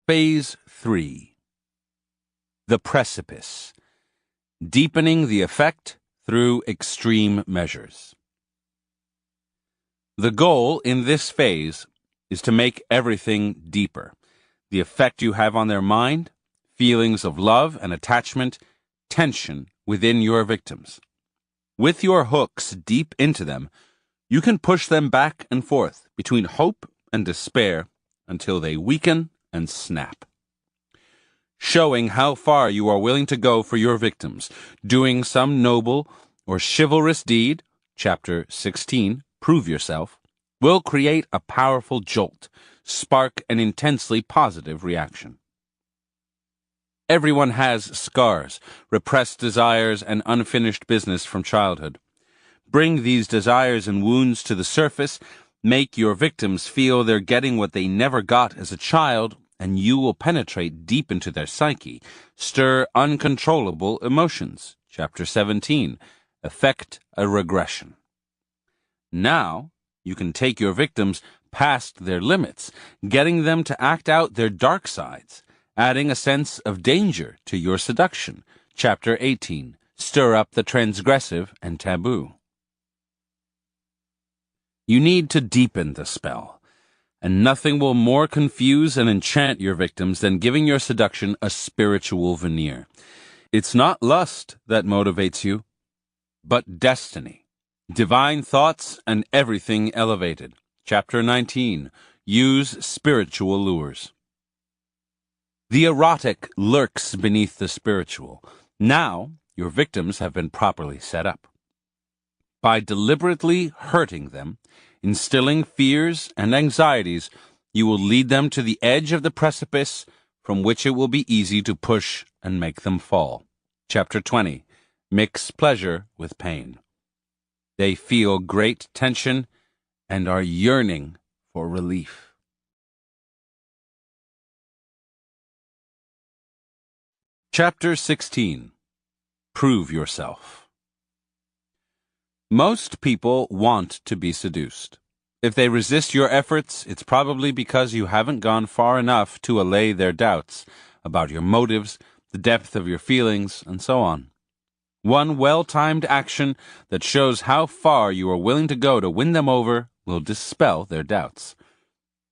Phase 3. The precipice. Deepening the effect through extreme measures. The goal in this phase is to make everything deeper. The effect you have on their mind, feelings of love and attachment, tension within your victims. With your hooks deep into them, you can push them back and forth between hope and despair until they weaken and snap. Showing how far you are willing to go for your victims, doing some noble or chivalrous deed, Chapter 16, Prove Yourself, will create a powerful jolt, spark an intensely positive reaction. Everyone has scars, repressed desires, and unfinished business from childhood. Bring these desires and wounds to the surface, make your victims feel they're getting what they never got as a child, and you will penetrate deep into their psyche, stir uncontrollable emotions. Chapter 17, Effect a regression. Now, you can take your victims past their limits, getting them to act out their dark sides, adding a sense of danger to your seduction. Chapter 18, Stir up the transgressive and taboo. You need to deepen the spell, and nothing will more confuse and enchant your victims than giving your seduction a spiritual veneer. It's not lust that motivates you, but destiny, divine thoughts, and everything elevated. Chapter 19, Use spiritual lures. The erotic lurks beneath the spiritual. Now, your victims have been properly set up. By deliberately hurting them, instilling fears and anxieties, you will lead them to the edge of the precipice from which it will be easy to push and make them fall. Chapter 20, Mix pleasure with pain. They feel great tension and are yearning for relief. Chapter 16. Prove Yourself. Most people want to be seduced. If they resist your efforts, it's probably because you haven't gone far enough to allay their doubts about your motives, the depth of your feelings, and so on. One well-timed action that shows how far you are willing to go to win them over will dispel their doubts.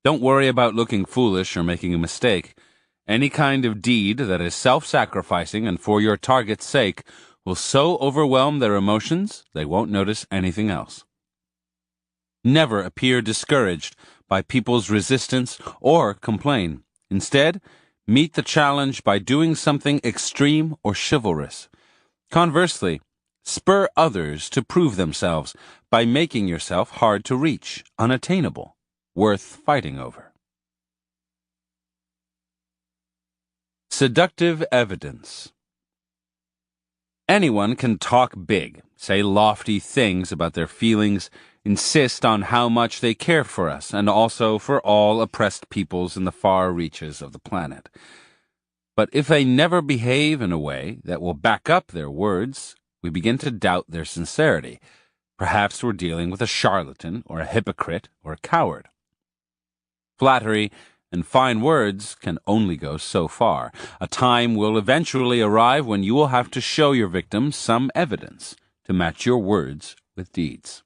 Don't worry about looking foolish or making a mistake. Any kind of deed that is self-sacrificing and for your target's sake will so overwhelm their emotions they won't notice anything else. Never appear discouraged by people's resistance or complain. Instead, meet the challenge by doing something extreme or chivalrous. Conversely, spur others to prove themselves by making yourself hard to reach, unattainable, worth fighting over. Seductive evidence. Anyone can talk big, say lofty things about their feelings, insist on how much they care for us and also for all oppressed peoples in the far reaches of the planet. But if they never behave in a way that will back up their words, we begin to doubt their sincerity. Perhaps we're dealing with a charlatan or a hypocrite or a coward. Flattery and fine words can only go so far. A time will eventually arrive when you will have to show your victims some evidence to match your words with deeds.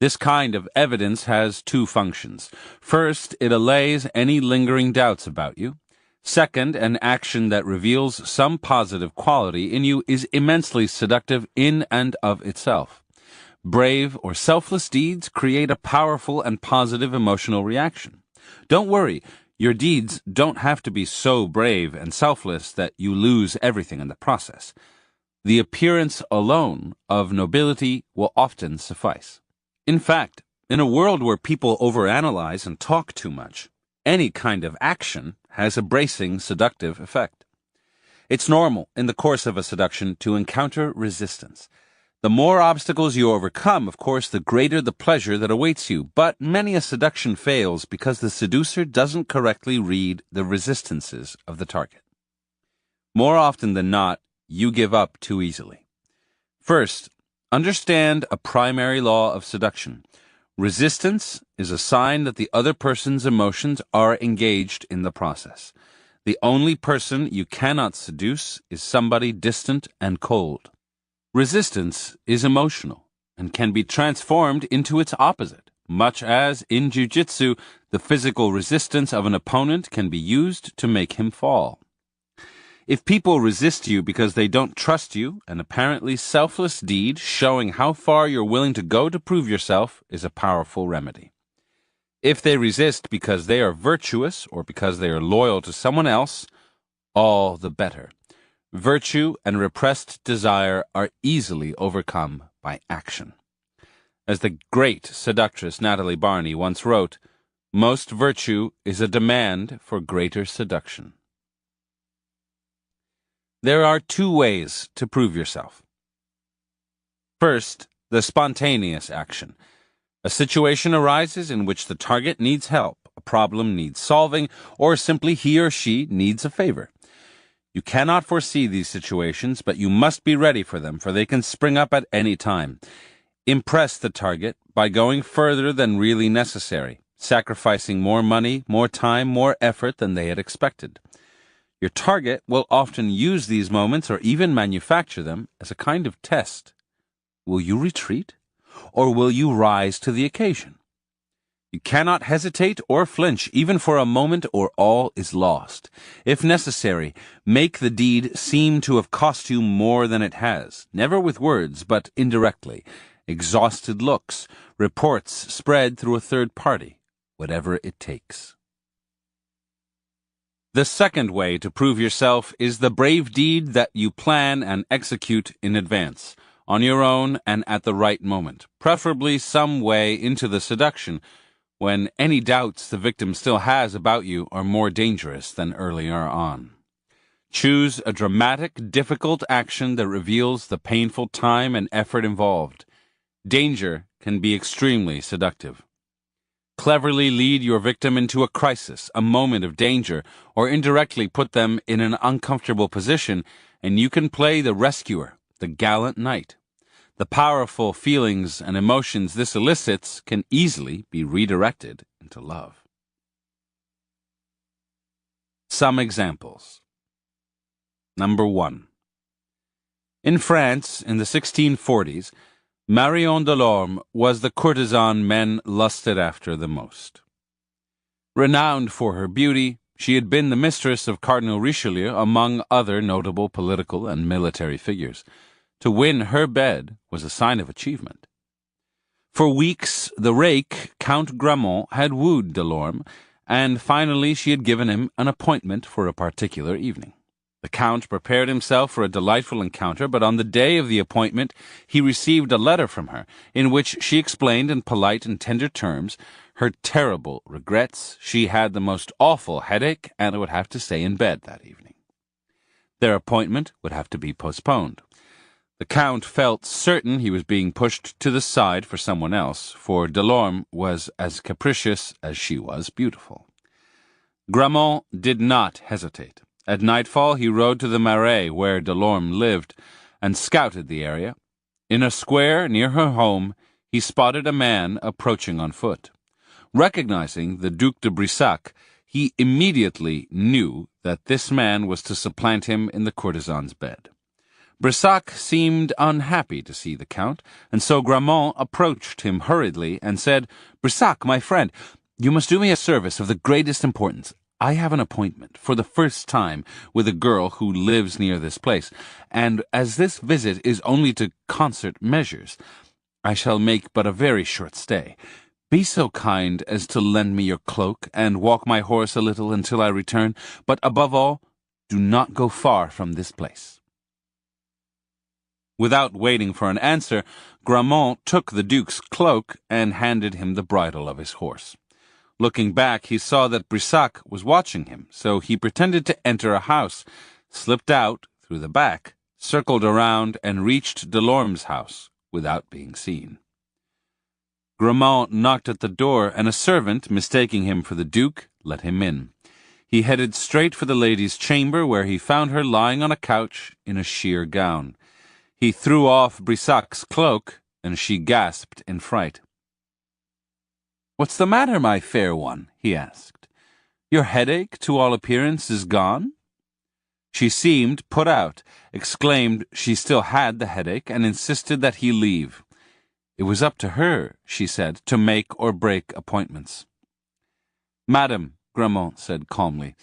This kind of evidence has two functions. First, it allays any lingering doubts about you. Second, an action that reveals some positive quality in you is immensely seductive in and of itself. Brave or selfless deeds create a powerful and positive emotional reaction. Don't worry, your deeds don't have to be so brave and selfless that you lose everything in the process. The appearance alone of nobility will often suffice. In fact, in a world where people overanalyze and talk too much, any kind of action has a bracing, seductive effect. It's normal in the course of a seduction to encounter resistance. The more obstacles you overcome, of course, the greater the pleasure that awaits you. But many a seduction fails because the seducer doesn't correctly read the resistances of the target. More often than not, you give up too easily. First, understand a primary law of seduction. Resistance is a sign that the other person's emotions are engaged in the process. The only person you cannot seduce is somebody distant and cold. Resistance is emotional and can be transformed into its opposite, much as in jiu-jitsu, the physical resistance of an opponent can be used to make him fall. If people resist you because they don't trust you, an apparently selfless deed showing how far you're willing to go to prove yourself is a powerful remedy. If they resist because they are virtuous or because they are loyal to someone else, all the better. Virtue and repressed desire are easily overcome by action. As the great seductress Natalie Barney once wrote, "Most virtue is a demand for greater seduction." There are two ways to prove yourself. First, the spontaneous action. A situation arises in which the target needs help, a problem needs solving, or simply he or she needs a favor. You cannot foresee these situations, but you must be ready for them, for they can spring up at any time. Impress the target by going further than really necessary, sacrificing more money, more time, more effort than they had expected. Your target will often use these moments or even manufacture them as a kind of test. Will you retreat, or will you rise to the occasion? You cannot hesitate or flinch even for a moment, or all is lost. If necessary, make the deed seem to have cost you more than it has, never with words, but indirectly. Exhausted looks, reports spread through a third party, whatever it takes. The second way to prove yourself is the brave deed that you plan and execute in advance, on your own and at the right moment, preferably some way into the seduction, when any doubts the victim still has about you are more dangerous than earlier on. Choose a dramatic, difficult action that reveals the painful time and effort involved. Danger can be extremely seductive. Cleverly lead your victim into a crisis, a moment of danger, or indirectly put them in an uncomfortable position, and you can play the rescuer, the gallant knight. The powerful feelings and emotions this elicits can easily be redirected into love. Some examples. Number 1. In France, in the 1640s, Marion Delorme was the courtesan men lusted after the most. Renowned for her beauty, she had been the mistress of Cardinal Richelieu among other notable political and military figures. To win her bed was a sign of achievement. For weeks, the rake, Count Gramont, had wooed Delorme, and finally she had given him an appointment for a particular evening. The Count prepared himself for a delightful encounter, but on the day of the appointment he received a letter from her, in which she explained in polite and tender terms her terrible regrets. She had the most awful headache and would have to stay in bed that evening. Their appointment would have to be postponed. The Count felt certain he was being pushed to the side for someone else, for Delorme was as capricious as she was beautiful. Gramont did not hesitate. At nightfall he rode to the Marais where Delorme lived and scouted the area. In a square near her home he spotted a man approaching on foot. Recognizing the Duc de Brissac, he immediately knew that this man was to supplant him in the courtesan's bed. Brissac seemed unhappy to see the Count, and so Gramont approached him hurriedly and said, "Brissac, my friend, you must do me a service of the greatest importance. I have an appointment, for the first time, with a girl who lives near this place, and as this visit is only to concert measures, I shall make but a very short stay. Be so kind as to lend me your cloak and walk my horse a little until I return, but above all, do not go far from this place." Without waiting for an answer, Gramont took the Duke's cloak and handed him the bridle of his horse. Looking back, he saw that Brissac was watching him, so he pretended to enter a house, slipped out through the back, circled around, and reached Delorme's house without being seen. Gramont knocked at the door, and a servant, mistaking him for the Duke, let him in. He headed straight for the lady's chamber, where he found her lying on a couch in a sheer gown. He threw off Brissac's cloak, and she gasped in fright. "What's the matter, my fair one?" he asked. "Your headache, to all appearance, is gone?" She seemed put out, exclaimed she still had the headache, and insisted that he leave. It was up to her, she said, to make or break appointments. "Madam," Grammont said calmly,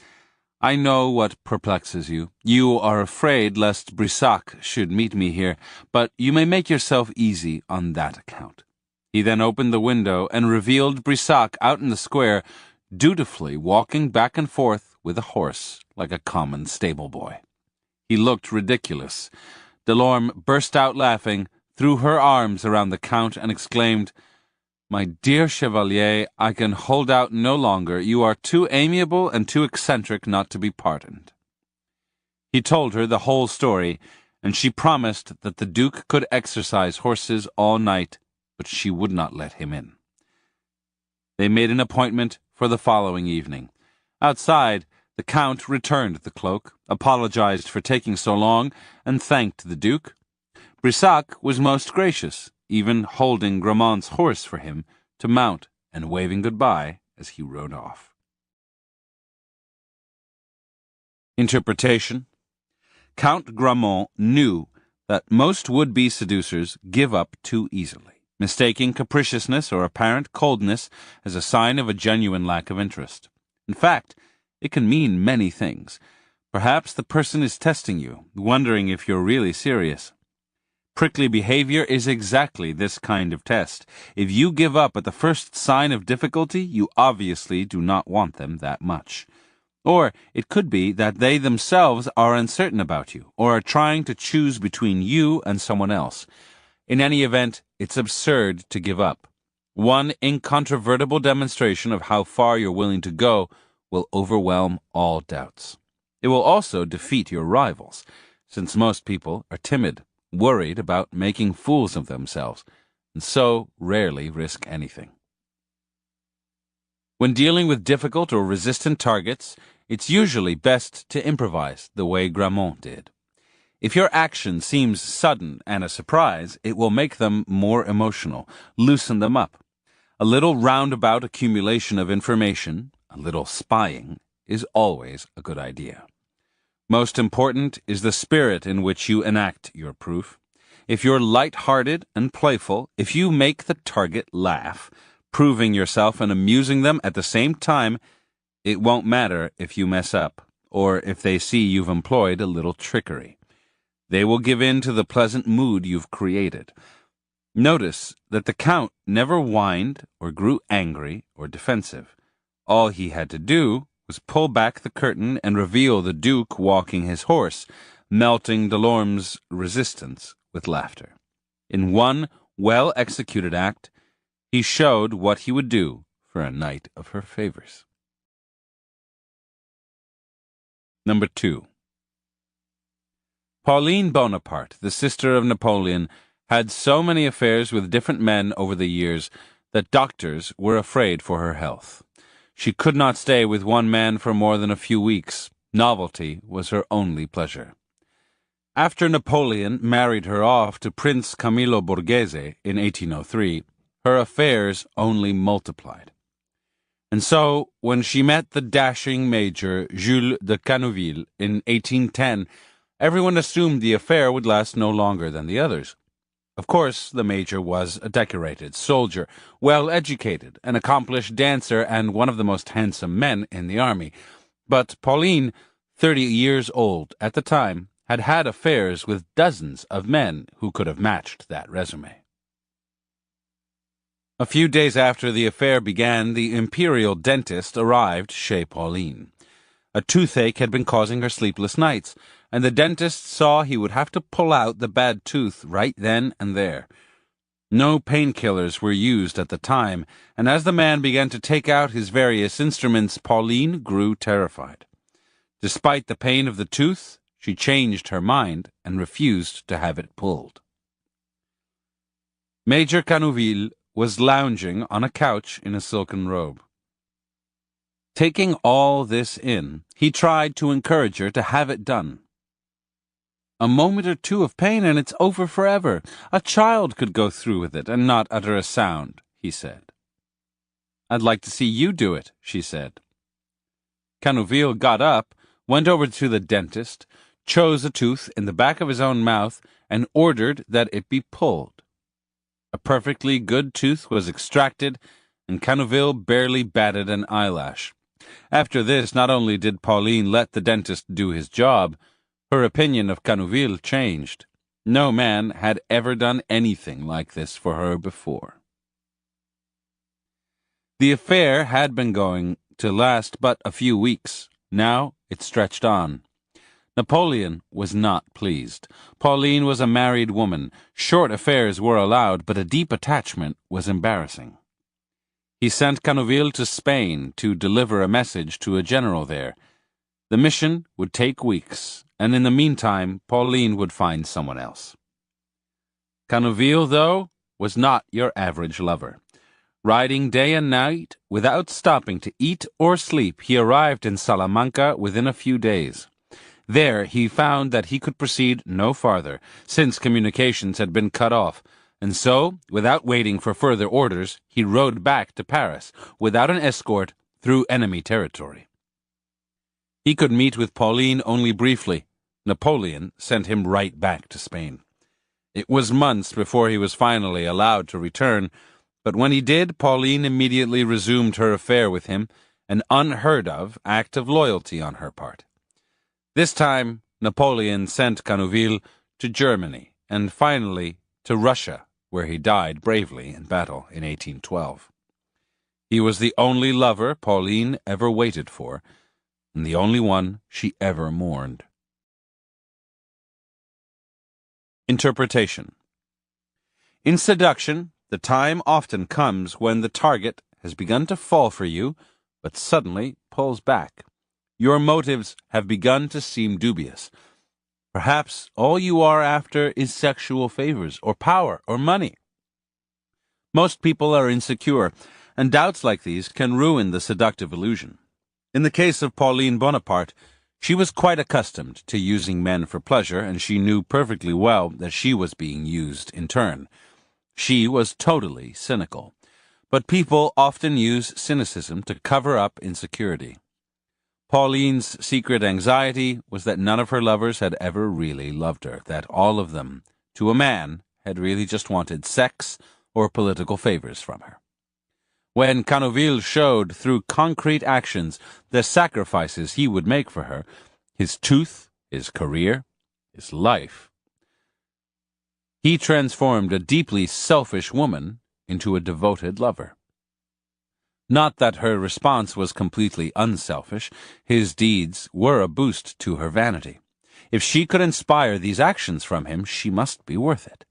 "I know what perplexes you. You are afraid lest Brissac should meet me here, but you may make yourself easy on that account." He then opened the window and revealed Brissac out in the square, dutifully walking back and forth with a horse like a common stable boy. He looked ridiculous. Delorme burst out laughing, threw her arms around the Count, and exclaimed, "My dear Chevalier, I can hold out no longer. You are too amiable and too eccentric not to be pardoned." He told her the whole story, and she promised that the Duke could exercise horses all night, but she would not let him in. They made an appointment for the following evening. Outside, the Count returned the cloak, apologized for taking so long, and thanked the Duke. Brissac was most gracious, even holding Grammont's horse for him to mount and waving goodbye as he rode off. Interpretation. Count Grammont knew that most would-be seducers give up too easily, mistaking capriciousness or apparent coldness as a sign of a genuine lack of interest. In fact, it can mean many things. Perhaps the person is testing you, wondering if you're really serious. Prickly behavior is exactly this kind of test. If you give up at the first sign of difficulty, you obviously do not want them that much. Or it could be that they themselves are uncertain about you, or are trying to choose between you and someone else. In any event, it's absurd to give up. One incontrovertible demonstration of how far you're willing to go will overwhelm all doubts. It will also defeat your rivals, since most people are timid, worried about making fools of themselves, and so rarely risk anything. When dealing with difficult or resistant targets, it's usually best to improvise the way Grammont did. If your action seems sudden and a surprise, it will make them more emotional, loosen them up. A little roundabout accumulation of information, a little spying, is always a good idea. Most important is the spirit in which you enact your proof. If you're light-hearted and playful, if you make the target laugh, proving yourself and amusing them at the same time, it won't matter if you mess up, or if they see you've employed a little trickery. They will give in to the pleasant mood you've created. Notice that the Count never whined or grew angry or defensive. All he had to do was pull back the curtain and reveal the Duke walking his horse, melting Delorme's resistance with laughter. In one well-executed act, he showed what he would do for a knight of her favors. Number 2. Pauline Bonaparte, the sister of Napoleon, had so many affairs with different men over the years that doctors were afraid for her health. She could not stay with one man for more than a few weeks. Novelty was her only pleasure. After Napoleon married her off to Prince Camillo Borghese in 1803, her affairs only multiplied. And so, when she met the dashing Major Jules de Canouville in 1810, everyone assumed the affair would last no longer than the others. Of course, the Major was a decorated soldier, well-educated, an accomplished dancer, and one of the most handsome men in the army. But Pauline, 30 years old at the time, had had affairs with dozens of men who could have matched that resume. A few days after the affair began, the imperial dentist arrived chez Pauline. A toothache had been causing her sleepless nights, and the dentist saw he would have to pull out the bad tooth right then and there. No painkillers were used at the time, and as the man began to take out his various instruments, Pauline grew terrified. Despite the pain of the tooth, she changed her mind and refused to have it pulled. Major Canouville was lounging on a couch in a silken robe. Taking all this in, he tried to encourage her to have it done. "A moment or two of pain and it's over forever. A child could go through with it and not utter a sound," he said. "I'd like to see you do it," she said. Canouville got up, went over to the dentist, chose a tooth in the back of his own mouth, and ordered that it be pulled. A perfectly good tooth was extracted, and Canouville barely batted an eyelash. After this, not only did Pauline let the dentist do his job, her opinion of Canouville changed. No man had ever done anything like this for her before. The affair had been going to last but a few weeks. Now it stretched on. Napoleon was not pleased. Pauline was a married woman. Short affairs were allowed, but a deep attachment was embarrassing. He sent Canouville to Spain to deliver a message to a general there. The mission would take weeks, and in the meantime, Pauline would find someone else. Canouville, though, was not your average lover. Riding day and night, without stopping to eat or sleep, he arrived in Salamanca within a few days. There he found that he could proceed no farther, since communications had been cut off, and so, without waiting for further orders, he rode back to Paris, without an escort, through enemy territory. He could meet with Pauline only briefly. Napoleon sent him right back to Spain. It was months before he was finally allowed to return, but when he did, Pauline immediately resumed her affair with him, an unheard-of act of loyalty on her part. This time, Napoleon sent Canouville to Germany, and finally to Russia, where he died bravely in battle in 1812. He was the only lover Pauline ever waited for, and the only one she ever mourned. Interpretation. In seduction, the time often comes when the target has begun to fall for you, but suddenly pulls back. Your motives have begun to seem dubious. Perhaps all you are after is sexual favors, or power, or money. Most people are insecure, and doubts like these can ruin the seductive illusion. In the case of Pauline Bonaparte, she was quite accustomed to using men for pleasure, and she knew perfectly well that she was being used in turn. She was totally cynical. But people often use cynicism to cover up insecurity. Pauline's secret anxiety was that none of her lovers had ever really loved her, that all of them, to a man, had really just wanted sex or political favors from her. When Canouville showed through concrete actions the sacrifices he would make for her, his tooth, his career, his life, he transformed a deeply selfish woman into a devoted lover. Not that her response was completely unselfish. His deeds were a boost to her vanity. If she could inspire these actions from him, she must be worth it.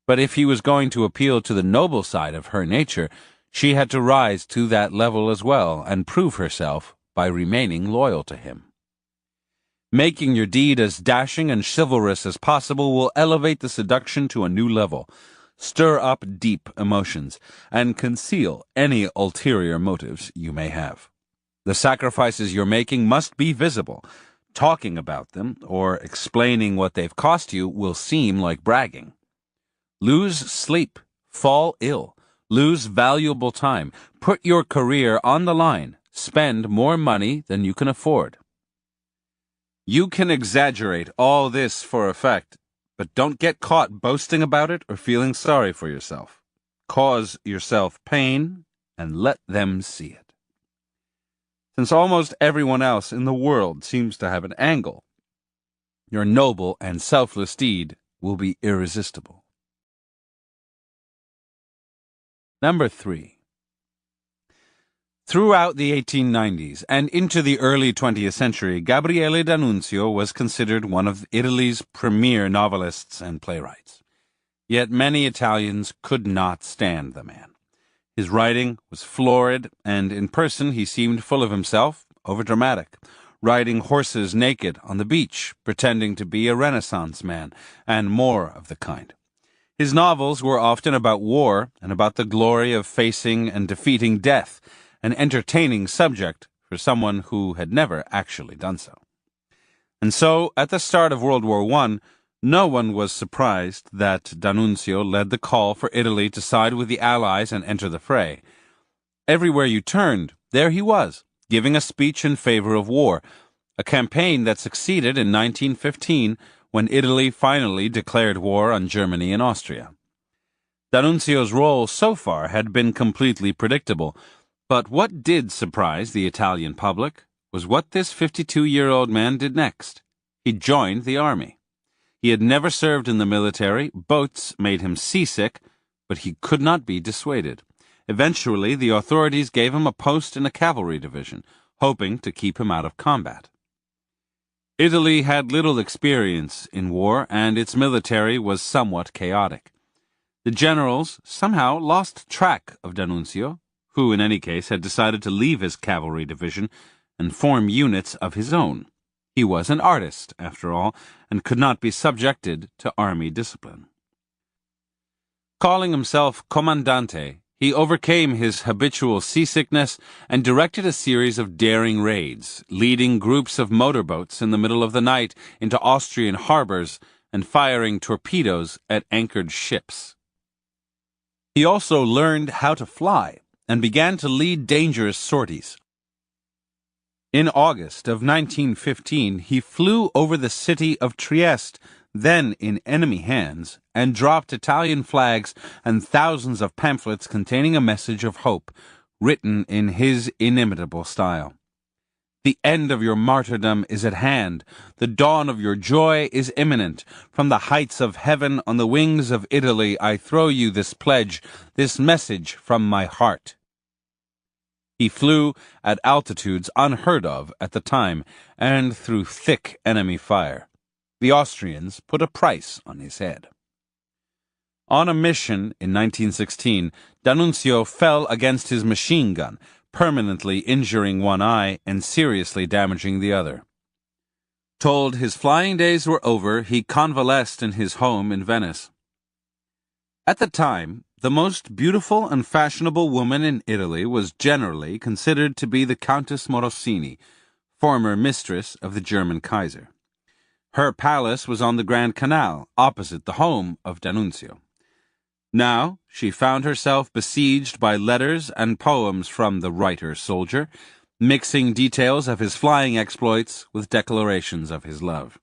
But if he was going to appeal to the noble side of her nature, she had to rise to that level as well and prove herself by remaining loyal to him. Making your deed as dashing and chivalrous as possible will elevate the seduction to a new level, stir up deep emotions, and conceal any ulterior motives you may have. The sacrifices you're making must be visible. Talking about them or explaining what they've cost you will seem like bragging. Lose sleep, fall ill, lose valuable time, put your career on the line, spend more money than you can afford. You can exaggerate all this for effect, but don't get caught boasting about it or feeling sorry for yourself. Cause yourself pain and let them see it. Since almost everyone else in the world seems to have an angle, your noble and selfless deed will be irresistible. Number 3. Throughout the 1890s and into the early 20th century, Gabriele D'Annunzio was considered one of Italy's premier novelists and playwrights. Yet many Italians could not stand the man. His writing was florid, and in person he seemed full of himself, overdramatic, riding horses naked on the beach, pretending to be a Renaissance man, and more of the kind. His novels were often about war and about the glory of facing and defeating death, an entertaining subject for someone who had never actually done so. And so, at the start of World War I, no one was surprised that D'Annunzio led the call for Italy to side with the Allies and enter the fray. Everywhere you turned, there he was, giving a speech in favor of war, a campaign that succeeded in 1915 when Italy finally declared war on Germany and Austria. D'Annunzio's role so far had been completely predictable, but what did surprise the Italian public was what this 52-year-old man did next. He joined the army. He had never served in the military, boats made him seasick, but he could not be dissuaded. Eventually, the authorities gave him a post in a cavalry division, hoping to keep him out of combat. Italy had little experience in war, and its military was somewhat chaotic. The generals somehow lost track of D'Annunzio, who in any case had decided to leave his cavalry division and form units of his own. He was an artist, after all, and could not be subjected to army discipline. Calling himself Comandante, he overcame his habitual seasickness and directed a series of daring raids, leading groups of motorboats in the middle of the night into Austrian harbors and firing torpedoes at anchored ships. He also learned how to fly and began to lead dangerous sorties. In August of 1915, he flew over the city of Trieste, then in enemy hands, and dropped Italian flags and thousands of pamphlets containing a message of hope, written in his inimitable style. The end of your martyrdom is at hand. The dawn of your joy is imminent. From the heights of heaven, on the wings of Italy, I throw you this pledge, this message from my heart. He flew at altitudes unheard of at the time and through thick enemy fire. The Austrians put a price on his head. On a mission in 1916, D'Annunzio fell against his machine gun, permanently injuring one eye and seriously damaging the other. Told his flying days were over, he convalesced in his home in Venice. At the time, the most beautiful and fashionable woman in Italy was generally considered to be the Countess Morosini, former mistress of the German Kaiser. Her palace was on the Grand Canal, opposite the home of D'Annunzio. Now she found herself besieged by letters and poems from the writer-soldier, mixing details of his flying exploits with declarations of his love.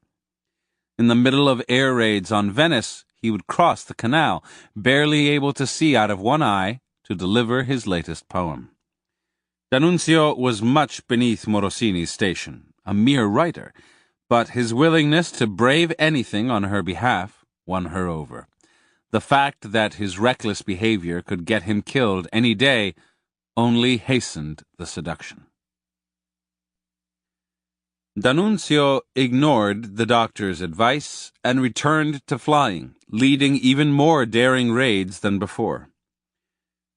In the middle of air raids on Venice, he would cross the canal, barely able to see out of one eye, to deliver his latest poem. D'Annunzio was much beneath Morosini's station, a mere writer, but his willingness to brave anything on her behalf won her over. The fact that his reckless behavior could get him killed any day only hastened the seduction. D'Annunzio ignored the doctor's advice and returned to flying, leading even more daring raids than before.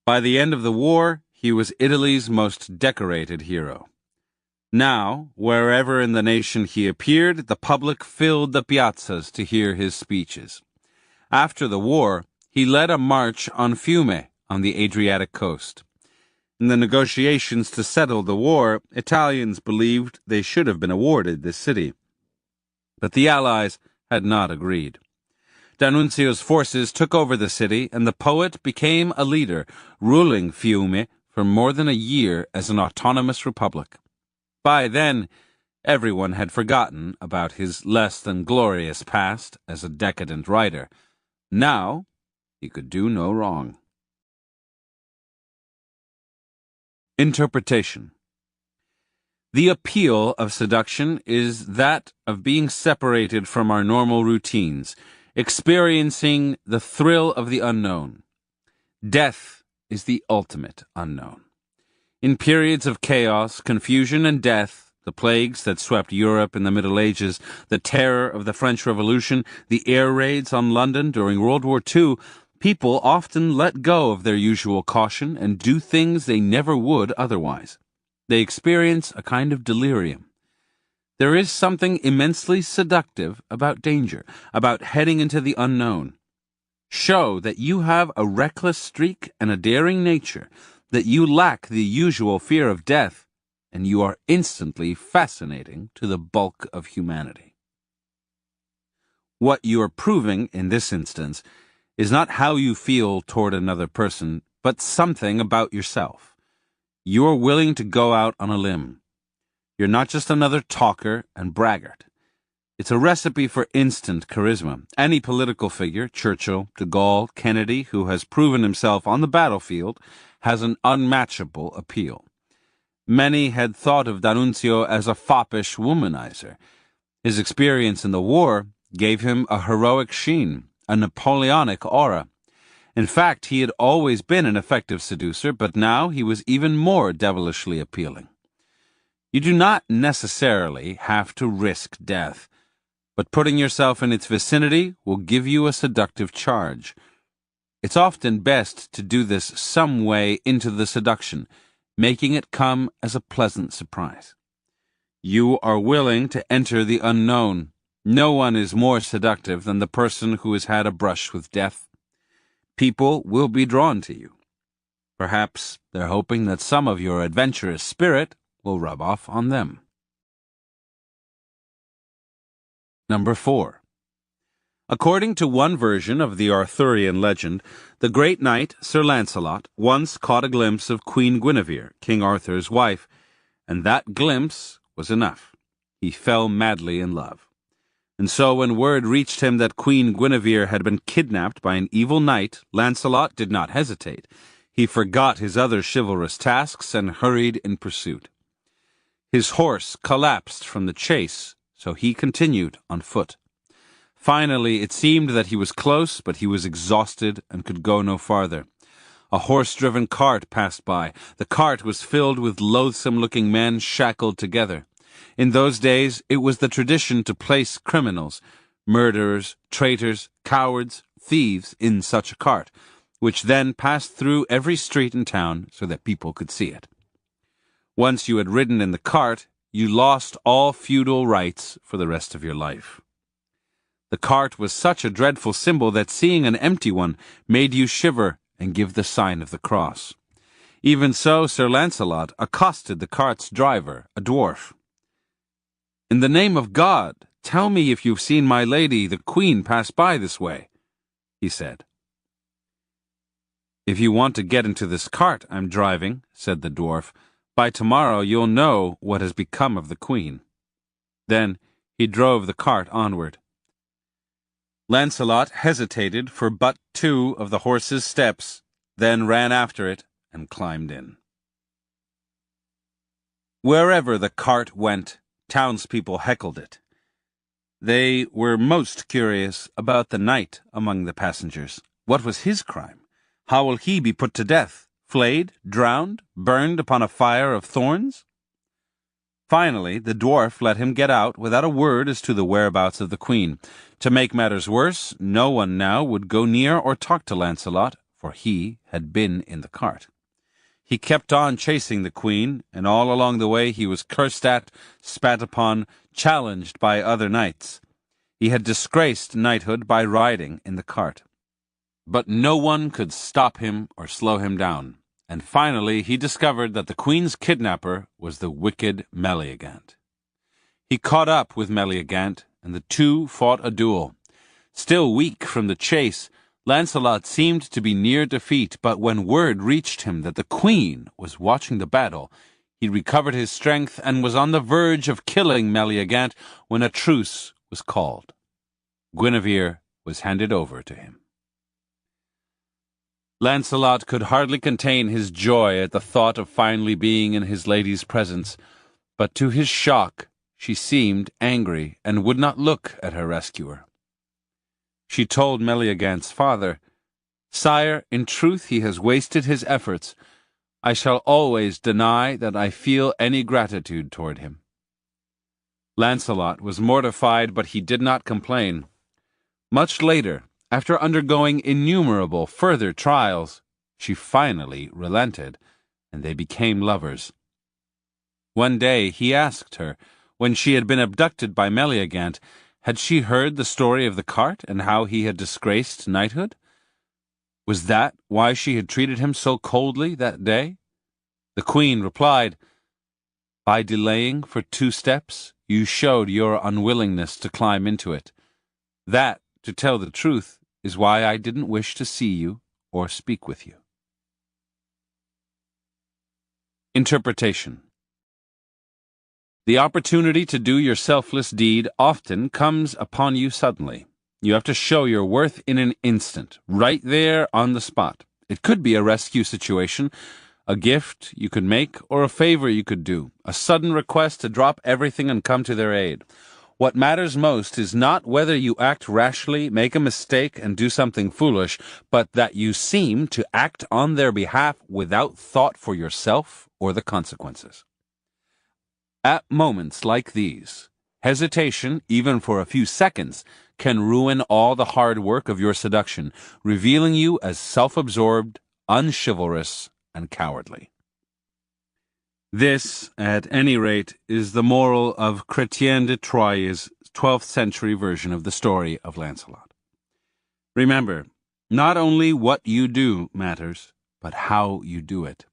By the end of the war, he was Italy's most decorated hero. Now, wherever in the nation he appeared, the public filled the piazzas to hear his speeches. After the war, he led a march on Fiume on the Adriatic coast. In the negotiations to settle the war, Italians believed they should have been awarded this city. But the Allies had not agreed. D'Annunzio's forces took over the city, and the poet became a leader, ruling Fiume for more than a year as an autonomous republic. By then, everyone had forgotten about his less than glorious past as a decadent writer. Now, he could do no wrong. Interpretation. The appeal of seduction is that of being separated from our normal routines, experiencing the thrill of the unknown. Death is the ultimate unknown. In periods of chaos, confusion, and death, the plagues that swept Europe in the Middle Ages, the terror of the French Revolution, the air raids on London during World War II, people often let go of their usual caution and do things they never would otherwise. They experience a kind of delirium. There is something immensely seductive about danger, about heading into the unknown. Show that you have a reckless streak and a daring nature, that you lack the usual fear of death, and you are instantly fascinating to the bulk of humanity. What you are proving in this instance is not how you feel toward another person, but something about yourself. you're willing to go out on a limb. You're not just another talker and braggart. It's a recipe for instant charisma. Any political figure, Churchill, de Gaulle, Kennedy, who has proven himself on the battlefield, has an unmatchable appeal. Many had thought of D'Annunzio as a foppish womanizer. His experience in the war gave him a heroic sheen, a Napoleonic aura. In fact, he had always been an effective seducer, but now he was even more devilishly appealing. You do not necessarily have to risk death, but putting yourself in its vicinity will give you a seductive charge. It's often best to do this some way into the seduction, making it come as a pleasant surprise. You are willing to enter the unknown. No one is more seductive than the person who has had a brush with death. People will be drawn to you. Perhaps they're hoping that some of your adventurous spirit will rub off on them. Number 4. According to one version of the Arthurian legend, the great knight Sir Lancelot once caught a glimpse of Queen Guinevere, King Arthur's wife, and that glimpse was enough. He fell madly in love. And so when word reached him that Queen Guinevere had been kidnapped by an evil knight, Lancelot did not hesitate. He forgot his other chivalrous tasks and hurried in pursuit. His horse collapsed from the chase, so he continued on foot. Finally, it seemed that he was close, but he was exhausted and could go no farther. A horse-driven cart passed by. The cart was filled with loathsome-looking men shackled together. In those days, it was the tradition to place criminals, murderers, traitors, cowards, thieves in such a cart, which then passed through every street in town so that people could see it. Once you had ridden in the cart, you lost all feudal rights for the rest of your life. The cart was such a dreadful symbol that seeing an empty one made you shiver and give the sign of the cross. Even so, Sir Lancelot accosted the cart's driver, a dwarf. "In the name of God, tell me if you've seen my lady, the Queen, pass by this way," he said. "If you want to get into this cart I'm driving," said the dwarf, "by tomorrow you'll know what has become of the Queen." Then he drove the cart onward. Lancelot hesitated for but 2 of the horse's steps, then ran after it and climbed in. Wherever the cart went, townspeople heckled it. They were most curious about the knight among the passengers. What was his crime? How will he be put to death? Flayed, drowned, burned upon a fire of thorns? Finally, the dwarf let him get out without a word as to the whereabouts of the Queen. To make matters worse, no one now would go near or talk to Lancelot, for he had been in the cart. He kept on chasing the Queen, and all along the way he was cursed at, spat upon, challenged by other knights. He had disgraced knighthood by riding in the cart. But no one could stop him or slow him down. And finally he discovered that the Queen's kidnapper was the wicked Meleagant. He caught up with Meleagant, and the two fought a duel. Still weak from the chase, Lancelot seemed to be near defeat, but when word reached him that the Queen was watching the battle, he recovered his strength and was on the verge of killing Meleagant when a truce was called. Guinevere was handed over to him. Lancelot could hardly contain his joy at the thought of finally being in his lady's presence, but to his shock she seemed angry and would not look at her rescuer. She told Meleagant's father, "Sire, in truth he has wasted his efforts. I shall always deny that I feel any gratitude toward him." Lancelot was mortified, but he did not complain. Much later, after undergoing innumerable further trials, she finally relented, and they became lovers. One day he asked her, when she had been abducted by Meleagant, had she heard the story of the cart and how he had disgraced knighthood? Was that why she had treated him so coldly that day? The Queen replied, "By delaying for 2 steps, you showed your unwillingness to climb into it. That, to tell the truth, is why I didn't wish to see you or speak with you." Interpretation. The opportunity to do your selfless deed often comes upon you suddenly. You have to show your worth in an instant, right there on the spot. It could be a rescue situation, a gift you could make, or a favor you could do, a sudden request to drop everything and come to their aid. What matters most is not whether you act rashly, make a mistake, and do something foolish, but that you seem to act on their behalf without thought for yourself or the consequences. At moments like these, hesitation, even for a few seconds, can ruin all the hard work of your seduction, revealing you as self-absorbed, unchivalrous, and cowardly. This, at any rate, is the moral of Chrétien de Troyes' 12th century version of the story of Lancelot. Remember, not only what you do matters, but how you do it.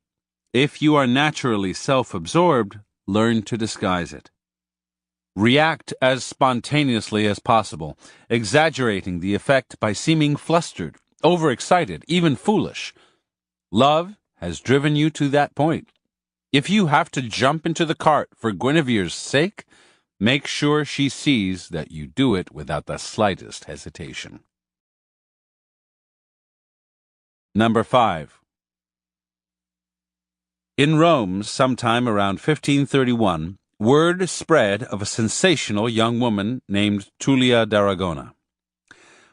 If you are naturally self-absorbed, learn to disguise it. React as spontaneously as possible, exaggerating the effect by seeming flustered, overexcited, even foolish. Love has driven you to that point. If you have to jump into the cart for Guinevere's sake, make sure she sees that you do it without the slightest hesitation. Number 5. In Rome, sometime around 1531, word spread of a sensational young woman named Tullia d'Aragona.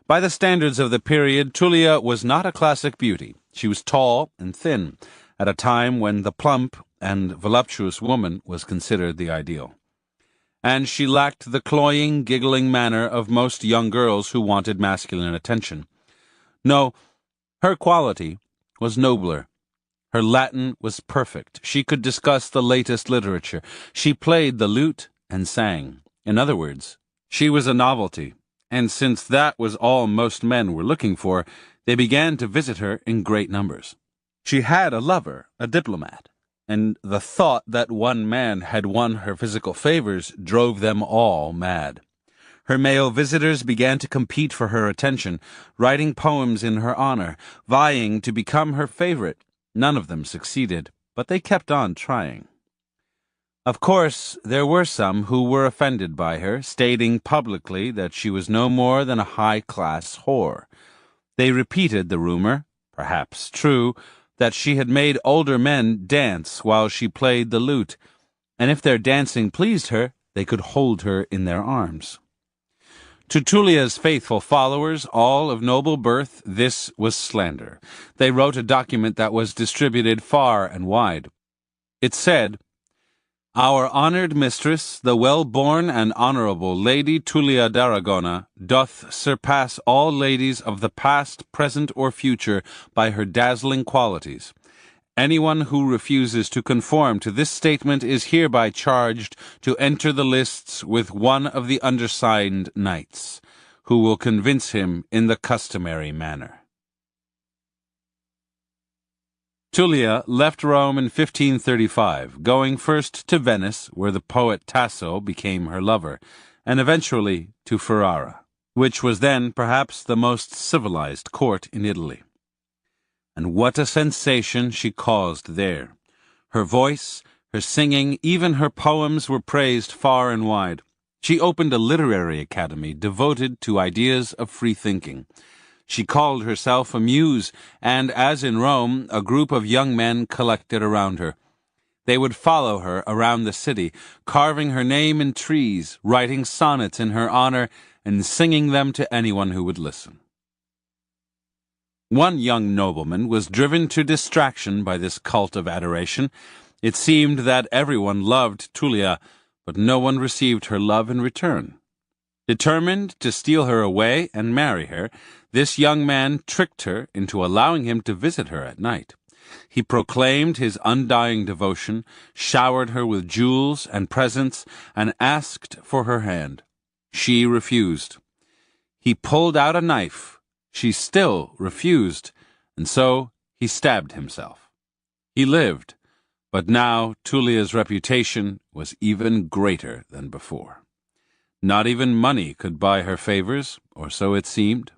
By the standards of the period, Tullia was not a classic beauty. She was tall and thin, at a time when the plump and voluptuous woman was considered the ideal. And she lacked the cloying, giggling manner of most young girls who wanted masculine attention. No, her quality was nobler. Her Latin was perfect. She could discuss the latest literature. She played the lute and sang. In other words, she was a novelty, and since that was all most men were looking for, they began to visit her in great numbers. She had a lover, a diplomat, and the thought that one man had won her physical favors drove them all mad. Her male visitors began to compete for her attention, writing poems in her honor, vying to become her favorite. None of them succeeded, but they kept on trying. Of course, there were some who were offended by her, stating publicly that she was no more than a high-class whore. They repeated the rumor, perhaps true, that she had made older men dance while she played the lute, and if their dancing pleased her, they could hold her in their arms. To Tullia's faithful followers, all of noble birth, this was slander. They wrote a document that was distributed far and wide. It said, "Our honored mistress, the well-born and honorable Lady Tullia d'Aragona, doth surpass all ladies of the past, present, or future by her dazzling qualities. Anyone who refuses to conform to this statement is hereby charged to enter the lists with one of the undersigned knights, who will convince him in the customary manner." Tullia left Rome in 1535, going first to Venice, where the poet Tasso became her lover, and eventually to Ferrara, which was then perhaps the most civilized court in Italy. And what a sensation she caused there. Her voice, her singing, even her poems were praised far and wide. She opened a literary academy devoted to ideas of free thinking. She called herself a muse, and, as in Rome, a group of young men collected around her. They would follow her around the city, carving her name in trees, writing sonnets in her honor, and singing them to anyone who would listen. One young nobleman was driven to distraction by this cult of adoration. It seemed that everyone loved Tullia, but no one received her love in return. Determined to steal her away and marry her, this young man tricked her into allowing him to visit her at night. He proclaimed his undying devotion, showered her with jewels and presents, and asked for her hand. She refused. He pulled out a knife. She still refused, and so he stabbed himself. He lived, but now Tullia's reputation was even greater than before. Not even money could buy her favors, or so it seemed.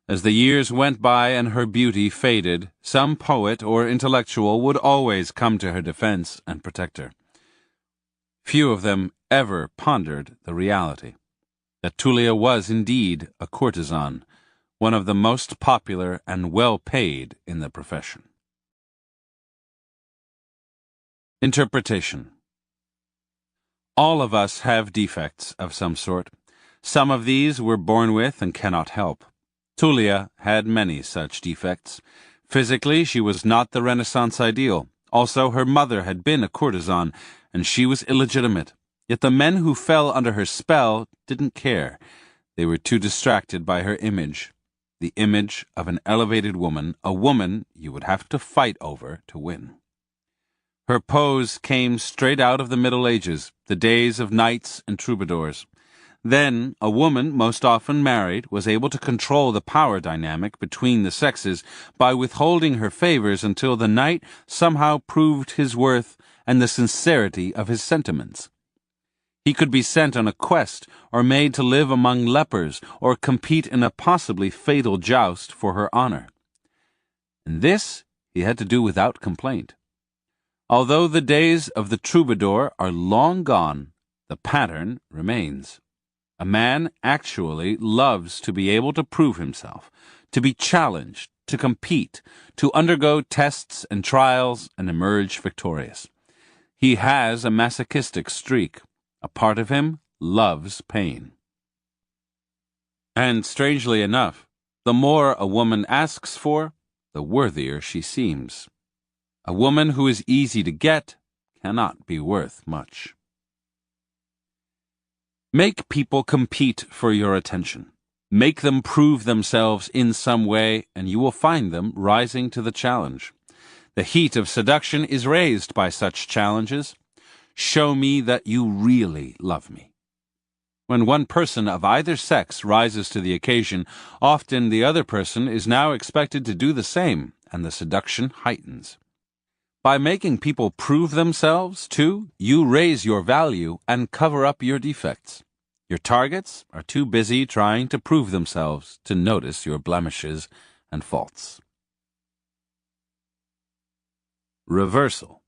As the years went by and her beauty faded, some poet or intellectual would always come to her defense and protect her. Few of them ever pondered the reality that Tullia was indeed a courtesan, one of the most popular and well-paid in the profession. Interpretation. All of us have defects of some sort. Some of these we're born with and cannot help. Tullia had many such defects. Physically, she was not the Renaissance ideal. Also, her mother had been a courtesan, and she was illegitimate. Yet the men who fell under her spell didn't care. They were too distracted by her image. The image of an elevated woman, a woman you would have to fight over to win. Her pose came straight out of the Middle Ages, the days of knights and troubadours. Then, a woman, most often married, was able to control the power dynamic between the sexes by withholding her favors until the knight somehow proved his worth and the sincerity of his sentiments. He could be sent on a quest or made to live among lepers or compete in a possibly fatal joust for her honor. And this he had to do without complaint. Although the days of the troubadour are long gone, the pattern remains. A man actually loves to be able to prove himself, to be challenged, to compete, to undergo tests and trials and emerge victorious. He has a masochistic streak. A part of him loves pain. And strangely enough, the more a woman asks for, the worthier she seems. A woman who is easy to get cannot be worth much. Make people compete for your attention. Make them prove themselves in some way, and you will find them rising to the challenge. The heat of seduction is raised by such challenges. Show me that you really love me. When one person of either sex rises to the occasion, often the other person is now expected to do the same, and the seduction heightens. By making people prove themselves, too, you raise your value and cover up your defects. Your targets are too busy trying to prove themselves to notice your blemishes and faults. Reversal.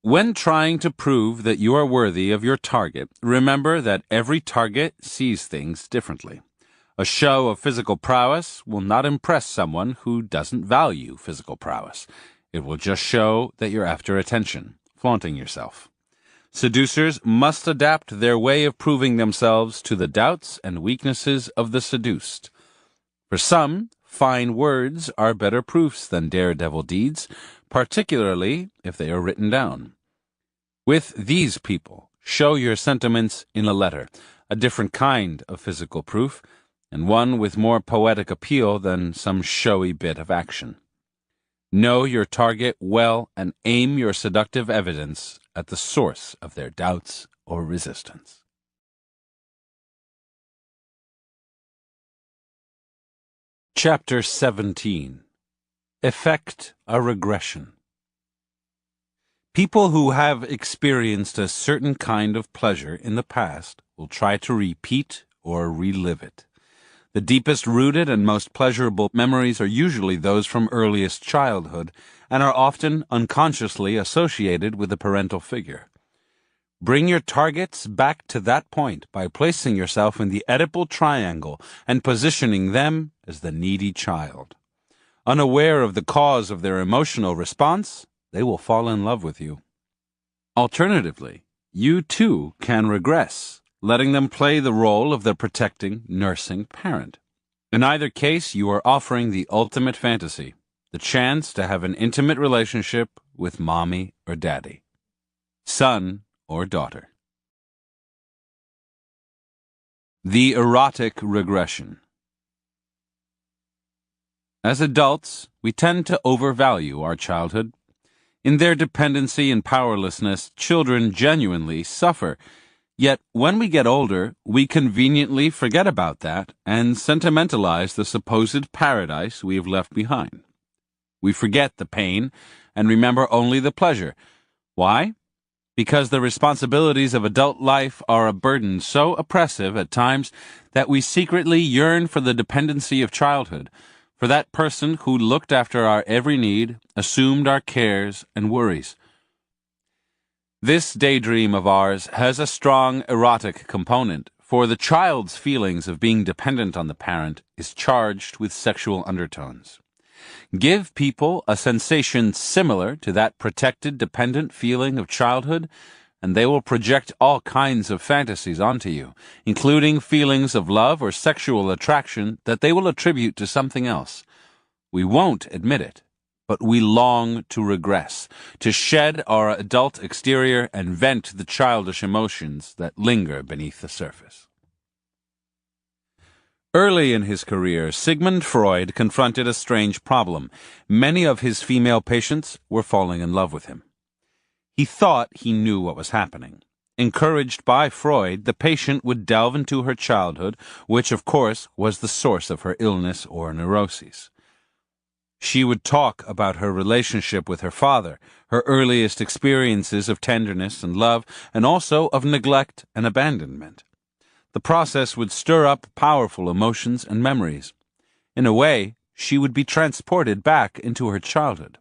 When trying to prove that you are worthy of your target, remember that every target sees things differently. A show of physical prowess will not impress someone who doesn't value physical prowess. It will just show that you're after attention, flaunting yourself. Seducers must adapt their way of proving themselves to the doubts and weaknesses of the seduced. For some, fine words are better proofs than daredevil deeds, particularly if they are written down. With these people, show your sentiments in a letter, a different kind of physical proof, and one with more poetic appeal than some showy bit of action. Know your target well and aim your seductive evidence at the source of their doubts or resistance. Chapter 17. Effect a regression. People who have experienced a certain kind of pleasure in the past will try to repeat or relive it. The deepest rooted and most pleasurable memories are usually those from earliest childhood and are often unconsciously associated with the parental figure. Bring your targets back to that point by placing yourself in the Oedipal triangle and positioning them as the needy child. Unaware of the cause of their emotional response, they will fall in love with you. Alternatively, you too can regress, letting them play the role of the protecting, nursing parent. In either case, you are offering the ultimate fantasy, the chance to have an intimate relationship with mommy or daddy, son or daughter. The erotic regression. As adults, we tend to overvalue our childhood. In their dependency and powerlessness, children genuinely suffer. Yet, when we get older, we conveniently forget about that and sentimentalize the supposed paradise we have left behind. We forget the pain and remember only the pleasure. Why? because the responsibilities of adult life are a burden so oppressive at times that we secretly yearn for the dependency of childhood, for that person who looked after our every need, assumed our cares and worries. This daydream of ours has a strong erotic component, for the child's feelings of being dependent on the parent is charged with sexual undertones. Give people a sensation similar to that protected, dependent feeling of childhood, and they will project all kinds of fantasies onto you, including feelings of love or sexual attraction that they will attribute to something else. We won't admit it, but we long to regress, to shed our adult exterior and vent the childish emotions that linger beneath the surface. Early in his career, Sigmund Freud confronted a strange problem. Many of his female patients were falling in love with him. He thought he knew what was happening. Encouraged by Freud, the patient would delve into her childhood, which, of course, was the source of her illness or neuroses. She would talk about her relationship with her father, her earliest experiences of tenderness and love, and also of neglect and abandonment. The process would stir up powerful emotions and memories. In a way, she would be transported back into her childhood.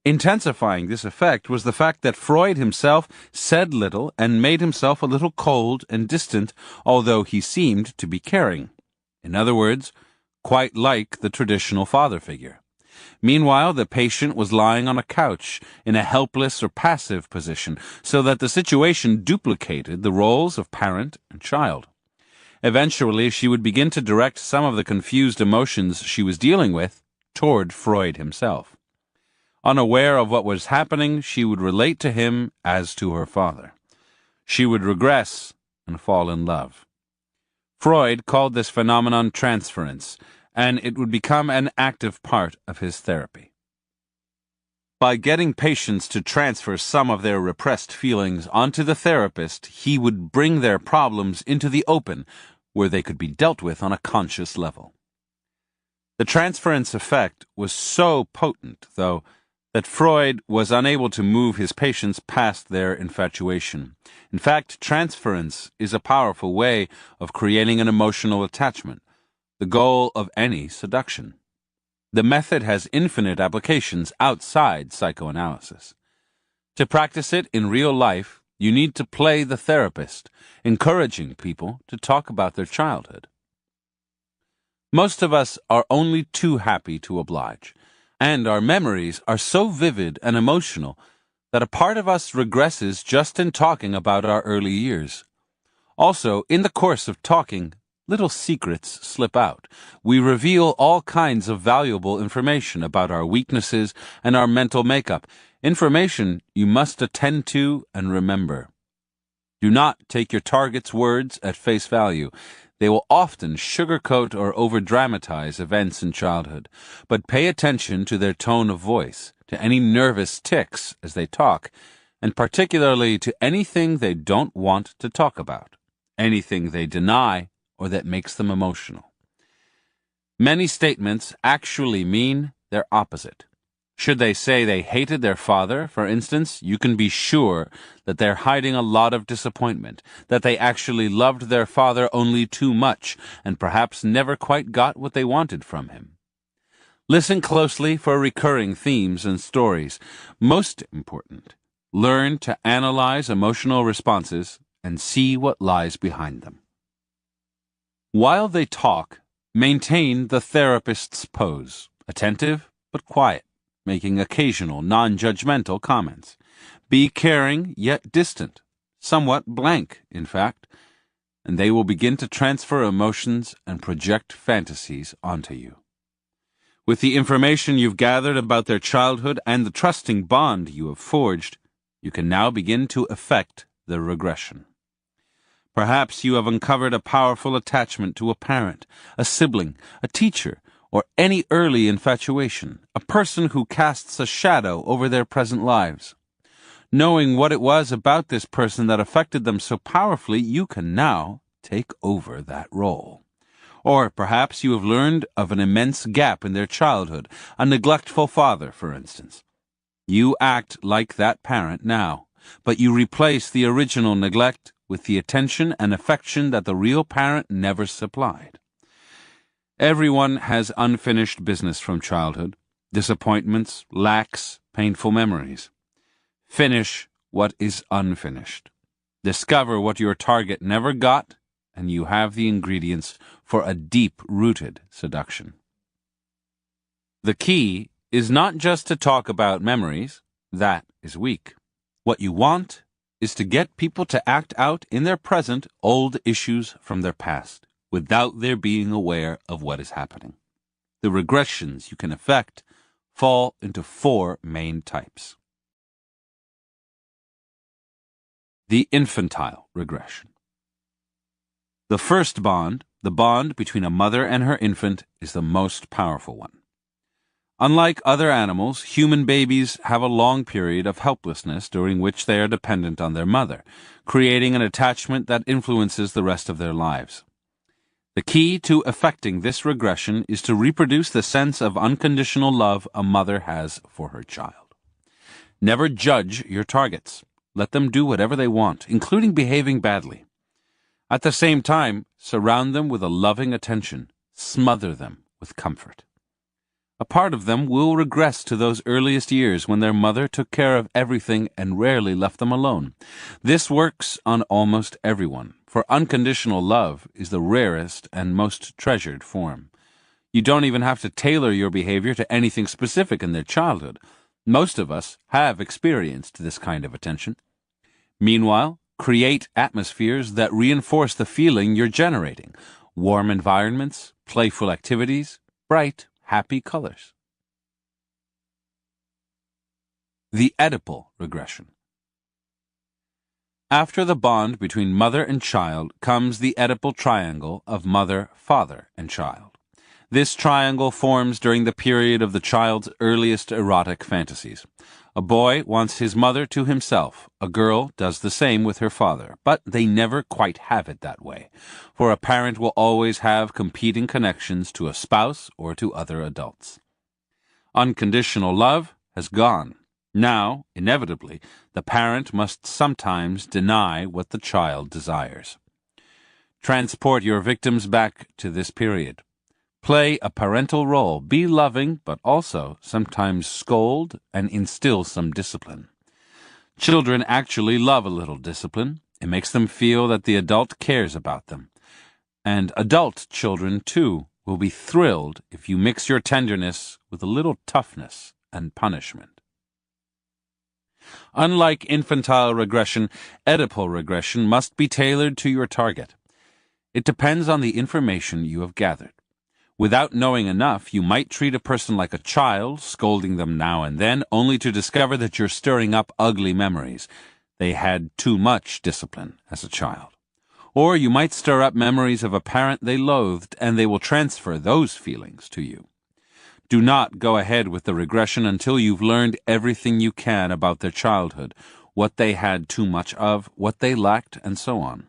Intensifying this effect was the fact that Freud himself said little and made himself a little cold and distant, although he seemed to be caring. In other words, quite like the traditional father figure. Meanwhile, the patient was lying on a couch in a helpless or passive position, so that the situation duplicated the roles of parent and child. Eventually, she would begin to direct some of the confused emotions she was dealing with toward Freud himself. Unaware of what was happening, she would relate to him as to her father. She would regress and fall in love. Freud called this phenomenon transference, and it would become an active part of his therapy. By getting patients to transfer some of their repressed feelings onto the therapist, he would bring their problems into the open, where they could be dealt with on a conscious level. The transference effect was so potent, though, that Freud was unable to move his patients past their infatuation. In fact, transference is a powerful way of creating an emotional attachment, the goal of any seduction. The method has infinite applications outside psychoanalysis. To practice it in real life, you need to play the therapist, encouraging people to talk about their childhood. Most of us are only too happy to oblige, and our memories are so vivid and emotional that a part of us regresses just in talking about our early years. Also, in the course of talking, little secrets slip out. We reveal all kinds of valuable information about our weaknesses and our mental makeup, information you must attend to and remember. Do not take your target's words at face value. They will often sugarcoat or overdramatize events in childhood, but pay attention to their tone of voice, to any nervous tics as they talk, and particularly to anything they don't want to talk about, anything they deny or that makes them emotional. Many statements actually mean their opposite. Should they say they hated their father, for instance, you can be sure that they're hiding a lot of disappointment, that they actually loved their father only too much, and perhaps never quite got what they wanted from him. Listen closely for recurring themes and stories. Most important, learn to analyze emotional responses and see what lies behind them. While they talk, maintain the therapist's pose, attentive but quiet, making occasional non-judgmental comments. Be caring yet distant, somewhat blank, in fact, and they will begin to transfer emotions and project fantasies onto you. With the information you've gathered about their childhood and the trusting bond you have forged, you can now begin to effect the regression. Perhaps you have uncovered a powerful attachment to a parent, a sibling, a teacher, or any early infatuation, a person who casts a shadow over their present lives. Knowing what it was about this person that affected them so powerfully, you can now take over that role. Or perhaps you have learned of an immense gap in their childhood, a neglectful father, for instance. You act like that parent now. but you replace the original neglect with the attention and affection that the real parent never supplied. Everyone has unfinished business from childhood, disappointments, lacks, painful memories. Finish what is unfinished. Discover what your target never got, and you have the ingredients for a deep-rooted seduction. The key is not just to talk about memories. That is weak. What you want is to get people to act out in their present old issues from their past, without their being aware of what is happening. The regressions you can effect fall into 4 main types. The infantile regression. The first bond, the bond between a mother and her infant, is the most powerful one. Unlike other animals, human babies have a long period of helplessness during which they are dependent on their mother, creating an attachment that influences the rest of their lives. The key to effecting this regression is to reproduce the sense of unconditional love a mother has for her child. Never judge your targets. Let them do whatever they want, including behaving badly. At the same time, surround them with a loving attention. Smother them with comfort. A part of them will regress to those earliest years when their mother took care of everything and rarely left them alone. This works on almost everyone, for unconditional love is the rarest and most treasured form. You don't even have to tailor your behavior to anything specific in their childhood. Most of us have experienced this kind of attention. Meanwhile, create atmospheres that reinforce the feeling you're generating. Warm environments, playful activities, bright, happy colors. The Oedipal regression. After the bond between mother and child comes the Oedipal triangle of mother, father, and child. This triangle forms during the period of the child's earliest erotic fantasies. A boy wants his mother to himself. A girl does the same with her father, but they never quite have it that way, for a parent will always have competing connections to a spouse or to other adults. Unconditional love has gone. Now, inevitably, the parent must sometimes deny what the child desires. Transport your victims back to this period. Play a parental role. Be loving, but also sometimes scold and instill some discipline. Children actually love a little discipline. It makes them feel that the adult cares about them. And adult children, too, will be thrilled if you mix your tenderness with a little toughness and punishment. Unlike infantile regression, Oedipal regression must be tailored to your target. It depends on the information you have gathered. Without knowing enough, you might treat a person like a child, scolding them now and then, only to discover that you're stirring up ugly memories. They had too much discipline as a child. Or you might stir up memories of a parent they loathed, and they will transfer those feelings to you. Do not go ahead with the regression until you've learned everything you can about their childhood, what they had too much of, what they lacked, and so on.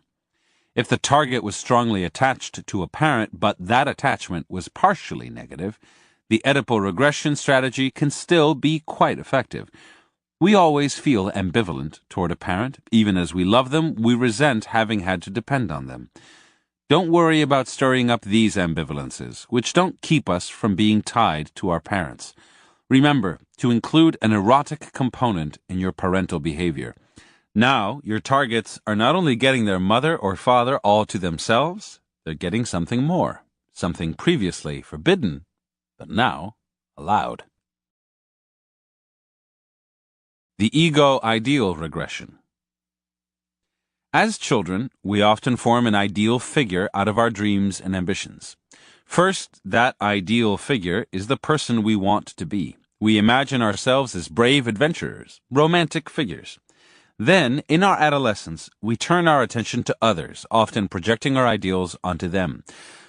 If the target was strongly attached to a parent, but that attachment was partially negative, the Oedipal regression strategy can still be quite effective. We always feel ambivalent toward a parent. Even as we love them, we resent having had to depend on them. Don't worry about stirring up these ambivalences, which don't keep us from being tied to our parents. Remember to include an erotic component in your parental behavior. Now, your targets are not only getting their mother or father all to themselves, they're getting something more, something previously forbidden, but now allowed. The ego-ideal regression. As children, we often form an ideal figure out of our dreams and ambitions. First, that ideal figure is the person we want to be. We imagine ourselves as brave adventurers, romantic figures. Then, in our adolescence, we turn our attention to others, often projecting our ideals onto them.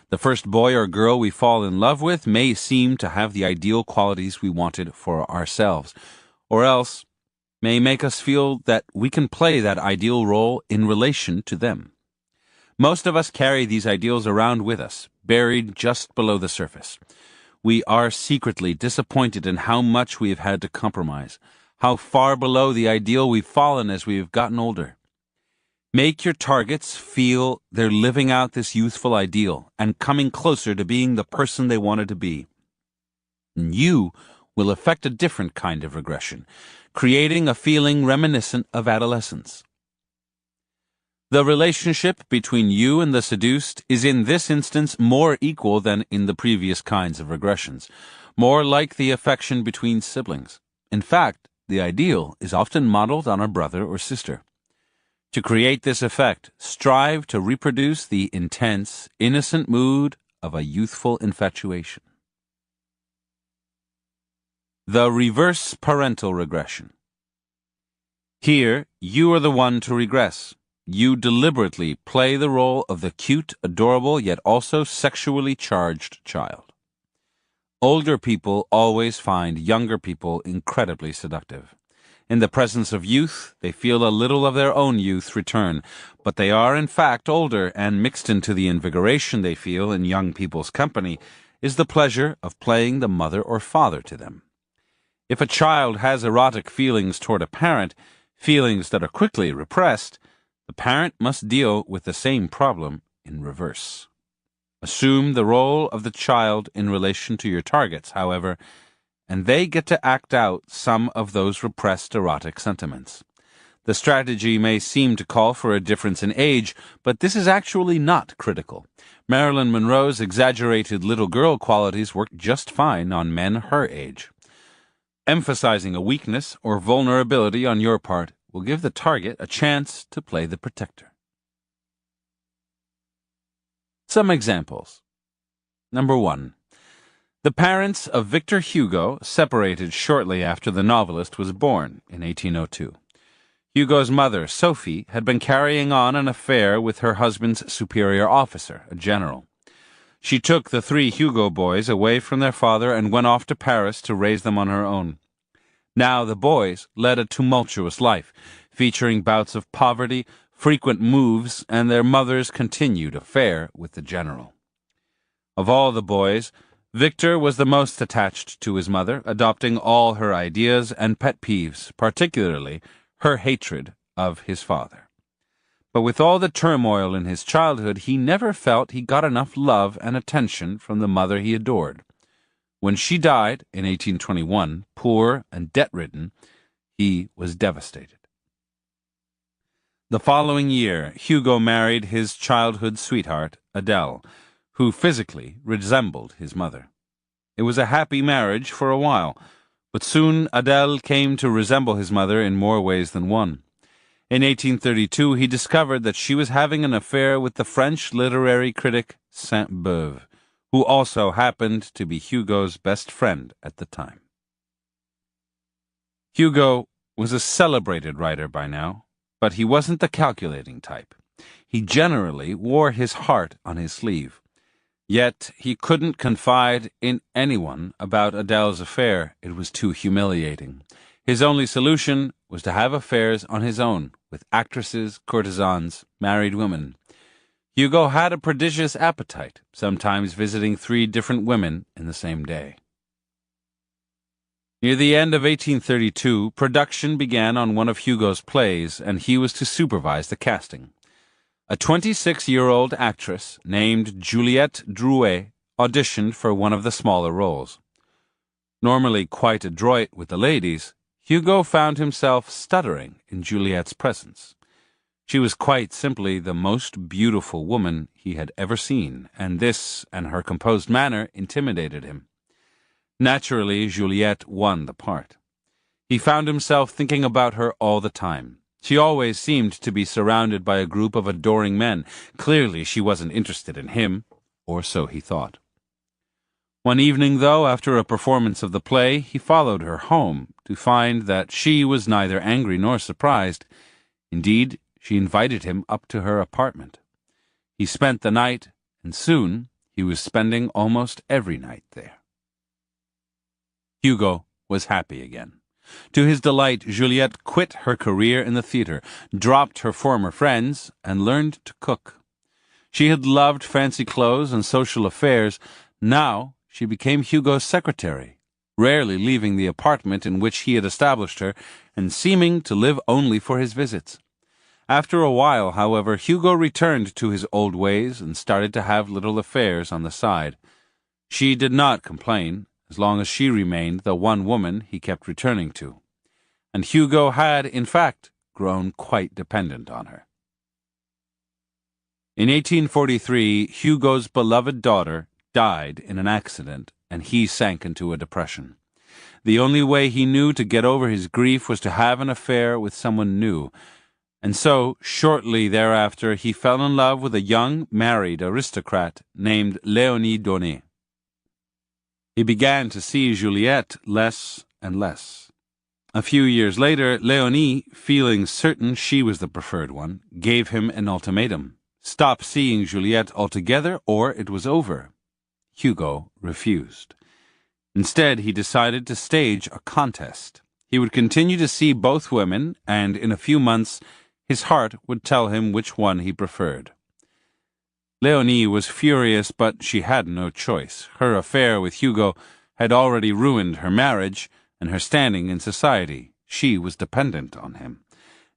The first boy or girl we fall in love with may seem to have the ideal qualities we wanted for ourselves, or else may make us feel that we can play that ideal role in relation to them. Most of us carry these ideals around with us, buried just below the surface. We are secretly disappointed in how much we have had to compromise, how far below the ideal we've fallen as we've gotten older. Make your targets feel they're living out this youthful ideal and coming closer to being the person they wanted to be. And you will affect a different kind of regression, creating a feeling reminiscent of adolescence. The relationship between you and the seduced is in this instance more equal than in the previous kinds of regressions, more like the affection between siblings. In fact, the ideal is often modeled on a brother or sister. To create this effect, strive to reproduce the intense, innocent mood of a youthful infatuation. The reverse parental regression. Here, you are the one to regress. You deliberately play the role of the cute, adorable, yet also sexually charged child. Older people always find younger people incredibly seductive. In the presence of youth, they feel a little of their own youth return, but they are in fact older, and mixed into the invigoration they feel in young people's company is the pleasure of playing the mother or father to them. If a child has erotic feelings toward a parent, feelings that are quickly repressed, the parent must deal with the same problem in reverse. Assume the role of the child in relation to your targets, however, and they get to act out some of those repressed erotic sentiments. The strategy may seem to call for a difference in age, but this is actually not critical. Marilyn Monroe's exaggerated little girl qualities work just fine on men her age. Emphasizing a weakness or vulnerability on your part will give the target a chance to play the protector. Some examples. Number 1. The parents of Victor Hugo separated shortly after the novelist was born in 1802. Hugo's mother, Sophie, had been carrying on an affair with her husband's superior officer, a general. She took the 3 Hugo boys away from their father and went off to Paris to raise them on her own. Now the boys led a tumultuous life, featuring bouts of poverty, frequent moves, and their mother's continued affair with the general. Of all the boys, Victor was the most attached to his mother, adopting all her ideas and pet peeves, particularly her hatred of his father. But with all the turmoil in his childhood, he never felt he got enough love and attention from the mother he adored. When she died in 1821, poor and debt-ridden, he was devastated. The following year, Hugo married his childhood sweetheart, Adele, who physically resembled his mother. It was a happy marriage for a while, but soon Adele came to resemble his mother in more ways than one. In 1832, he discovered that she was having an affair with the French literary critic Sainte-Beuve, who also happened to be Hugo's best friend at the time. Hugo was a celebrated writer by now, but he wasn't the calculating type. He generally wore his heart on his sleeve. Yet he couldn't confide in anyone about Adele's affair. It was too humiliating. His only solution was to have affairs on his own, with actresses, courtesans, married women. Hugo had a prodigious appetite, sometimes visiting 3 different women in the same day. Near the end of 1832, production began on one of Hugo's plays, and he was to supervise the casting. A 26-year-old actress named Juliette Drouet auditioned for one of the smaller roles. Normally quite adroit with the ladies, Hugo found himself stuttering in Juliette's presence. She was quite simply the most beautiful woman he had ever seen, and this and her composed manner intimidated him. Naturally, Juliette won the part. He found himself thinking about her all the time. She always seemed to be surrounded by a group of adoring men. Clearly, she wasn't interested in him, or so he thought. One evening, though, after a performance of the play, he followed her home to find that she was neither angry nor surprised. Indeed, she invited him up to her apartment. He spent the night, and soon he was spending almost every night there. Hugo was happy again. To his delight, Juliette quit her career in the theater, dropped her former friends, and learned to cook. She had loved fancy clothes and social affairs. Now she became Hugo's secretary, rarely leaving the apartment in which he had established her and seeming to live only for his visits. After a while, however, Hugo returned to his old ways and started to have little affairs on the side. She did not complain, as long as she remained the one woman he kept returning to. And Hugo had, in fact, grown quite dependent on her. In 1843, Hugo's beloved daughter died in an accident, and he sank into a depression. The only way he knew to get over his grief was to have an affair with someone new, and so, shortly thereafter, he fell in love with a young, married aristocrat named Léonie Donné. He began to see Juliette less and less. A few years later, Léonie, feeling certain she was the preferred one, gave him an ultimatum. Stop seeing Juliette altogether, or it was over. Hugo refused. Instead, he decided to stage a contest. He would continue to see both women, and in a few months, his heart would tell him which one he preferred. Léonie was furious, but she had no choice. Her affair with Hugo had already ruined her marriage and her standing in society. She was dependent on him.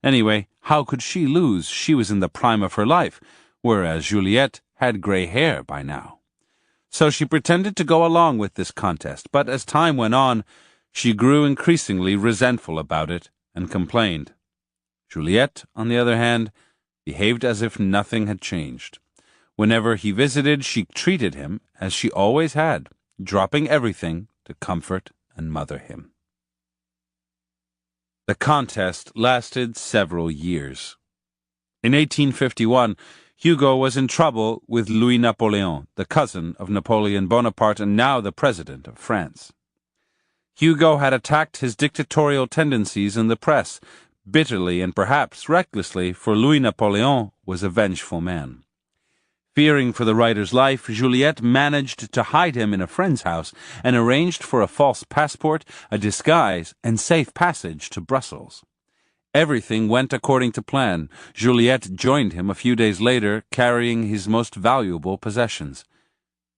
Anyway, how could she lose? She was in the prime of her life, whereas Juliette had gray hair by now. So she pretended to go along with this contest, but as time went on, she grew increasingly resentful about it and complained. Juliette, on the other hand, behaved as if nothing had changed. Whenever he visited, she treated him as she always had, dropping everything to comfort and mother him. The contest lasted several years. In 1851, Hugo was in trouble with Louis Napoleon, the cousin of Napoleon Bonaparte and now the president of France. Hugo had attacked his dictatorial tendencies in the press, bitterly and perhaps recklessly, for Louis Napoleon was a vengeful man. Fearing for the writer's life, Juliette managed to hide him in a friend's house and arranged for a false passport, a disguise, and safe passage to Brussels. Everything went according to plan. Juliette joined him a few days later, carrying his most valuable possessions.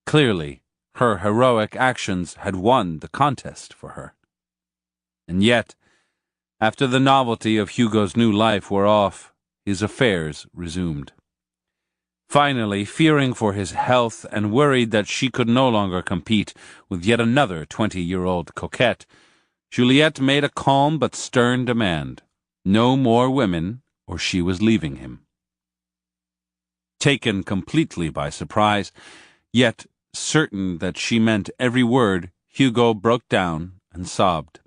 Clearly, her heroic actions had won the contest for her. And yet, after the novelty of Hugo's new life wore off, his affairs resumed. Finally, fearing for his health and worried that she could no longer compete with yet another 20-year-old coquette, Juliette made a calm but stern demand. No more women, or she was leaving him. Taken completely by surprise, yet certain that she meant every word, Hugo broke down and sobbed.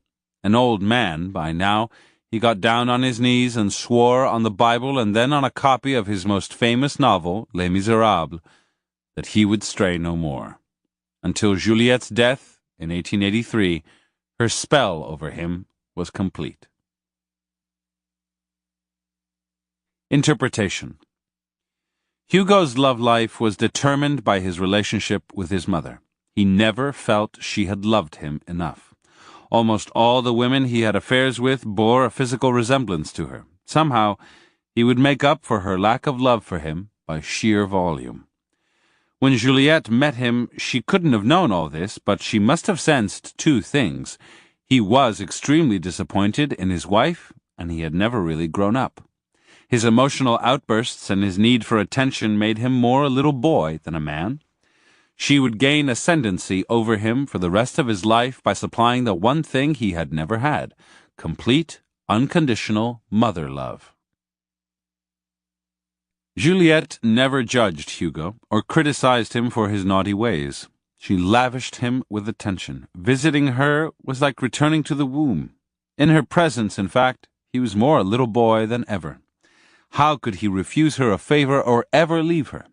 An old man by now, he got down on his knees and swore on the Bible and then on a copy of his most famous novel, Les Miserables, that he would stray no more. Until Juliette's death in 1883, her spell over him was complete. Interpretation. Hugo's love life was determined by his relationship with his mother. He never felt she had loved him enough. Almost all the women he had affairs with bore a physical resemblance to her. Somehow, he would make up for her lack of love for him by sheer volume. When Juliette met him, she couldn't have known all this, but she must have sensed two things. He was extremely disappointed in his wife, and he had never really grown up. His emotional outbursts and his need for attention made him more a little boy than a man. She would gain ascendancy over him for the rest of his life by supplying the one thing he had never had, complete, unconditional mother love. Juliette never judged Hugo or criticized him for his naughty ways. She lavished him with attention. Visiting her was like returning to the womb. In her presence, in fact, he was more a little boy than ever. How could he refuse her a favor or ever leave her?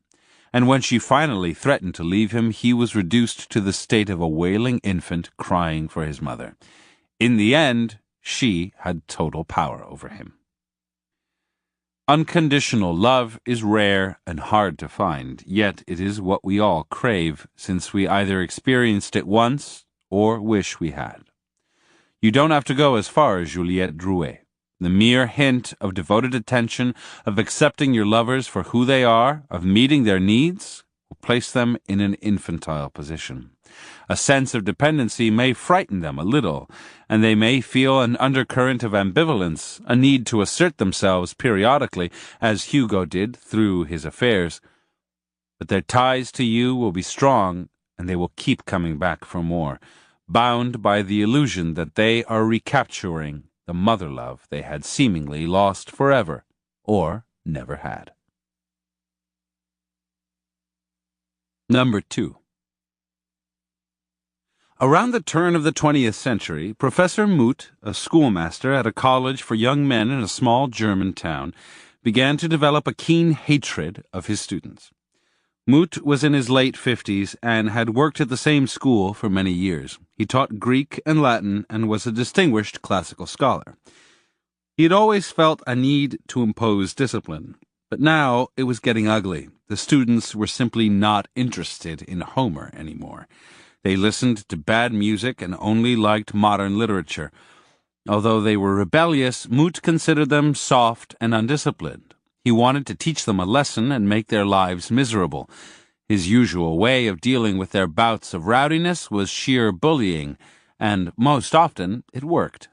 And when she finally threatened to leave him, he was reduced to the state of a wailing infant crying for his mother. In the end, she had total power over him. Unconditional love is rare and hard to find, yet it is what we all crave, since we either experienced it once or wish we had. You don't have to go as far as Juliette Drouet. The mere hint of devoted attention, of accepting your lovers for who they are, of meeting their needs, will place them in an infantile position. A sense of dependency may frighten them a little, and they may feel an undercurrent of ambivalence, a need to assert themselves periodically, as Hugo did through his affairs. But their ties to you will be strong, and they will keep coming back for more, bound by the illusion that they are recapturing the mother love they had seemingly lost forever, or never had. Number 2. Around the turn of the 20th century, Professor Muth, a schoolmaster at a college for young men in a small German town, began to develop a keen hatred of his students. Muth was in his late 50s and had worked at the same school for many years. He taught Greek and Latin and was a distinguished classical scholar. He had always felt a need to impose discipline, but now it was getting ugly. The students were simply not interested in Homer anymore. They listened to bad music and only liked modern literature. Although they were rebellious, Muth considered them soft and undisciplined. He wanted to teach them a lesson and make their lives miserable. His usual way of dealing with their bouts of rowdiness was sheer bullying, and most often it worked.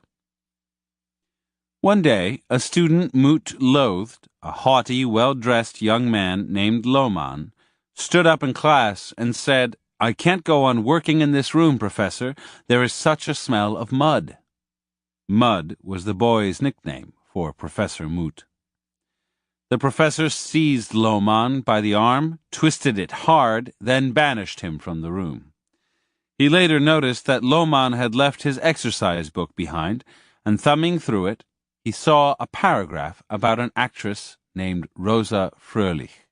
One day, a student Muth loathed, a haughty, well-dressed young man named Lohmann, stood up in class and said, "I can't go on working in this room, Professor. There is such a smell of mud." Mud was the boy's nickname for Professor Muth. The professor seized Lohmann by the arm, twisted it hard, then banished him from the room. He later noticed that Lohmann had left his exercise book behind, and thumbing through it, he saw a paragraph about an actress named Rosa Fröhlich.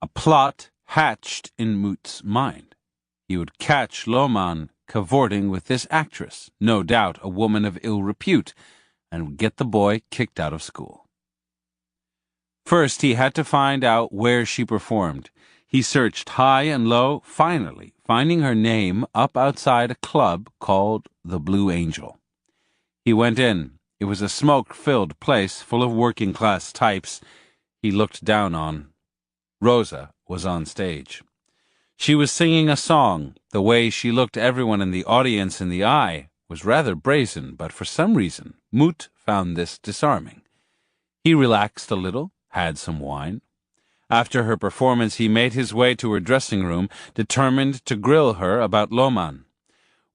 A plot hatched in Muth's mind. He would catch Lohmann cavorting with this actress, no doubt a woman of ill repute, and would get the boy kicked out of school. First, he had to find out where she performed. He searched high and low, finally finding her name up outside a club called the Blue Angel. He went in. It was a smoke-filled place full of working-class types he looked down on. Rosa was on stage. She was singing a song. The way she looked everyone in the audience in the eye was rather brazen, but for some reason, Muth found this disarming. He relaxed a little, had some wine. After her performance, he made his way to her dressing room, determined to grill her about Lohmann.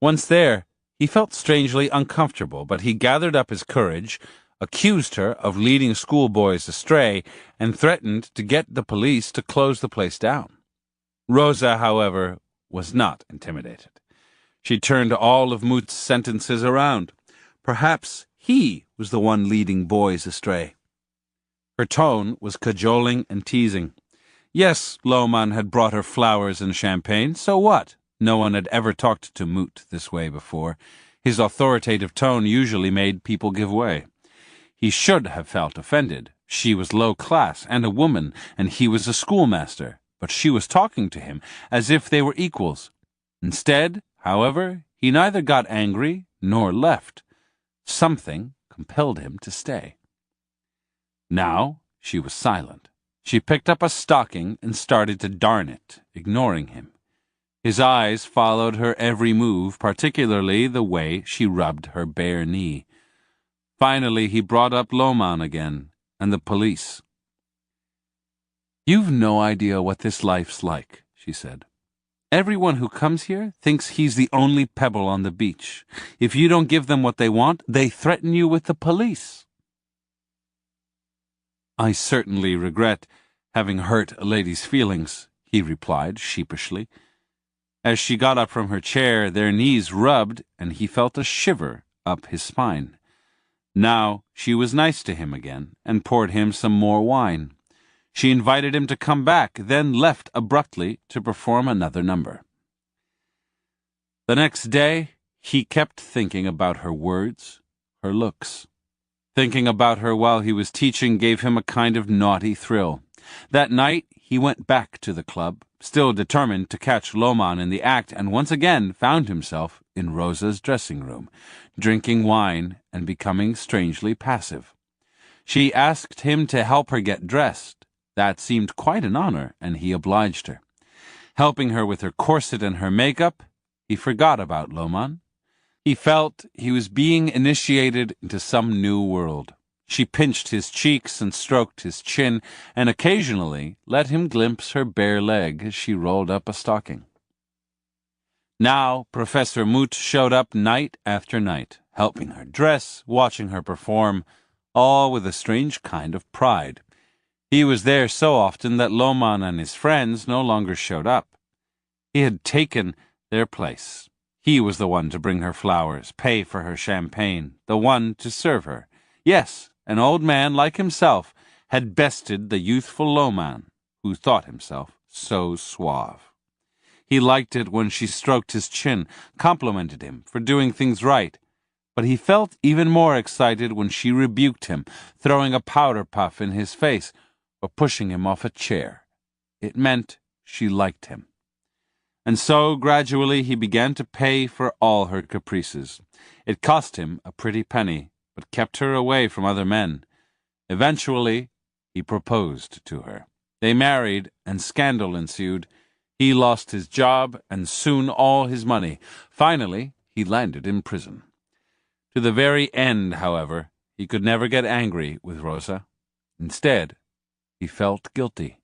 Once there, he felt strangely uncomfortable, but he gathered up his courage, accused her of leading schoolboys astray, and threatened to get the police to close the place down. Rosa, however, was not intimidated. She turned all of Muth's sentences around. Perhaps he was the one leading boys astray. Her tone was cajoling and teasing. Yes, Lohmann had brought her flowers and champagne, so what? No one had ever talked to Muth this way before. His authoritative tone usually made people give way. He should have felt offended. She was low class and a woman, and he was a schoolmaster, but she was talking to him as if they were equals. Instead, however, he neither got angry nor left. Something compelled him to stay. Now she was silent. She picked up a stocking and started to darn it, ignoring him. His eyes followed her every move, particularly the way she rubbed her bare knee. Finally, he brought up Lohmann again, and the police. "You've no idea what this life's like," she said. "Everyone who comes here thinks he's the only pebble on the beach. If you don't give them what they want, they threaten you with the police." "I certainly regret having hurt a lady's feelings," he replied sheepishly. As she got up from her chair, their knees rubbed, and he felt a shiver up his spine. Now she was nice to him again, and poured him some more wine. She invited him to come back, then left abruptly to perform another number. The next day, he kept thinking about her words, her looks. Thinking about her while he was teaching gave him a kind of naughty thrill. That night, he went back to the club, still determined to catch Lohmann in the act, and once again found himself in Rosa's dressing room, drinking wine and becoming strangely passive. She asked him to help her get dressed. That seemed quite an honor, and he obliged her. Helping her with her corset and her makeup, he forgot about Loman. He felt he was being initiated into some new world. She pinched his cheeks and stroked his chin, and occasionally let him glimpse her bare leg as she rolled up a stocking. Now Professor Moot showed up night after night, helping her dress, watching her perform, all with a strange kind of pride. He was there so often that Loman and his friends no longer showed up. He had taken their place. He was the one to bring her flowers, pay for her champagne, the one to serve her. Yes, an old man like himself had bested the youthful Loman, who thought himself so suave. He liked it when she stroked his chin, complimented him for doing things right, but he felt even more excited when she rebuked him, throwing a powder puff in his face or pushing him off a chair. It meant she liked him. And so, gradually, he began to pay for all her caprices. It cost him a pretty penny, but kept her away from other men. Eventually, he proposed to her. They married, and scandal ensued. He lost his job, and soon all his money. Finally, he landed in prison. To the very end, however, he could never get angry with Rosa. Instead, he felt guilty.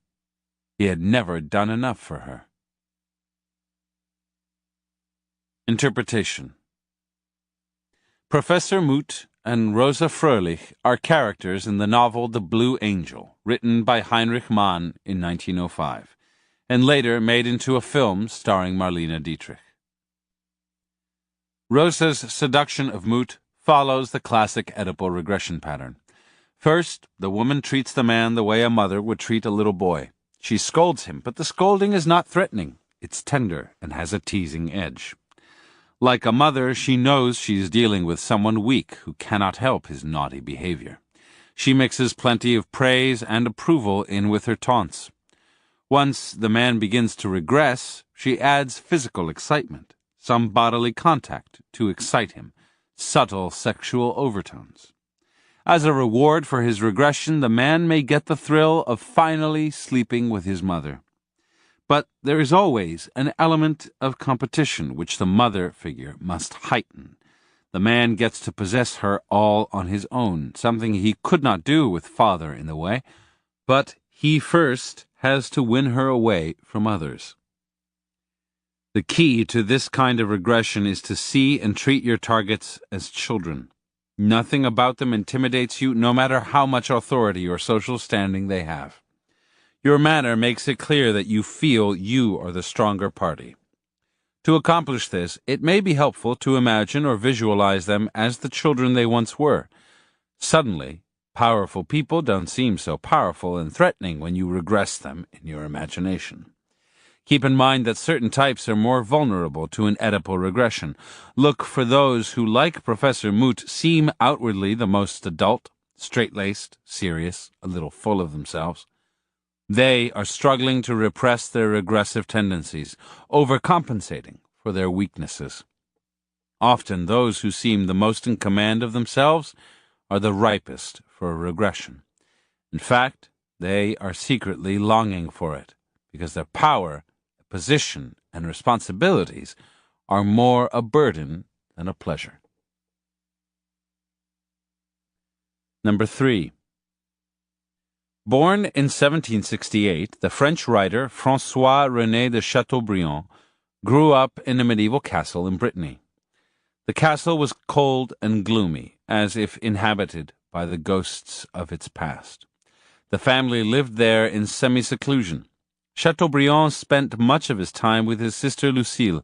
He had never done enough for her. Interpretation. Professor Moot and Rosa Fröhlich are characters in the novel The Blue Angel, written by Heinrich Mann in 1905, and later made into a film starring Marlene Dietrich. Rosa's seduction of Moot follows the classic Oedipal regression pattern. First, the woman treats the man the way a mother would treat a little boy. She scolds him, but the scolding is not threatening. It's tender and has a teasing edge. Like a mother, she knows she is dealing with someone weak who cannot help his naughty behavior. She mixes plenty of praise and approval in with her taunts. Once the man begins to regress, she adds physical excitement, some bodily contact to excite him, subtle sexual overtones. As a reward for his regression, the man may get the thrill of finally sleeping with his mother. But there is always an element of competition which the mother figure must heighten. The man gets to possess her all on his own, something he could not do with father in the way, but he first has to win her away from others. The key to this kind of regression is to see and treat your targets as children. Nothing about them intimidates you, no matter how much authority or social standing they have. Your manner makes it clear that you feel you are the stronger party. To accomplish this, it may be helpful to imagine or visualize them as the children they once were. Suddenly, powerful people don't seem so powerful and threatening when you regress them in your imagination. Keep in mind that certain types are more vulnerable to an Oedipal regression. Look for those who, like Professor Moot, seem outwardly the most adult, straight-laced, serious, a little full of themselves. They are struggling to repress their regressive tendencies, overcompensating for their weaknesses. Often those who seem the most in command of themselves are the ripest for regression. In fact, they are secretly longing for it, because their power, position, and responsibilities are more a burden than a pleasure. Number 3. Born in 1768, the French writer François-René de Chateaubriand grew up in a medieval castle in Brittany. The castle was cold and gloomy, as if inhabited by the ghosts of its past. The family lived there in semi-seclusion. Chateaubriand spent much of his time with his sister Lucille,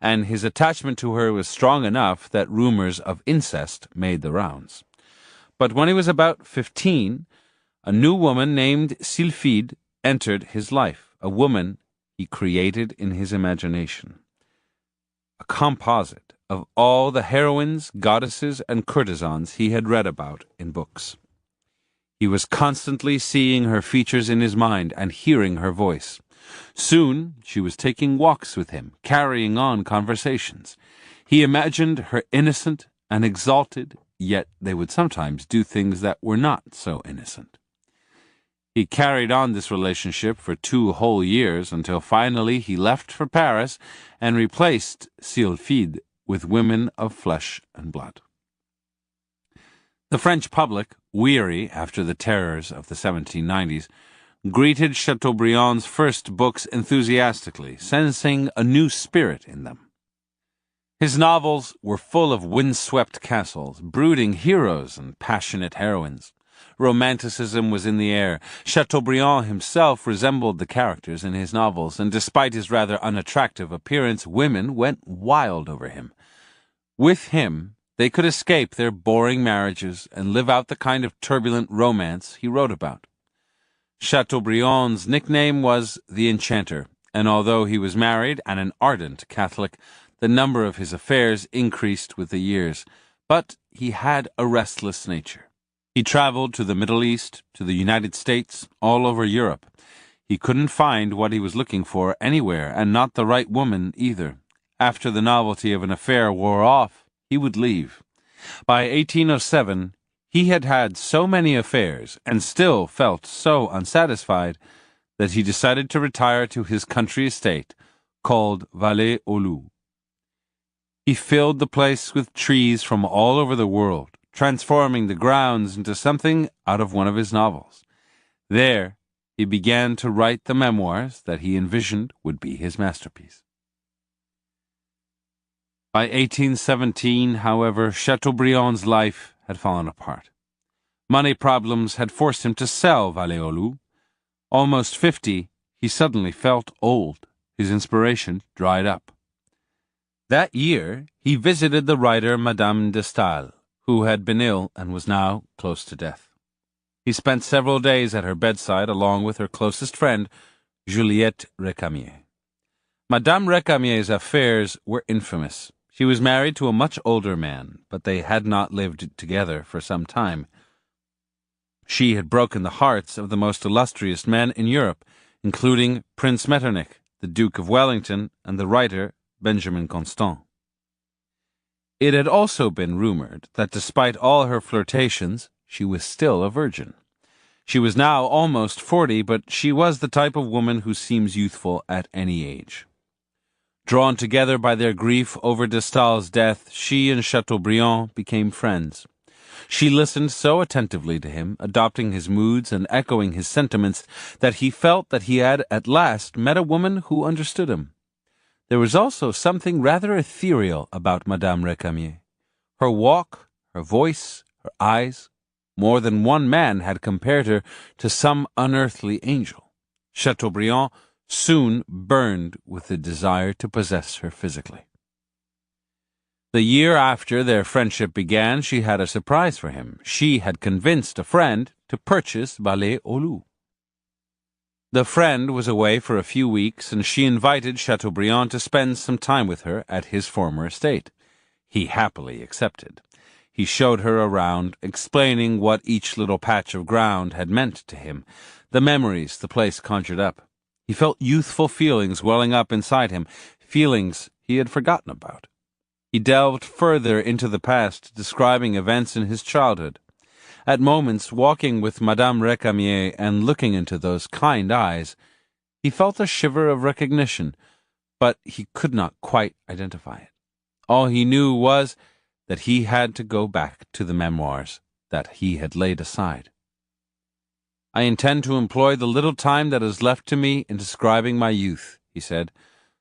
and his attachment to her was strong enough that rumors of incest made the rounds. But when he was about 15, a new woman named Sylphide entered his life, a woman he created in his imagination. A composite of all the heroines, goddesses, and courtesans he had read about in books. He was constantly seeing her features in his mind and hearing her voice. Soon she was taking walks with him, carrying on conversations. He imagined her innocent and exalted, yet they would sometimes do things that were not so innocent. He carried on this relationship for 2 whole years until finally he left for Paris and replaced Sylphide with women of flesh and blood. The French public, weary after the terrors of the 1790s, greeted Chateaubriand's first books enthusiastically, sensing a new spirit in them. His novels were full of windswept castles, brooding heroes and passionate heroines. Romanticism was in the air. Chateaubriand himself resembled the characters in his novels, and despite his rather unattractive appearance, women went wild over him. With him, they could escape their boring marriages and live out the kind of turbulent romance he wrote about. Chateaubriand's nickname was the Enchanter, and although he was married and an ardent Catholic, the number of his affairs increased with the years. But he had a restless nature. He traveled to the Middle East, to the United States, all over Europe. He couldn't find what he was looking for anywhere, and not the right woman either. After the novelty of an affair wore off, he would leave. By 1807, he had had so many affairs and still felt so unsatisfied that he decided to retire to his country estate, called Vallée-aux-Loups. He filled the place with trees from all over the world, transforming the grounds into something out of one of his novels. There, he began to write the memoirs that he envisioned would be his masterpiece. By 1817, however, Chateaubriand's life had fallen apart. Money problems had forced him to sell Vallée-aux-Loups. Almost 50, he suddenly felt old. His inspiration dried up. That year, he visited the writer Madame de Staël, who had been ill and was now close to death. He spent several days at her bedside along with her closest friend, Juliette Récamier. Madame Récamier's affairs were infamous. She was married to a much older man, but they had not lived together for some time. She had broken the hearts of the most illustrious men in Europe, including Prince Metternich, the Duke of Wellington, and the writer Benjamin Constant. It had also been rumored that despite all her flirtations, she was still a virgin. She was now almost 40, but she was the type of woman who seems youthful at any age. Drawn together by their grief over de Staël's death, she and Chateaubriand became friends. She listened so attentively to him, adopting his moods and echoing his sentiments, that he felt that he had at last met a woman who understood him. There was also something rather ethereal about Madame Récamier. Her walk, her voice, her eyes. More than one man had compared her to some unearthly angel. Chateaubriand soon burned with the desire to possess her physically. The year after their friendship began, she had a surprise for him. She had convinced a friend to purchase Vallée-aux-Loups. The friend was away for a few weeks, and she invited Chateaubriand to spend some time with her at his former estate. He happily accepted. He showed her around, explaining what each little patch of ground had meant to him, the memories the place conjured up. He felt youthful feelings welling up inside him, feelings he had forgotten about. He delved further into the past, describing events in his childhood. At moments, walking with Madame Récamier and looking into those kind eyes, he felt a shiver of recognition, but he could not quite identify it. All he knew was that he had to go back to the memoirs that he had laid aside. "I intend to employ the little time that is left to me in describing my youth," he said,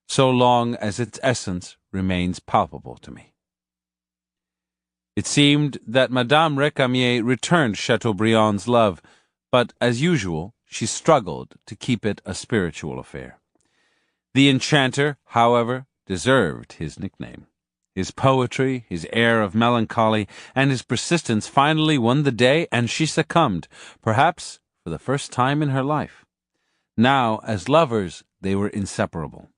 "so long as its essence remains palpable to me." It seemed that Madame Récamier returned Chateaubriand's love, but, as usual, she struggled to keep it a spiritual affair. The Enchanter, however, deserved his nickname. His poetry, his air of melancholy, and his persistence finally won the day, and she succumbed, perhaps for the first time in her life. Now, as lovers, they were inseparable.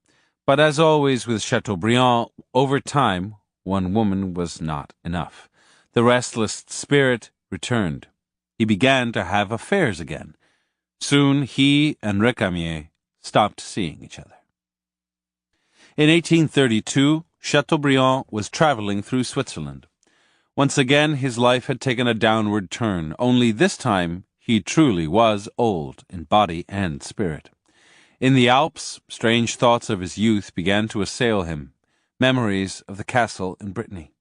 But as always with Chateaubriand, over time, one woman was not enough. The restless spirit returned. He began to have affairs again. Soon he and Récamier stopped seeing each other. In 1832, Chateaubriand was traveling through Switzerland. Once again his life had taken a downward turn, only this time he truly was old in body and spirit. In the Alps, strange thoughts of his youth began to assail him, memories of the castle in Brittany.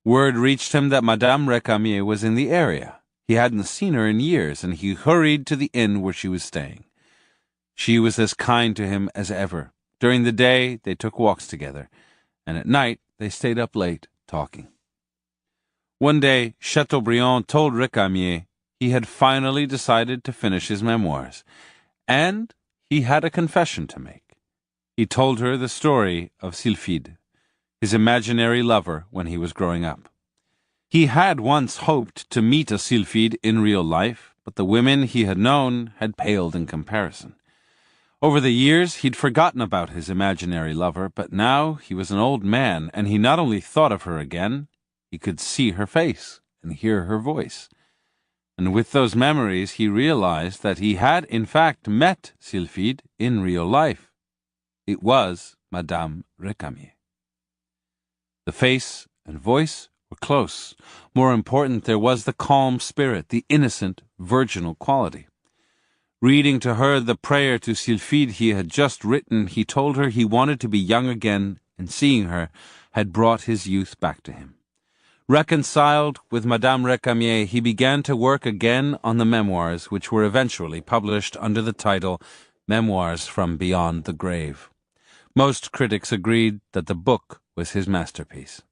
Word reached him that Madame Récamier was in the area. He hadn't seen her in years, and he hurried to the inn where she was staying. She was as kind to him as ever. During the day, they took walks together, and at night they stayed up late, talking. One day, Chateaubriand told Récamier he had finally decided to finish his memoirs, and he had a confession to make. He told her the story of Sylphide, his imaginary lover when he was growing up. He had once hoped to meet a Sylphide in real life, but the women he had known had paled in comparison. Over the years, he'd forgotten about his imaginary lover, but now he was an old man, and he not only thought of her again, he could see her face and hear her voice. And with those memories, he realized that he had in fact met Sylphide in real life. It was Madame Récamier. The face and voice were close. More important, there was the calm spirit, the innocent, virginal quality. Reading to her the prayer to Sylphide he had just written, he told her he wanted to be young again, and seeing her had brought his youth back to him. Reconciled with Madame Récamier, he began to work again on the memoirs, which were eventually published under the title Memoirs from Beyond the Grave. Most critics agreed that the book was his masterpiece.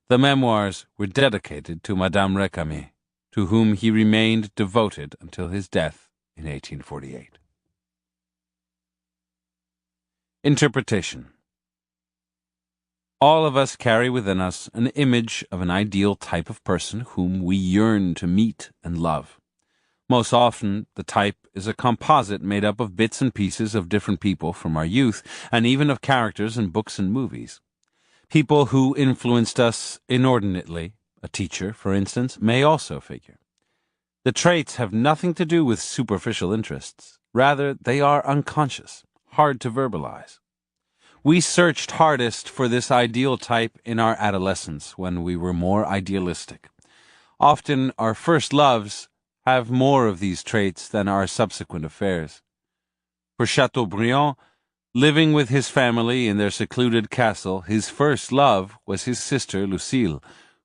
The memoirs were dedicated to Madame Récamier, to whom he remained devoted until his death in 1848. Interpretation. All of us carry within us an image of an ideal type of person whom we yearn to meet and love. Most often, the type is a composite made up of bits and pieces of different people from our youth, and even of characters in books and movies. People who influenced us inordinately, a teacher, for instance, may also figure. The traits have nothing to do with superficial interests. Rather, they are unconscious, hard to verbalize. We searched hardest for this ideal type in our adolescence when we were more idealistic. Often our first loves have more of these traits than our subsequent affairs. For Chateaubriand, living with his family in their secluded castle, his first love was his sister Lucille,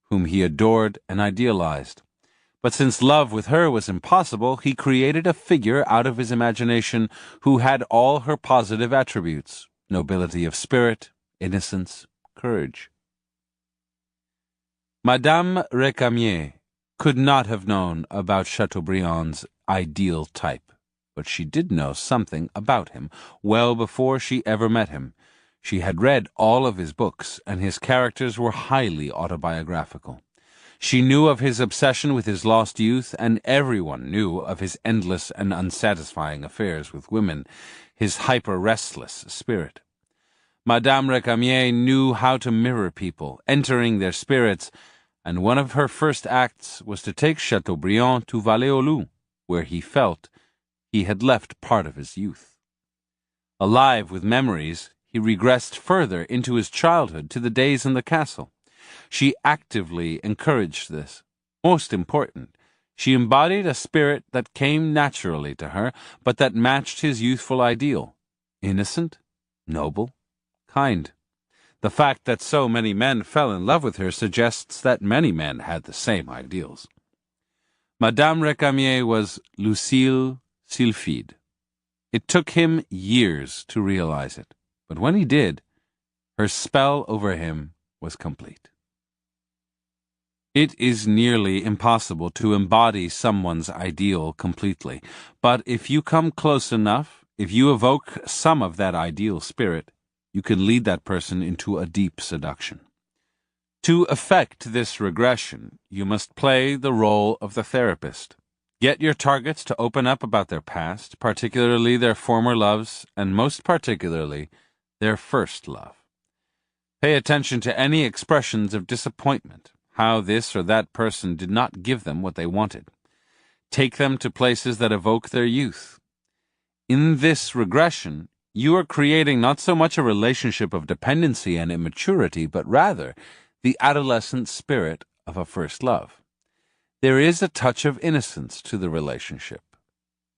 whom he adored and idealized. But since love with her was impossible, he created a figure out of his imagination who had all her positive attributes: nobility of spirit, innocence, courage. Madame Récamier could not have known about Chateaubriand's ideal type, but she did know something about him well before she ever met him. She had read all of his books, and his characters were highly autobiographical. She knew of his obsession with his lost youth, and everyone knew of his endless and unsatisfying affairs with women, his hyper-restless spirit. Madame Récamier knew how to mirror people, entering their spirits, and one of her first acts was to take Chateaubriand to Vallée-aux-Loups, where he felt he had left part of his youth. Alive with memories, he regressed further into his childhood to the days in the castle. She actively encouraged this. Most important, she embodied a spirit that came naturally to her, but that matched his youthful ideal: innocent, noble, kind. The fact that so many men fell in love with her suggests that many men had the same ideals. Madame Récamier was Lucille Sylphide. It took him years to realize it, but when he did, her spell over him was complete. It is nearly impossible to embody someone's ideal completely, but if you come close enough, if you evoke some of that ideal spirit, you can lead that person into a deep seduction. To effect this regression, you must play the role of the therapist. Get your targets to open up about their past, particularly their former loves, and most particularly, their first love. Pay attention to any expressions of disappointment, how this or that person did not give them what they wanted. Take them to places that evoke their youth. In this regression, you are creating not so much a relationship of dependency and immaturity, but rather the adolescent spirit of a first love. There is a touch of innocence to the relationship.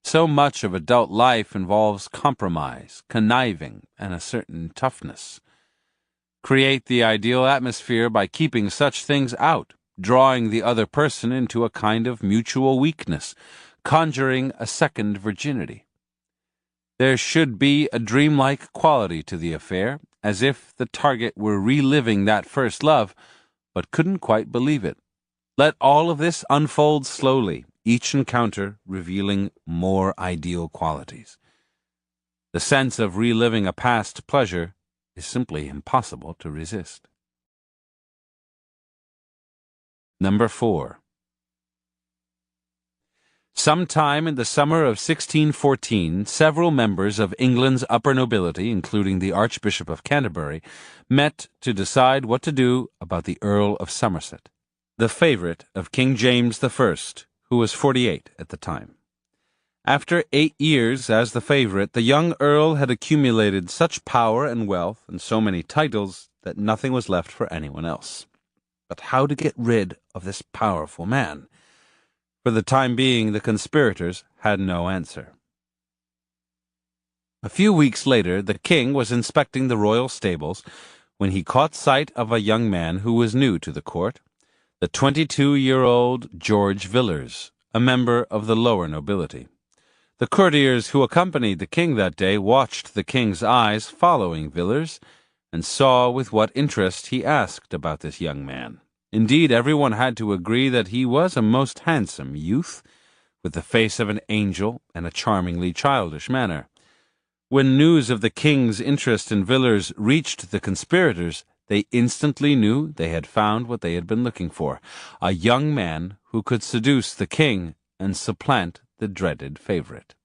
So much of adult life involves compromise, conniving, and a certain toughness. Create the ideal atmosphere by keeping such things out, drawing the other person into a kind of mutual weakness, conjuring a second virginity. There should be a dreamlike quality to the affair, as if the target were reliving that first love, but couldn't quite believe it. Let all of this unfold slowly, each encounter revealing more ideal qualities. The sense of reliving a past pleasure is simply impossible to resist. Number 4. Sometime in the summer of 1614, several members of England's upper nobility, including the Archbishop of Canterbury, met to decide what to do about the Earl of Somerset, the favorite of King James I, who was 48 at the time. After 8 years as the favorite, the young earl had accumulated such power and wealth and so many titles that nothing was left for anyone else. But how to get rid of this powerful man? For the time being, the conspirators had no answer. A few weeks later, the king was inspecting the royal stables when he caught sight of a young man who was new to the court, the 22-year-old George Villiers, a member of the lower nobility. The courtiers who accompanied the king that day watched the king's eyes following Villiers, and saw with what interest he asked about this young man. Indeed, everyone had to agree that he was a most handsome youth, with the face of an angel and a charmingly childish manner. When news of the king's interest in Villiers reached the conspirators, they instantly knew they had found what they had been looking for, a young man who could seduce the king and supplant the dreaded favorite.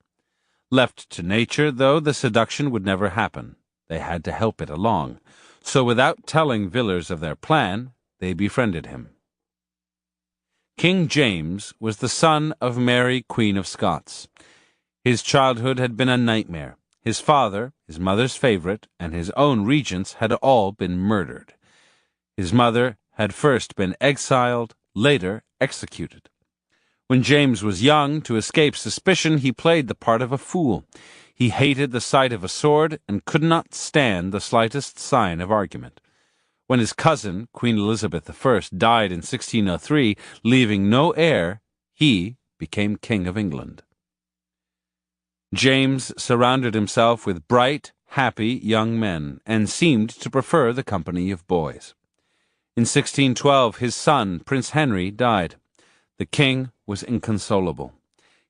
Left to nature, though, the seduction would never happen. They had to help it along. So without telling Villiers of their plan, they befriended him. King James was the son of Mary, Queen of Scots. His childhood had been a nightmare. His father, his mother's favorite, and his own regents had all been murdered. His mother had first been exiled, later executed. When James was young, to escape suspicion, he played the part of a fool. He hated the sight of a sword and could not stand the slightest sign of argument. When his cousin, Queen Elizabeth I, died in 1603, leaving no heir, he became King of England. James surrounded himself with bright, happy young men, and seemed to prefer the company of boys. In 1612, his son, Prince Henry, died. The king was inconsolable.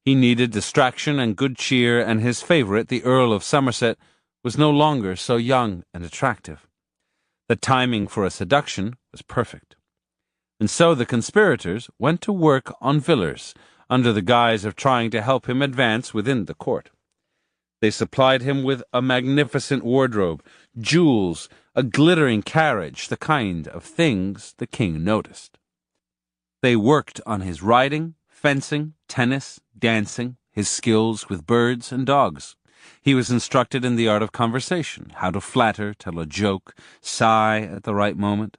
He needed distraction and good cheer, and his favorite, the Earl of Somerset, was no longer so young and attractive. The timing for a seduction was perfect. And so the conspirators went to work on Villiers, under the guise of trying to help him advance within the court. They supplied him with a magnificent wardrobe, jewels, a glittering carriage, the kind of things the king noticed. They worked on his riding, fencing, tennis, dancing, his skills with birds and dogs. He was instructed in the art of conversation, how to flatter, tell a joke, sigh at the right moment.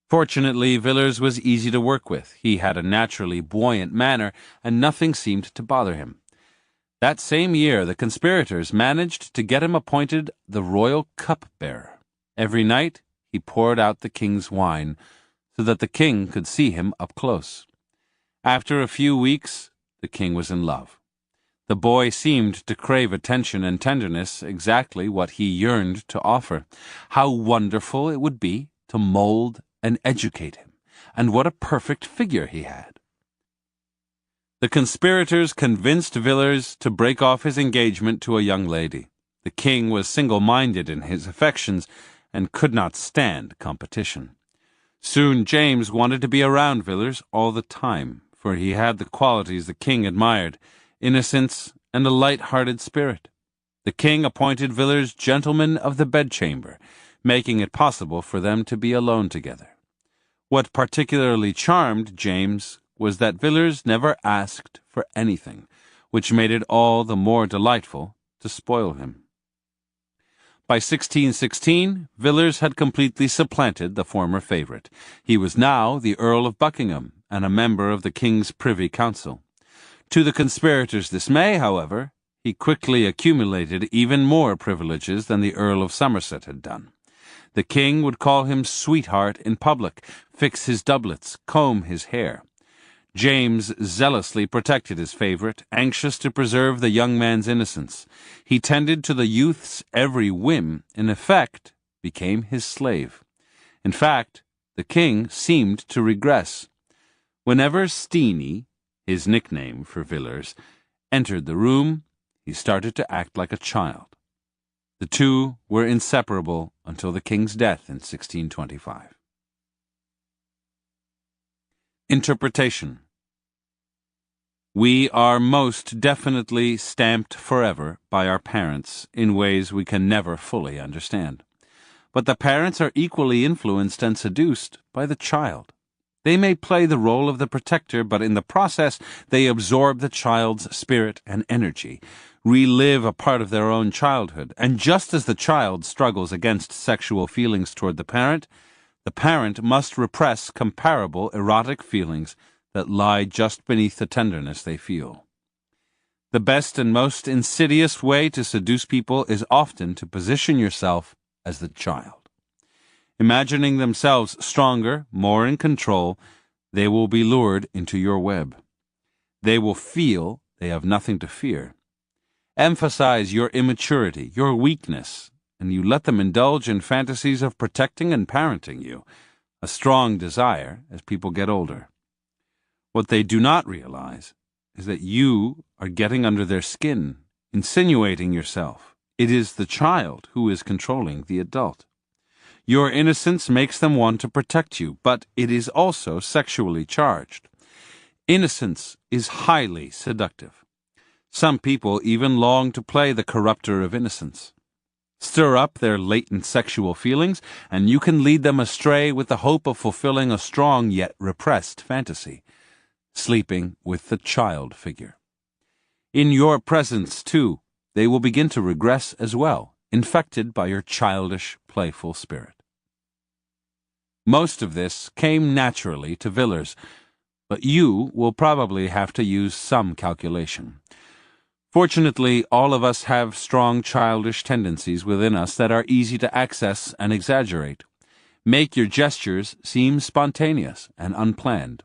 Fortunately, Villiers was easy to work with. He had a naturally buoyant manner, and nothing seemed to bother him. That same year, the conspirators managed to get him appointed the royal cup-bearer. Every night, he poured out the king's wine, so that the king could see him up close. After a few weeks, the king was in love. The boy seemed to crave attention and tenderness, exactly what he yearned to offer. How wonderful it would be to mold and educate him, and what a perfect figure he had. The conspirators convinced Villiers to break off his engagement to a young lady. The king was single-minded in his affections and could not stand competition. Soon James wanted to be around Villiers all the time, for he had the qualities the king admired, innocence and a light-hearted spirit. The king appointed Villiers gentleman of the bedchamber, making it possible for them to be alone together. What particularly charmed James was that Villiers never asked for anything, which made it all the more delightful to spoil him. By 1616, Villiers had completely supplanted the former favorite. He was now the Earl of Buckingham, and a member of the king's privy council. To the conspirators' dismay, however, he quickly accumulated even more privileges than the Earl of Somerset had done. The king would call him sweetheart in public, fix his doublets, comb his hair. James zealously protected his favorite, anxious to preserve the young man's innocence. He tended to the youth's every whim, in effect, became his slave. In fact, the king seemed to regress. Whenever Steenie, his nickname for Villers, entered the room, he started to act like a child. The two were inseparable until the king's death in 1625. Interpretation. We are most definitely stamped forever by our parents in ways we can never fully understand. But the parents are equally influenced and seduced by the child. They may play the role of the protector, but in the process they absorb the child's spirit and energy, relive a part of their own childhood, and just as the child struggles against sexual feelings toward the parent must repress comparable erotic feelings that lie just beneath the tenderness they feel. The best and most insidious way to seduce people is often to position yourself as the child. Imagining themselves stronger, more in control, they will be lured into your web. They will feel they have nothing to fear. Emphasize your immaturity, your weakness, and you let them indulge in fantasies of protecting and parenting you, a strong desire as people get older. What they do not realize is that you are getting under their skin, insinuating yourself. It is the child who is controlling the adult. Your innocence makes them want to protect you, but it is also sexually charged. Innocence is highly seductive. Some people even long to play the corrupter of innocence. Stir up their latent sexual feelings, and you can lead them astray with the hope of fulfilling a strong yet repressed fantasy, sleeping with the child figure. In your presence, too, they will begin to regress as well, infected by your childish, playful spirit. Most of this came naturally to Villers, but you will probably have to use some calculation. Fortunately, all of us have strong childish tendencies within us that are easy to access and exaggerate. Make your gestures seem spontaneous and unplanned.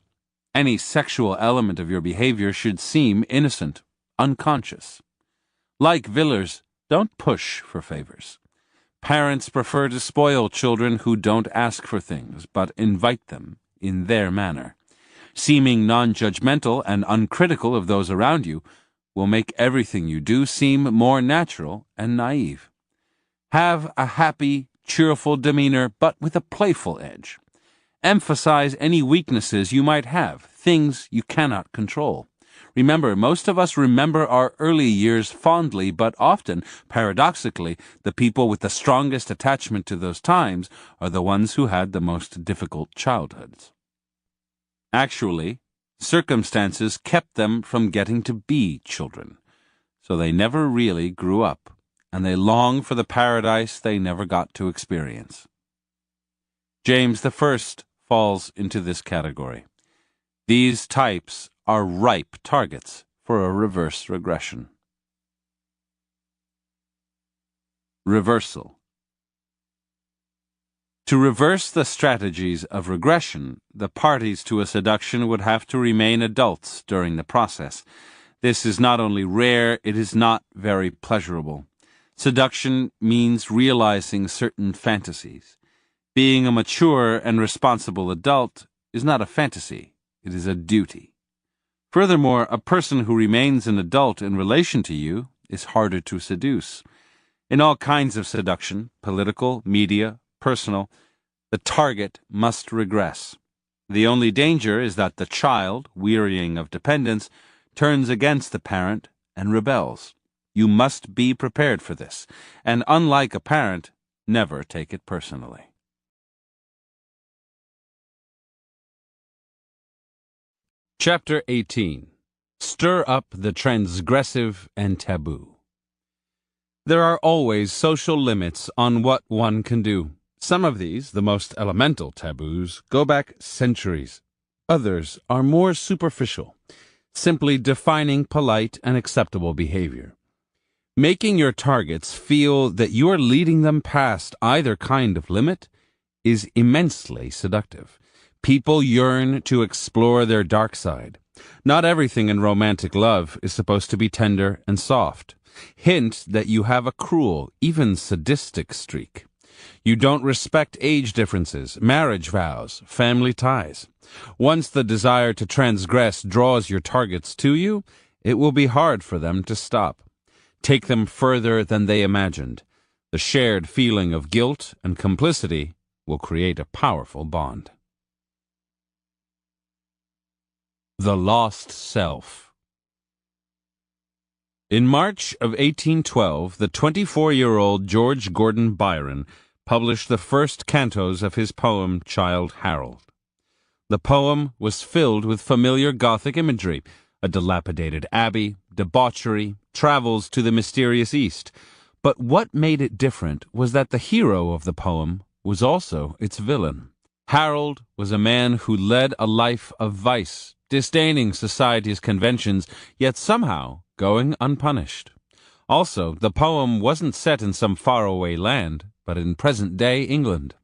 Any sexual element of your behavior should seem innocent, unconscious. Like Villers, don't push for favors. Parents prefer to spoil children who don't ask for things, but invite them in their manner. Seeming non-judgmental and uncritical of those around you will make everything you do seem more natural and naive. Have a happy, cheerful demeanor, but with a playful edge. Emphasize any weaknesses you might have, things you cannot control. Remember, most of us remember our early years fondly, but often, paradoxically, the people with the strongest attachment to those times are the ones who had the most difficult childhoods. Actually, circumstances kept them from getting to be children, so they never really grew up, and they long for the paradise they never got to experience. James I falls into this category. These types are ripe targets for a reverse regression. Reversal. To reverse the strategies of regression, the parties to a seduction would have to remain adults during the process. This is not only rare, it is not very pleasurable. Seduction means realizing certain fantasies. Being a mature and responsible adult is not a fantasy, it is a duty. Furthermore, a person who remains an adult in relation to you is harder to seduce. In all kinds of seduction, political, media, personal, the target must regress. The only danger is that the child, wearying of dependence, turns against the parent and rebels. You must be prepared for this, and unlike a parent, never take it personally. Chapter 18. Stir up the transgressive and taboo. There are always social limits on what one can do. Some of these, the most elemental taboos, go back centuries. Others are more superficial, simply defining polite and acceptable behavior. Making your targets feel that you are leading them past either kind of limit is immensely seductive. People yearn to explore their dark side. Not everything in romantic love is supposed to be tender and soft. Hint that you have a cruel, even sadistic streak. You don't respect age differences, marriage vows, family ties. Once the desire to transgress draws your targets to you, it will be hard for them to stop. Take them further than they imagined. The shared feeling of guilt and complicity will create a powerful bond. The Lost Self. In March of 1812, the 24-year-old George Gordon Byron published the first cantos of his poem Childe Harold. The poem was filled with familiar Gothic imagery, a dilapidated abbey, debauchery, travels to the mysterious East. But what made it different was that the hero of the poem was also its villain. Harold was a man who led a life of vice, disdaining society's conventions, yet somehow going unpunished. Also, the poem wasn't set in some faraway land, but in present-day England.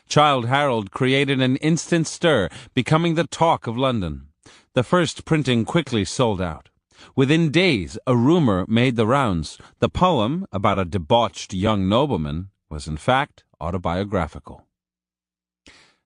Childe Harold created an instant stir, becoming the talk of London. The first printing quickly sold out. Within days, a rumor made the rounds. The poem, about a debauched young nobleman, was in fact autobiographical.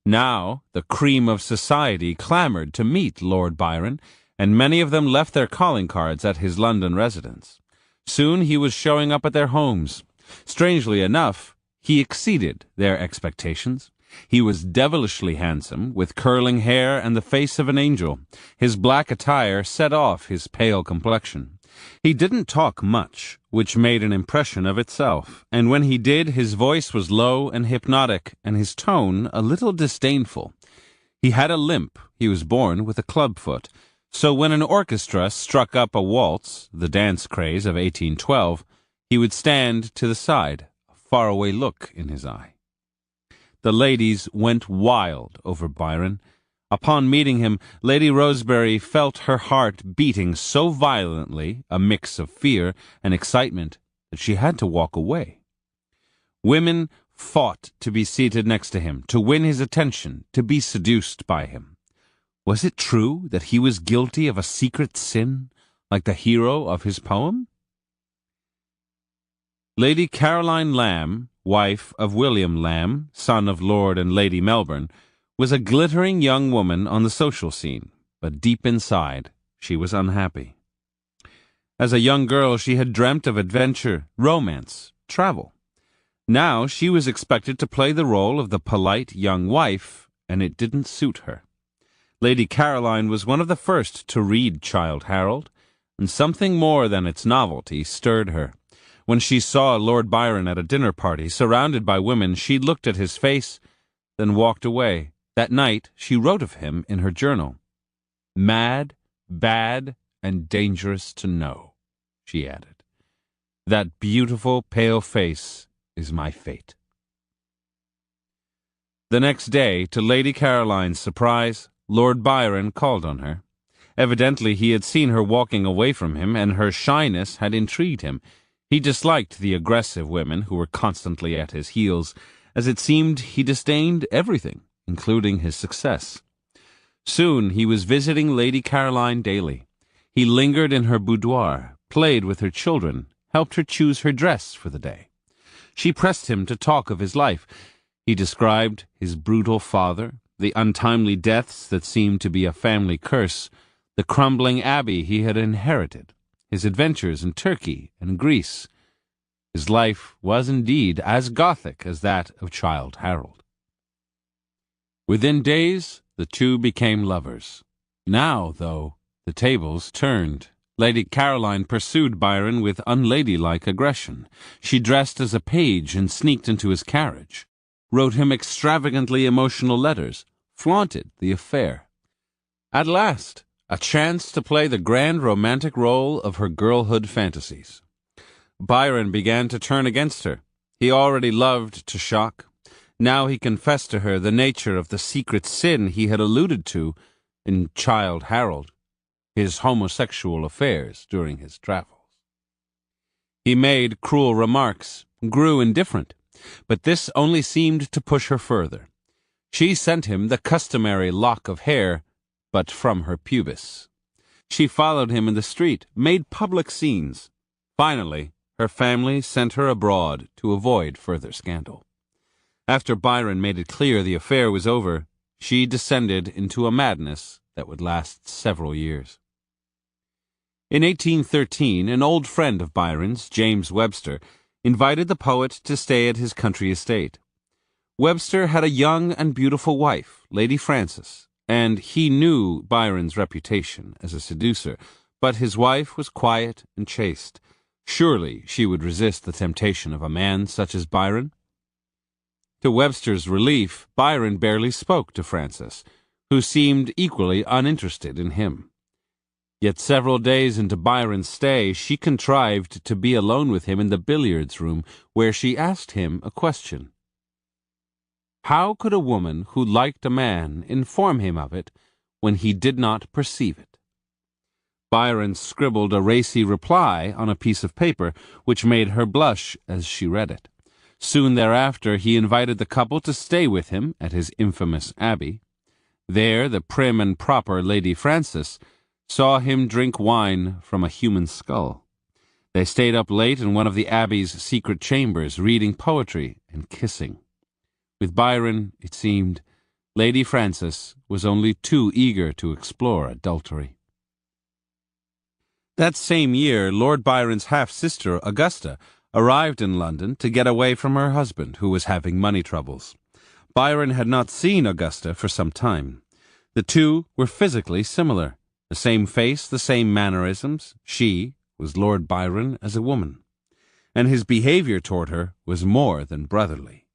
Now, the cream of society clamored to meet Lord Byron, and many of them left their calling cards at his London residence. Soon he was showing up at their homes. Strangely enough, he exceeded their expectations. He was devilishly handsome, with curling hair and the face of an angel. His black attire set off his pale complexion. He didn't talk much, which made an impression of itself, and when he did, his voice was low and hypnotic, and his tone a little disdainful. He had a limp. He was born with a club foot. So when an orchestra struck up a waltz, the dance craze of 1812, he would stand to the side, a faraway look in his eye. The ladies went wild over Byron. Upon meeting him, Lady Rosebery felt her heart beating so violently, a mix of fear and excitement, that she had to walk away. Women fought to be seated next to him, to win his attention, to be seduced by him. Was it true that he was guilty of a secret sin, like the hero of his poem? Lady Caroline Lamb, wife of William Lamb, son of Lord and Lady Melbourne, was a glittering young woman on the social scene, but deep inside she was unhappy. As a young girl she had dreamt of adventure, romance, travel. Now she was expected to play the role of the polite young wife, and it didn't suit her. Lady Caroline was one of the first to read Childe Harold, and something more than its novelty stirred her. When she saw Lord Byron at a dinner party surrounded by women, she looked at his face, then walked away. That night she wrote of him in her journal. "Mad, bad, and dangerous to know," she added. "That beautiful pale face is my fate." The next day, to Lady Caroline's surprise, Lord Byron called on her. Evidently he had seen her walking away from him, and her shyness had intrigued him. He disliked the aggressive women who were constantly at his heels, as it seemed he disdained everything, including his success. Soon he was visiting Lady Caroline daily. He lingered in her boudoir, played with her children, helped her choose her dress for the day. She pressed him to talk of his life. He described his brutal father, the untimely deaths that seemed to be a family curse, the crumbling abbey he had inherited, his adventures in Turkey and Greece. His life was indeed as Gothic as that of Childe Harold. Within days, the two became lovers. Now, though, the tables turned. Lady Caroline pursued Byron with unladylike aggression. She dressed as a page and sneaked into his carriage, wrote him extravagantly emotional letters, flaunted the affair. At last, a chance to play the grand romantic role of her girlhood fantasies. Byron began to turn against her. He already loved to shock. Now he confessed to her the nature of the secret sin he had alluded to, in Childe Harold, his homosexual affairs during his travels. He made cruel remarks, grew indifferent, but this only seemed to push her further. She sent him the customary lock of hair, but from her pubis. She followed him in the street, made public scenes. Finally, her family sent her abroad to avoid further scandal. After Byron made it clear the affair was over, she descended into a madness that would last several years. In 1813, an old friend of Byron's, James Webster, invited the poet to stay at his country estate. Webster had a young and beautiful wife, Lady Frances, and he knew Byron's reputation as a seducer, but his wife was quiet and chaste. Surely she would resist the temptation of a man such as Byron? To Webster's relief, Byron barely spoke to Frances, who seemed equally uninterested in him. Yet several days into Byron's stay, she contrived to be alone with him in the billiards room, where she asked him a question. How could a woman who liked a man inform him of it when he did not perceive it? Byron scribbled a racy reply on a piece of paper, which made her blush as she read it. Soon thereafter he invited the couple to stay with him at his infamous abbey. There the prim and proper Lady Frances saw him drink wine from a human skull. They stayed up late in one of the abbey's secret chambers, reading poetry and kissing. With Byron, it seemed, Lady Frances was only too eager to explore adultery. That same year, Lord Byron's half-sister, Augusta, arrived in London to get away from her husband, who was having money troubles. Byron had not seen Augusta for some time. The two were physically similar. The same face, the same mannerisms. She was Lord Byron as a woman. And his behavior toward her was more than brotherly.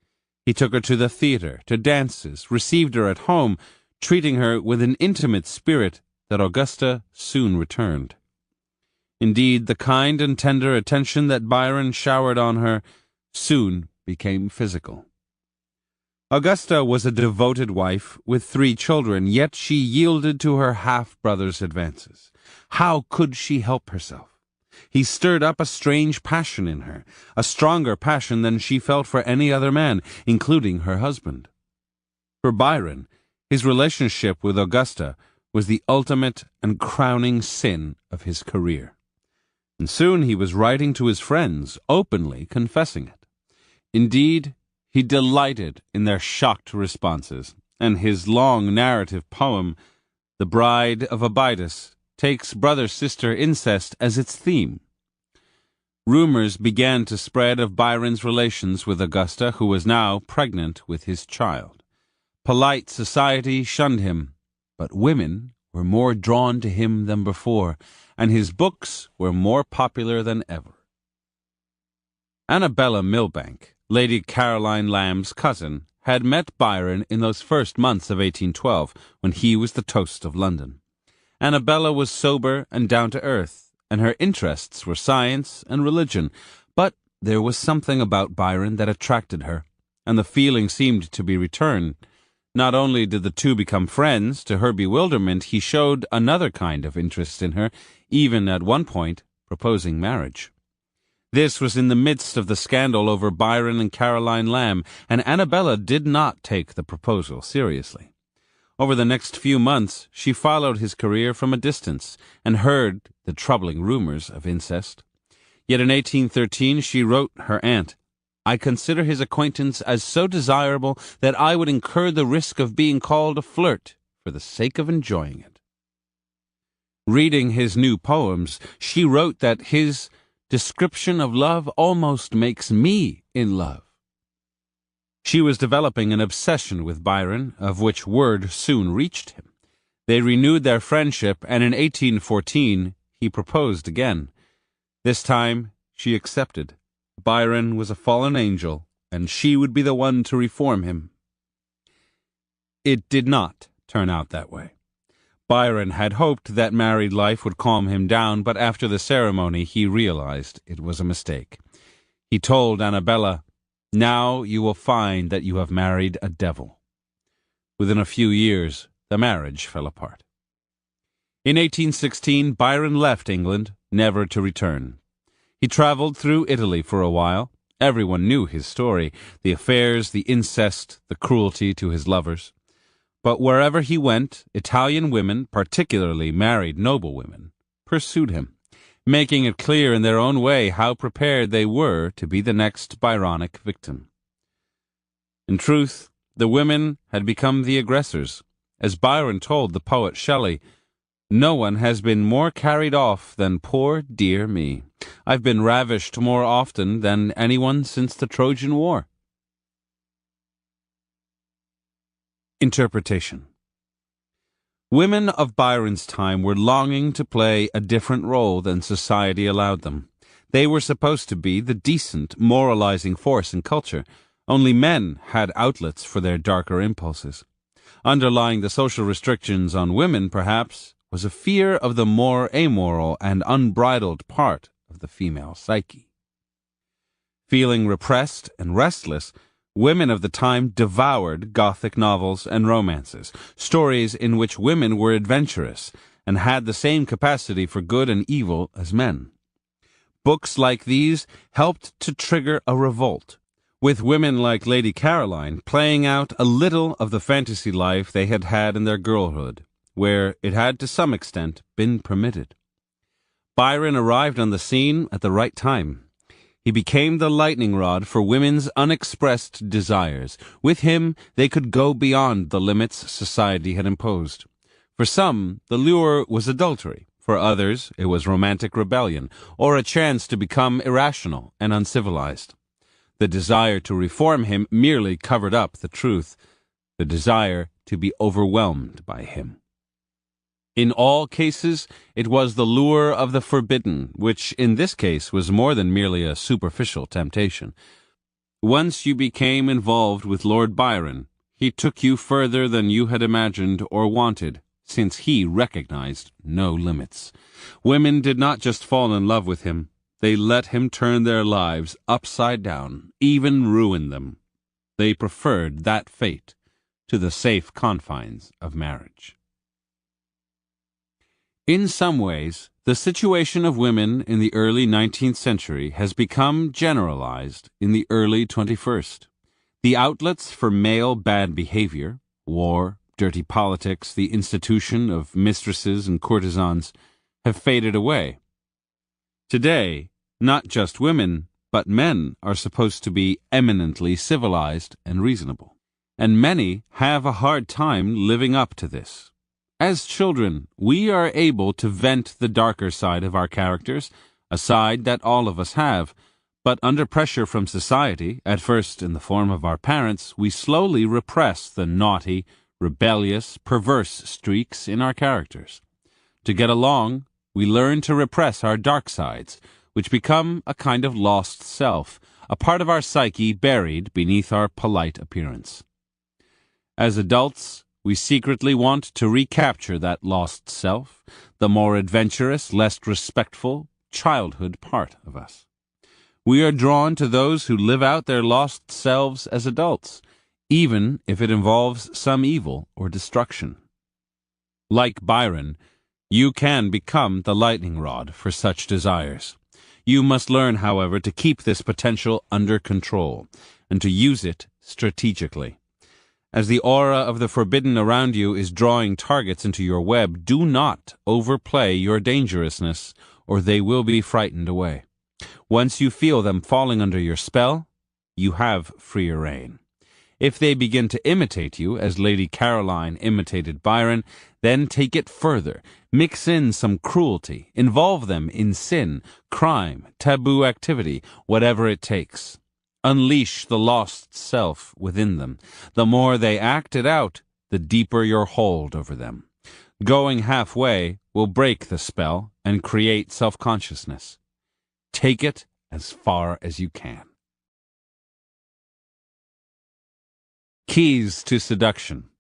He took her to the theater, to dances, received her at home, treating her with an intimate spirit that Augusta soon returned. Indeed, the kind and tender attention that Byron showered on her soon became physical. Augusta was a devoted wife with 3 children, yet she yielded to her half-brother's advances. How could she help herself? He stirred up a strange passion in her, a stronger passion than she felt for any other man, including her husband. For Byron, his relationship with Augusta was the ultimate and crowning sin of his career. And soon he was writing to his friends, openly confessing it. Indeed, he delighted in their shocked responses, and his long narrative poem, The Bride of Abydos, takes brother-sister incest as its theme. Rumors began to spread of Byron's relations with Augusta, who was now pregnant with his child. Polite society shunned him, but women were more drawn to him than before, and his books were more popular than ever. Annabella Milbank, Lady Caroline Lamb's cousin, had met Byron in those first months of 1812, when he was the toast of London. Annabella was sober and down-to-earth, and her interests were science and religion, but there was something about Byron that attracted her, and the feeling seemed to be returned. Not only did the two become friends, to her bewilderment he showed another kind of interest in her, even at one point proposing marriage. This was in the midst of the scandal over Byron and Caroline Lamb, and Annabella did not take the proposal seriously. Over the next few months, she followed his career from a distance and heard the troubling rumors of incest. Yet in 1813 she wrote her aunt, "I consider his acquaintance as so desirable that I would incur the risk of being called a flirt for the sake of enjoying it." Reading his new poems, she wrote that his description of love almost makes me in love. She was developing an obsession with Byron, of which word soon reached him. They renewed their friendship, and in 1814 he proposed again. This time she accepted. Byron was a fallen angel, and she would be the one to reform him. It did not turn out that way. Byron had hoped that married life would calm him down, but after the ceremony he realized it was a mistake. He told Annabella, "Now you will find that you have married a devil." Within a few years, the marriage fell apart. In 1816, Byron left England, never to return. He traveled through Italy for a while. Everyone knew his story, the affairs, the incest, the cruelty to his lovers. But wherever he went, Italian women, particularly married noblewomen, pursued him, making it clear in their own way how prepared they were to be the next Byronic victim. In truth, the women had become the aggressors. As Byron told the poet Shelley, "No one has been more carried off than poor dear me. I've been ravished more often than anyone since the Trojan War." Interpretation. Women of Byron's time were longing to play a different role than society allowed them. They were supposed to be the decent, moralizing force in culture. Only men had outlets for their darker impulses. Underlying the social restrictions on women, perhaps, was a fear of the more amoral and unbridled part of the female psyche. Feeling repressed and restless, women of the time devoured Gothic novels and romances, stories in which women were adventurous and had the same capacity for good and evil as men. Books like these helped to trigger a revolt, with women like Lady Caroline playing out a little of the fantasy life they had had in their girlhood, where it had to some extent been permitted. Byron arrived on the scene at the right time. He became the lightning rod for women's unexpressed desires. With him, they could go beyond the limits society had imposed. For some, the lure was adultery. For others, it was romantic rebellion, or a chance to become irrational and uncivilized. The desire to reform him merely covered up the truth, the desire to be overwhelmed by him. In all cases, it was the lure of the forbidden, which in this case was more than merely a superficial temptation. Once you became involved with Lord Byron, he took you further than you had imagined or wanted, since he recognized no limits. Women did not just fall in love with him. They let him turn their lives upside down, even ruin them. They preferred that fate to the safe confines of marriage. In some ways, the situation of women in the early 19th century has become generalized in the early 21st. The outlets for male bad behavior, war, dirty politics, the institution of mistresses and courtesans, have faded away. Today, not just women, but men are supposed to be eminently civilized and reasonable, and many have a hard time living up to this. As children, we are able to vent the darker side of our characters, a side that all of us have, but under pressure from society, at first in the form of our parents, we slowly repress the naughty, rebellious, perverse streaks in our characters. To get along, we learn to repress our dark sides, which become a kind of lost self, a part of our psyche buried beneath our polite appearance. As adults, we secretly want to recapture that lost self, the more adventurous, less respectful, childhood part of us. We are drawn to those who live out their lost selves as adults, even if it involves some evil or destruction. Like Byron, you can become the lightning rod for such desires. You must learn, however, to keep this potential under control and to use it strategically. As the aura of the forbidden around you is drawing targets into your web, do not overplay your dangerousness, or they will be frightened away. Once you feel them falling under your spell, you have freer rein. If they begin to imitate you, as Lady Caroline imitated Byron, then take it further. Mix in some cruelty. Involve them in sin, crime, taboo activity, whatever it takes. Unleash the lost self within them. The more they act it out, the deeper your hold over them. Going halfway will break the spell and create self-consciousness. Take it as far as you can. Keys to seduction.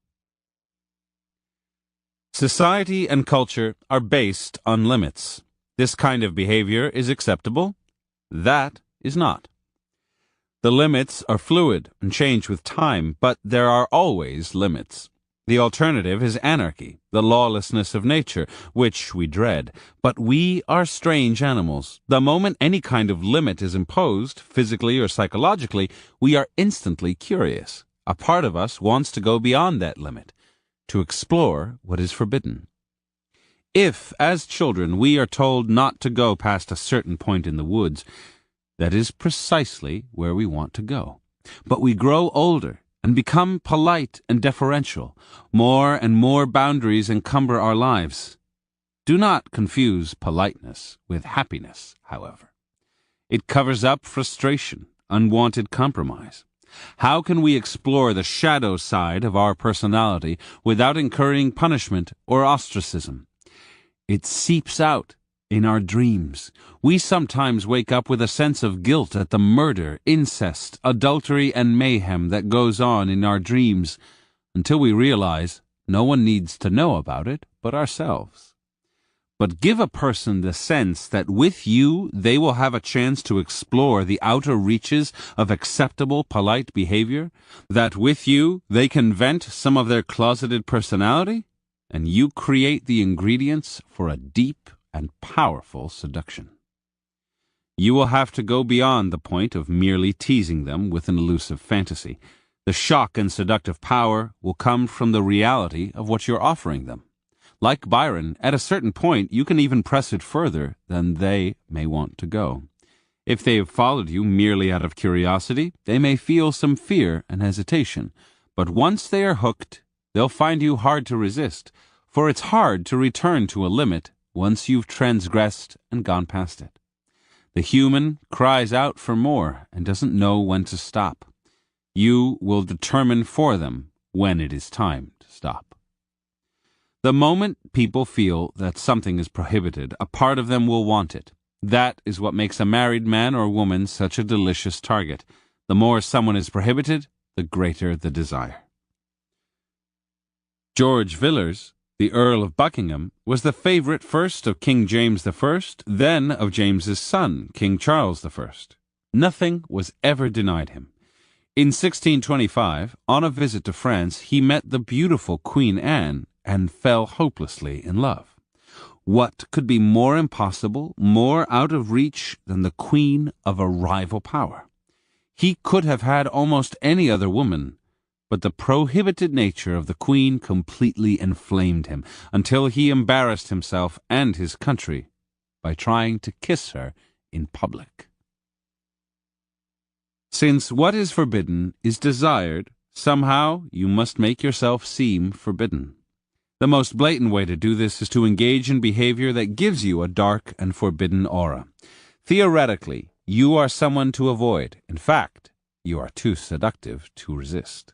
Society and culture are based on limits. This kind of behavior is acceptable. That is not. The limits are fluid and change with time, but there are always limits. The alternative is anarchy, the lawlessness of nature, which we dread. But we are strange animals. The moment any kind of limit is imposed, physically or psychologically, we are instantly curious. A part of us wants to go beyond that limit, to explore what is forbidden. If, as children, we are told not to go past a certain point in the woods, that is precisely where we want to go. But we grow older and become polite and deferential. More and more boundaries encumber our lives. Do not confuse politeness with happiness, however. It covers up frustration, unwanted compromise. How can we explore the shadow side of our personality without incurring punishment or ostracism? It seeps out in our dreams. We sometimes wake up with a sense of guilt at the murder, incest, adultery, and mayhem that goes on in our dreams, until we realize no one needs to know about it but ourselves. But give a person the sense that with you they will have a chance to explore the outer reaches of acceptable, polite behavior, that with you they can vent some of their closeted personality, and you create the ingredients for a deep and powerful seduction. You will have to go beyond the point of merely teasing them with an elusive fantasy. The shock and seductive power will come from the reality of what you're offering them. Like Byron, at a certain point you can even press it further than they may want to go. If they have followed you merely out of curiosity, they may feel some fear and hesitation. But once they are hooked, they'll find you hard to resist, for it's hard to return to a limit once you've transgressed and gone past it. The human cries out for more and doesn't know when to stop. You will determine for them when it is time to stop. The moment people feel that something is prohibited, a part of them will want it. That is what makes a married man or woman such a delicious target. The more someone is prohibited, the greater the desire. George Villiers, the Earl of Buckingham, was the favorite first of King James I, then of James's son, King Charles I. Nothing was ever denied him. In 1625, on a visit to France, he met the beautiful Queen Anne and fell hopelessly in love. What could be more impossible, more out of reach than the queen of a rival power? He could have had almost any other woman, but the prohibited nature of the queen completely inflamed him, until he embarrassed himself and his country by trying to kiss her in public. Since what is forbidden is desired, somehow you must make yourself seem forbidden. The most blatant way to do this is to engage in behavior that gives you a dark and forbidden aura. Theoretically, you are someone to avoid. In fact, you are too seductive to resist.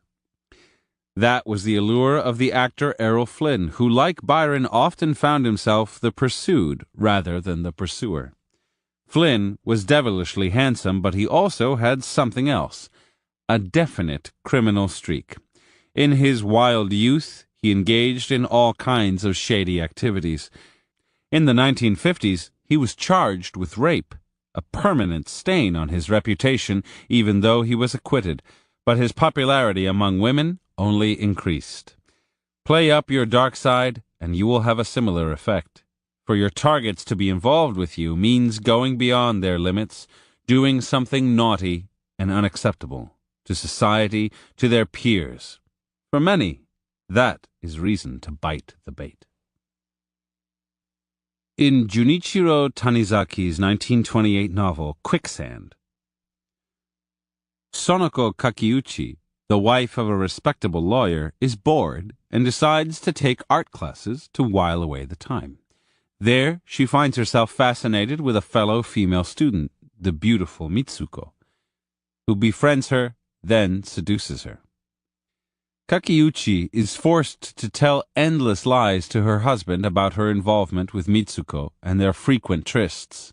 That was the allure of the actor Errol Flynn, who, like Byron, often found himself the pursued rather than the pursuer. Flynn was devilishly handsome, but he also had something else, a definite criminal streak. In his wild youth, he engaged in all kinds of shady activities. In the 1950s, he was charged with rape, a permanent stain on his reputation, even though he was acquitted. But his popularity among women only increased. Play up your dark side, and you will have a similar effect. For your targets to be involved with you means going beyond their limits, doing something naughty and unacceptable to society, to their peers. For many, that is reason to bite the bait. In Junichiro Tanizaki's 1928 novel, Quicksand, Sonoko Kakiuchi, the wife of a respectable lawyer, is bored and decides to take art classes to while away the time. There, she finds herself fascinated with a fellow female student, the beautiful Mitsuko, who befriends her, then seduces her. Kakiuchi is forced to tell endless lies to her husband about her involvement with Mitsuko and their frequent trysts.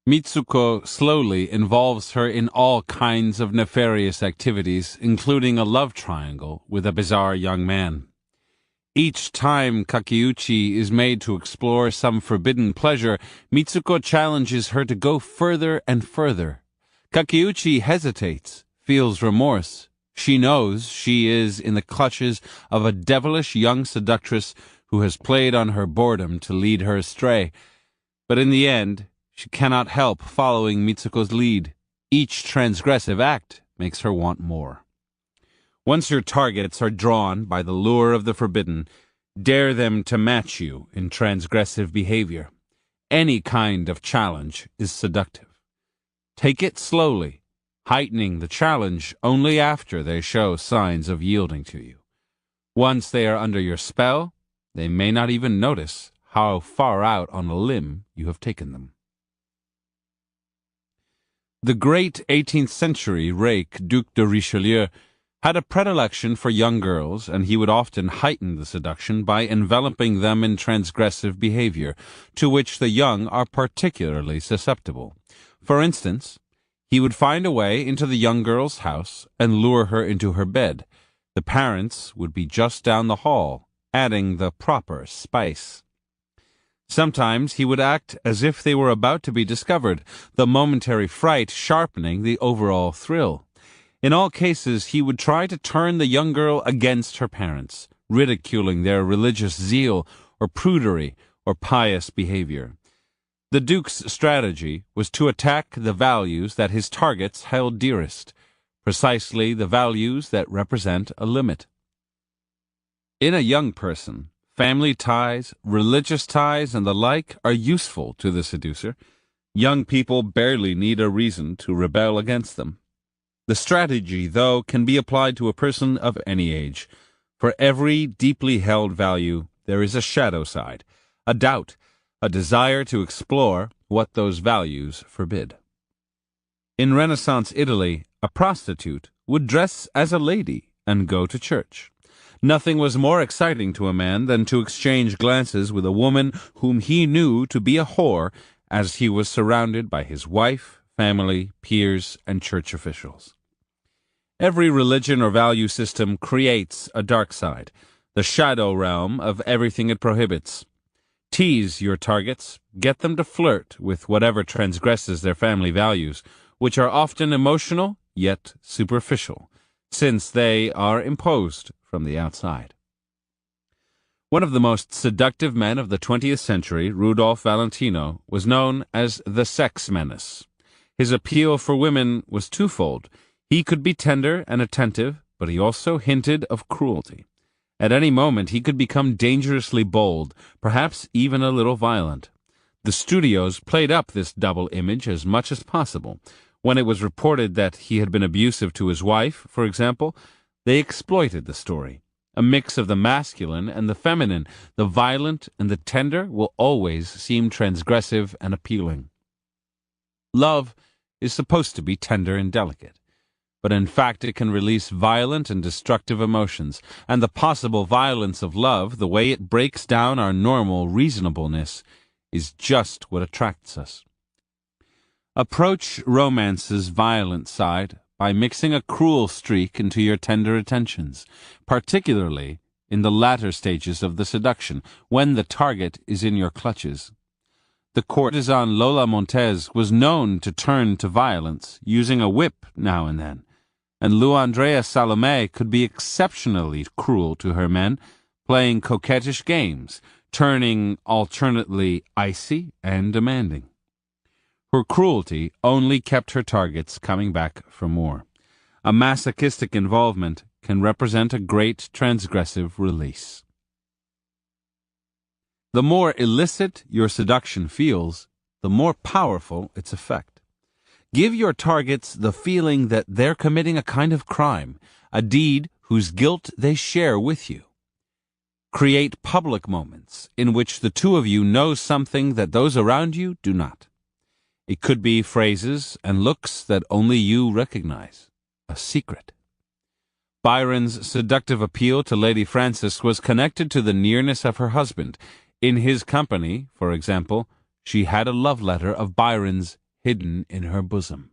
Mitsuko slowly involves her in all kinds of nefarious activities, including a love triangle with a bizarre young man. Each time Kakiuchi is made to explore some forbidden pleasure, Mitsuko challenges her to go further and further. Kakiuchi hesitates, feels remorse, She knows she is in the clutches of a devilish young seductress who has played on her boredom to lead her astray. But in the end, she cannot help following Mitsuko's lead. Each transgressive act makes her want more. Once your targets are drawn by the lure of the forbidden, dare them to match you in transgressive behavior. Any kind of challenge is seductive. Take it slowly, heightening the challenge only after they show signs of yielding to you. Once they are under your spell, they may not even notice how far out on a limb you have taken them. The great 18th century rake Duc de Richelieu had a predilection for young girls, and he would often heighten the seduction by enveloping them in transgressive behavior, to which the young are particularly susceptible. For instance, he would find a way into the young girl's house and lure her into her bed. The parents would be just down the hall, adding the proper spice. Sometimes he would act as if they were about to be discovered, the momentary fright sharpening the overall thrill. In all cases, he would try to turn the young girl against her parents, ridiculing their religious zeal or prudery or pious behavior. The Duke's strategy was to attack the values that his targets held dearest, precisely the values that represent a limit. In a young person, family ties, religious ties, and the like are useful to the seducer. Young people barely need a reason to rebel against them. The strategy, though, can be applied to a person of any age. For every deeply held value, there is a shadow side, a doubt, a desire to explore what those values forbid. In Renaissance Italy, a prostitute would dress as a lady and go to church. Nothing was more exciting to a man than to exchange glances with a woman whom he knew to be a whore, as he was surrounded by his wife, family, peers, and church officials. Every religion or value system creates a dark side, the shadow realm of everything it prohibits. Tease your targets, get them to flirt with whatever transgresses their family values, which are often emotional yet superficial, since they are imposed from the outside. One of the most seductive men of the 20th century, Rudolph Valentino, was known as the sex menace. His appeal for women was twofold. He could be tender and attentive, but he also hinted of cruelty. At any moment he could become dangerously bold, perhaps even a little violent. The studios played up this double image as much as possible. When it was reported that he had been abusive to his wife, for example, they exploited the story. A mix of the masculine and the feminine, the violent and the tender will always seem transgressive and appealing. Love is supposed to be tender and delicate, but in fact it can release violent and destructive emotions, and the possible violence of love, the way it breaks down our normal reasonableness, is just what attracts us. Approach romance's violent side by mixing a cruel streak into your tender attentions, particularly in the latter stages of the seduction, when the target is in your clutches. The courtesan Lola Montez was known to turn to violence, using a whip now and then, and Lou Andrea Salome could be exceptionally cruel to her men, playing coquettish games, turning alternately icy and demanding. Her cruelty only kept her targets coming back for more. A masochistic involvement can represent a great transgressive release. The more illicit your seduction feels, the more powerful its effect. Give your targets the feeling that they're committing a kind of crime, a deed whose guilt they share with you. Create public moments in which the two of you know something that those around you do not. It could be phrases and looks that only you recognize, a secret. Byron's seductive appeal to Lady Frances was connected to the nearness of her husband. In his company, for example, she had a love letter of Byron's hidden in her bosom.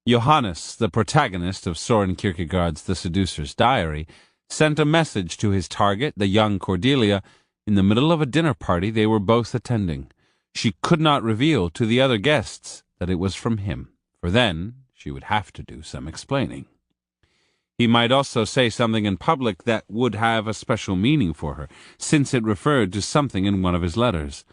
Johannes, the protagonist of Soren Kierkegaard's The Seducer's Diary, sent a message to his target, the young Cordelia, in the middle of a dinner party they were both attending. She could not reveal to the other guests that it was from him, for then she would have to do some explaining. He might also say something in public that would have a special meaning for her, since it referred to something in one of his letters.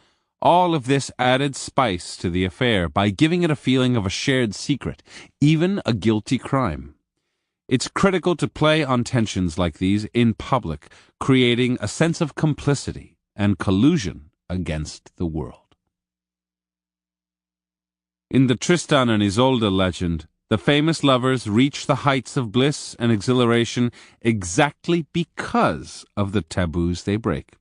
All of this added spice to the affair by giving it a feeling of a shared secret, even a guilty crime. It's critical to play on tensions like these in public, creating a sense of complicity and collusion against the world. In the Tristan and Isolde legend, the famous lovers reach the heights of bliss and exhilaration exactly because of the taboos they break.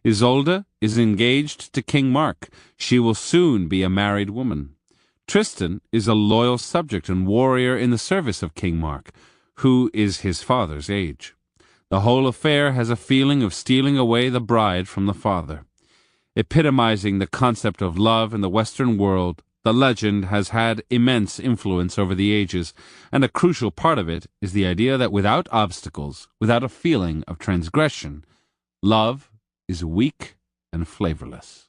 Isolde is engaged to King Mark. She will soon be a married woman. Tristan is a loyal subject and warrior in the service of King Mark, who is his father's age. The whole affair has a feeling of stealing away the bride from the father. Epitomizing the concept of love in the Western world, the legend has had immense influence over the ages, and a crucial part of it is the idea that without obstacles, without a feeling of transgression, love is weak and flavorless.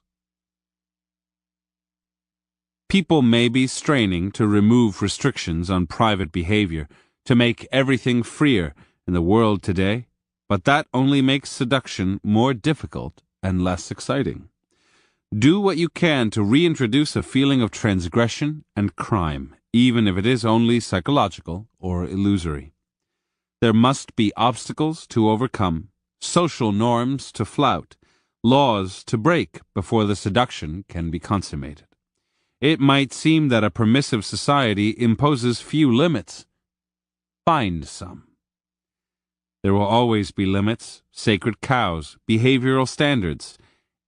People may be straining to remove restrictions on private behavior, to make everything freer in the world today, but that only makes seduction more difficult and less exciting. Do what you can to reintroduce a feeling of transgression and crime, even if it is only psychological or illusory. There must be obstacles to overcome, social norms to flout, laws to break before the seduction can be consummated. It might seem that a permissive society imposes few limits. Find some. There will always be limits, sacred cows, behavioral standards,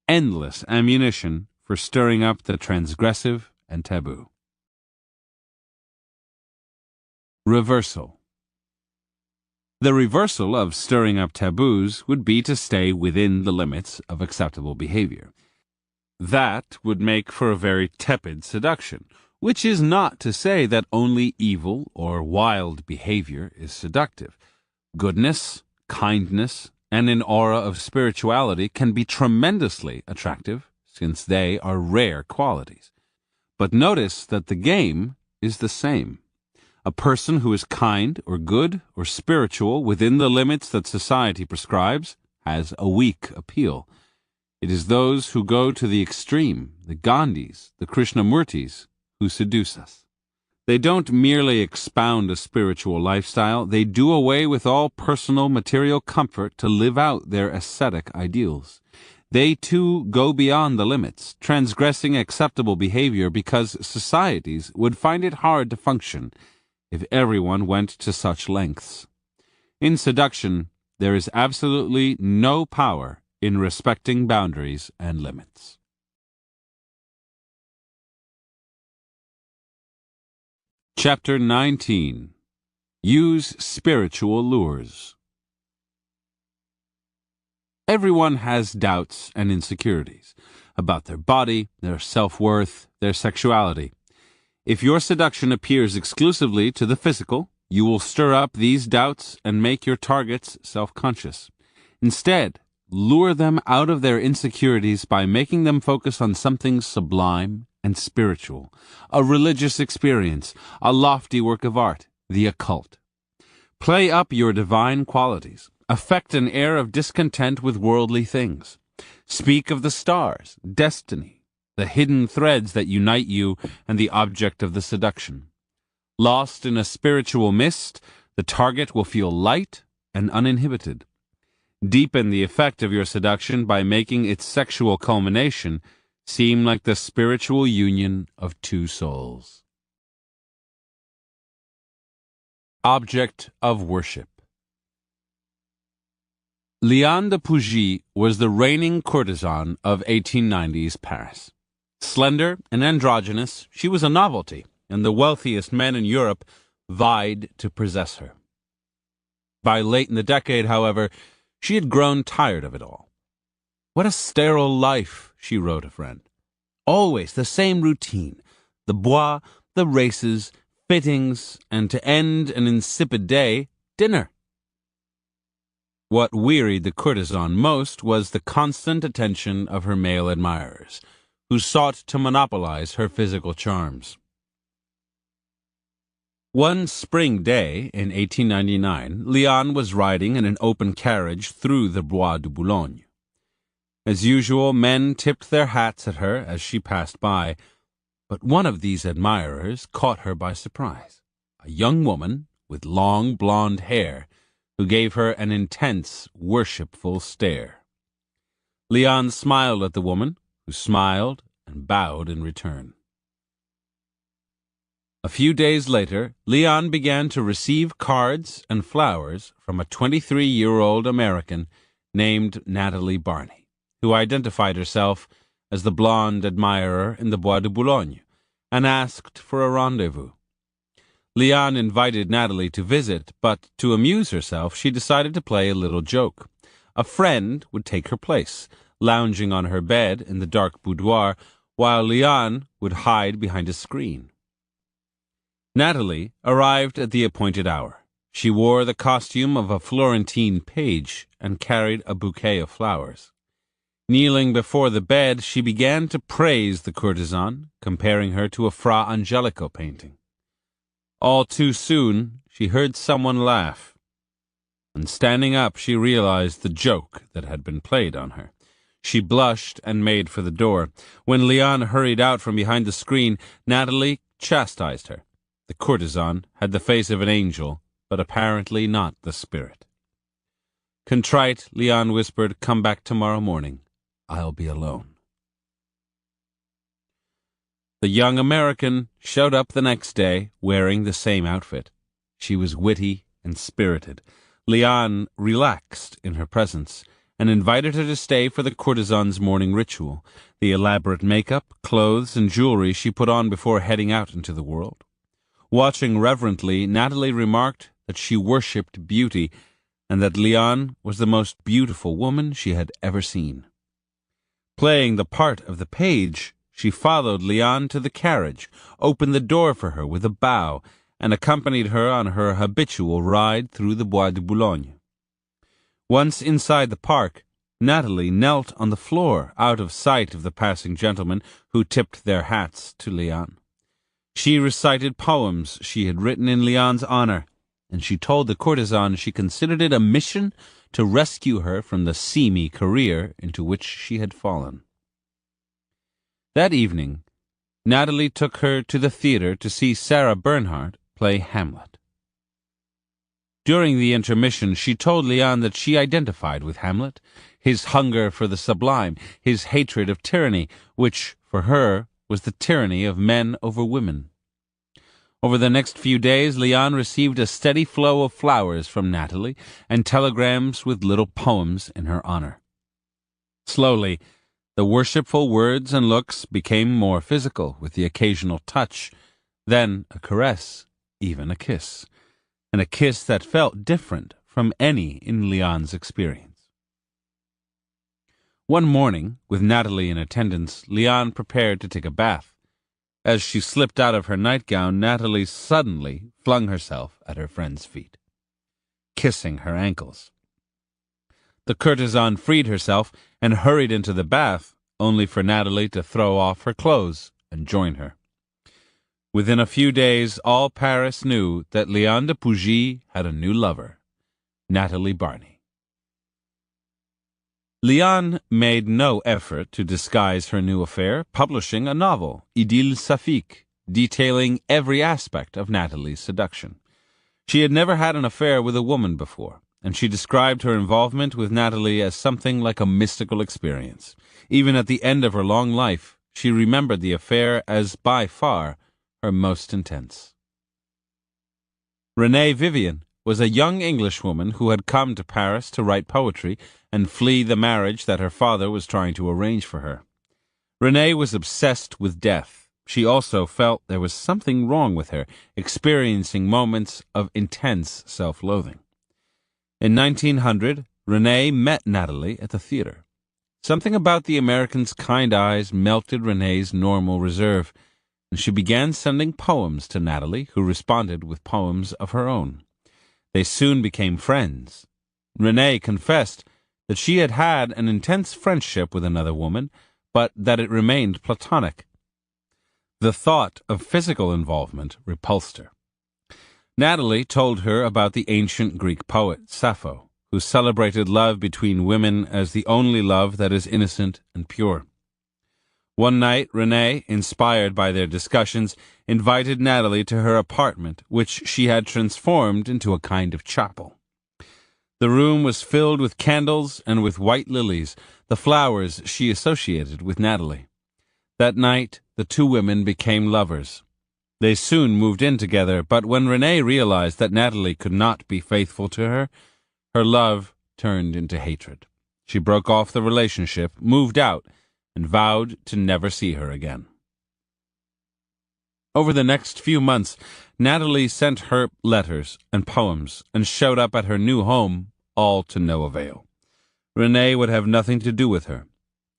endless ammunition for stirring up the transgressive and taboo. Reversal. The reversal of stirring up taboos would be to stay within the limits of acceptable behavior. That would make for a very tepid seduction, which is not to say that only evil or wild behavior is seductive. Goodness, kindness, and an aura of spirituality can be tremendously attractive, since they are rare qualities. But notice that the game is the same. A person who is kind or good or spiritual within the limits that society prescribes has a weak appeal. It is those who go to the extreme, the Gandhis, the Krishnamurtis, who seduce us. They don't merely expound a spiritual lifestyle, they do away with all personal material comfort to live out their ascetic ideals. They too go beyond the limits, transgressing acceptable behavior because societies would find it hard to function if everyone went to such lengths. In seduction, there is absolutely no power in respecting boundaries and limits. Chapter 19. Use spiritual lures. Everyone has doubts and insecurities about their body, their self-worth, their sexuality. If your seduction appears exclusively to the physical, you will stir up these doubts and make your targets self-conscious. Instead, lure them out of their insecurities by making them focus on something sublime and spiritual, a religious experience, a lofty work of art, the occult. Play up your divine qualities. Affect an air of discontent with worldly things. Speak of the stars, destiny, the hidden threads that unite you and the object of the seduction. Lost in a spiritual mist, the target will feel light and uninhibited. Deepen the effect of your seduction by making its sexual culmination seem like the spiritual union of two souls. Object of worship. Liane de Pougy was the reigning courtesan of 1890s Paris. Slender and androgynous, she was a novelty, and the wealthiest men in Europe vied to possess her. By late in the decade, however, she had grown tired of it all. "What a sterile life," she wrote a friend. "Always the same routine, the bois, the races, fittings, and to end an insipid day, dinner." What wearied the courtesan most was the constant attention of her male admirers, who sought to monopolize her physical charms. One spring day in 1899, Leon was riding in an open carriage through the Bois de Boulogne. As usual, men tipped their hats at her as she passed by, but one of these admirers caught her by surprise, a young woman with long blonde hair, who gave her an intense, worshipful stare. Leon smiled at the woman, who smiled and bowed in return. A few days later, Leon began to receive cards and flowers from a 23-year-old American named Natalie Barney, who identified herself as the blonde admirer in the Bois de Boulogne and asked for a rendezvous. Leon invited Natalie to visit, but to amuse herself, she decided to play a little joke. A friend would take her place, lounging on her bed in the dark boudoir, while Leon would hide behind a screen. Natalie arrived at the appointed hour. She wore the costume of a Florentine page and carried a bouquet of flowers. Kneeling before the bed, she began to praise the courtesan, comparing her to a Fra Angelico painting. All too soon, she heard someone laugh, and standing up, she realized the joke that had been played on her. She blushed and made for the door. When Leon hurried out from behind the screen, Natalie chastised her. The courtesan had the face of an angel, but apparently not the spirit. Contrite, Leon whispered, "Come back tomorrow morning. I'll be alone." The young American showed up the next day wearing the same outfit. She was witty and spirited. Leon relaxed in her presence and invited her to stay for the courtesan's morning ritual, the elaborate makeup, clothes, and jewelry she put on before heading out into the world. Watching reverently, Natalie remarked that she worshipped beauty and that Leon was the most beautiful woman she had ever seen. Playing the part of the page, she followed Leon to the carriage, opened the door for her with a bow, and accompanied her on her habitual ride through the Bois de Boulogne. Once inside the park, Natalie knelt on the floor out of sight of the passing gentlemen who tipped their hats to Leon. She recited poems she had written in Leon's honor, and she told the courtesan she considered it a mission to rescue her from the seamy career into which she had fallen. That evening, Natalie took her to the theater to see Sarah Bernhardt play Hamlet. During the intermission, she told Leon that she identified with Hamlet, his hunger for the sublime, his hatred of tyranny, which, for her, was the tyranny of men over women. Over the next few days, Leon received a steady flow of flowers from Natalie and telegrams with little poems in her honor. Slowly, the worshipful words and looks became more physical, with the occasional touch, then a caress, even a kiss, and a kiss that felt different from any in Leon's experience. One morning, with Natalie in attendance, Leon prepared to take a bath. As she slipped out of her nightgown, Natalie suddenly flung herself at her friend's feet, kissing her ankles. The courtesan freed herself and hurried into the bath, only for Natalie to throw off her clothes and join her. Within a few days, all Paris knew that Leon de Pougy had a new lover, Natalie Barney. Leon made no effort to disguise her new affair, publishing a novel, Idylle Saphique, detailing every aspect of Natalie's seduction. She had never had an affair with a woman before, and she described her involvement with Natalie as something like a mystical experience. Even at the end of her long life, she remembered the affair as by far her most intense. Renée Vivian was a young Englishwoman who had come to Paris to write poetry and flee the marriage that her father was trying to arrange for her. Renée was obsessed with death. She also felt there was something wrong with her, experiencing moments of intense self-loathing. In 1900, Renée met Natalie at the theater. Something about the American's kind eyes melted Renée's normal reserve, and she began sending poems to Natalie, who responded with poems of her own. They soon became friends. Renée confessed that she had had an intense friendship with another woman, but that it remained platonic. The thought of physical involvement repulsed her. Natalie told her about the ancient Greek poet Sappho, who celebrated love between women as the only love that is innocent and pure. One night, Renee, inspired by their discussions, invited Natalie to her apartment, which she had transformed into a kind of chapel. The room was filled with candles and with white lilies, the flowers she associated with Natalie. That night, the two women became lovers. They soon moved in together, but when Renee realized that Natalie could not be faithful to her, her love turned into hatred. She broke off the relationship, moved out, and vowed to never see her again. Over the next few months, Natalie sent her letters and poems and showed up at her new home, all to no avail. Renee would have nothing to do with her.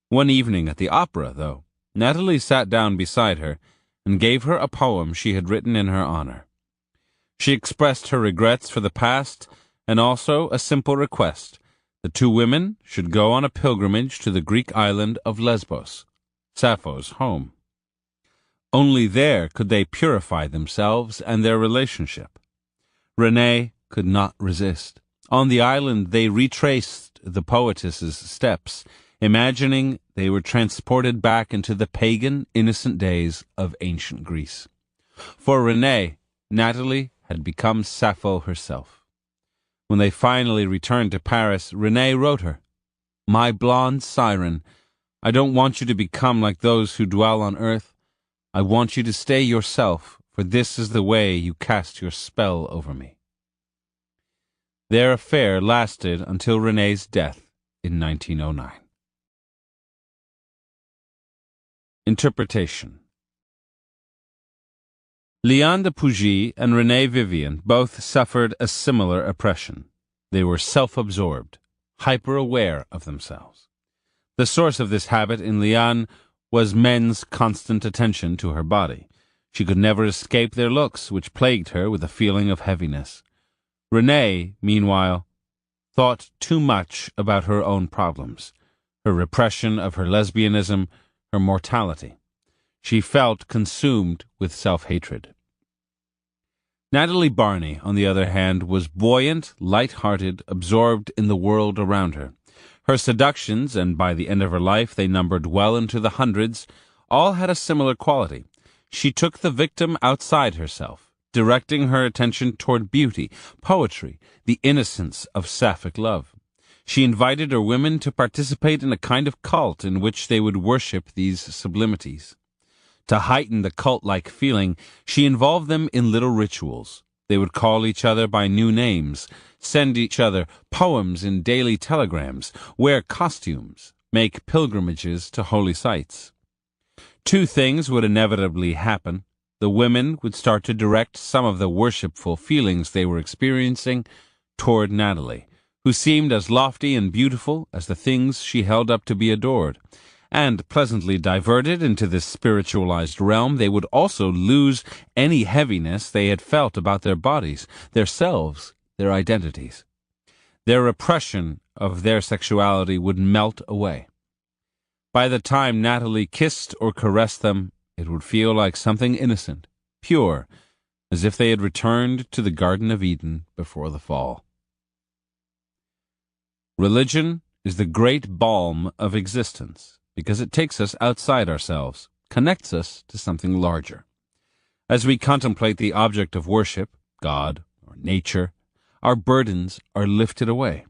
One evening at the opera, though, Natalie sat down beside her and gave her a poem she had written in her honor. She expressed her regrets for the past and also a simple request. The two women should go on a pilgrimage to the Greek island of Lesbos, Sappho's home. Only there could they purify themselves and their relationship. Renee could not resist. On the island they retraced the poetess's steps, imagining they were transported back into the pagan, innocent days of ancient Greece. For Renee, Natalie had become Sappho herself. When they finally returned to Paris, Renee wrote her, "My blonde siren, I don't want you to become like those who dwell on earth. I want you to stay yourself, for this is the way you cast your spell over me." Their affair lasted until Renee's death in 1909. Interpretation. Liane de Pougy and Renee Vivian both suffered a similar oppression. They were self-absorbed, hyper-aware of themselves. The source of this habit in Liane was men's constant attention to her body. She could never escape their looks, which plagued her with a feeling of heaviness. Renee, meanwhile, thought too much about her own problems, her repression of her lesbianism, her mortality. She felt consumed with self-hatred. Natalie Barney, on the other hand, was buoyant, light-hearted, absorbed in the world around her. Her seductions, and by the end of her life they numbered well into the hundreds, all had a similar quality. She took the victim outside herself, directing her attention toward beauty, poetry, the innocence of sapphic love. She invited her women to participate in a kind of cult in which they would worship these sublimities. To heighten the cult-like feeling, she involved them in little rituals. They would call each other by new names, send each other poems in daily telegrams, wear costumes, make pilgrimages to holy sites. Two things would inevitably happen. The women would start to direct some of the worshipful feelings they were experiencing toward Natalie, who seemed as lofty and beautiful as the things she held up to be adored. And pleasantly diverted into this spiritualized realm, they would also lose any heaviness they had felt about their bodies, their selves, their identities. Their repression of their sexuality would melt away. By the time Natalie kissed or caressed them, it would feel like something innocent, pure, as if they had returned to the Garden of Eden before the fall. Religion is the great balm of existence, because it takes us outside ourselves, connects us to something larger. As we contemplate the object of worship, God or nature, our burdens are lifted away.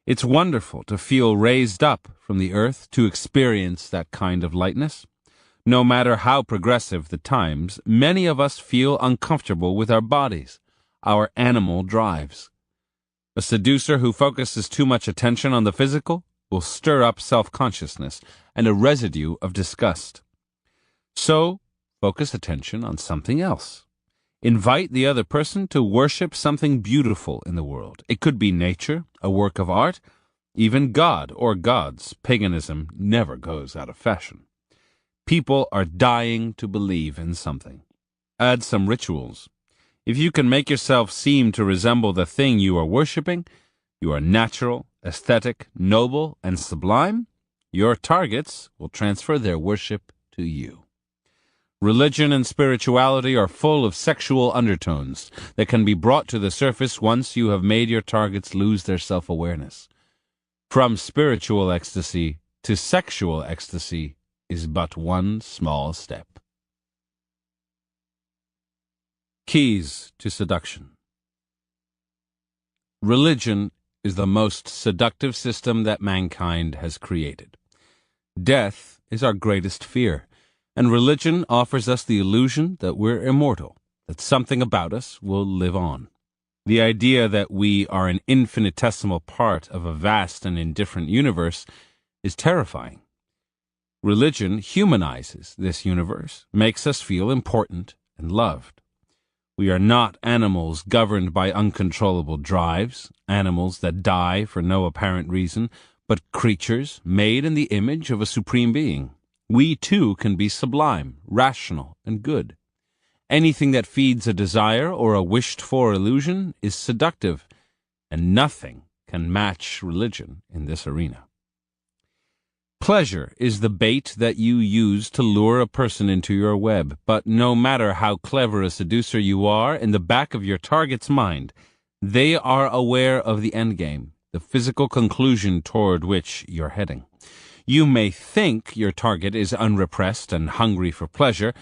It's wonderful to feel raised up from the earth to experience that kind of lightness. No matter how progressive the times, many of us feel uncomfortable with our bodies, our animal drives. A seducer who focuses too much attention on the physical will stir up self-consciousness and a residue of disgust. So, focus attention on something else. Invite the other person to worship something beautiful in the world. It could be nature, a work of art, even God or gods. Paganism never goes out of fashion. People are dying to believe in something. Add some rituals. If you can make yourself seem to resemble the thing you are worshiping, you are natural, aesthetic, noble, and sublime, your targets will transfer their worship to you. Religion and spirituality are full of sexual undertones that can be brought to the surface once you have made your targets lose their self-awareness. From spiritual ecstasy to sexual ecstasy is but one small step. Keys to seduction. Religion is the most seductive system that mankind has created. Death is our greatest fear, and religion offers us the illusion that we're immortal, that something about us will live on. The idea that we are an infinitesimal part of a vast and indifferent universe is terrifying. Religion humanizes this universe, makes us feel important and loved. We are not animals governed by uncontrollable drives, animals that die for no apparent reason, but creatures made in the image of a supreme being. We too can be sublime, rational, and good. Anything that feeds a desire or a wished-for illusion is seductive, and nothing can match religion in this arena. Pleasure is the bait that you use to lure a person into your web, but no matter how clever a seducer you are, in the back of your target's mind, they are aware of the endgame, the physical conclusion toward which you're heading. You may think your target is unrepressed and hungry for pleasure,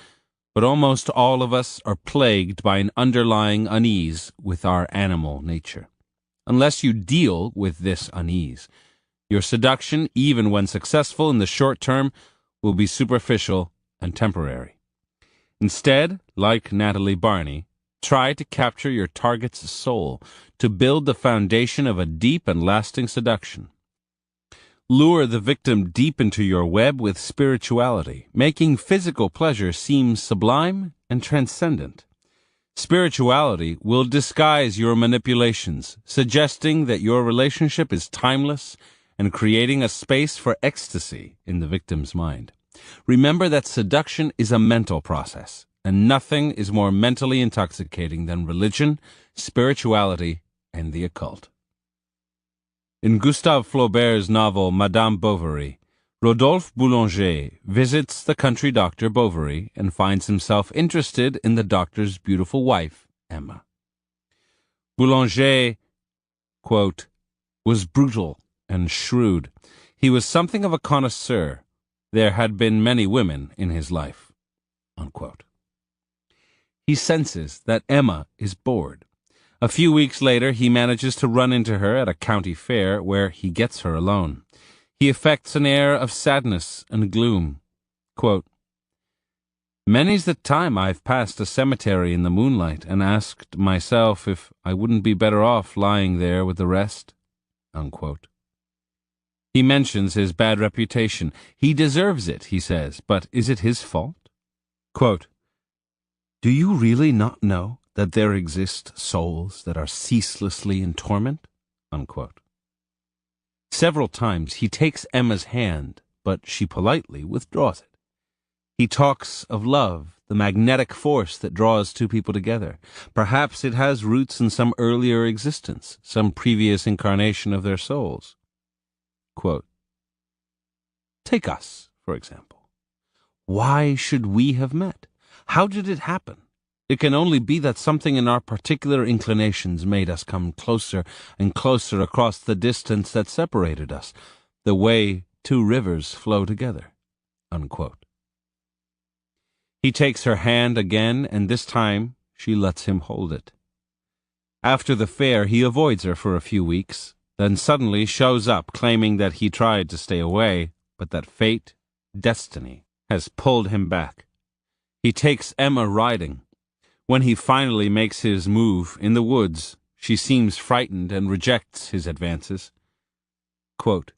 but almost all of us are plagued by an underlying unease with our animal nature. Unless you deal with this unease, your seduction, even when successful in the short term, will be superficial and temporary. Instead, like Natalie Barney, try to capture your target's soul to build the foundation of a deep and lasting seduction. Lure the victim deep into your web with spirituality, making physical pleasure seem sublime and transcendent. Spirituality will disguise your manipulations, suggesting that your relationship is timeless and creating a space for ecstasy in the victim's mind. Remember that seduction is a mental process, and nothing is more mentally intoxicating than religion, spirituality, and the occult. In Gustave Flaubert's novel Madame Bovary, Rodolphe Boulanger visits the country doctor Bovary and finds himself interested in the doctor's beautiful wife, Emma. Boulanger, quote, was brutal and shrewd. He was something of a connoisseur. There had been many women in his life, unquote. He senses that Emma is bored. A few weeks later, he manages to run into her at a county fair where he gets her alone. He affects an air of sadness and gloom. Quote, many's the time I've passed a cemetery in the moonlight and asked myself if I wouldn't be better off lying there with the rest, unquote. He mentions his bad reputation. He deserves it, he says, but is it his fault? Quote, do you really not know that there exist souls that are ceaselessly in torment? Unquote. Several times he takes Emma's hand, but she politely withdraws it. He talks of love, the magnetic force that draws two people together. Perhaps it has roots in some earlier existence, some previous incarnation of their souls. Quote, take us, for example. Why should we have met? How did it happen? It can only be that something in our particular inclinations made us come closer and closer across the distance that separated us, the way two rivers flow together, unquote. He takes her hand again, and this time she lets him hold it. After the fair, he avoids her for a few weeks, then suddenly shows up claiming that he tried to stay away, but that fate, destiny, has pulled him back. He takes Emma riding. When he finally makes his move in the woods, she seems frightened and rejects his advances. Quote,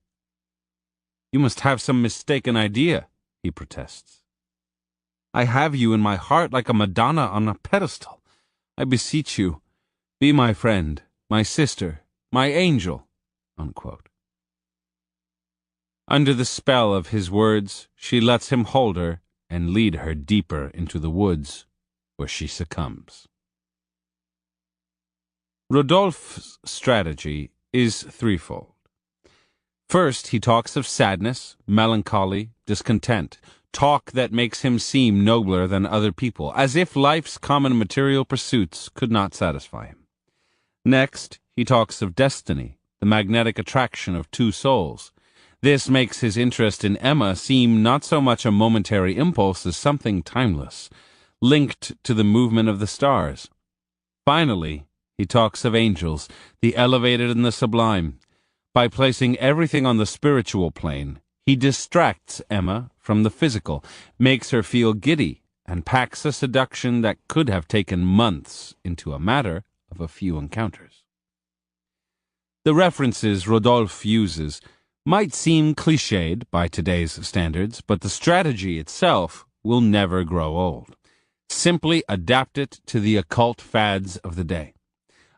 you must have some mistaken idea, he protests. I have you in my heart like a Madonna on a pedestal. I beseech you, be my friend, my sister, my angel, unquote. Under the spell of his words, she lets him hold her and lead her deeper into the woods, where she succumbs. Rodolphe's strategy is threefold. First, he talks of sadness, melancholy, discontent, talk that makes him seem nobler than other people, as if life's common material pursuits could not satisfy him. Next, he talks of destiny, the magnetic attraction of two souls. This makes his interest in Emma seem not so much a momentary impulse as something timeless, linked to the movement of the stars. Finally, he talks of angels, the elevated and the sublime. By placing everything on the spiritual plane, he distracts Emma from the physical, makes her feel giddy, and packs a seduction that could have taken months into a matter of a few encounters. The references Rodolphe uses might seem cliched by today's standards, but the strategy itself will never grow old. Simply adapt it to the occult fads of the day.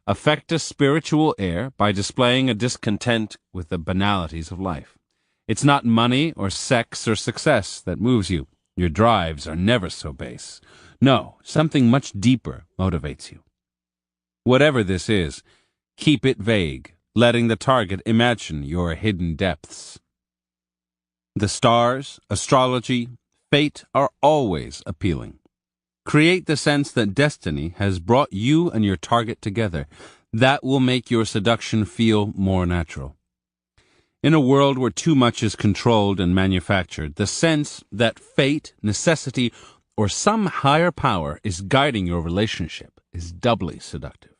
Affect a spiritual air by displaying a discontent with the banalities of life. It's not money or sex or success that moves you. Your drives are never so base. No, something much deeper motivates you. Whatever this is, keep it vague, letting the target imagine your hidden depths. The stars, astrology, fate are always appealing. Create the sense that destiny has brought you and your target together. That will make your seduction feel more natural. In a world where too much is controlled and manufactured, the sense that fate, necessity, or some higher power is guiding your relationship is doubly seductive.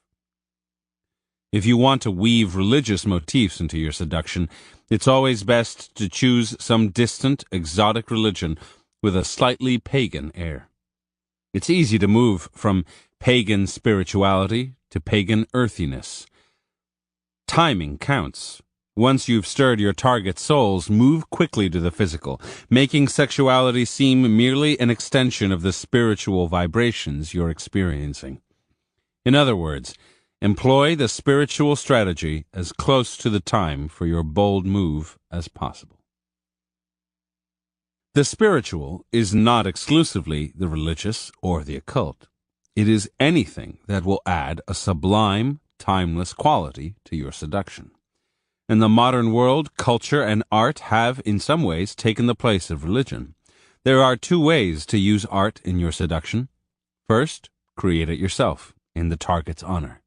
If you want to weave religious motifs into your seduction, it's always best to choose some distant, exotic religion with a slightly pagan air. It's easy to move from pagan spirituality to pagan earthiness. Timing counts. Once you've stirred your target souls, move quickly to the physical, making sexuality seem merely an extension of the spiritual vibrations you're experiencing. In other words, employ the spiritual strategy as close to the time for your bold move as possible. The spiritual is not exclusively the religious or the occult. It is anything that will add a sublime, timeless quality to your seduction. In the modern world, culture and art have, in some ways, taken the place of religion. There are two ways to use art in your seduction. First, create it yourself, in the target's honor.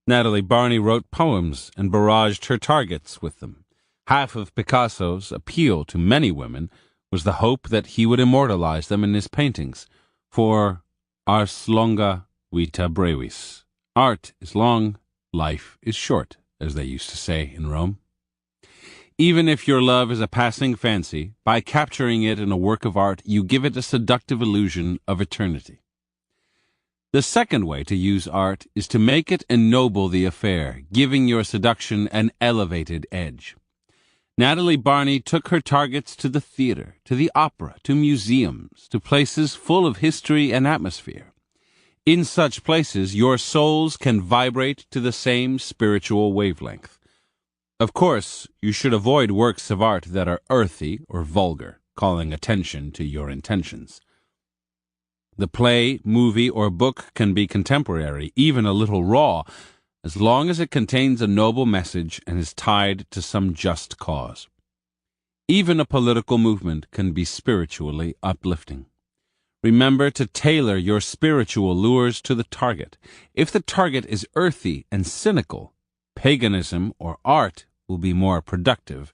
Natalie Barney wrote poems and barraged her targets with them. Half of Picasso's appeal to many women was the hope that he would immortalize them in his paintings. For ars longa, vita brevis. Art is long, life is short, as they used to say in Rome. Even if your love is a passing fancy, by capturing it in a work of art, you give it a seductive illusion of eternity. The second way to use art is to make it ennoble the affair, giving your seduction an elevated edge. Natalie Barney took her targets to the theater, to the opera, to museums, to places full of history and atmosphere. In such places, your souls can vibrate to the same spiritual wavelength. Of course, you should avoid works of art that are earthy or vulgar, calling attention to your intentions. The play, movie, or book can be contemporary, even a little raw, as long as it contains a noble message and is tied to some just cause. Even a political movement can be spiritually uplifting. Remember to tailor your spiritual lures to the target. If the target is earthy and cynical, paganism or art will be more productive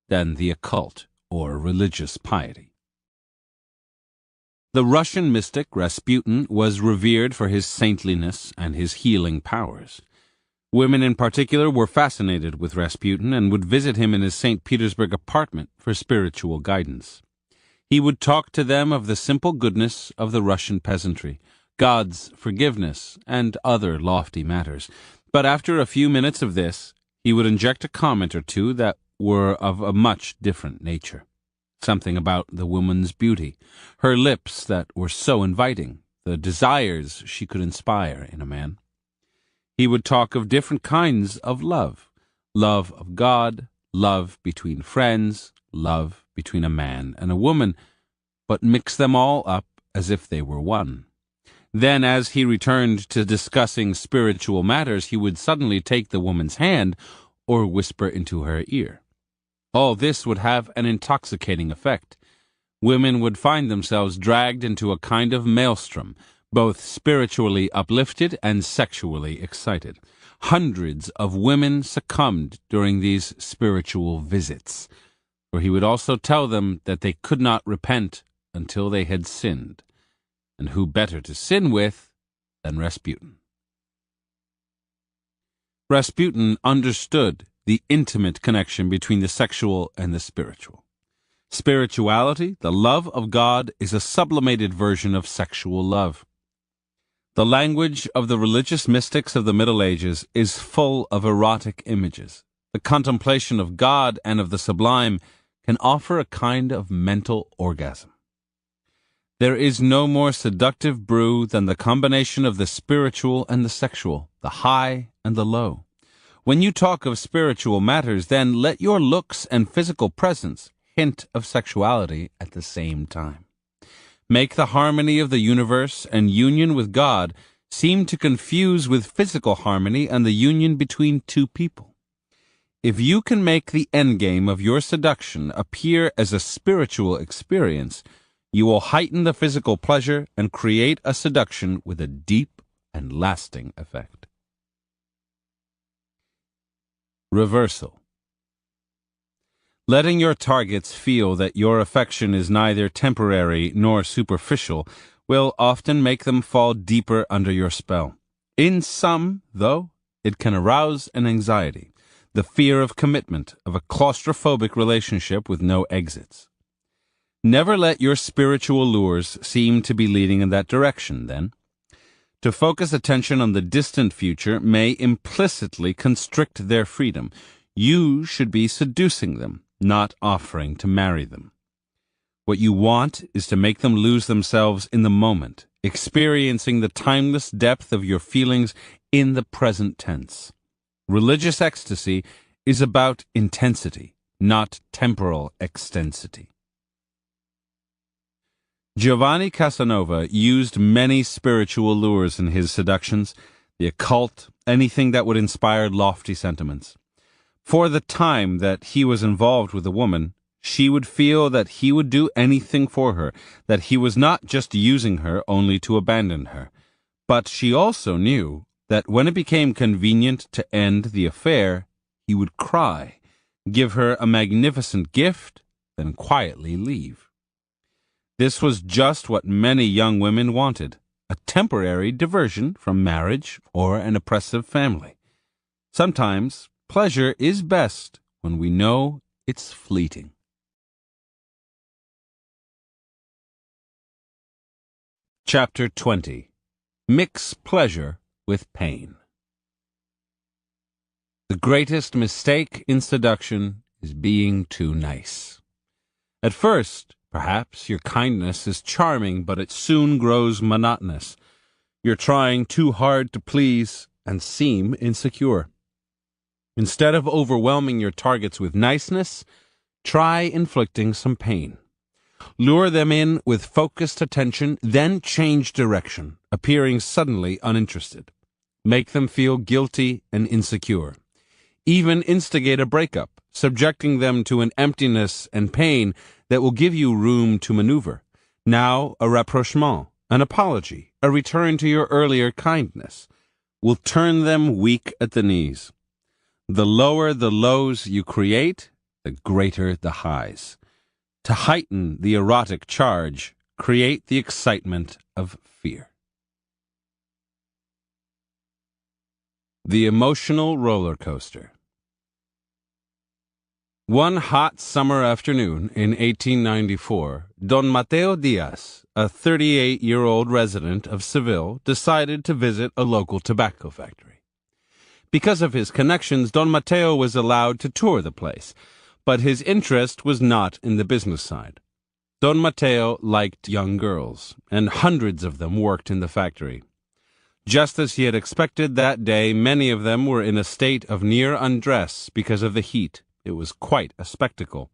than the occult or religious piety. The Russian mystic Rasputin was revered for his saintliness and his healing powers. Women in particular were fascinated with Rasputin and would visit him in his St. Petersburg apartment for spiritual guidance. He would talk to them of the simple goodness of the Russian peasantry, God's forgiveness, and other lofty matters. But after a few minutes of this, he would inject a comment or two that were of a much different nature. Something about the woman's beauty, her lips that were so inviting, the desires she could inspire in a man. He would talk of different kinds of love, love of God, love between friends, love between a man and a woman, but mix them all up as if they were one. Then, as he returned to discussing spiritual matters, he would suddenly take the woman's hand or whisper into her ear. All this would have an intoxicating effect. women would find themselves dragged into a kind of maelstrom, both spiritually uplifted and sexually excited. Hundreds of women succumbed during these spiritual visits, for he would also tell them that they could not repent until they had sinned, and who better to sin with than Rasputin? Rasputin understood the intimate connection between the sexual and the spiritual. Spirituality, the love of God, is a sublimated version of sexual love. The language of the religious mystics of the Middle Ages is full of erotic images. The contemplation of God and of the sublime can offer a kind of mental orgasm. There is no more seductive brew than the combination of the spiritual and the sexual, the high and the low. When you talk of spiritual matters, then let your looks and physical presence hint of sexuality at the same time. Make the harmony of the universe and union with God seem to confuse with physical harmony and the union between two people. If you can make the endgame of your seduction appear as a spiritual experience, you will heighten the physical pleasure and create a seduction with a deep and lasting effect. Reversal. Letting your targets feel that your affection is neither temporary nor superficial will often make them fall deeper under your spell. In some, though, it can arouse an anxiety, the fear of commitment, of a claustrophobic relationship with no exits. Never let your spiritual lures seem to be leading in that direction, then. To focus attention on the distant future may implicitly constrict their freedom. You should be seducing them, not offering to marry them. What you want is to make them lose themselves in the moment, experiencing the timeless depth of your feelings in the present tense. Religious ecstasy is about intensity, not temporal extensity. Giovanni Casanova used many spiritual lures in his seductions, the occult, anything that would inspire lofty sentiments. For the time that he was involved with a woman, she would feel that he would do anything for her, that he was not just using her only to abandon her. But she also knew that when it became convenient to end the affair, he would cry, give her a magnificent gift, then quietly leave. This was just what many young women wanted, a temporary diversion from marriage or an oppressive family. Sometimes pleasure is best when we know it's fleeting. Chapter 20. Mix pleasure with pain. The greatest mistake in seduction is being too nice. At first, perhaps your kindness is charming, but it soon grows monotonous. You're trying too hard to please and seem insecure. Instead of overwhelming your targets with niceness, try inflicting some pain. Lure them in with focused attention, then change direction, appearing suddenly uninterested. Make them feel guilty and insecure. Even instigate a breakup, subjecting them to an emptiness and pain that will give you room to maneuver. Now a rapprochement, an apology, a return to your earlier kindness will turn them weak at the knees. The lower the lows you create, the greater the highs. To heighten the erotic charge, create the excitement of fear. The emotional roller coaster. One hot summer afternoon in 1894, Don Mateo Diaz, a 38-year-old resident of Seville, decided to visit a local tobacco factory. Because of his connections, Don Mateo was allowed to tour the place, but his interest was not in the business side. Don Mateo liked young girls, and hundreds of them worked in the factory. Just as he had expected that day, many of them were in a state of near undress because of the heat. It was quite a spectacle.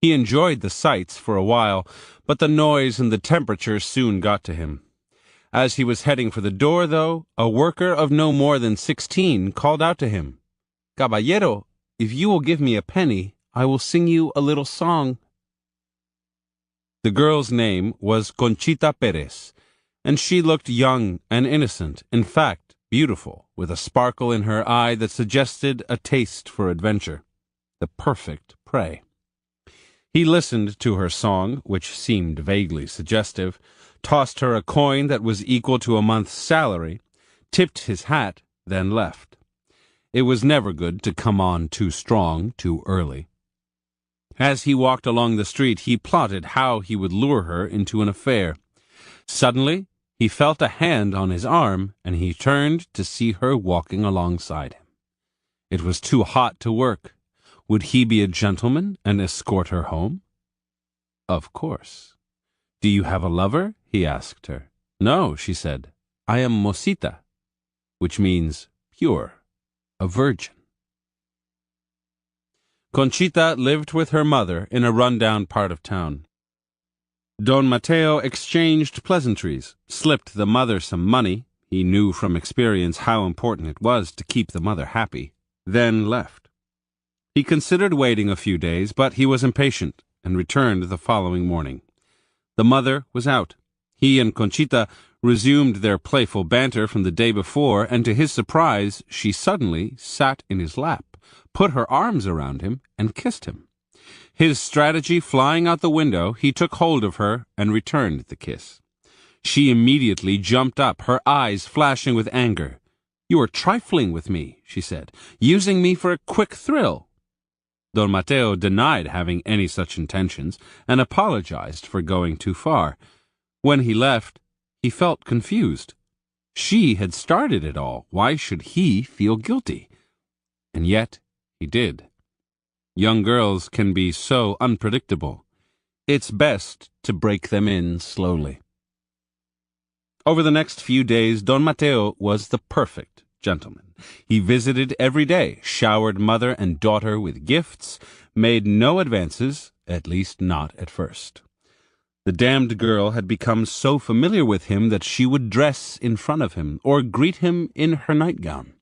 He enjoyed the sights for a while, but the noise and the temperature soon got to him. As he was heading for the door, though, a worker of no more than 16 called out to him, "Caballero, if you will give me a penny, I will sing you a little song." The girl's name was Conchita Perez, and she looked young and innocent, in fact, beautiful, with a sparkle in her eye that suggested a taste for adventure, the perfect prey. He listened to her song, which seemed vaguely suggestive, tossed her a coin that was equal to a month's salary, tipped his hat, then left. It was never good to come on too strong too early. As he walked along the street, he plotted how he would lure her into an affair. Suddenly, he felt a hand on his arm, and he turned to see her walking alongside him. It was too hot to work. Would he be a gentleman and escort her home? Of course. "Do you have a lover?" he asked her. "No," she said. "I am Mosita," which means pure, a virgin. Conchita lived with her mother in a run-down part of town. Don Mateo exchanged pleasantries, slipped the mother some money, he knew from experience how important it was to keep the mother happy, then left. He considered waiting a few days, but he was impatient and returned the following morning. The mother was out. He and Conchita resumed their playful banter from the day before, and to his surprise, she suddenly sat in his lap, put her arms around him, and kissed him. His strategy flying out the window, he took hold of her and returned the kiss. She immediately jumped up, her eyes flashing with anger. "You are trifling with me," she said, "using me for a quick thrill." Don Mateo denied having any such intentions and apologized for going too far. When he left, he felt confused. She had started it all. Why should he feel guilty? And yet he did. Young girls can be so unpredictable. It's best to break them in slowly. Over the next few days, Don Mateo was the perfect gentleman. He visited every day, showered mother and daughter with gifts, made no advances, at least not at first. The damned girl had become so familiar with him that she would dress in front of him or greet him in her nightgown.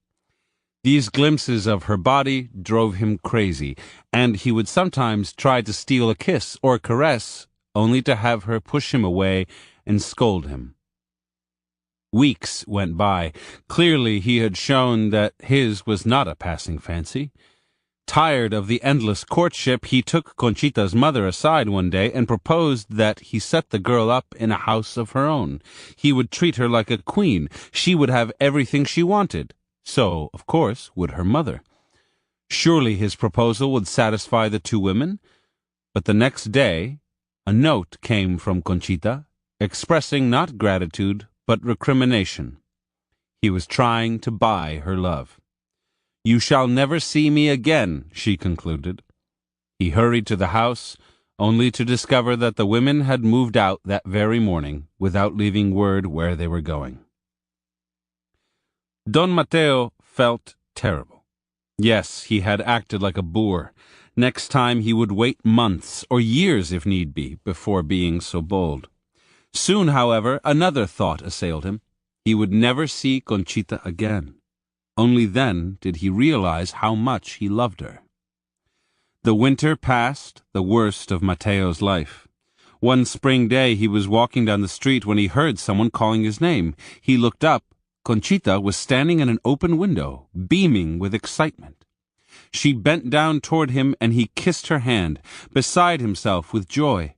These glimpses of her body drove him crazy, and he would sometimes try to steal a kiss or caress, only to have her push him away and scold him. Weeks went by. Clearly he had shown that his was not a passing fancy. Tired of the endless courtship, he took Conchita's mother aside one day and proposed that he set the girl up in a house of her own. He would treat her like a queen. She would have everything she wanted. So, of course, would her mother. Surely his proposal would satisfy the two women. But the next day, a note came from Conchita, expressing not gratitude, but recrimination. He was trying to buy her love. "You shall never see me again," she concluded. He hurried to the house, only to discover that the women had moved out that very morning, without leaving word where they were going. Don Mateo felt terrible. Yes, he had acted like a boor. Next time he would wait months, or years if need be, before being so bold. Soon, however, another thought assailed him. He would never see Conchita again. Only then did he realize how much he loved her. The winter passed, the worst of Mateo's life. One spring day he was walking down the street when he heard someone calling his name. He looked up. Conchita was standing in an open window, beaming with excitement. She bent down toward him and he kissed her hand, beside himself with joy.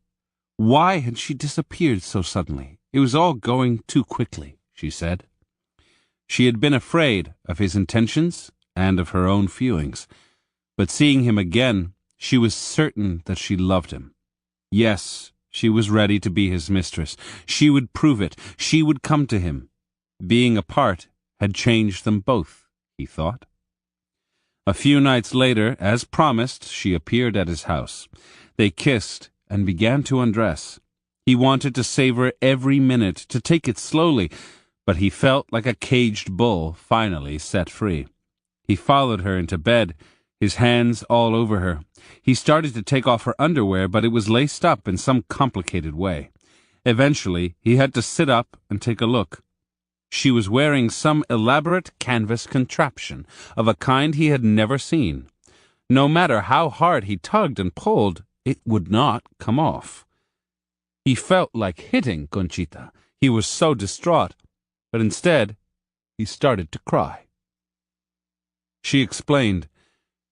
Why had she disappeared so suddenly? It was all going too quickly, she said. She had been afraid of his intentions and of her own feelings, but seeing him again, she was certain that she loved him. Yes, she was ready to be his mistress. She would prove it. She would come to him. Being apart had changed them both, he thought. A few nights later, as promised, she appeared at his house. They kissed and began to undress. He wanted to savor every minute, to take it slowly, but he felt like a caged bull finally set free. He followed her into bed, his hands all over her. He started to take off her underwear, but it was laced up in some complicated way. Eventually, he had to sit up and take a look. She was wearing some elaborate canvas contraption of a kind he had never seen. No matter how hard he tugged and pulled, it would not come off. He felt like hitting Conchita. He was so distraught, but instead, he started to cry. She explained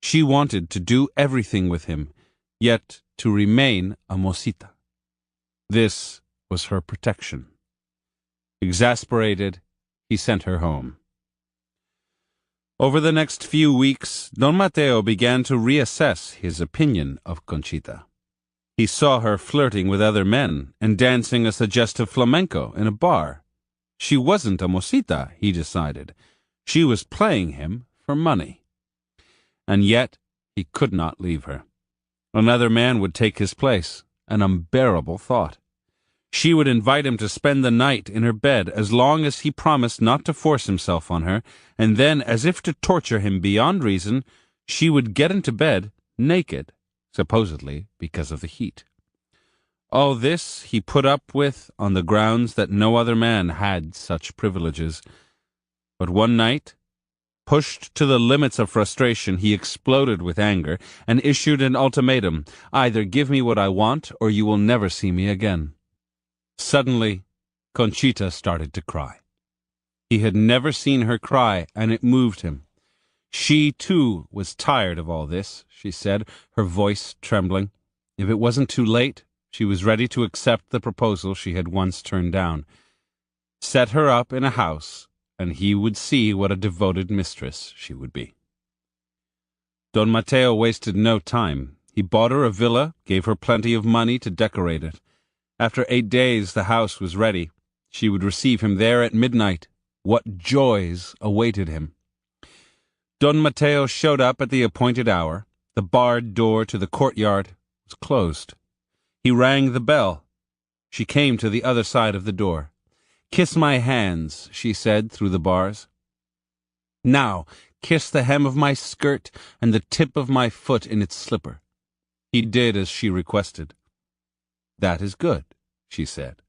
she wanted to do everything with him, yet to remain a mosita. This was her protection. Exasperated, he sent her home. Over the next few weeks, Don Mateo began to reassess his opinion of Conchita. He saw her flirting with other men and dancing a suggestive flamenco in a bar. She wasn't a mosita, he decided. She was playing him for money. And yet, he could not leave her. Another man would take his place, an unbearable thought. She would invite him to spend the night in her bed as long as he promised not to force himself on her, and then, as if to torture him beyond reason, she would get into bed naked, supposedly because of the heat. All this he put up with on the grounds that no other man had such privileges. But one night, pushed to the limits of frustration, he exploded with anger and issued an ultimatum: either give me what I want or you will never see me again. Suddenly, Conchita started to cry. He had never seen her cry, and it moved him. She, too, was tired of all this, she said, her voice trembling. If it wasn't too late, she was ready to accept the proposal she had once turned down. Set her up in a house, and he would see what a devoted mistress she would be. Don Mateo wasted no time. He bought her a villa, gave her plenty of money to decorate it. After 8 days the house was ready. She would receive him there at midnight. What joys awaited him! Don Mateo showed up at the appointed hour. The barred door to the courtyard was closed. He rang the bell. She came to the other side of the door. "Kiss my hands," she said through the bars. "Now, kiss the hem of my skirt and the tip of my foot in its slipper." He did as she requested. "That is good," she said.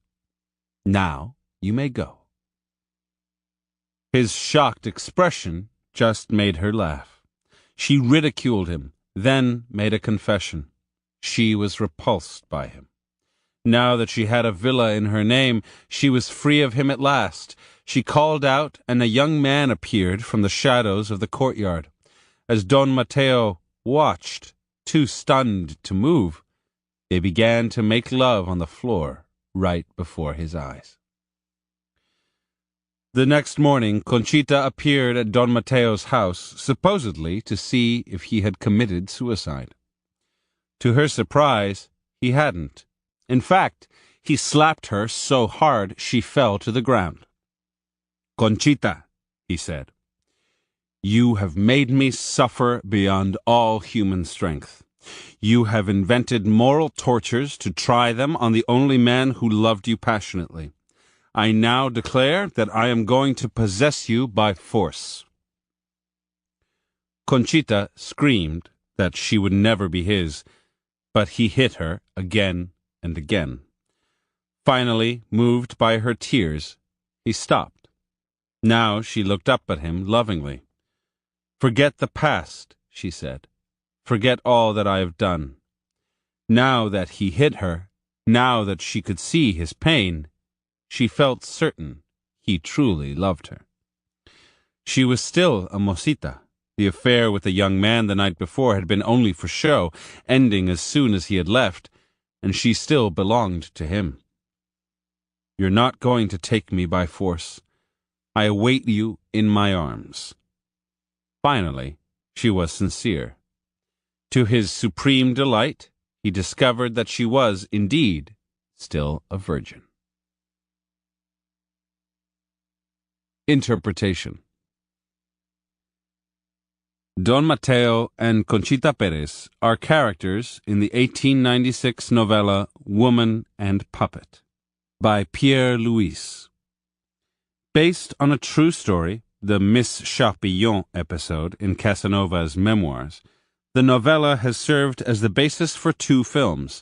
"Now you may go." His shocked expression just made her laugh. She ridiculed him, then made a confession. She was repulsed by him. Now that she had a villa in her name, she was free of him at last. She called out, and a young man appeared from the shadows of the courtyard. As Don Mateo watched, too stunned to move, they began to make love on the floor right before his eyes. The next morning, Conchita appeared at Don Mateo's house, supposedly to see if he had committed suicide. To her surprise, he hadn't. In fact, he slapped her so hard she fell to the ground. "Conchita," he said, "you have made me suffer beyond all human strength. You have invented moral tortures to try them on the only man who loved you passionately. I now declare that I am going to possess you by force." Conchita screamed that she would never be his, but he hit her again and again. Finally, moved by her tears, he stopped. Now she looked up at him lovingly. "Forget the past," she said. "Forget all that I have done." Now that he hit her, now that she could see his pain, she felt certain he truly loved her. She was still a mosita. The affair with the young man the night before had been only for show, ending as soon as he had left, and she still belonged to him. "You're not going to take me by force. I await you in my arms." Finally, she was sincere. To his supreme delight, he discovered that she was, indeed, still a virgin. Interpretation. Don Mateo and Conchita Perez are characters in the 1896 novella Woman and Puppet by Pierre Louis. Based on a true story, the Miss Charpillon episode in Casanova's memoirs, the novella has served as the basis for 2 films,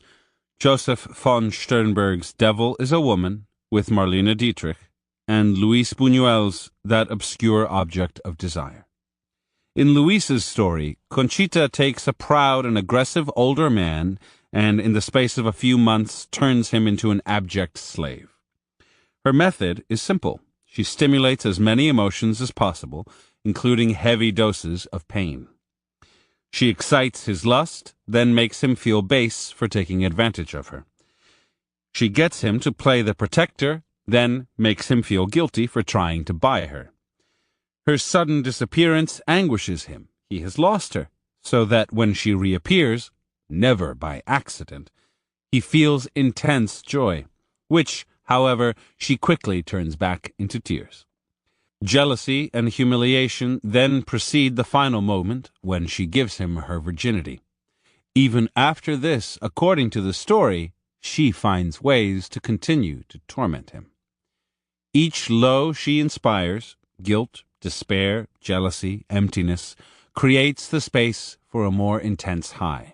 Joseph von Sternberg's Devil is a Woman with Marlene Dietrich, and Luis Buñuel's That Obscure Object of Desire. In Luis's story, Conchita takes a proud and aggressive older man and in the space of a few months turns him into an abject slave. Her method is simple. She stimulates as many emotions as possible, including heavy doses of pain. She excites his lust, then makes him feel base for taking advantage of her. She gets him to play the protector, then makes him feel guilty for trying to buy her. Her sudden disappearance anguishes him. He has lost her, so that when she reappears, never by accident, he feels intense joy, which, however, she quickly turns back into tears. Jealousy and humiliation then precede the final moment when she gives him her virginity. Even after this, according to the story, she finds ways to continue to torment him. Each low she inspires, guilt, despair, jealousy, emptiness, creates the space for a more intense high.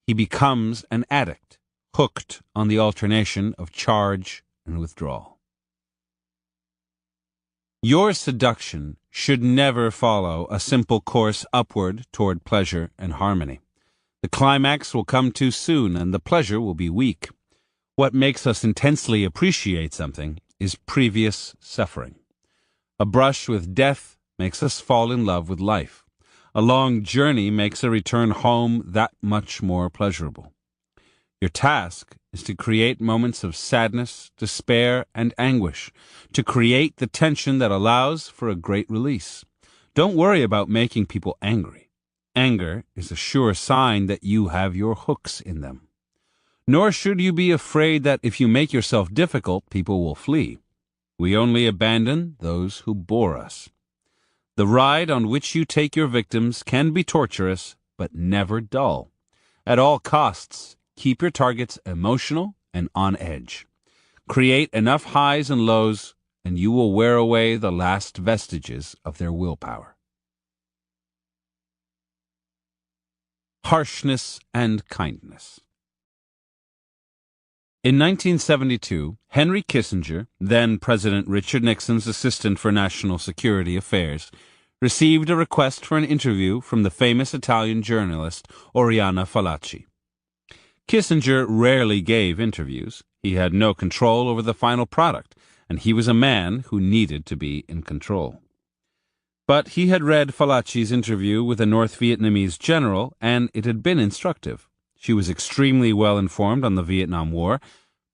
He becomes an addict, hooked on the alternation of charge and withdrawal. Your seduction should never follow a simple course upward toward pleasure and harmony. The climax will come too soon, and the pleasure will be weak. What makes us intensely appreciate something is previous suffering. A brush with death makes us fall in love with life. A long journey makes a return home that much more pleasurable. Your task is to create moments of sadness, despair, and anguish, to create the tension that allows for a great release. Don't worry about making people angry. Anger is a sure sign that you have your hooks in them. Nor should you be afraid that if you make yourself difficult, people will flee. We only abandon those who bore us. The ride on which you take your victims can be torturous, but never dull. At all costs, keep your targets emotional and on edge. Create enough highs and lows, and you will wear away the last vestiges of their willpower. Harshness and kindness. In 1972, Henry Kissinger, then President Richard Nixon's assistant for national security affairs, received a request for an interview from the famous Italian journalist Oriana Fallaci. Kissinger rarely gave interviews. He had no control over the final product, and he was a man who needed to be in control. But he had read Fallaci's interview with a North Vietnamese general, and it had been instructive. She was extremely well informed on the Vietnam War.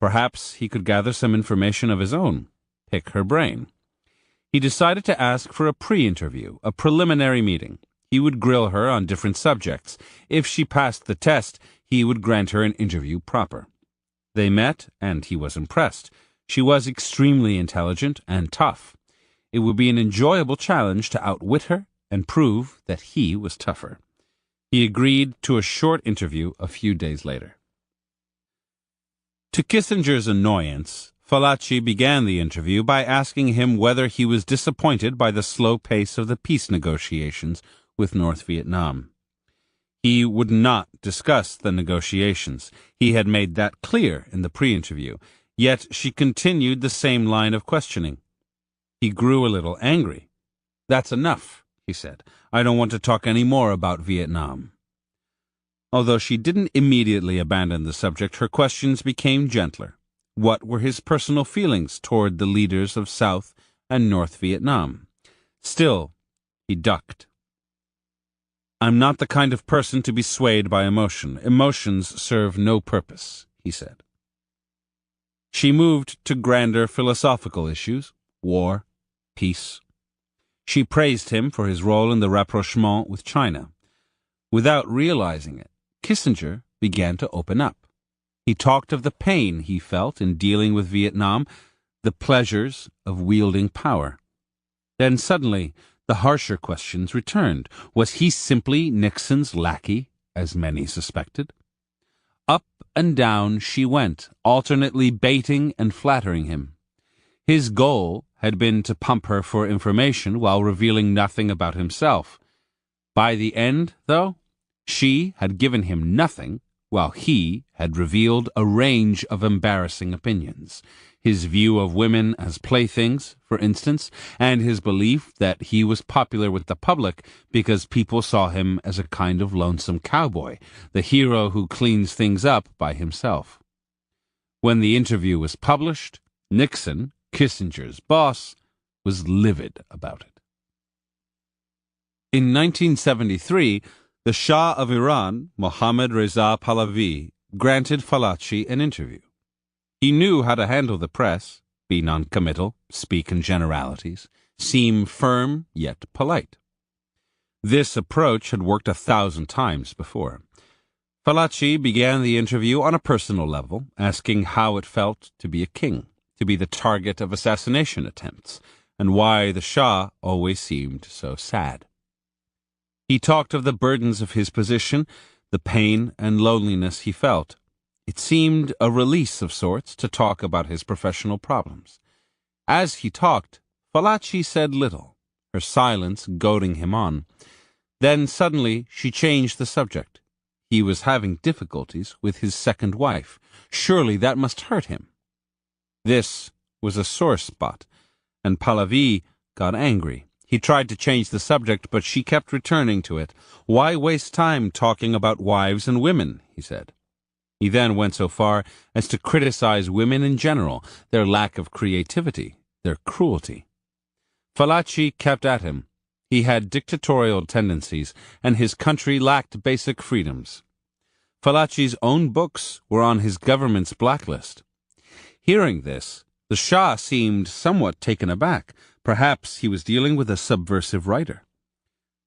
Perhaps he could gather some information of his own, pick her brain. He decided to ask for a pre-interview, a preliminary meeting. He would grill her on different subjects. If she passed the test, he would grant her an interview proper. They met, and he was impressed. She was extremely intelligent and tough. It would be an enjoyable challenge to outwit her and prove that he was tougher. He agreed to a short interview a few days later. To Kissinger's annoyance, Fallaci began the interview by asking him whether he was disappointed by the slow pace of the peace negotiations with North Vietnam. He would not discuss the negotiations. He had made that clear in the pre-interview, yet she continued the same line of questioning. He grew a little angry. "That's enough," he said. "I don't want to talk any more about Vietnam." Although she didn't immediately abandon the subject, her questions became gentler. What were his personal feelings toward the leaders of South and North Vietnam? Still, he ducked. "I'm not the kind of person to be swayed by emotion. Emotions serve no purpose," he said. She moved to grander philosophical issues: war, peace. She praised him for his role in the rapprochement with China. Without realizing it, Kissinger began to open up. He talked of the pain he felt in dealing with Vietnam, the pleasures of wielding power. Then suddenly, the harsher questions returned. Was he simply Nixon's lackey, as many suspected? Up and down she went, alternately baiting and flattering him. His goal had been to pump her for information while revealing nothing about himself. By the end, though, she had given him nothing, while he had revealed a range of embarrassing opinions. his view of women as playthings, for instance, and his belief that he was popular with the public because people saw him as a kind of lonesome cowboy, the hero who cleans things up by himself. When the interview was published, Nixon, Kissinger's boss, was livid about it. In 1973, the Shah of Iran, Mohammad Reza Pahlavi, granted Fallaci an interview. He knew how to handle the press, be non-committal, speak in generalities, seem firm yet polite. This approach had worked 1,000 times before. Fallaci began the interview on a personal level, asking how it felt to be a king, to be the target of assassination attempts, and why the Shah always seemed so sad. He talked of the burdens of his position, the pain and loneliness he felt. It seemed a release of sorts to talk about his professional problems. As he talked, Fallaci said little, her silence goading him on. Then suddenly she changed the subject. He was having difficulties with his second wife. Surely that must hurt him. This was a sore spot, and Pahlavi got angry. He tried to change the subject, but she kept returning to it. Why waste time talking about wives and women, he said. He then went so far as to criticize women in general, their lack of creativity, their cruelty. Fallaci kept at him. He had dictatorial tendencies, and his country lacked basic freedoms. Fallaci's own books were on his government's blacklist. Hearing this, the Shah seemed somewhat taken aback. Perhaps he was dealing with a subversive writer.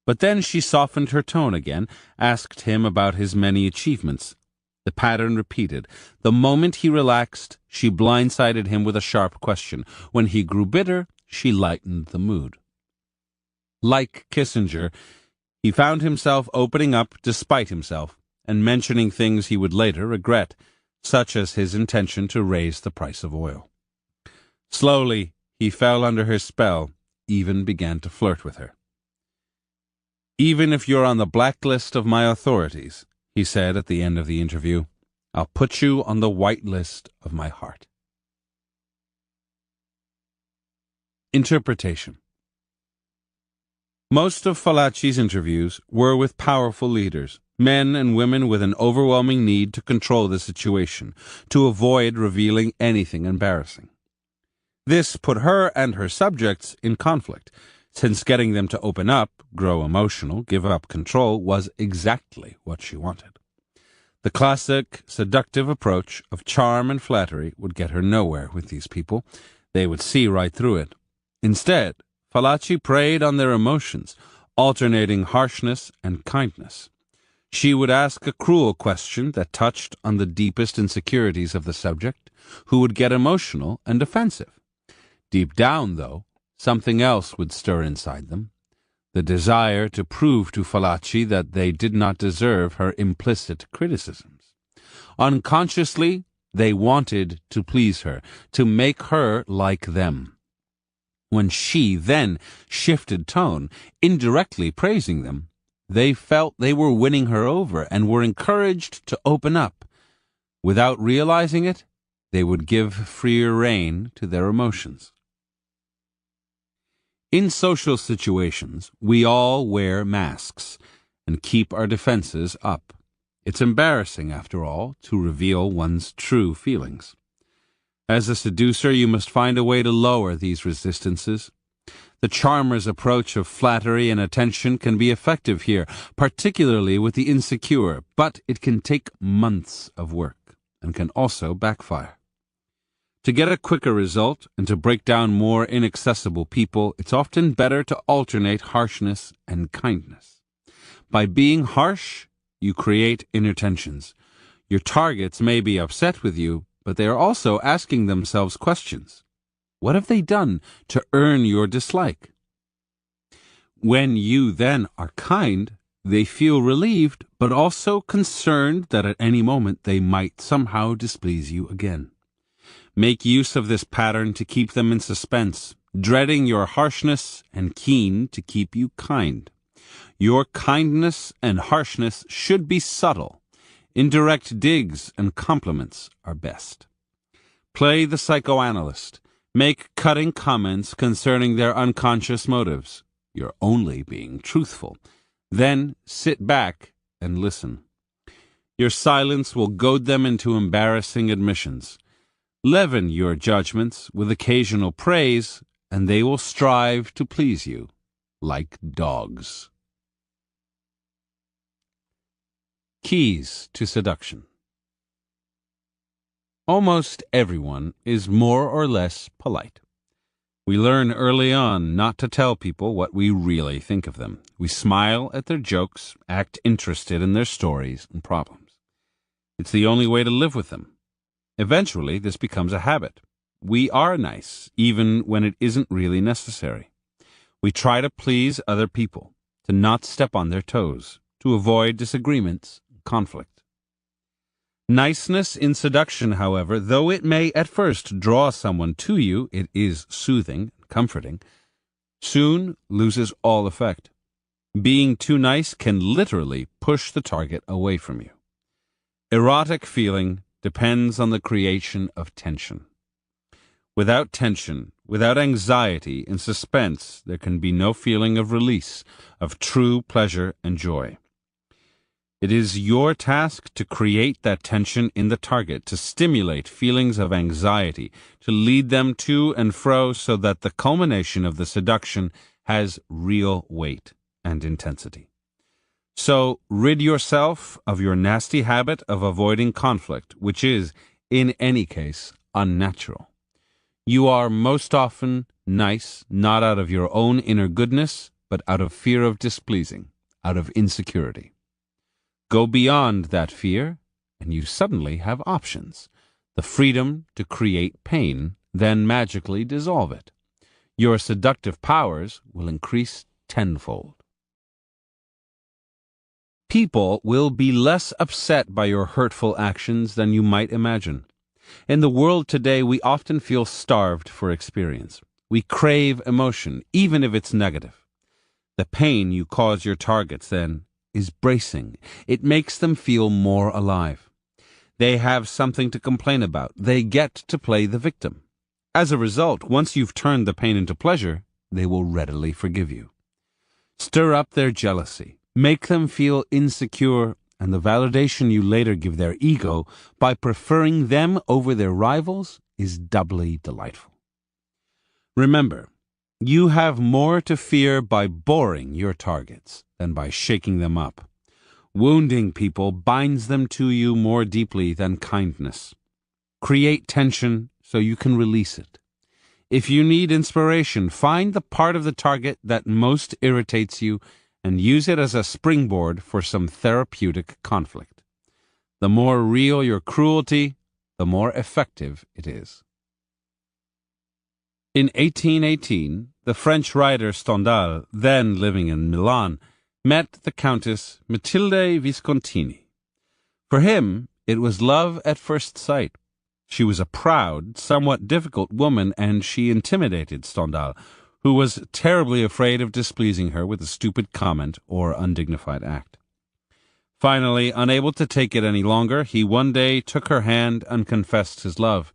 But then she softened her tone again, asked him about his many achievements. The pattern repeated. The moment he relaxed, she blindsided him with a sharp question. When he grew bitter, she lightened the mood. Like Kissinger, he found himself opening up despite himself and mentioning things he would later regret, such as his intention to raise the price of oil. Slowly, he fell under her spell, even began to flirt with her. "Even if you're on the blacklist of my authorities," he said at the end of the interview, "I'll put you on the white list of my heart." Interpretation. Most of Fallaci's interviews were with powerful leaders, men and women with an overwhelming need to control the situation, to avoid revealing anything embarrassing. This put her and her subjects in conflict, since getting them to open up, grow emotional, give up control was exactly what she wanted. The classic seductive approach of charm and flattery would get her nowhere with these people. They would see right through it. Instead, Fallaci preyed on their emotions, alternating harshness and kindness. She would ask a cruel question that touched on the deepest insecurities of the subject, who would get emotional and defensive. Deep down, though, something else would stir inside them, the desire to prove to Fallaci that they did not deserve her implicit criticisms. Unconsciously, they wanted to please her, to make her like them. When she then shifted tone, indirectly praising them, they felt they were winning her over and were encouraged to open up. Without realizing it, they would give freer rein to their emotions. In social situations, we all wear masks and keep our defenses up. It's embarrassing, after all, to reveal one's true feelings. As a seducer, you must find a way to lower these resistances. The charmer's approach of flattery and attention can be effective here, particularly with the insecure, but it can take months of work and can also backfire. To get a quicker result and to break down more inaccessible people, it's often better to alternate harshness and kindness. By being harsh, you create inner tensions. Your targets may be upset with you, but they are also asking themselves questions. What have they done to earn your dislike? When you then are kind, they feel relieved, but also concerned that at any moment they might somehow displease you again. Make use of this pattern to keep them in suspense, dreading your harshness and keen to keep you kind. Your kindness and harshness should be subtle. Indirect digs and compliments are best. Play the psychoanalyst. Make cutting comments concerning their unconscious motives. You're only being truthful. Then sit back and listen. Your silence will goad them into embarrassing admissions. Leaven your judgments with occasional praise, and they will strive to please you, like dogs. Keys to seduction. Almost everyone is more or less polite. We learn early on not to tell people what we really think of them. We smile at their jokes, act interested in their stories and problems. It's the only way to live with them. Eventually, this becomes a habit. We are nice, even when it isn't really necessary. We try to please other people, to not step on their toes, to avoid disagreements and conflict. Niceness in seduction, however, though it may at first draw someone to you, it is soothing, comforting, soon loses all effect. Being too nice can literally push the target away from you. Erotic feeling depends on the creation of tension. Without tension, without anxiety and suspense, there can be no feeling of release, of true pleasure and joy. It is your task to create that tension in the target, to stimulate feelings of anxiety, to lead them to and fro so that the culmination of the seduction has real weight and intensity. So rid yourself of your nasty habit of avoiding conflict, which is, in any case, unnatural. You are most often nice, not out of your own inner goodness, but out of fear of displeasing, out of insecurity. Go beyond that fear, and you suddenly have options. The freedom to create pain, then magically dissolve it. Your seductive powers will increase tenfold. People will be less upset by your hurtful actions than you might imagine. In the world today, we often feel starved for experience. We crave emotion, even if it's negative. The pain you cause your targets, then, is bracing. It makes them feel more alive. They have something to complain about. They get to play the victim. As a result, once you've turned the pain into pleasure, they will readily forgive you. Stir up their jealousy. Make them feel insecure, and the validation you later give their ego by preferring them over their rivals is doubly delightful. Remember, you have more to fear by boring your targets than by shaking them up. Wounding people binds them to you more deeply than kindness. Create tension so you can release it. If you need inspiration, find the part of the target that most irritates you and use it as a springboard for some therapeutic conflict. The more real your cruelty, the more effective it is. In 1818, the French writer Stendhal, then living in Milan, met the Countess Matilde Viscontini. For him, it was love at first sight. She was a proud, somewhat difficult woman, and she intimidated Stendhal, who was terribly afraid of displeasing her with a stupid comment or undignified act. Finally, unable to take it any longer, he one day took her hand and confessed his love.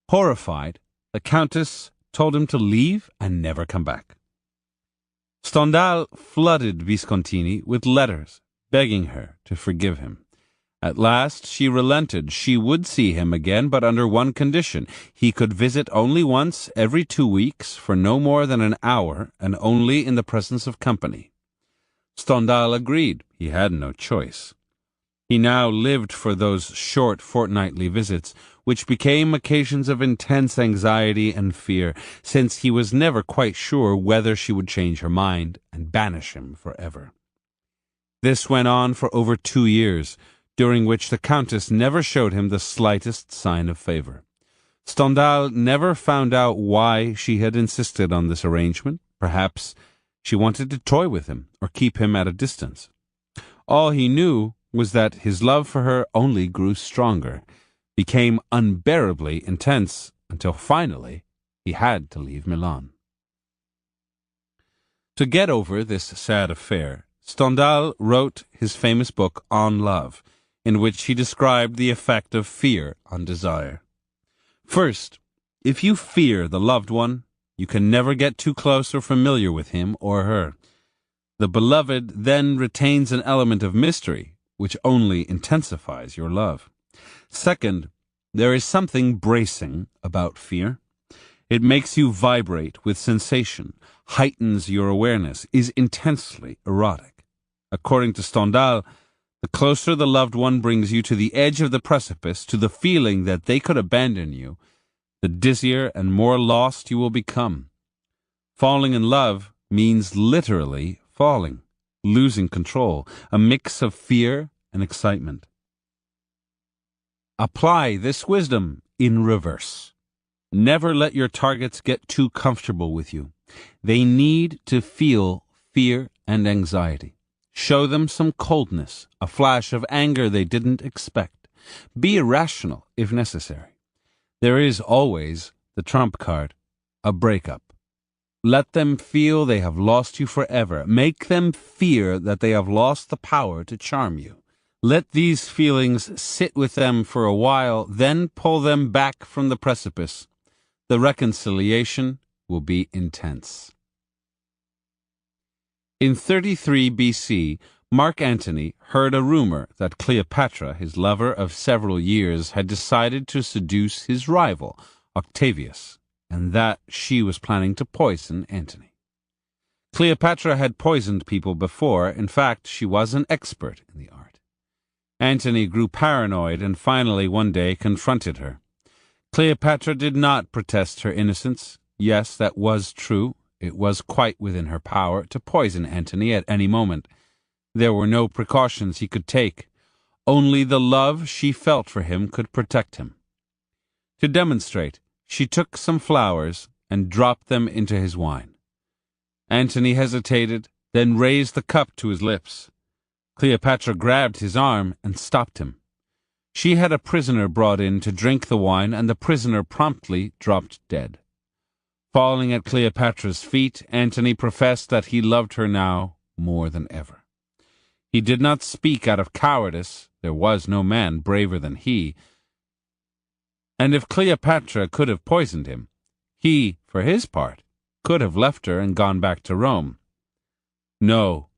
Horrified, the Countess told him to leave and never come back. Stendhal flooded Viscontini with letters, begging her to forgive him. At last she relented. She would see him again, but under one condition. He could visit only once every 2 weeks for no more than an hour, and only in the presence of company. Stendhal agreed. He had no choice. He now lived for those short fortnightly visits, which became occasions of intense anxiety and fear, since he was never quite sure whether she would change her mind and banish him forever. This went on for over 2 years, during which the Countess never showed him the slightest sign of favor. Stendhal never found out why she had insisted on this arrangement. Perhaps she wanted to toy with him or keep him at a distance. All he knew was that his love for her only grew stronger, became unbearably intense, until finally he had to leave Milan. To get over this sad affair, Stendhal wrote his famous book On Love, in which he described the effect of fear on desire. First, if you fear the loved one, you can never get too close or familiar with him or her. The beloved then retains an element of mystery, which only intensifies your love. Second, there is something bracing about fear. It makes you vibrate with sensation, heightens your awareness, is intensely erotic. According to Stendhal, the closer the loved one brings you to the edge of the precipice, to the feeling that they could abandon you, the dizzier and more lost you will become. Falling in love means literally falling, losing control, a mix of fear and excitement. Apply this wisdom in reverse. Never let your targets get too comfortable with you. They need to feel fear and anxiety. Show them some coldness, a flash of anger they didn't expect. Be irrational if necessary. There is always the trump card, a breakup. Let them feel they have lost you forever. Make them fear that they have lost the power to charm you. Let these feelings sit with them for a while, then pull them back from the precipice. The reconciliation will be intense. In 33 BC, Mark Antony heard a rumor that Cleopatra, his lover of several years, had decided to seduce his rival, Octavius, and that she was planning to poison Antony. Cleopatra had poisoned people before. In fact, she was an expert in the art. Antony grew paranoid and finally one day confronted her. Cleopatra did not protest her innocence. Yes, that was true. It was quite within her power to poison Antony at any moment. There were no precautions he could take. Only the love she felt for him could protect him. To demonstrate, she took some flowers and dropped them into his wine. Antony hesitated, then raised the cup to his lips. Cleopatra grabbed his arm and stopped him. She had a prisoner brought in to drink the wine, and the prisoner promptly dropped dead. Falling at Cleopatra's feet, Antony professed that he loved her now more than ever. He did not speak out of cowardice. There was no man braver than he. And if Cleopatra could have poisoned him, he, for his part, could have left her and gone back to Rome. No,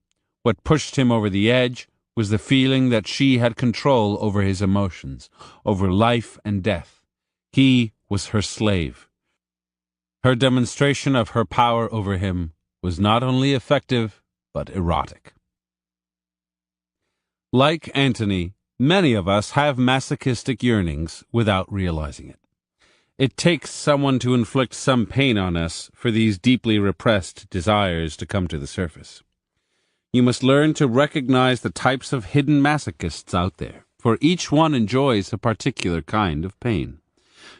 what pushed him over the edge was the feeling that she had control over his emotions, over life and death. He was her slave. Her demonstration of her power over him was not only effective, but erotic. Like Antony, many of us have masochistic yearnings without realizing it. It takes someone to inflict some pain on us for these deeply repressed desires to come to the surface. You must learn to recognize the types of hidden masochists out there, for each one enjoys a particular kind of pain.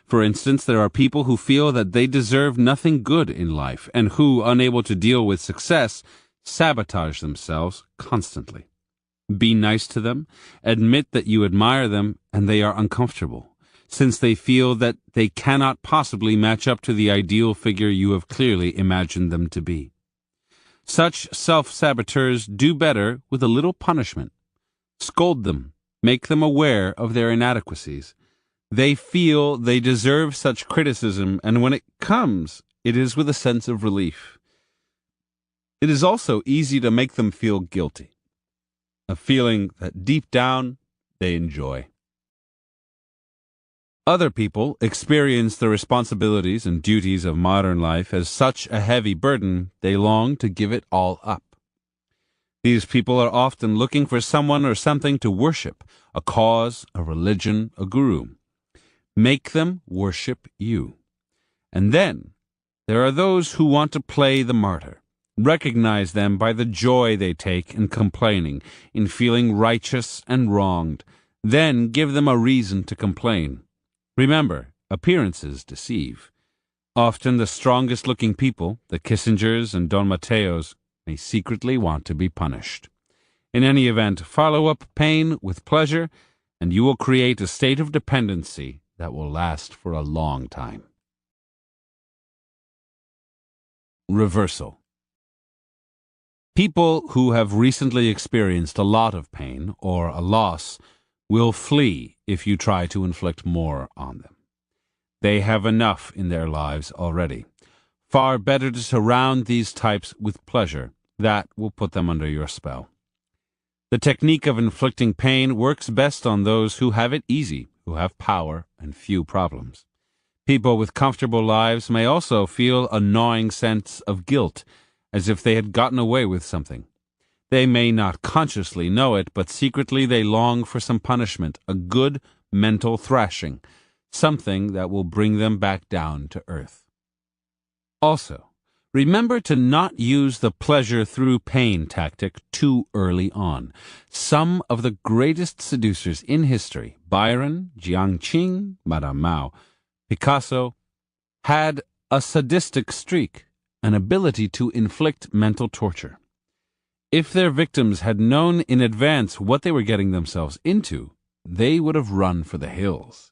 For instance, there are people who feel that they deserve nothing good in life and who, unable to deal with success, sabotage themselves constantly. Be nice to them, admit that you admire them, and they are uncomfortable, since they feel that they cannot possibly match up to the ideal figure you have clearly imagined them to be. Such self-saboteurs do better with a little punishment. Scold them, make them aware of their inadequacies. They feel they deserve such criticism, and when it comes, it is with a sense of relief. It is also easy to make them feel guilty, a feeling that deep down they enjoy. Other people experience the responsibilities and duties of modern life as such a heavy burden they long to give it all up. These people are often looking for someone or something to worship, a cause, a religion, a guru. Make them worship you. And then there are those who want to play the martyr. Recognize them by the joy they take in complaining, in feeling righteous and wronged. Then give them a reason to complain. Remember, appearances deceive. Often the strongest-looking people, the Kissingers and Don Mateos, may secretly want to be punished. In any event, follow up pain with pleasure, and you will create a state of dependency that will last for a long time. Reversal. People who have recently experienced a lot of pain or a loss will flee if you try to inflict more on them. They have enough in their lives already. Far better to surround these types with pleasure. That will put them under your spell. The technique of inflicting pain works best on those who have it easy, who have power and few problems. People with comfortable lives may also feel a gnawing sense of guilt, as if they had gotten away with something. They may not consciously know it, but secretly they long for some punishment, a good mental thrashing, something that will bring them back down to earth. Also, remember to not use the pleasure through pain tactic too early on. Some of the greatest seducers in history, Byron, Jiang Qing, Madame Mao, Picasso, had a sadistic streak, an ability to inflict mental torture. If their victims had known in advance what they were getting themselves into, they would have run for the hills.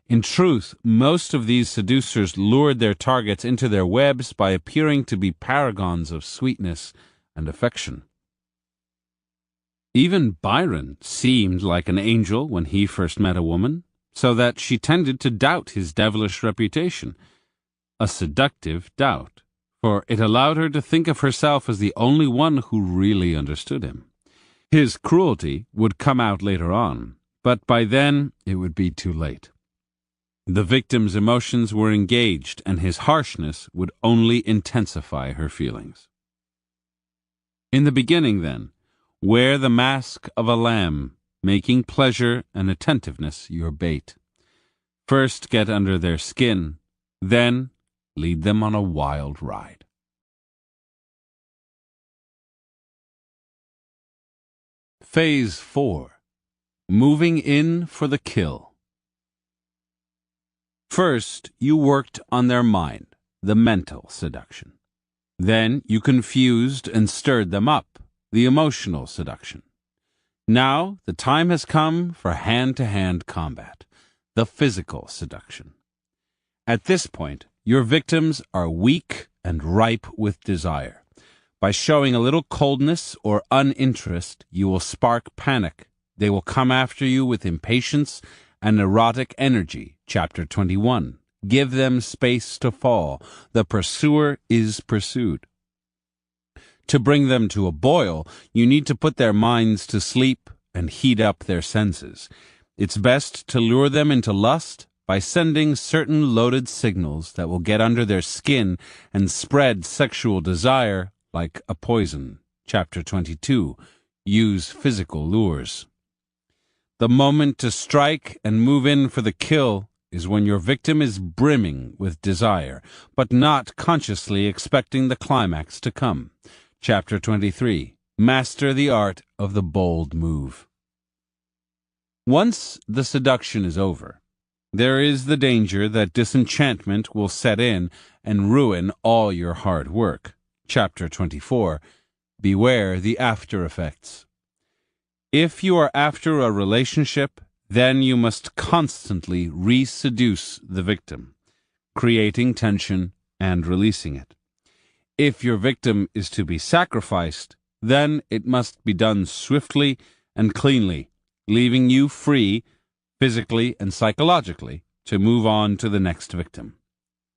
In truth, most of these seducers lured their targets into their webs by appearing to be paragons of sweetness and affection. Even Byron seemed like an angel when he first met a woman, so that she tended to doubt his devilish reputation. A seductive doubt, for it allowed her to think of herself as the only one who really understood him. His cruelty would come out later on, but by then it would be too late. The victim's emotions were engaged, and his harshness would only intensify her feelings. In the beginning, then, wear the mask of a lamb, making pleasure and attentiveness your bait. First get under their skin, then lead them on a wild ride. Phase 4. Moving in for the kill. First, you worked on their mind, the mental seduction. Then you confused and stirred them up, the emotional seduction. Now the time has come for hand-to-hand combat, the physical seduction. At this point, your victims are weak and ripe with desire. By showing a little coldness or uninterest, you will spark panic. They will come after you with impatience and erotic energy. Chapter 21. Give them space to fall. The pursuer is pursued. To bring them to a boil, you need to put their minds to sleep and heat up their senses. It's best to lure them into lust by sending certain loaded signals that will get under their skin and spread sexual desire like a poison. Chapter 22. Use physical lures. The moment to strike and move in for the kill is when your victim is brimming with desire, but not consciously expecting the climax to come. Chapter 23. Master the art of the bold move. Once the seduction is over, there is the danger that disenchantment will set in and ruin all your hard work. Chapter 24. Beware the after effects. If you are after a relationship, then you must constantly re-seduce the victim, creating tension and releasing it. If your victim is to be sacrificed, then it must be done swiftly and cleanly, leaving you free, physically and psychologically, to move on to the next victim.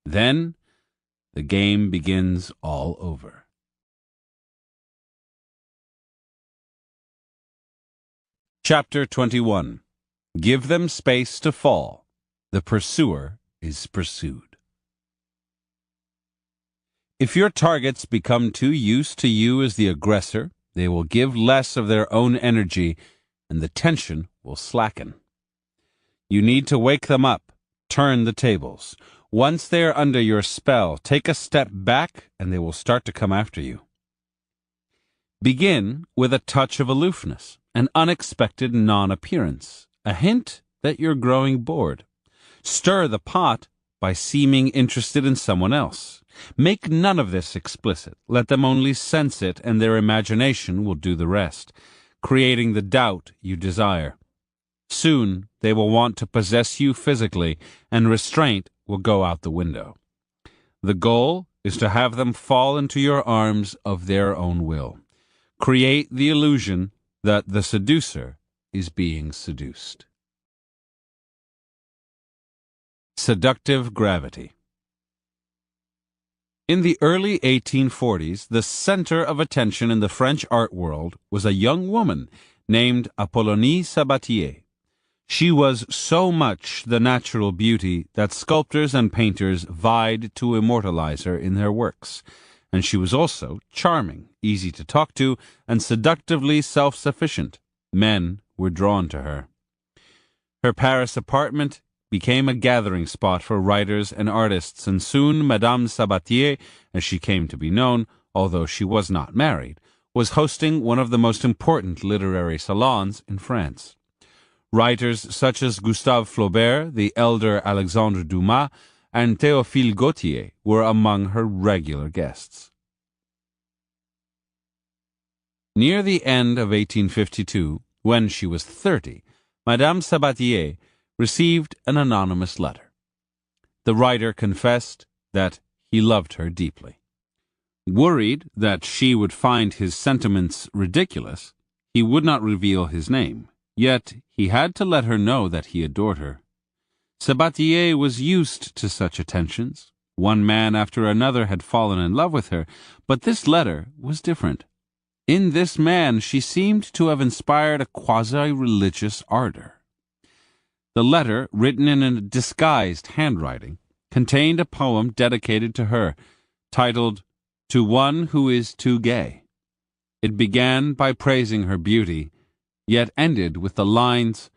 Then, the game begins all over. Chapter 21. Give them space to fall. The pursuer is pursued. If your targets become too used to you as the aggressor, they will give less of their own energy, and the tension will slacken. You need to wake them up, turn the tables. Once they are under your spell, take a step back, and they will start to come after you. Begin with a touch of aloofness, an unexpected non-appearance, a hint that you're growing bored. Stir the pot by seeming interested in someone else. Make none of this explicit. Let them only sense it, and their imagination will do the rest, creating the doubt you desire. Soon they will want to possess you physically, and restraint will go out the window. The goal is to have them fall into your arms of their own will. Create the illusion that the seducer is being seduced. Seductive Gravity. In the early 1840s, the center of attention in the French art world was a young woman named Apollonie Sabatier. She was so much the natural beauty that sculptors and painters vied to immortalize her in their works, and she was also charming, easy to talk to, and seductively self-sufficient. Men were drawn to her. Her Paris apartment became a gathering spot for writers and artists, and soon Madame Sabatier, as she came to be known, although she was not married, was hosting one of the most important literary salons in France. Writers such as Gustave Flaubert, the elder Alexandre Dumas, and Théophile Gautier were among her regular guests. Near the end of 1852, when she was 30, Madame Sabatier received an anonymous letter. The writer confessed that he loved her deeply. Worried that she would find his sentiments ridiculous, he would not reveal his name, yet he had to let her know that he adored her. Sabatier was used to such attentions. One man after another had fallen in love with her, but this letter was different. In this man she seemed to have inspired a quasi-religious ardor. The letter, written in a disguised handwriting, contained a poem dedicated to her, titled "To One Who Is Too Gay." It began by praising her beauty, yet ended with the lines,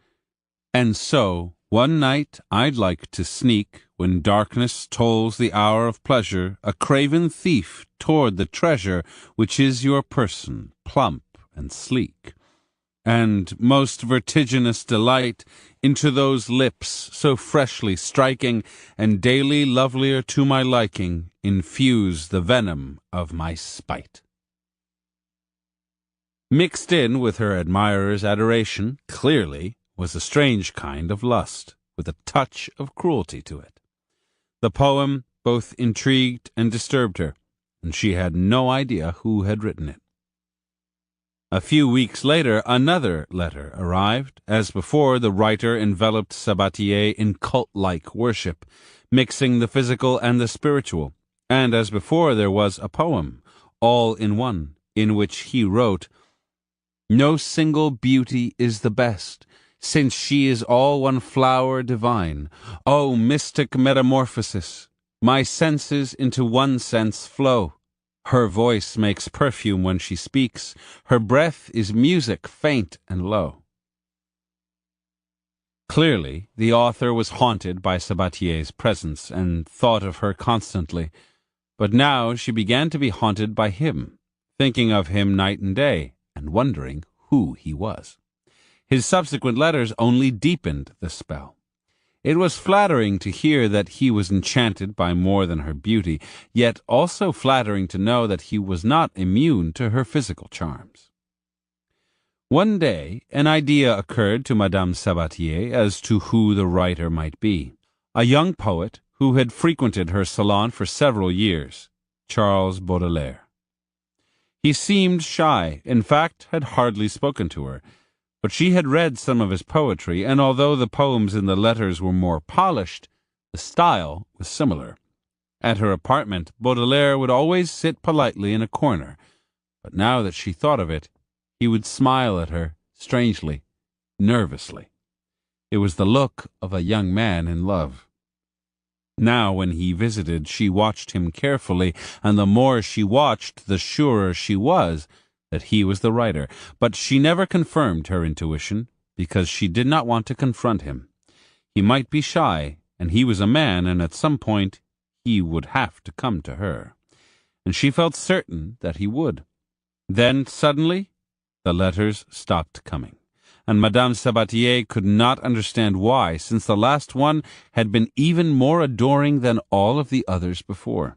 "And so, one night I'd like to sneak, when darkness tolls the hour of pleasure, a craven thief toward the treasure which is your person, plump and sleek. And most vertiginous delight into those lips so freshly striking, and daily lovelier to my liking, infuse the venom of my spite." Mixed in with her admirer's adoration, clearly, was a strange kind of lust, with a touch of cruelty to it. The poem both intrigued and disturbed her, and she had no idea who had written it. A few weeks later, another letter arrived. As before, the writer enveloped Sabatier in cult-like worship, mixing the physical and the spiritual. And as before, there was a poem, all in one, in which he wrote, "No single beauty is the best, since she is all one flower divine. O mystic metamorphosis! My senses into one sense flow. Her voice makes perfume when she speaks. Her breath is music faint and low." Clearly, the author was haunted by Sabatier's presence and thought of her constantly. But now she began to be haunted by him, thinking of him night and day, and wondering who he was. His subsequent letters only deepened the spell. It was flattering to hear that he was enchanted by more than her beauty, yet also flattering to know that he was not immune to her physical charms. One day, an idea occurred to Madame Sabatier as to who the writer might be. A young poet who had frequented her salon for several years, Charles Baudelaire. He seemed shy, in fact, had hardly spoken to her, but she had read some of his poetry, and although the poems in the letters were more polished, the style was similar. At her apartment, Baudelaire would always sit politely in a corner, but now that she thought of it, he would smile at her, strangely, nervously. It was the look of a young man in love. Now, when he visited, she watched him carefully, and the more she watched, the surer she was that he was the writer. But she never confirmed her intuition, because she did not want to confront him. He might be shy, and he was a man, and at some point he would have to come to her. And she felt certain that he would. Then, suddenly, the letters stopped coming, and Madame Sabatier could not understand why, since the last one had been even more adoring than all of the others before.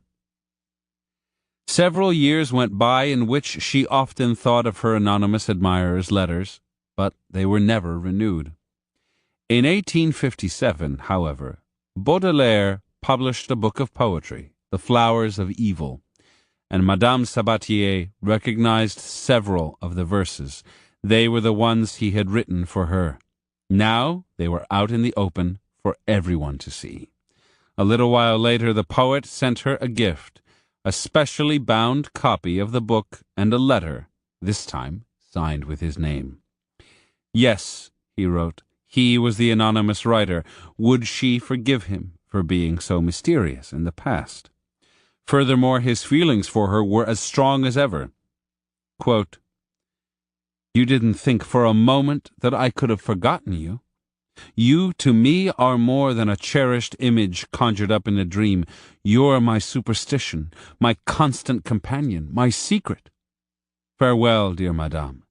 Several years went by in which she often thought of her anonymous admirer's letters, but they were never renewed. In 1857, however, Baudelaire published a book of poetry, The Flowers of Evil, and Madame Sabatier recognized several of the verses. They were the ones he had written for her. Now they were out in the open for everyone to see. A little while later the poet sent her a gift, a specially bound copy of the book and a letter, this time signed with his name. Yes, he wrote, he was the anonymous writer. Would she forgive him for being so mysterious in the past? Furthermore, his feelings for her were as strong as ever. Quote, "You didn't think for a moment that I could have forgotten you. You to me are more than a cherished image conjured up in a dream. You're my superstition, my constant companion, my secret. Farewell, dear madame.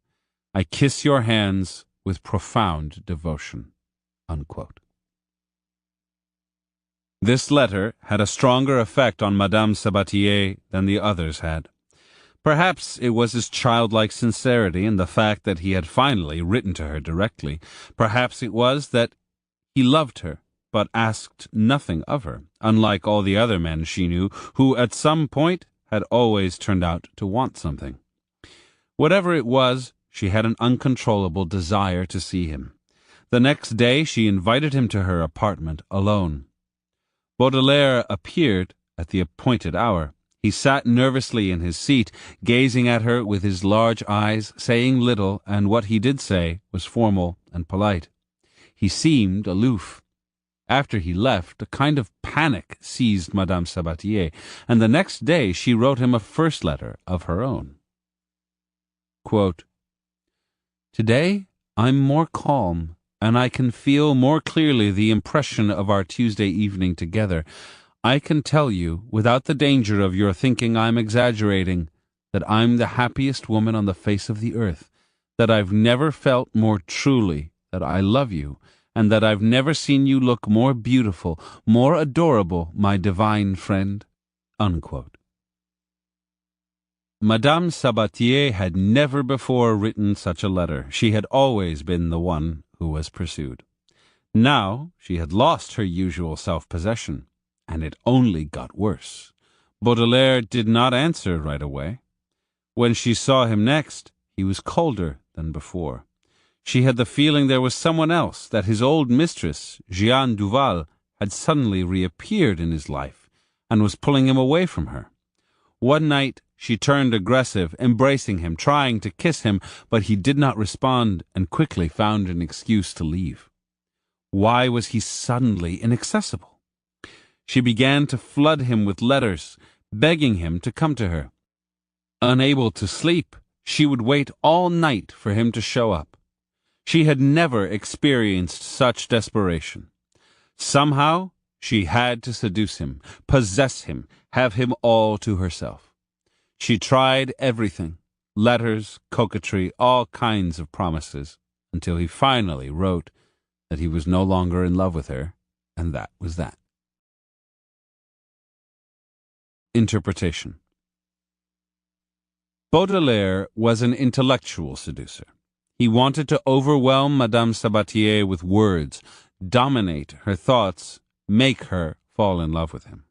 I kiss your hands with profound devotion." Unquote. This letter had a stronger effect on Madame Sabatier than the others had. Perhaps it was his childlike sincerity and the fact that he had finally written to her directly. Perhaps it was that he loved her, but asked nothing of her, unlike all the other men she knew, who at some point had always turned out to want something. Whatever it was, she had an uncontrollable desire to see him. The next day she invited him to her apartment alone. Baudelaire appeared at the appointed hour. He sat nervously in his seat, gazing at her with his large eyes, saying little, and what he did say was formal and polite. He seemed aloof. After he left, a kind of panic seized Madame Sabatier, and the next day she wrote him a first letter of her own. Quote, "Today I'm more calm, and I can feel more clearly the impression of our Tuesday evening together. I can tell you, without the danger of your thinking I'm exaggerating, that I'm the happiest woman on the face of the earth, that I've never felt more truly that I love you, and that I've never seen you look more beautiful, more adorable, my divine friend." Unquote. Madame Sabatier had never before written such a letter. She had always been the one who was pursued. Now she had lost her usual self-possession, and it only got worse. Baudelaire did not answer right away. When she saw him next, he was colder than before. She had the feeling there was someone else, that his old mistress, Jeanne Duval, had suddenly reappeared in his life and was pulling him away from her. One night she turned aggressive, embracing him, trying to kiss him, but he did not respond and quickly found an excuse to leave. Why was he suddenly inaccessible? She began to flood him with letters, begging him to come to her. Unable to sleep, she would wait all night for him to show up. She had never experienced such desperation. Somehow she had to seduce him, possess him, have him all to herself. She tried everything, letters, coquetry, all kinds of promises, until he finally wrote that he was no longer in love with her, and that was that. Interpretation. Baudelaire was an intellectual seducer. He wanted to overwhelm Madame Sabatier with words, dominate her thoughts, make her fall in love with him.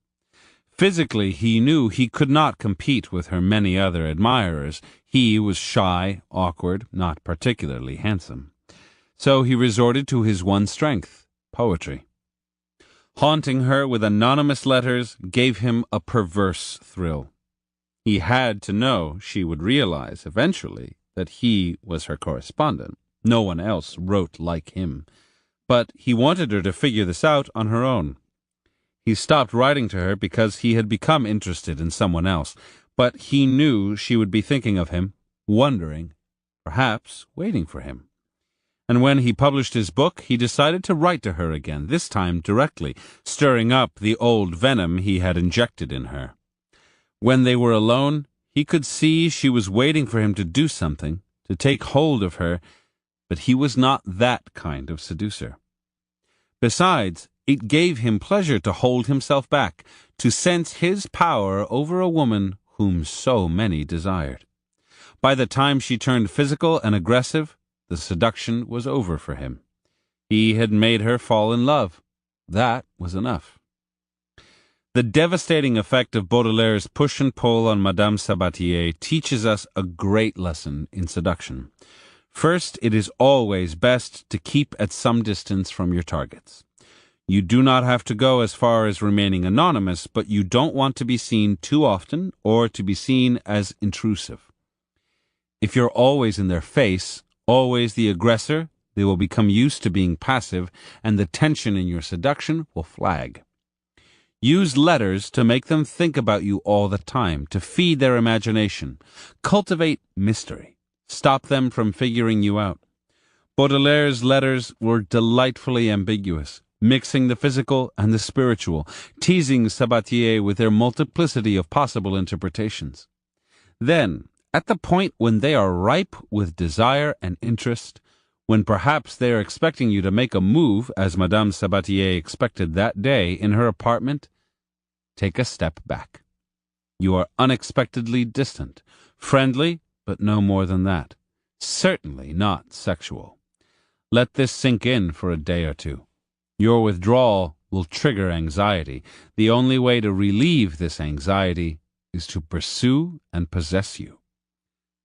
Physically, he knew he could not compete with her many other admirers. He was shy, awkward, not particularly handsome. So he resorted to his one strength, poetry. Haunting her with anonymous letters gave him a perverse thrill. He had to know she would realize eventually that he was her correspondent. No one else wrote like him. But he wanted her to figure this out on her own. He stopped writing to her because he had become interested in someone else, but he knew she would be thinking of him, wondering, perhaps waiting for him. And when he published his book, he decided to write to her again, this time directly, stirring up the old venom he had injected in her. When they were alone, he could see she was waiting for him to do something, to take hold of her, but he was not that kind of seducer. Besides, it gave him pleasure to hold himself back, to sense his power over a woman whom so many desired. By the time she turned physical and aggressive, the seduction was over for him. He had made her fall in love. That was enough. The devastating effect of Baudelaire's push and pull on Madame Sabatier teaches us a great lesson in seduction. First, it is always best to keep at some distance from your targets. You do not have to go as far as remaining anonymous, but you don't want to be seen too often or to be seen as intrusive. If you're always in their face, always the aggressor, they will become used to being passive, and the tension in your seduction will flag. Use letters to make them think about you all the time, to feed their imagination. Cultivate mystery. Stop them from figuring you out. Baudelaire's letters were delightfully ambiguous, mixing the physical and the spiritual, teasing Sabatier with their multiplicity of possible interpretations. Then, at the point when they are ripe with desire and interest, when perhaps they are expecting you to make a move, as Madame Sabatier expected that day in her apartment, take a step back. You are unexpectedly distant, friendly, but no more than that. Certainly not sexual. Let this sink in for a day or two. Your withdrawal will trigger anxiety. The only way to relieve this anxiety is to pursue and possess you.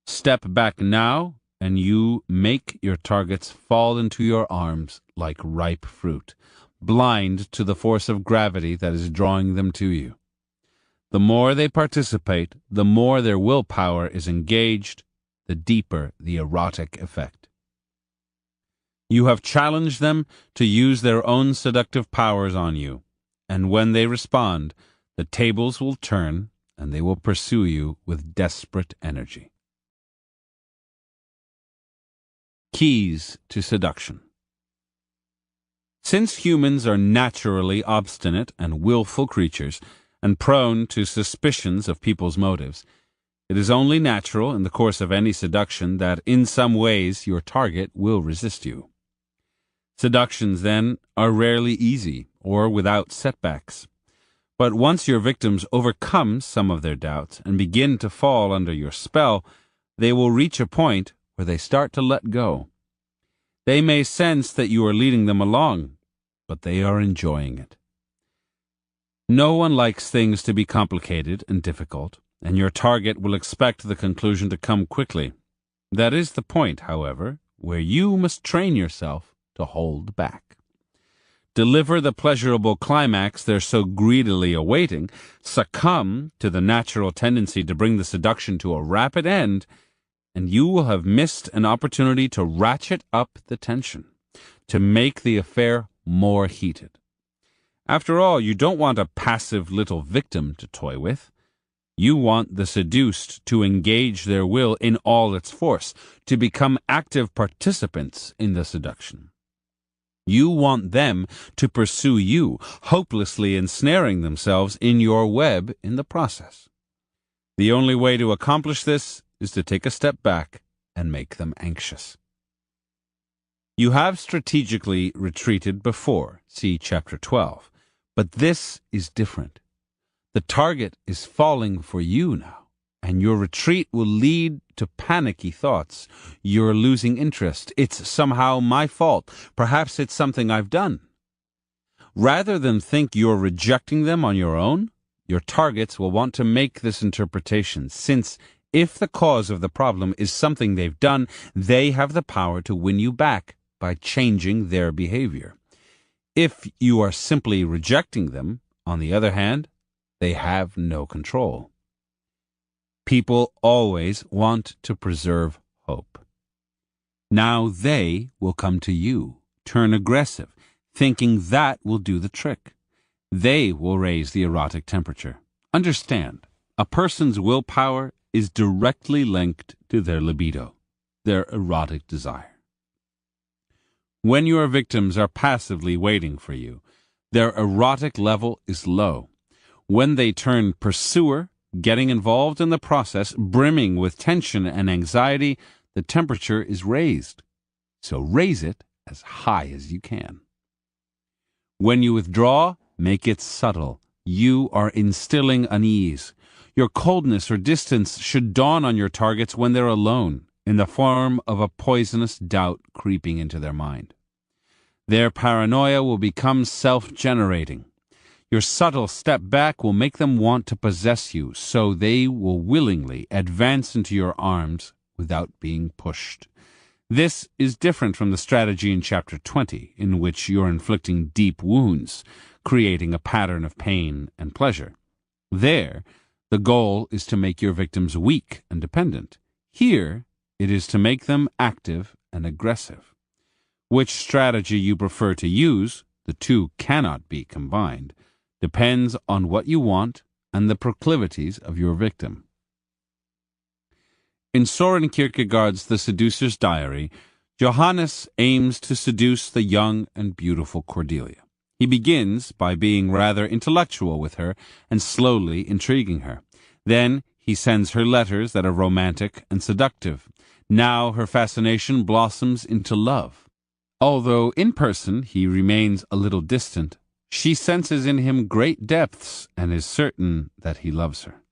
Step back now, and you make your targets fall into your arms like ripe fruit, blind to the force of gravity that is drawing them to you. The more they participate, the more their willpower is engaged, the deeper the erotic effect. You have challenged them to use their own seductive powers on you, and when they respond, the tables will turn and they will pursue you with desperate energy. Keys to seduction. Since humans are naturally obstinate and willful creatures, and prone to suspicions of people's motives, it is only natural in the course of any seduction that in some ways your target will resist you. Seductions, then, are rarely easy or without setbacks. But once your victims overcome some of their doubts and begin to fall under your spell, they will reach a point where they start to let go. They may sense that you are leading them along, but they are enjoying it. No one likes things to be complicated and difficult, and your target will expect the conclusion to come quickly. That is the point, however, where you must train yourself to hold back. Deliver the pleasurable climax they're so greedily awaiting, succumb to the natural tendency to bring the seduction to a rapid end, and you will have missed an opportunity to ratchet up the tension, to make the affair more heated. After all, you don't want a passive little victim to toy with. You want the seduced to engage their will in all its force, to become active participants in the seduction. You want them to pursue you, hopelessly ensnaring themselves in your web in the process. The only way to accomplish this is to take a step back and make them anxious. You have strategically retreated before, see Chapter 12, but this is different. The target is falling for you now, and your retreat will lead to panicky thoughts. You're losing interest. It's somehow my fault. Perhaps it's something I've done. Rather than think you're rejecting them on your own, your targets will want to make this interpretation, since if the cause of the problem is something they've done, they have the power to win you back by changing their behavior. If you are simply rejecting them, on the other hand, they have no control. People always want to preserve hope. Now they will come to you, turn aggressive, thinking that will do the trick. They will raise the erotic temperature. Understand, a person's willpower is directly linked to their libido, their erotic desire. When your victims are passively waiting for you, their erotic level is low. When they turn pursuer, getting involved in the process, brimming with tension and anxiety, the temperature is raised. So raise it as high as you can. When you withdraw, make it subtle. You are instilling unease. Your coldness or distance should dawn on your targets when they're alone, in the form of a poisonous doubt creeping into their mind. Their paranoia will become self-generating. Your subtle step back will make them want to possess you, so they will willingly advance into your arms without being pushed. This is different from the strategy in Chapter 20, in which you're inflicting deep wounds, creating a pattern of pain and pleasure. There, the goal is to make your victims weak and dependent. Here, it is to make them active and aggressive. Which strategy you prefer to use, the two cannot be combined, depends on what you want and the proclivities of your victim. In Søren Kierkegaard's The Seducer's Diary, Johannes aims to seduce the young and beautiful Cordelia. He begins by being rather intellectual with her and slowly intriguing her. Then he sends her letters that are romantic and seductive. Now her fascination blossoms into love. Although in person he remains a little distant, she senses in him great depths and is certain that he loves her.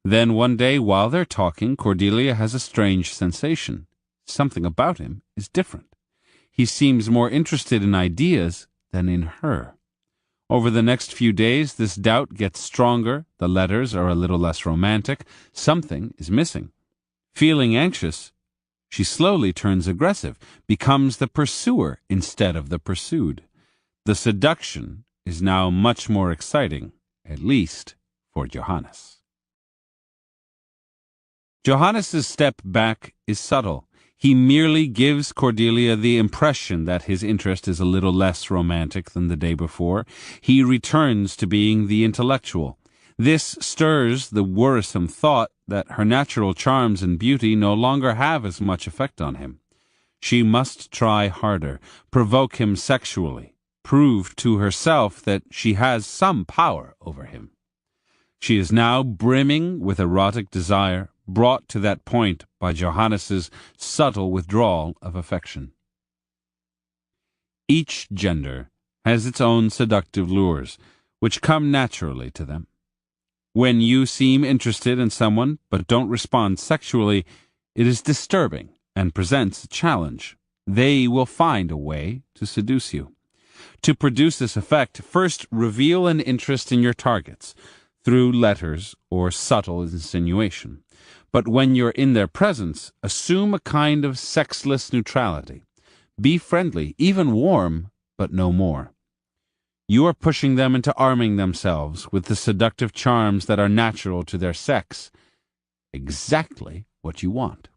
Then one day, while they're talking, Cordelia has a strange sensation. Something about him is different. He seems more interested in ideas than in her. Over the next few days, this doubt gets stronger. The letters are a little less romantic. Something is missing. Feeling anxious, she slowly turns aggressive, becomes the pursuer instead of the pursued. The seduction is now much more exciting, at least for Johannes. Johannes's step back is subtle. He merely gives Cordelia the impression that his interest is a little less romantic than the day before. He returns to being the intellectual. This stirs the worrisome thought that her natural charms and beauty no longer have as much effect on him. She must try harder, provoke him sexually, prove to herself that she has some power over him. She is now brimming with erotic desire, brought to that point by Johannes's subtle withdrawal of affection. Each gender has its own seductive lures, which come naturally to them. When you seem interested in someone but don't respond sexually, it is disturbing and presents a challenge. They will find a way to seduce you. To produce this effect, first reveal an interest in your targets through letters or subtle insinuation. But when you're in their presence, assume a kind of sexless neutrality. Be friendly, even warm, but no more. You are pushing them into arming themselves with the seductive charms that are natural to their sex. Exactly what you want.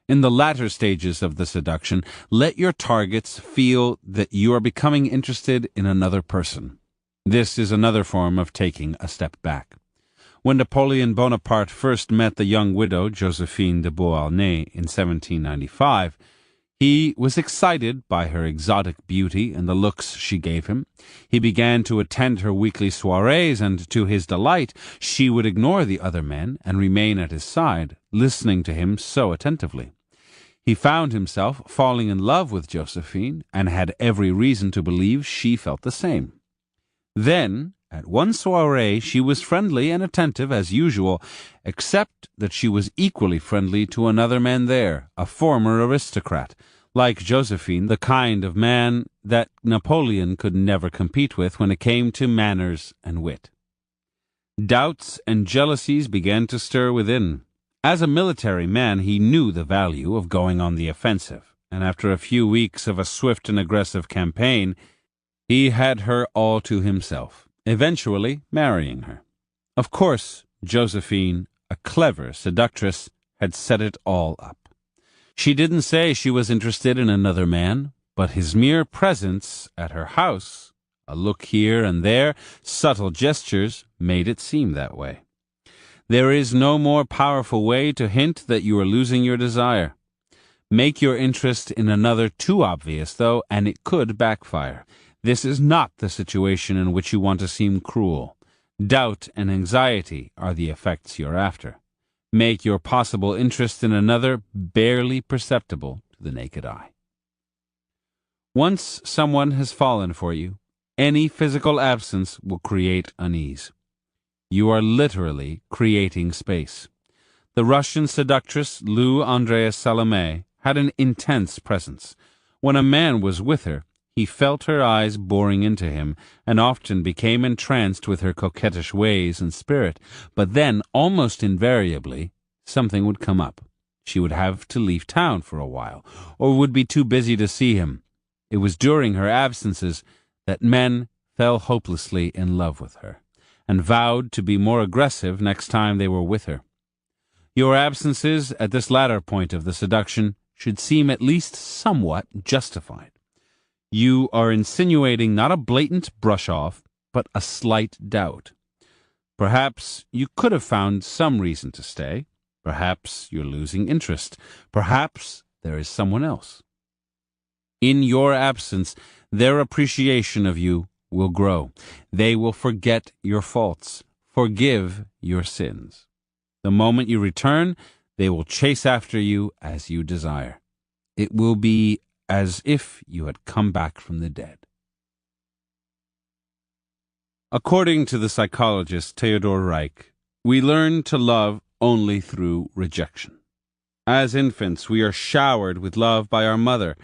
In the latter stages of the seduction, let your targets feel that you are becoming interested in another person. This is another form of taking a step back. When Napoleon Bonaparte first met the young widow Josephine de Beauharnais in 1795, he was excited by her exotic beauty and the looks she gave him. He began to attend her weekly soirees, and to his delight, she would ignore the other men and remain at his side, listening to him so attentively. He found himself falling in love with Josephine, and had every reason to believe she felt the same. Then, at one soiree, she was friendly and attentive as usual, except that she was equally friendly to another man there, a former aristocrat, like Josephine, the kind of man that Napoleon could never compete with when it came to manners and wit. Doubts and jealousies began to stir within. As a military man, he knew the value of going on the offensive, and after a few weeks of a swift and aggressive campaign, he had her all to himself, eventually marrying her. Of course, Josephine, a clever seductress, had set it all up. She didn't say she was interested in another man, but his mere presence at her house, a look here and there, subtle gestures, made it seem that way. There is no more powerful way to hint that you are losing your desire. Make your interest in another too obvious, though, and it could backfire. This is not the situation in which you want to seem cruel. Doubt and anxiety are the effects you're after. Make your possible interest in another barely perceptible to the naked eye. Once someone has fallen for you, any physical absence will create unease. You are literally creating space. The Russian seductress Lou Andreas Salome had an intense presence. When a man was with her, he felt her eyes boring into him, and often became entranced with her coquettish ways and spirit. But then, almost invariably, something would come up. She would have to leave town for a while, or would be too busy to see him. It was during her absences that men fell hopelessly in love with her, and vowed to be more aggressive next time they were with her. Your absences at this latter point of the seduction should seem at least somewhat justified. You are insinuating not a blatant brush-off, but a slight doubt. Perhaps you could have found some reason to stay. Perhaps you're losing interest. Perhaps there is someone else. In your absence, their appreciation of you will grow. They will forget your faults, forgive your sins. The moment you return, they will chase after you as you desire. It will be as if you had come back from the dead. According to the psychologist Theodor Reich, we learn to love only through rejection. As infants, we are showered with love by our mother.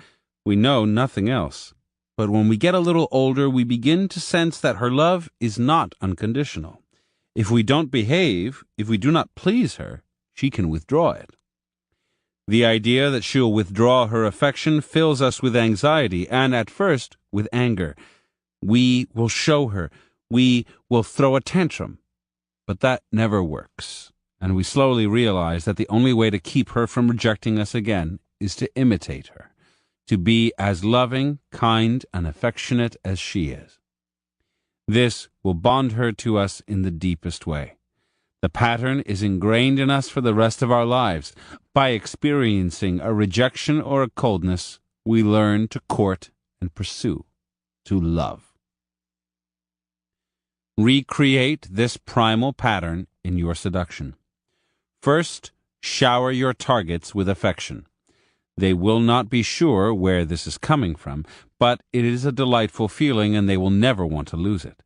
We know nothing else. But when we get a little older, we begin to sense that her love is not unconditional. If we don't behave, if we do not please her, she can withdraw it. The idea that she'll withdraw her affection fills us with anxiety and, at first, with anger. We will show her. We will throw a tantrum. But that never works, and we slowly realize that the only way to keep her from rejecting us again is to imitate her, to be as loving, kind, and affectionate as she is. This will bond her to us in the deepest way. The pattern is ingrained in us for the rest of our lives. By experiencing a rejection or a coldness, we learn to court and pursue, to love. Recreate this primal pattern in your seduction. First, shower your targets with affection. They will not be sure where this is coming from, but it is a delightful feeling and they will never want to lose it.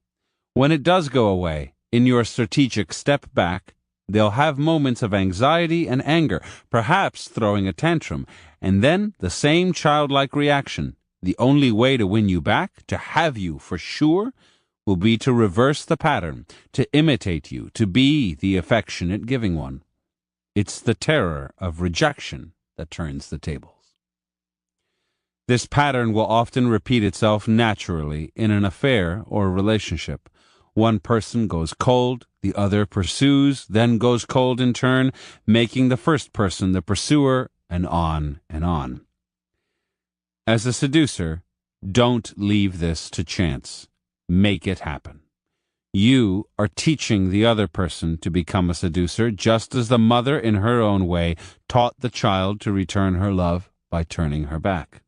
When it does go away, in your strategic step back, they'll have moments of anxiety and anger, perhaps throwing a tantrum, and then the same childlike reaction. The only way to win you back, to have you for sure, will be to reverse the pattern, to imitate you, to be the affectionate giving one. It's the terror of rejection that turns the tables. This pattern will often repeat itself naturally in an affair or relationship. One person goes cold, the other pursues, then goes cold in turn, making the first person the pursuer, and on and on. As a seducer, don't leave this to chance. Make it happen. You are teaching the other person to become a seducer, just as the mother in her own way taught the child to return her love by turning her back.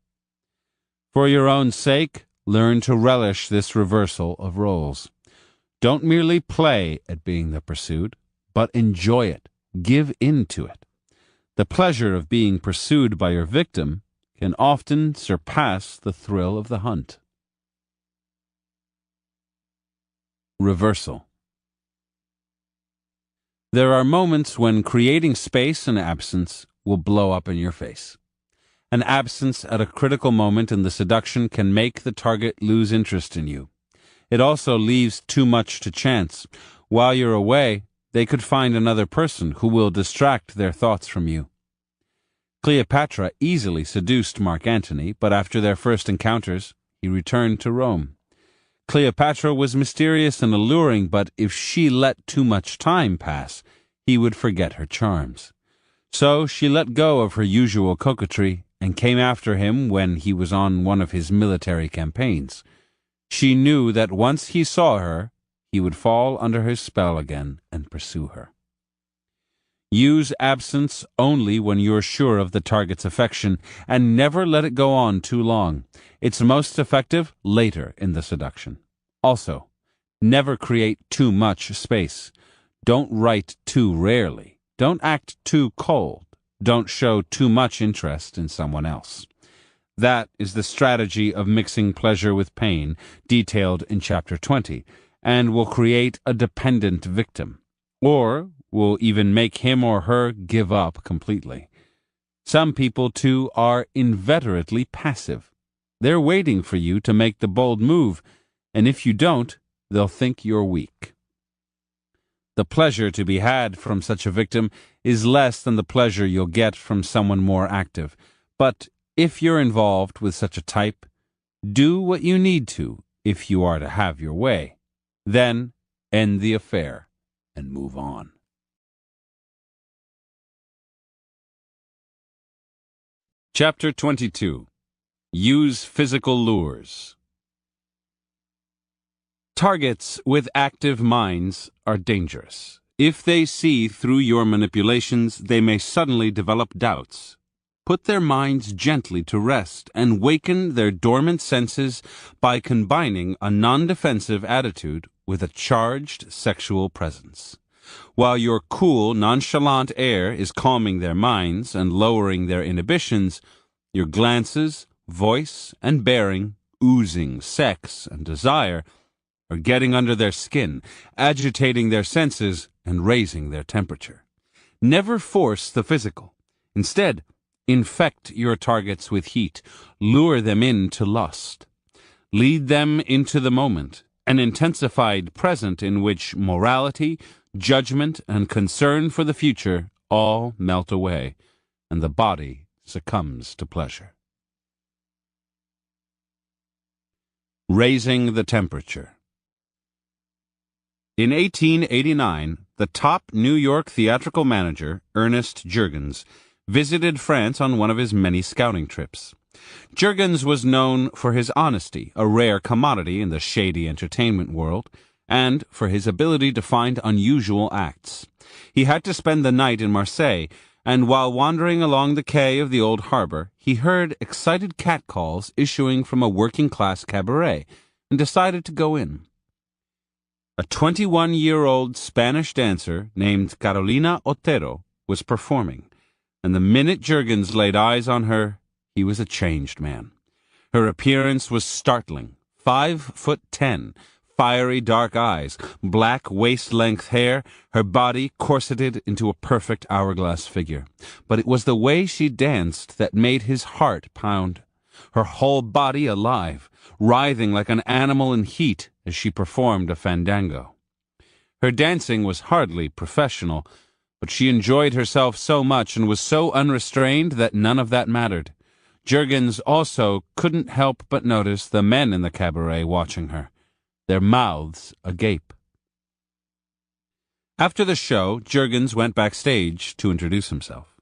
For your own sake, learn to relish this reversal of roles. Don't merely play at being the pursued, but enjoy it. Give in to it. The pleasure of being pursued by your victim can often surpass the thrill of the hunt. Reversal. There are moments when creating space and absence will blow up in your face. An absence at a critical moment in the seduction can make the target lose interest in you. It also leaves too much to chance. While you're away, they could find another person who will distract their thoughts from you. Cleopatra easily seduced Mark Antony, but after their first encounters, he returned to Rome. Cleopatra was mysterious and alluring, but if she let too much time pass, he would forget her charms. So she let go of her usual coquetry and came after him when he was on one of his military campaigns. She knew that once he saw her, he would fall under her spell again and pursue her. Use absence only when you're sure of the target's affection, and never let it go on too long. It's most effective later in the seduction. Also, never create too much space. Don't write too rarely. Don't act too cold. Don't show too much interest in someone else. That is the strategy of mixing pleasure with pain, detailed in Chapter 20, and will create a dependent victim, or will even make him or her give up completely. Some people, too, are inveterately passive. They're waiting for you to make the bold move, and if you don't, they'll think you're weak. The pleasure to be had from such a victim is less than the pleasure you'll get from someone more active. But if you're involved with such a type, do what you need to if you are to have your way. Then end the affair and move on. Chapter 22. Use physical lures. Targets with active minds are dangerous. If they see through your manipulations, they may suddenly develop doubts. Put their minds gently to rest and waken their dormant senses by combining a non-defensive attitude with a charged sexual presence. While your cool, nonchalant air is calming their minds and lowering their inhibitions, your glances, voice, and bearing, oozing sex and desire, are getting under their skin, agitating their senses, and raising their temperature. Never force the physical. Instead, infect your targets with heat, lure them into lust. Lead them into the moment, an intensified present in which morality, judgment, and concern for the future all melt away, and the body succumbs to pleasure. Raising the temperature. In 1889, the top New York theatrical manager, Ernest Jurgens, visited France on one of his many scouting trips. Jurgens was known for his honesty, a rare commodity in the shady entertainment world, and for his ability to find unusual acts. He had to spend the night in Marseille, and while wandering along the quay of the old harbor, he heard excited catcalls issuing from a working-class cabaret, and decided to go in. A 21-year-old Spanish dancer named Carolina Otero was performing, and the minute Jurgens laid eyes on her, he was a changed man. Her appearance was startling. 5'10", fiery dark eyes, black waist-length hair, her body corseted into a perfect hourglass figure. But it was the way she danced that made his heart pound. Her whole body alive, writhing like an animal in heat as she performed a fandango. Her dancing was hardly professional, but she enjoyed herself so much and was so unrestrained that none of that mattered. Jurgens also couldn't help but notice the men in the cabaret watching her, their mouths agape. After the show, Jurgens went backstage to introduce himself.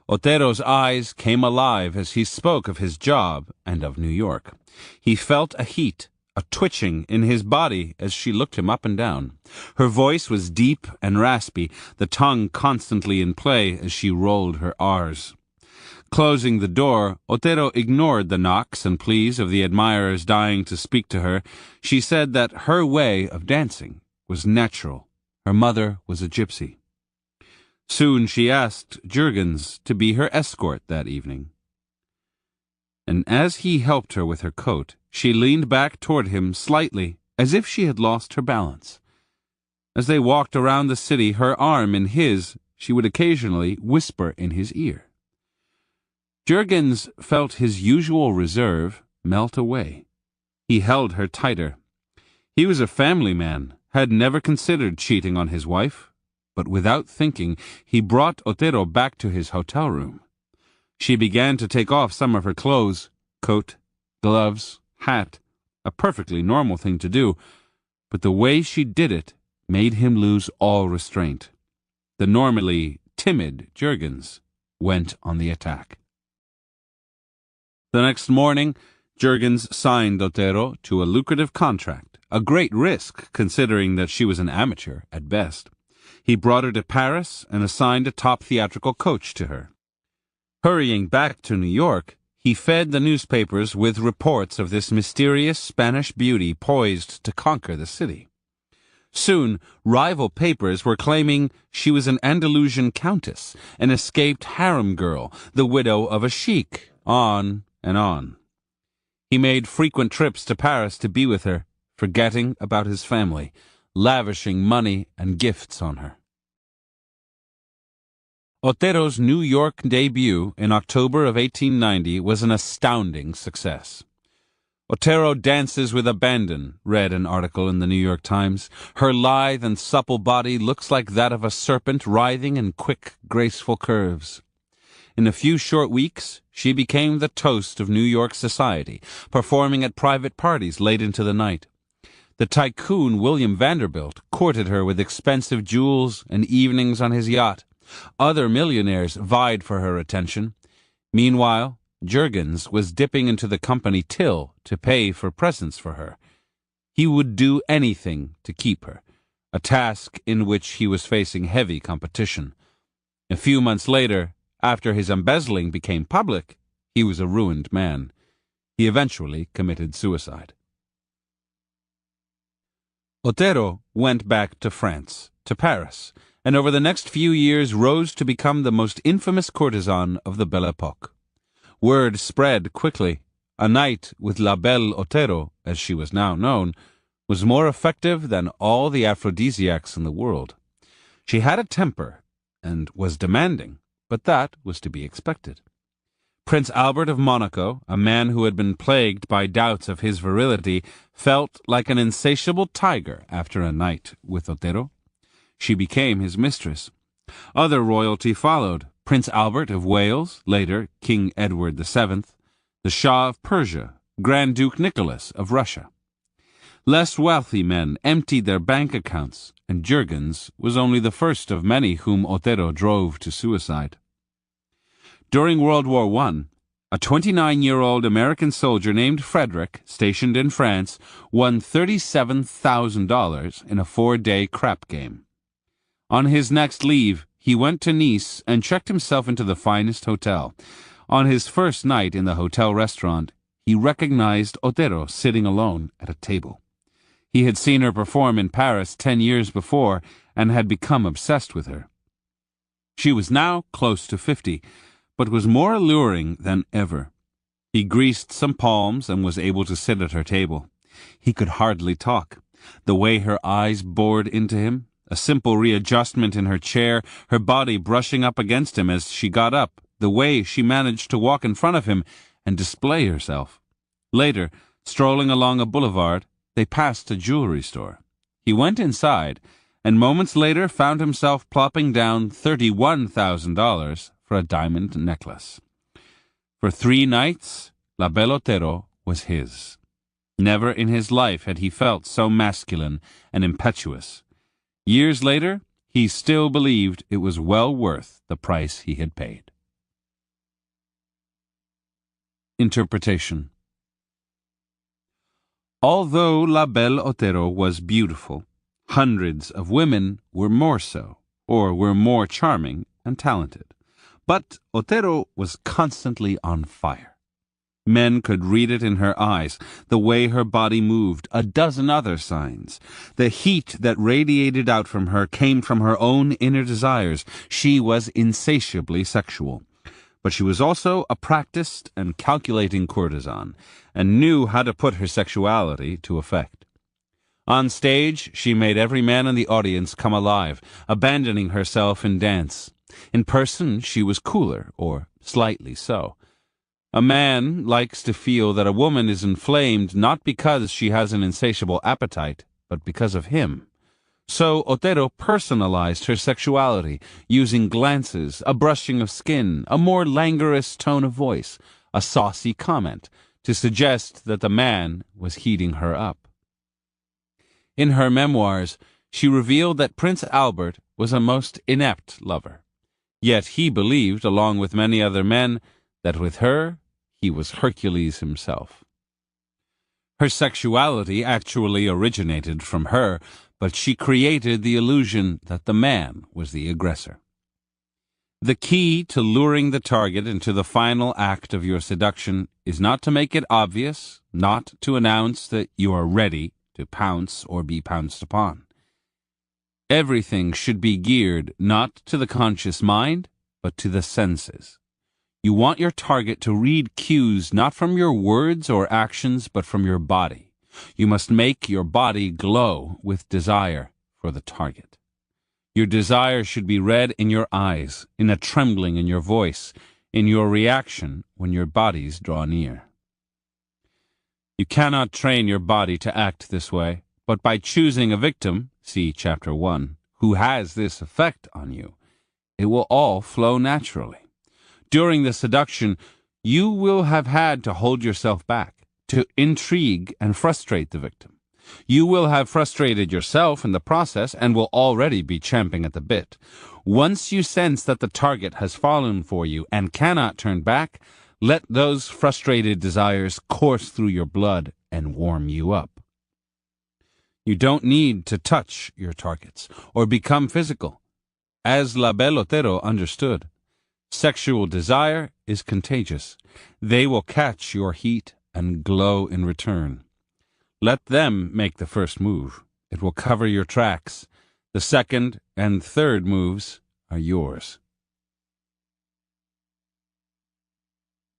Otero's eyes came alive as he spoke of his job and of New York. He felt a heat, a twitching in his body as she looked him up and down. Her voice was deep and raspy, the tongue constantly in play as she rolled her R's. Closing the door, Otero ignored the knocks and pleas of the admirers dying to speak to her. She said that her way of dancing was natural. Her mother was a gypsy. Soon she asked Jurgens to be her escort that evening. And as he helped her with her coat, she leaned back toward him slightly, as if she had lost her balance. As they walked around the city, her arm in his, she would occasionally whisper in his ear. Jurgens felt his usual reserve melt away. He held her tighter. He was a family man, had never considered cheating on his wife, but without thinking, he brought Otero back to his hotel room. She began to take off some of her clothes, coat, gloves, hat, a perfectly normal thing to do, but the way she did it made him lose all restraint. The normally timid Jurgens went on the attack. The next morning, Jurgens signed Otero to a lucrative contract, a great risk considering that she was an amateur at best. He brought her to Paris and assigned a top theatrical coach to her. Hurrying back to New York, he fed the newspapers with reports of this mysterious Spanish beauty poised to conquer the city. Soon, rival papers were claiming she was an Andalusian countess, an escaped harem girl, the widow of a sheik, on and on. He made frequent trips to Paris to be with her, forgetting about his family, lavishing money and gifts on her. Otero's New York debut in October of 1890 was an astounding success. Otero dances with abandon, read an article in the New York Times. Her lithe and supple body looks like that of a serpent writhing in quick, graceful curves. In a few short weeks, she became the toast of New York society, performing at private parties late into the night. The tycoon William Vanderbilt courted her with expensive jewels and evenings on his yacht. Other millionaires vied for her attention. Meanwhile, Juergens was dipping into the company till to pay for presents for her. He would do anything to keep her, a task in which he was facing heavy competition. A few months later, after his embezzling became public, he was a ruined man. He eventually committed suicide. Otero went back to France, to Paris, and over the next few years rose to become the most infamous courtesan of the Belle Époque. Word spread quickly. A night with La Belle Otero, as she was now known, was more effective than all the aphrodisiacs in the world. She had a temper and was demanding, but that was to be expected. Prince Albert of Monaco, a man who had been plagued by doubts of his virility, felt like an insatiable tiger after a night with Otero. She became his mistress. Other royalty followed. Prince Albert of Wales, later King Edward VII, the Shah of Persia, Grand Duke Nicholas of Russia. Less wealthy men emptied their bank accounts, and Juergens was only the first of many whom Otero drove to suicide. During World War I, a 29-year-old American soldier named Frederick, stationed in France, won $37,000 in a 4-day crap game. On his next leave, he went to Nice and checked himself into the finest hotel. On his first night in the hotel restaurant, he recognized Otero sitting alone at a table. He had seen her perform in Paris 10 years before and had become obsessed with her. She was now close to 50, but was more alluring than ever. He greased some palms and was able to sit at her table. He could hardly talk. The way her eyes bored into him, a simple readjustment in her chair, her body brushing up against him as she got up, the way she managed to walk in front of him and display herself. Later, strolling along a boulevard, they passed a jewelry store. He went inside, and moments later found himself plopping down $31,000 for a diamond necklace. For 3 nights, La Belle Otero was his. Never in his life had he felt so masculine and impetuous. Years later, he still believed it was well worth the price he had paid. Interpretation. Although La Belle Otero was beautiful, hundreds of women were more so, or were more charming and talented. But Otero was constantly on fire. Men could read it in her eyes, the way her body moved, a dozen other signs. The heat that radiated out from her came from her own inner desires. She was insatiably sexual. But she was also a practiced and calculating courtesan, and knew how to put her sexuality to effect. On stage, she made every man in the audience come alive, abandoning herself in dance. In person, she was cooler, or slightly so. A man likes to feel that a woman is inflamed not because she has an insatiable appetite, but because of him. So Otero personalized her sexuality, using glances, a brushing of skin, a more languorous tone of voice, a saucy comment, to suggest that the man was heating her up. In her memoirs, she revealed that Prince Albert was a most inept lover. Yet he believed, along with many other men, that with her he was Hercules himself. Her sexuality actually originated from her, but she created the illusion that the man was the aggressor. The key to luring the target into the final act of your seduction is not to make it obvious, not to announce that you are ready to pounce or be pounced upon. Everything should be geared not to the conscious mind, but to the senses. You want your target to read cues not from your words or actions, but from your body. You must make your body glow with desire for the target. Your desire should be read in your eyes, in a trembling in your voice, in your reaction when your bodies draw near. You cannot train your body to act this way, but by choosing a victim, see Chapter 1, who has this effect on you, it will all flow naturally. During the seduction, you will have had to hold yourself back, to intrigue and frustrate the victim. You will have frustrated yourself in the process and will already be champing at the bit. Once you sense that the target has fallen for you and cannot turn back, let those frustrated desires course through your blood and warm you up. You don't need to touch your targets or become physical. As La Belle Otero understood, sexual desire is contagious. They will catch your heat and glow in return. Let them make the first move. It will cover your tracks. The second and third moves are yours.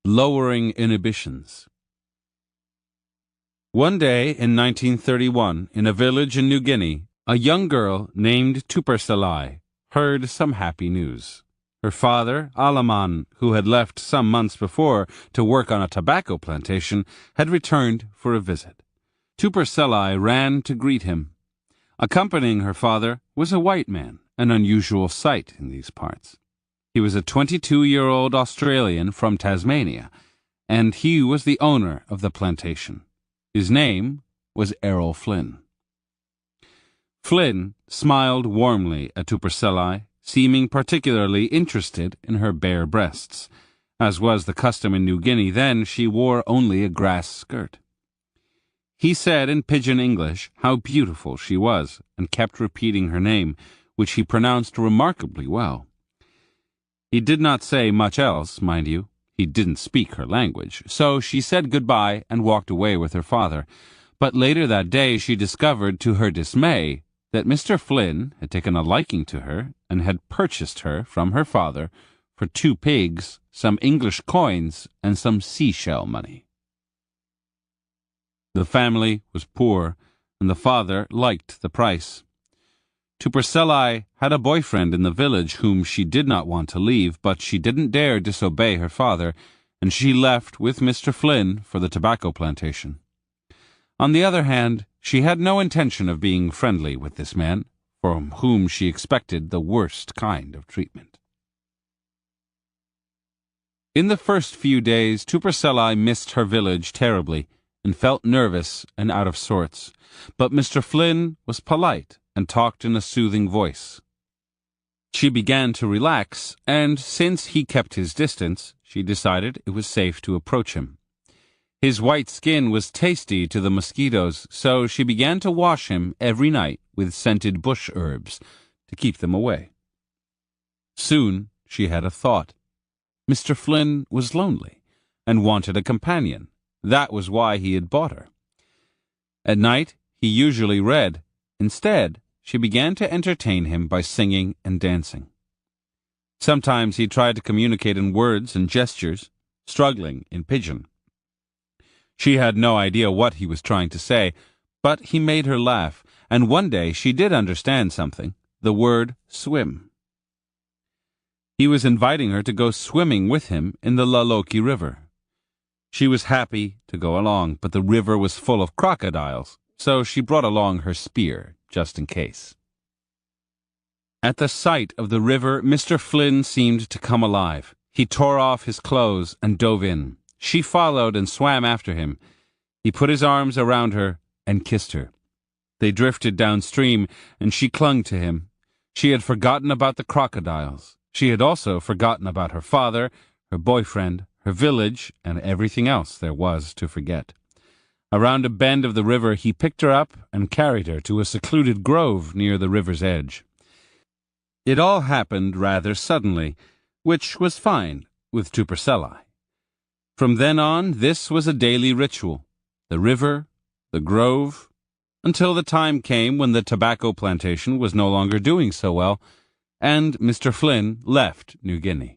Lowering inhibitions. One day in 1931, in a village in New Guinea, a young girl named Tupersalai heard some happy news. Her father, Alaman, who had left some months before to work on a tobacco plantation, had returned for a visit. Tupersalai ran to greet him. Accompanying her father was a white man, an unusual sight in these parts. He was a 22-year-old Australian from Tasmania, and he was the owner of the plantation. His name was Errol Flynn. Flynn smiled warmly at Tupersalai, seeming particularly interested in her bare breasts. As was the custom in New Guinea then, she wore only a grass skirt. He said in pidgin English how beautiful she was, and kept repeating her name, which he pronounced remarkably well. He did not say much else, mind you. He didn't speak her language, so she said goodbye and walked away with her father. But later that day she discovered, to her dismay, that Mr. Flynn had taken a liking to her and had purchased her from her father for 2 pigs, some English coins, and some seashell money. The family was poor, and the father liked the price. Tupersalai had a boyfriend in the village whom she did not want to leave, but she didn't dare disobey her father, and she left with Mr. Flynn for the tobacco plantation. On the other hand, she had no intention of being friendly with this man, from whom she expected the worst kind of treatment. In the first few days, Tupersalai missed her village terribly, and felt nervous and out of sorts, but Mr. Flynn was polite and talked in a soothing voice. She began to relax, and since he kept his distance, she decided it was safe to approach him. His white skin was tasty to the mosquitoes, so she began to wash him every night with scented bush herbs to keep them away. Soon she had a thought. Mr. Flynn was lonely and wanted a companion. That was why he had bought her. At night, he usually read. Instead, she began to entertain him by singing and dancing. Sometimes he tried to communicate in words and gestures, struggling in pidgin. She had no idea what he was trying to say, but he made her laugh, and one day she did understand something, the word swim. He was inviting her to go swimming with him in the Laloki River. She was happy to go along, but the river was full of crocodiles, so she brought along her spear, just in case. At the sight of the river, Mr. Flynn seemed to come alive. He tore off his clothes and dove in. She followed and swam after him. He put his arms around her and kissed her. They drifted downstream, and she clung to him. She had forgotten about the crocodiles. She had also forgotten about her father, her boyfriend, her village, and everything else there was to forget. Around a bend of the river, he picked her up and carried her to a secluded grove near the river's edge. It all happened rather suddenly, which was fine with Tupersalai. From then on, this was a daily ritual. The river, the grove, until the time came when the tobacco plantation was no longer doing so well, and Mr. Flynn left New Guinea.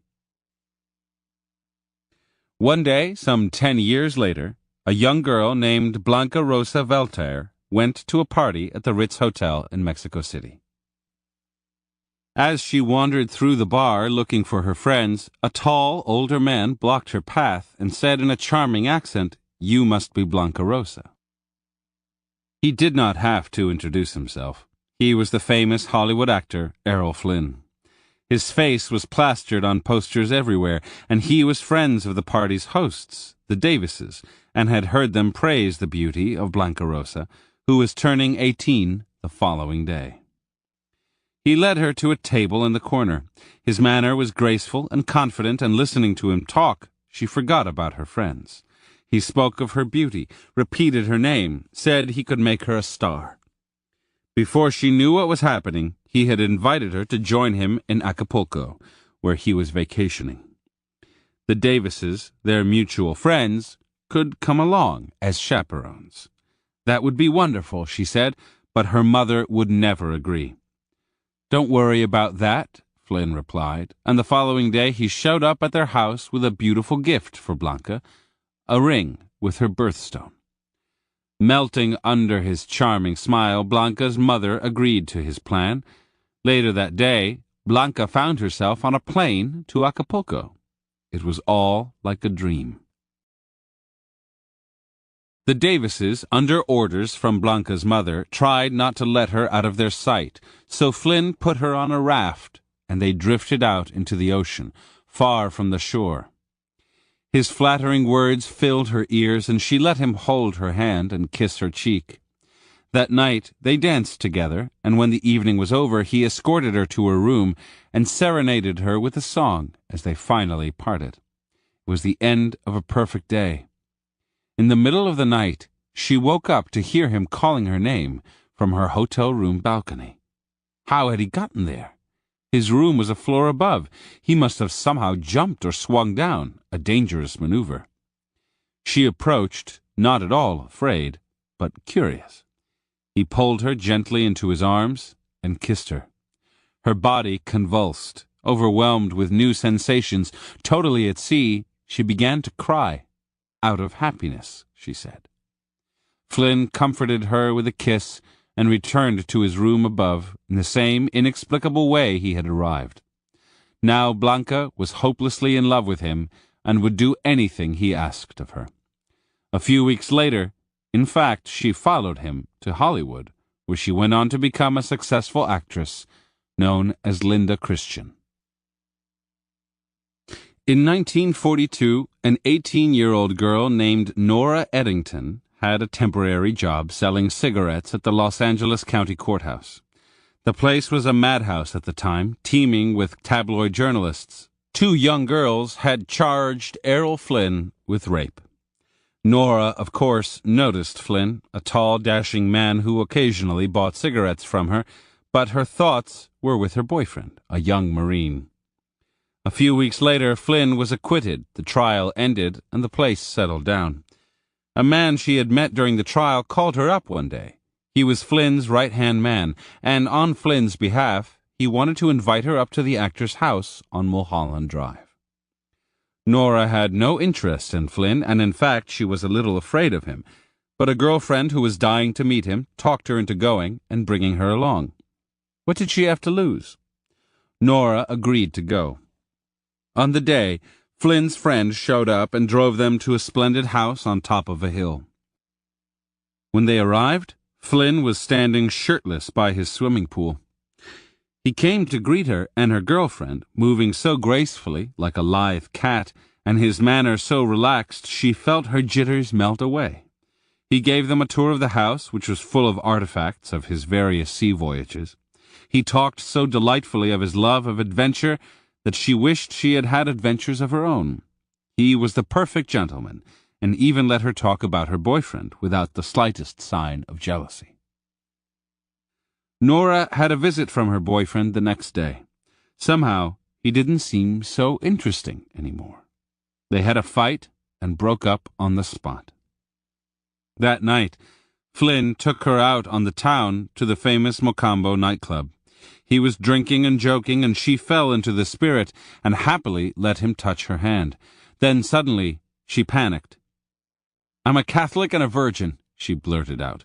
One day, some 10 years later, a young girl named Blanca Rosa Velter went to a party at the Ritz Hotel in Mexico City. As she wandered through the bar looking for her friends, a tall, older man blocked her path and said in a charming accent, "You must be Blanca Rosa." He did not have to introduce himself. He was the famous Hollywood actor Errol Flynn. His face was plastered on posters everywhere, and he was friends of the party's hosts, the Davises, and had heard them praise the beauty of Blanca Rosa, who was turning 18 the following day. He led her to a table in the corner. His manner was graceful and confident, and listening to him talk, she forgot about her friends. He spoke of her beauty, repeated her name, said he could make her a star. Before she knew what was happening, he had invited her to join him in Acapulco, where he was vacationing. The Davises, their mutual friends, could come along as chaperones. That would be wonderful, she said, but her mother would never agree. "Don't worry about that," Flynn replied, and the following day he showed up at their house with a beautiful gift for Blanca, a ring with her birthstone. Melting under his charming smile, Blanca's mother agreed to his plan. Later that day, Blanca found herself on a plane to Acapulco. It was all like a dream. The Davises, under orders from Blanca's mother, tried not to let her out of their sight, so Flynn put her on a raft, and they drifted out into the ocean, far from the shore. His flattering words filled her ears, and she let him hold her hand and kiss her cheek. That night they danced together, and when the evening was over, he escorted her to her room and serenaded her with a song as they finally parted. It was the end of a perfect day. In the middle of the night, she woke up to hear him calling her name from her hotel room balcony. How had he gotten there? His room was a floor above. He must have somehow jumped or swung down, a dangerous maneuver. She approached, not at all afraid, but curious. He pulled her gently into his arms and kissed her. Her body convulsed, overwhelmed with new sensations, totally at sea, she began to cry. "Out of happiness," she said. Flynn comforted her with a kiss and returned to his room above in the same inexplicable way he had arrived. Now Blanca was hopelessly in love with him and would do anything he asked of her. A few weeks later, in fact, she followed him to Hollywood, where she went on to become a successful actress known as Linda Christian. In 1942, an 18-year-old girl named Nora Eddington had a temporary job selling cigarettes at the Los Angeles County Courthouse. The place was a madhouse at the time, teeming with tabloid journalists. 2 young girls had charged Errol Flynn with rape. Nora, of course, noticed Flynn, a tall, dashing man who occasionally bought cigarettes from her, but her thoughts were with her boyfriend, a young Marine. A few weeks later, Flynn was acquitted, the trial ended, and the place settled down. A man she had met during the trial called her up one day. He was Flynn's right-hand man, and on Flynn's behalf, he wanted to invite her up to the actor's house on Mulholland Drive. Nora had no interest in Flynn, and in fact she was a little afraid of him, but a girlfriend who was dying to meet him talked her into going and bringing her along. What did she have to lose? Nora agreed to go. On the day, Flynn's friend showed up and drove them to a splendid house on top of a hill. When they arrived, Flynn was standing shirtless by his swimming pool. He came to greet her and her girlfriend, moving so gracefully, like a lithe cat, and his manner so relaxed she felt her jitters melt away. He gave them a tour of the house, which was full of artifacts of his various sea voyages. He talked so delightfully of his love of adventure that she wished she had had adventures of her own. He was the perfect gentleman, and even let her talk about her boyfriend without the slightest sign of jealousy. Nora had a visit from her boyfriend the next day. Somehow, he didn't seem so interesting anymore. They had a fight and broke up on the spot. That night, Flynn took her out on the town to the famous Mocambo nightclub. He was drinking and joking, and she fell into the spirit and happily let him touch her hand. Then suddenly she panicked. "I'm a Catholic and a virgin," she blurted out,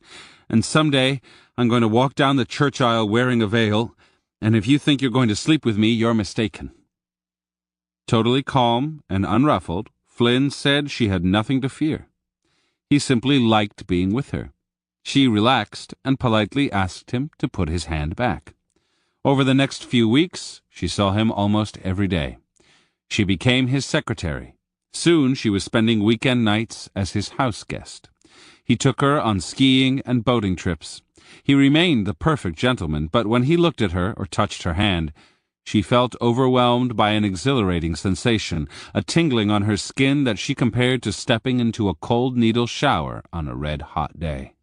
"and someday I'm going to walk down the church aisle wearing a veil, and if you think you're going to sleep with me, you're mistaken." Totally calm and unruffled, Flynn said she had nothing to fear. He simply liked being with her. She relaxed and politely asked him to put his hand back. Over the next few weeks, she saw him almost every day. She became his secretary. Soon she was spending weekend nights as his house guest. He took her on skiing and boating trips. He remained the perfect gentleman, but when he looked at her or touched her hand, she felt overwhelmed by an exhilarating sensation, a tingling on her skin that she compared to stepping into a cold needle shower on a red-hot day.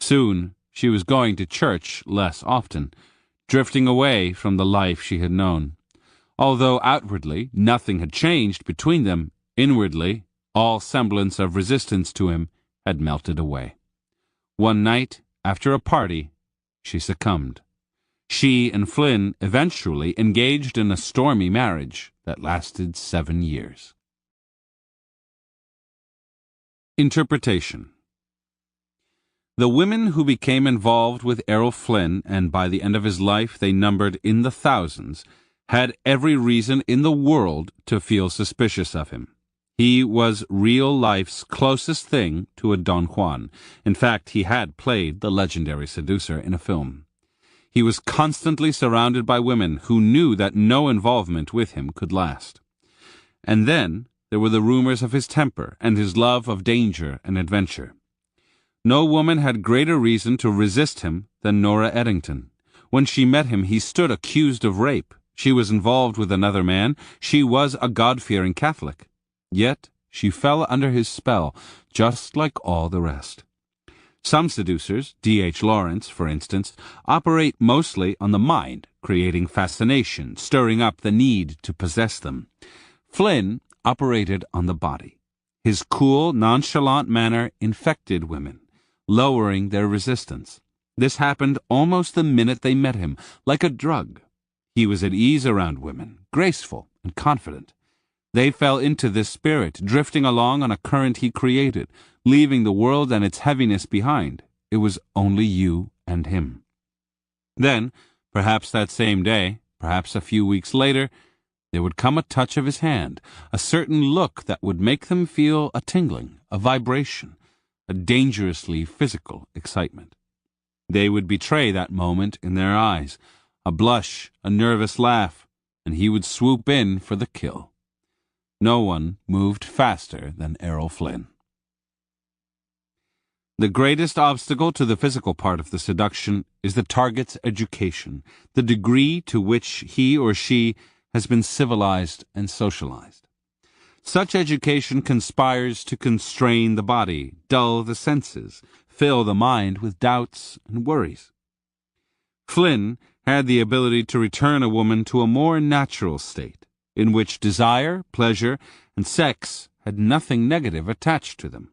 Soon she was going to church less often, drifting away from the life she had known. Although outwardly nothing had changed between them, inwardly all semblance of resistance to him had melted away. One night, after a party, she succumbed. She and Flynn eventually engaged in a stormy marriage that lasted 7 years. Interpretation. The women who became involved with Errol Flynn, and by the end of his life they numbered in the thousands, had every reason in the world to feel suspicious of him. He was real life's closest thing to a Don Juan. In fact, he had played the legendary seducer in a film. He was constantly surrounded by women who knew that no involvement with him could last. And then there were the rumors of his temper and his love of danger and adventure. No woman had greater reason to resist him than Nora Eddington. When she met him, he stood accused of rape. She was involved with another man. She was a God-fearing Catholic. Yet she fell under his spell, just like all the rest. Some seducers, D.H. Lawrence, for instance, operate mostly on the mind, creating fascination, stirring up the need to possess them. Flynn operated on the body. His cool, nonchalant manner infected women, lowering their resistance. This happened almost the minute they met him, like a drug. He was at ease around women, graceful and confident. They fell into this spirit, drifting along on a current he created, leaving the world and its heaviness behind. It was only you and him. Then, perhaps that same day, perhaps a few weeks later, there would come a touch of his hand, a certain look that would make them feel a tingling, a vibration, a dangerously physical excitement. They would betray that moment in their eyes, a blush, a nervous laugh, and he would swoop in for the kill. No one moved faster than Errol Flynn. The greatest obstacle to the physical part of the seduction is the target's education, the degree to which he or she has been civilized and socialized. Such education conspires to constrain the body, dull the senses, fill the mind with doubts and worries. Flynn had the ability to return a woman to a more natural state, in which desire, pleasure, and sex had nothing negative attached to them.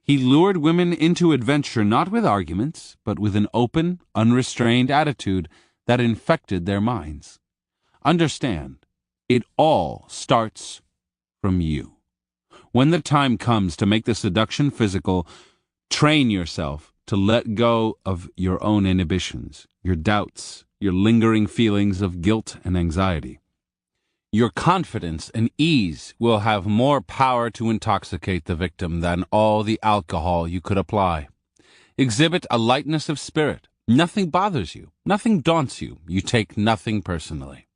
He lured women into adventure not with arguments, but with an open, unrestrained attitude that infected their minds. Understand, it all starts from you. When the time comes to make the seduction physical, train yourself to let go of your own inhibitions, your doubts, your lingering feelings of guilt and anxiety. Your confidence and ease will have more power to intoxicate the victim than all the alcohol you could apply. Exhibit a lightness of spirit. Nothing bothers you. Nothing daunts you. You take nothing personally.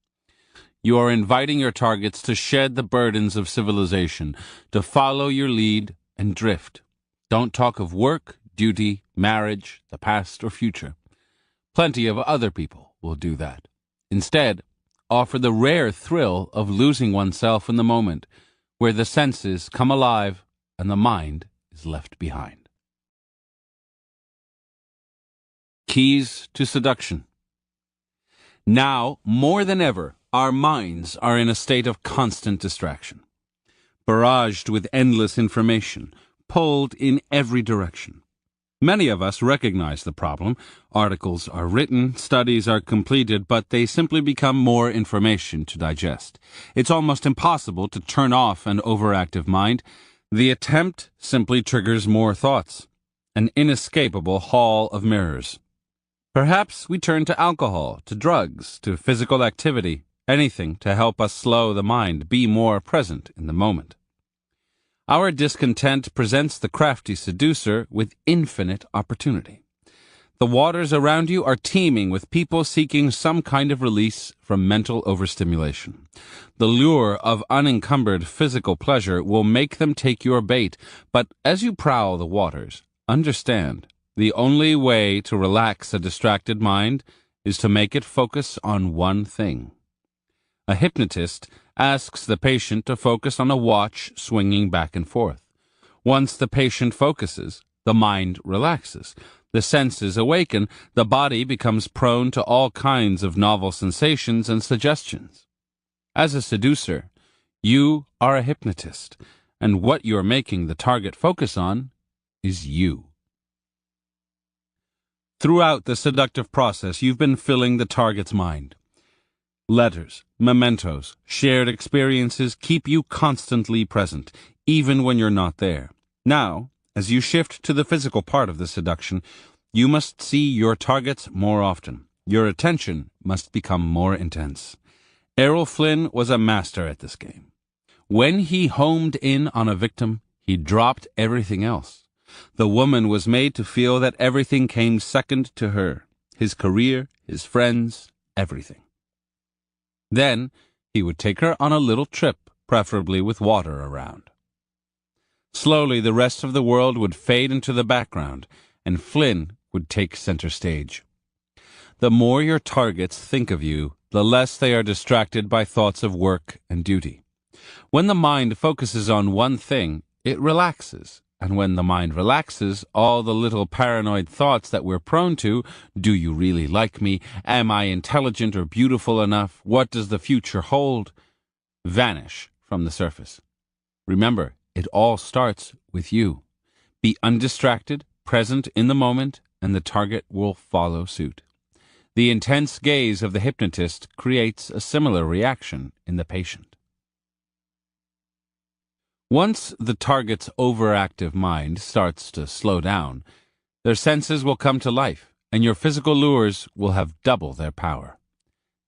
You are inviting your targets to shed the burdens of civilization, to follow your lead and drift. Don't talk of work, duty, marriage, the past or future. Plenty of other people will do that. Instead, offer the rare thrill of losing oneself in the moment, where the senses come alive and the mind is left behind. Keys to seduction. Now, more than ever, our minds are in a state of constant distraction, barraged with endless information, pulled in every direction. Many of us recognize the problem. Articles are written, studies are completed, but they simply become more information to digest. It's almost impossible to turn off an overactive mind. The attempt simply triggers more thoughts, an inescapable hall of mirrors. Perhaps we turn to alcohol, to drugs, to physical activity, anything to help us slow the mind, be more present in the moment. Our discontent presents the crafty seducer with infinite opportunity. The waters around you are teeming with people seeking some kind of release from mental overstimulation. The lure of unencumbered physical pleasure will make them take your bait, but as you prowl the waters, understand the only way to relax a distracted mind is to make it focus on one thing. A hypnotist asks the patient to focus on a watch swinging back and forth. Once the patient focuses, the mind relaxes. The senses awaken, the body becomes prone to all kinds of novel sensations and suggestions. As a seducer, you are a hypnotist, and what you're making the target focus on is you. Throughout the seductive process, you've been filling the target's mind. Letters, mementos, shared experiences keep you constantly present, even when you're not there. Now, as you shift to the physical part of the seduction, you must see your targets more often. Your attention must become more intense. Errol Flynn was a master at this game. When he homed in on a victim, he dropped everything else. The woman was made to feel that everything came second to her. His career, his friends, everything. Then he would take her on a little trip, preferably with water around. Slowly the rest of the world would fade into the background, and Flynn would take center stage. The more your targets think of you, the less they are distracted by thoughts of work and duty. When the mind focuses on one thing, it relaxes. And when the mind relaxes, all the little paranoid thoughts that we're prone to, do you really like me? Am I intelligent or beautiful enough? What does the future hold? Vanish from the surface. Remember, it all starts with you. Be undistracted, present in the moment, and the target will follow suit. The intense gaze of the hypnotist creates a similar reaction in the patient. Once the target's overactive mind starts to slow down, their senses will come to life, and your physical lures will have double their power.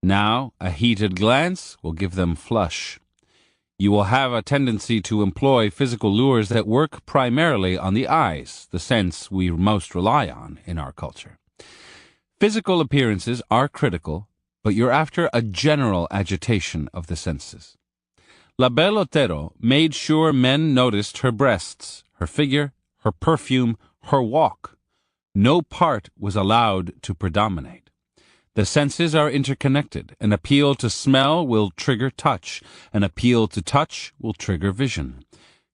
Now, a heated glance will give them flush. You will have a tendency to employ physical lures that work primarily on the eyes, the sense we most rely on in our culture. Physical appearances are critical, but you're after a general agitation of the senses. La Belle Otero made sure men noticed her breasts, her figure, her perfume, her walk. No part was allowed to predominate. The senses are interconnected. An appeal to smell will trigger touch. An appeal to touch will trigger vision.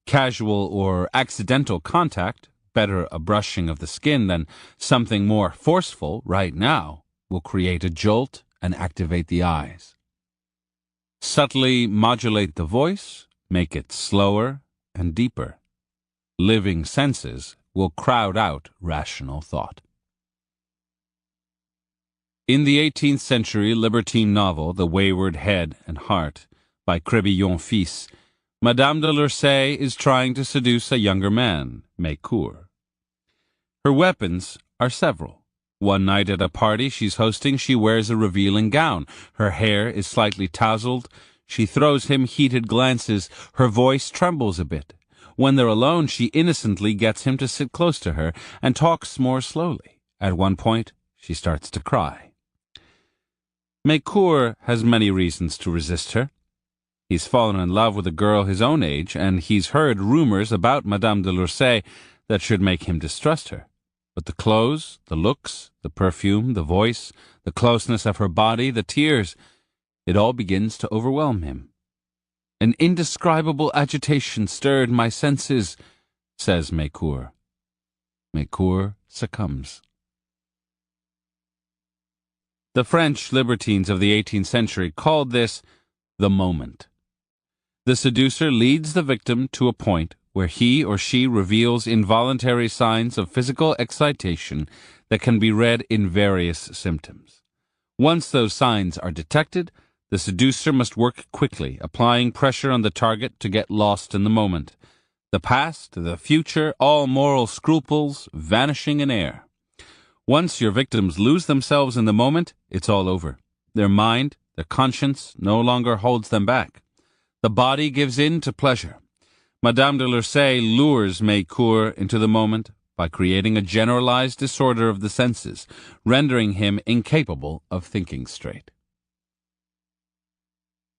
Casual or accidental contact, better a brushing of the skin than something more forceful right now, will create a jolt and activate the eyes. Subtly modulate the voice, make it slower and deeper. Living senses will crowd out rational thought. In the 18th century libertine novel The Wayward Head and Heart by Crébillon Fils, Madame de Lursay is trying to seduce a younger man, Mécourt. Her weapons are several. One night at a party she's hosting, she wears a revealing gown. Her hair is slightly tousled. She throws him heated glances. Her voice trembles a bit. When they're alone, she innocently gets him to sit close to her and talks more slowly. At one point, she starts to cry. Mécourt has many reasons to resist her. He's fallen in love with a girl his own age, and he's heard rumors about Madame de Lursay that should make him distrust her. But the clothes, the looks, the perfume, the voice, the closeness of her body, the tears, it all begins to overwhelm him. An indescribable agitation stirred my senses, says Mécourt. Mécourt succumbs. The French libertines of the 18th century called this the moment. The seducer leads the victim to a point where he or she reveals involuntary signs of physical excitation that can be read in various symptoms. Once those signs are detected, the seducer must work quickly, applying pressure on the target to get lost in the moment. The past, the future, all moral scruples vanishing in air. Once your victims lose themselves in the moment, it's all over. Their mind, their conscience no longer holds them back. The body gives in to pleasure. Madame de Lursay lures Mecourt into the moment by creating a generalized disorder of the senses, rendering him incapable of thinking straight.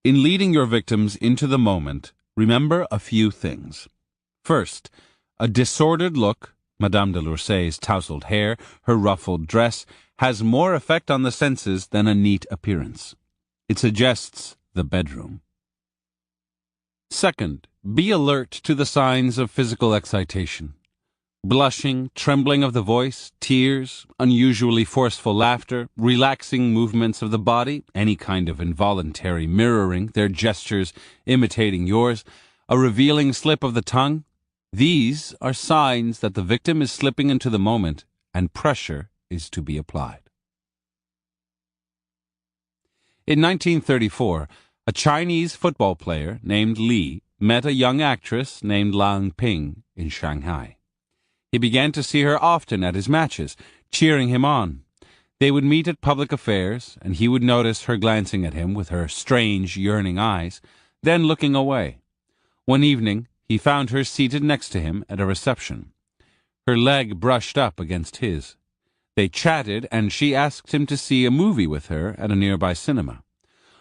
In leading your victims into the moment, remember a few things. First, a disordered look, Madame de Lursay's tousled hair, her ruffled dress, has more effect on the senses than a neat appearance. It suggests the bedroom. Second, be alert to the signs of physical excitation. Blushing, trembling of the voice, tears, unusually forceful laughter, relaxing movements of the body, any kind of involuntary mirroring, their gestures imitating yours, a revealing slip of the tongue. These are signs that the victim is slipping into the moment and pressure is to be applied. In 1934, a Chinese football player named Li met a young actress named Lan Ping in Shanghai. He began to see her often at his matches, cheering him on. They would meet at public affairs, and he would notice her glancing at him with her strange, yearning eyes, then looking away. One evening, he found her seated next to him at a reception. Her leg brushed up against his. They chatted, and she asked him to see a movie with her at a nearby cinema.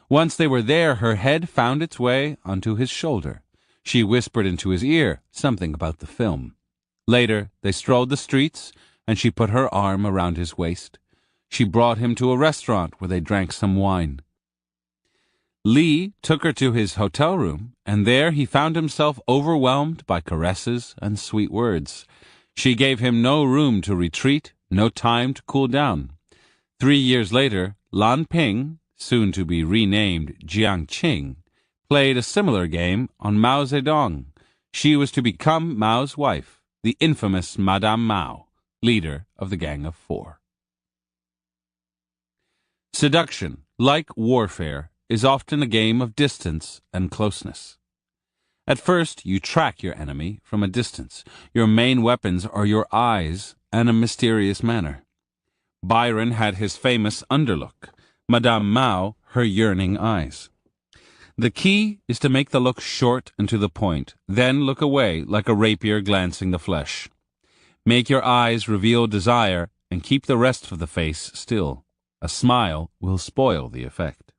Once they were there, her head found its way onto his shoulder. She whispered into his ear something about the film. Later, they strolled the streets, and she put her arm around his waist. She brought him to a restaurant where they drank some wine. Li took her to his hotel room, and there he found himself overwhelmed by caresses and sweet words. She gave him no room to retreat, no time to cool down. 3 years later, Lan Ping, soon to be renamed Jiangqing, played a similar game on Mao Zedong. She was to become Mao's wife, the infamous Madame Mao, leader of the Gang of Four. Seduction, like warfare, is often a game of distance and closeness. At first, you track your enemy from a distance. Your main weapons are your eyes and a mysterious manner. Byron had his famous underlook, Madame Mao her yearning eyes. The key is to make the look short and to the point, then look away like a rapier glancing the flesh. Make your eyes reveal desire and keep the rest of the face still. A smile will spoil the effect.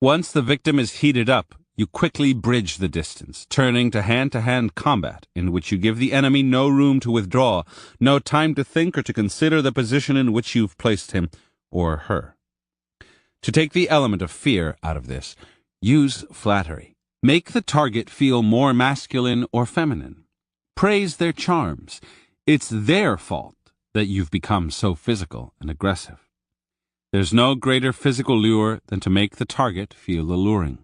Once the victim is heated up, you quickly bridge the distance, turning to hand-to-hand combat in which you give the enemy no room to withdraw, no time to think or to consider the position in which you've placed him or her. To take the element of fear out of this, use flattery. Make the target feel more masculine or feminine. Praise their charms. It's their fault that you've become so physical and aggressive. There's no greater physical lure than to make the target feel alluring.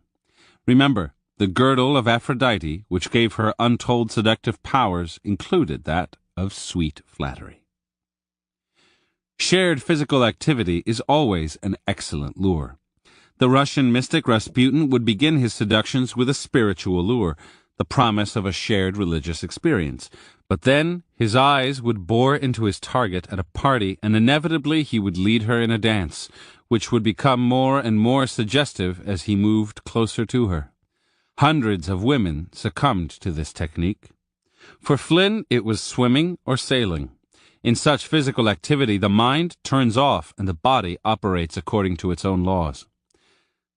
Remember, the girdle of Aphrodite, which gave her untold seductive powers, included that of sweet flattery. Shared physical activity is always an excellent lure. The Russian mystic Rasputin would begin his seductions with a spiritual lure, the promise of a shared religious experience. But then his eyes would bore into his target at a party, and inevitably he would lead her in a dance, which would become more and more suggestive as he moved closer to her. Hundreds of women succumbed to this technique. For Flynn, it was swimming or sailing. In such physical activity, the mind turns off and the body operates according to its own laws.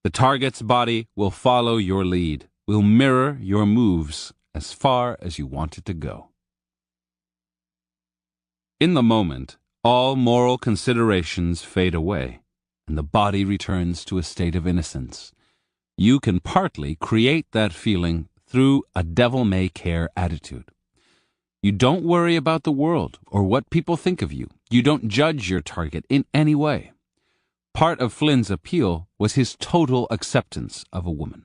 The target's body will follow your lead, will mirror your moves as far as you want it to go. In the moment, all moral considerations fade away, and the body returns to a state of innocence. You can partly create that feeling through a devil-may-care attitude. You don't worry about the world or what people think of you. You don't judge your target in any way. Part of Flynn's appeal was his total acceptance of a woman.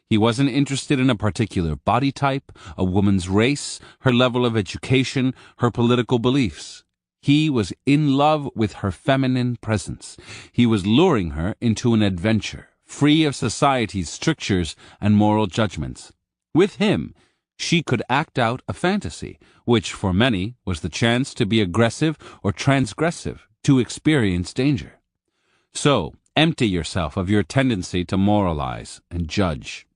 He wasn't interested in a particular body type, a woman's race, her level of education, her political beliefs. He was in love with her feminine presence. He was luring her into an adventure, free of society's strictures and moral judgments. With him, she could act out a fantasy, which for many was the chance to be aggressive or transgressive, to experience danger. So, empty yourself of your tendency to moralize and judge.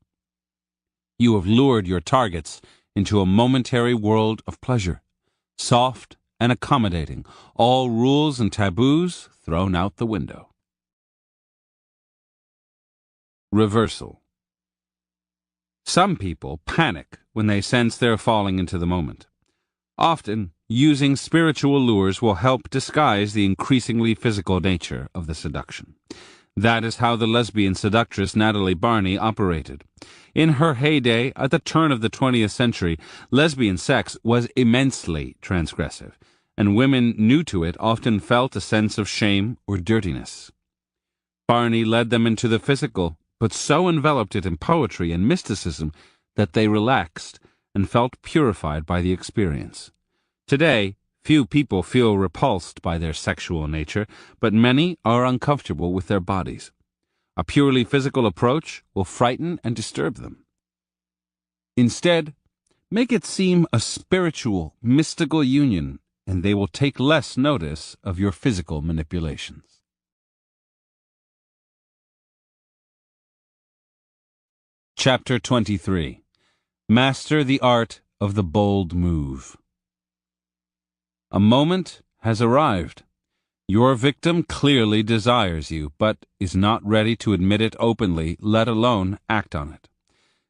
You have lured your targets into a momentary world of pleasure, soft and accommodating, all rules and taboos thrown out the window. Reversal. Some people panic when they sense they're falling into the moment. Often, using spiritual lures will help disguise the increasingly physical nature of the seduction. That is how the lesbian seductress Natalie Barney operated. In her heyday, at the turn of the 20th century, lesbian sex was immensely transgressive, and women new to it often felt a sense of shame or dirtiness. Barney led them into the physical, but so enveloped it in poetry and mysticism that they relaxed and felt purified by the experience. Today, few people feel repulsed by their sexual nature, but many are uncomfortable with their bodies. A purely physical approach will frighten and disturb them. Instead, make it seem a spiritual, mystical union, and they will take less notice of your physical manipulations. Chapter 23. Master the Art of the Bold Move. A moment has arrived. Your victim clearly desires you, but is not ready to admit it openly, let alone act on it.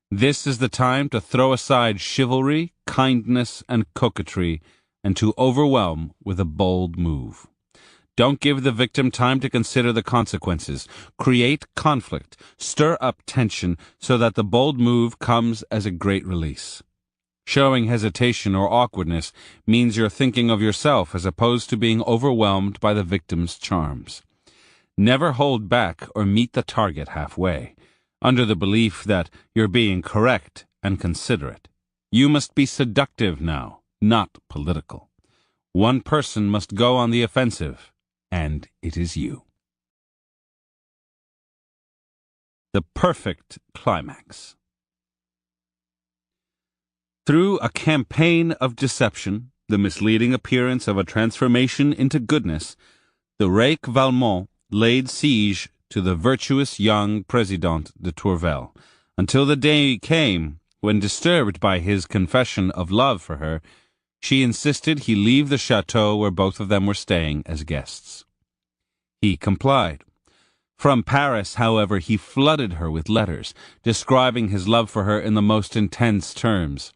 This is the time to throw aside chivalry, kindness, and coquetry, and to overwhelm with a bold move. Don't give the victim time to consider the consequences. Create conflict. Stir up tension so that the bold move comes as a great release. Showing hesitation or awkwardness means you're thinking of yourself as opposed to being overwhelmed by the victim's charms. Never hold back or meet the target halfway, under the belief that you're being correct and considerate. You must be seductive now, not political. One person must go on the offensive, and it is you. The perfect climax. Through a campaign of deception, the misleading appearance of a transformation into goodness, the rake Valmont laid siege to the virtuous young Président de Tourvel, until the day came when, disturbed by his confession of love for her, she insisted he leave the chateau where both of them were staying as guests. He complied. From Paris, however, he flooded her with letters, describing his love for her in the most intense terms.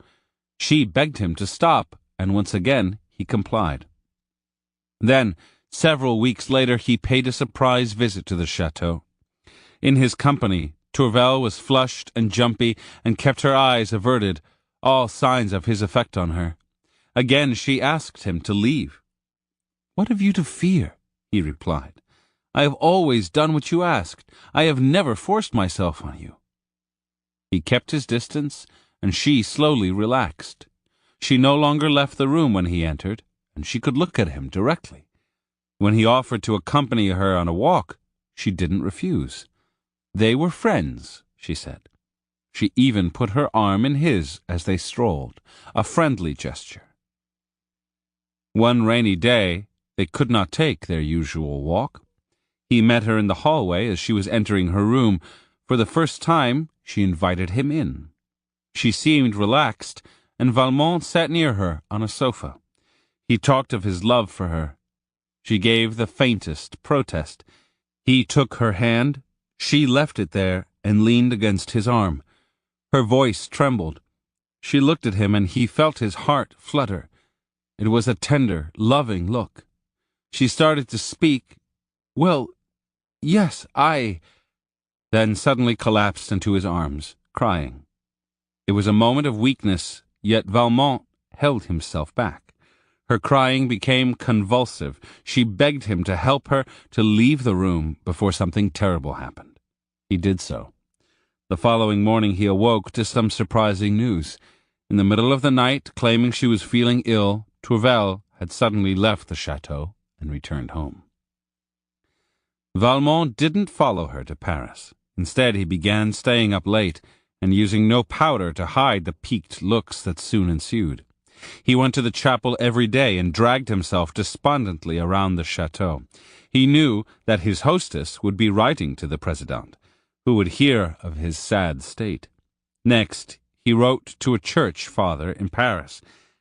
She begged him to stop, and once again he complied. Then, several weeks later, he paid a surprise visit to the chateau. In his company, Tourvel was flushed and jumpy and kept her eyes averted, all signs of his effect on her. Again she asked him to leave. "What have you to fear?" he replied. "I have always done what you asked. I have never forced myself on you." He kept his distance, and she slowly relaxed. She no longer left the room when he entered, and she could look at him directly. When he offered to accompany her on a walk, she didn't refuse. They were friends, she said. She even put her arm in his as they strolled, a friendly gesture. One rainy day, they could not take their usual walk. He met her in the hallway as she was entering her room. For the first time, she invited him in. She seemed relaxed, and Valmont sat near her on a sofa. He talked of his love for her. She gave the faintest protest. He took her hand. She left it there and leaned against his arm. Her voice trembled. She looked at him, and he felt his heart flutter. It was a tender, loving look. She started to speak. "Well, yes, then suddenly collapsed into his arms, crying. It was a moment of weakness, yet Valmont held himself back. Her crying became convulsive. She begged him to help her to leave the room before something terrible happened. He did so. The following morning he awoke to some surprising news. In the middle of the night, claiming she was feeling ill, Tourvel had suddenly left the chateau and returned home. Valmont didn't follow her to Paris. Instead, he began staying up late and using no powder to hide the piqued looks that soon ensued. He went to the chapel every day and dragged himself despondently around the chateau. He knew that his hostess would be writing to the Président, who would hear of his sad state. Next, he wrote to a church father in Paris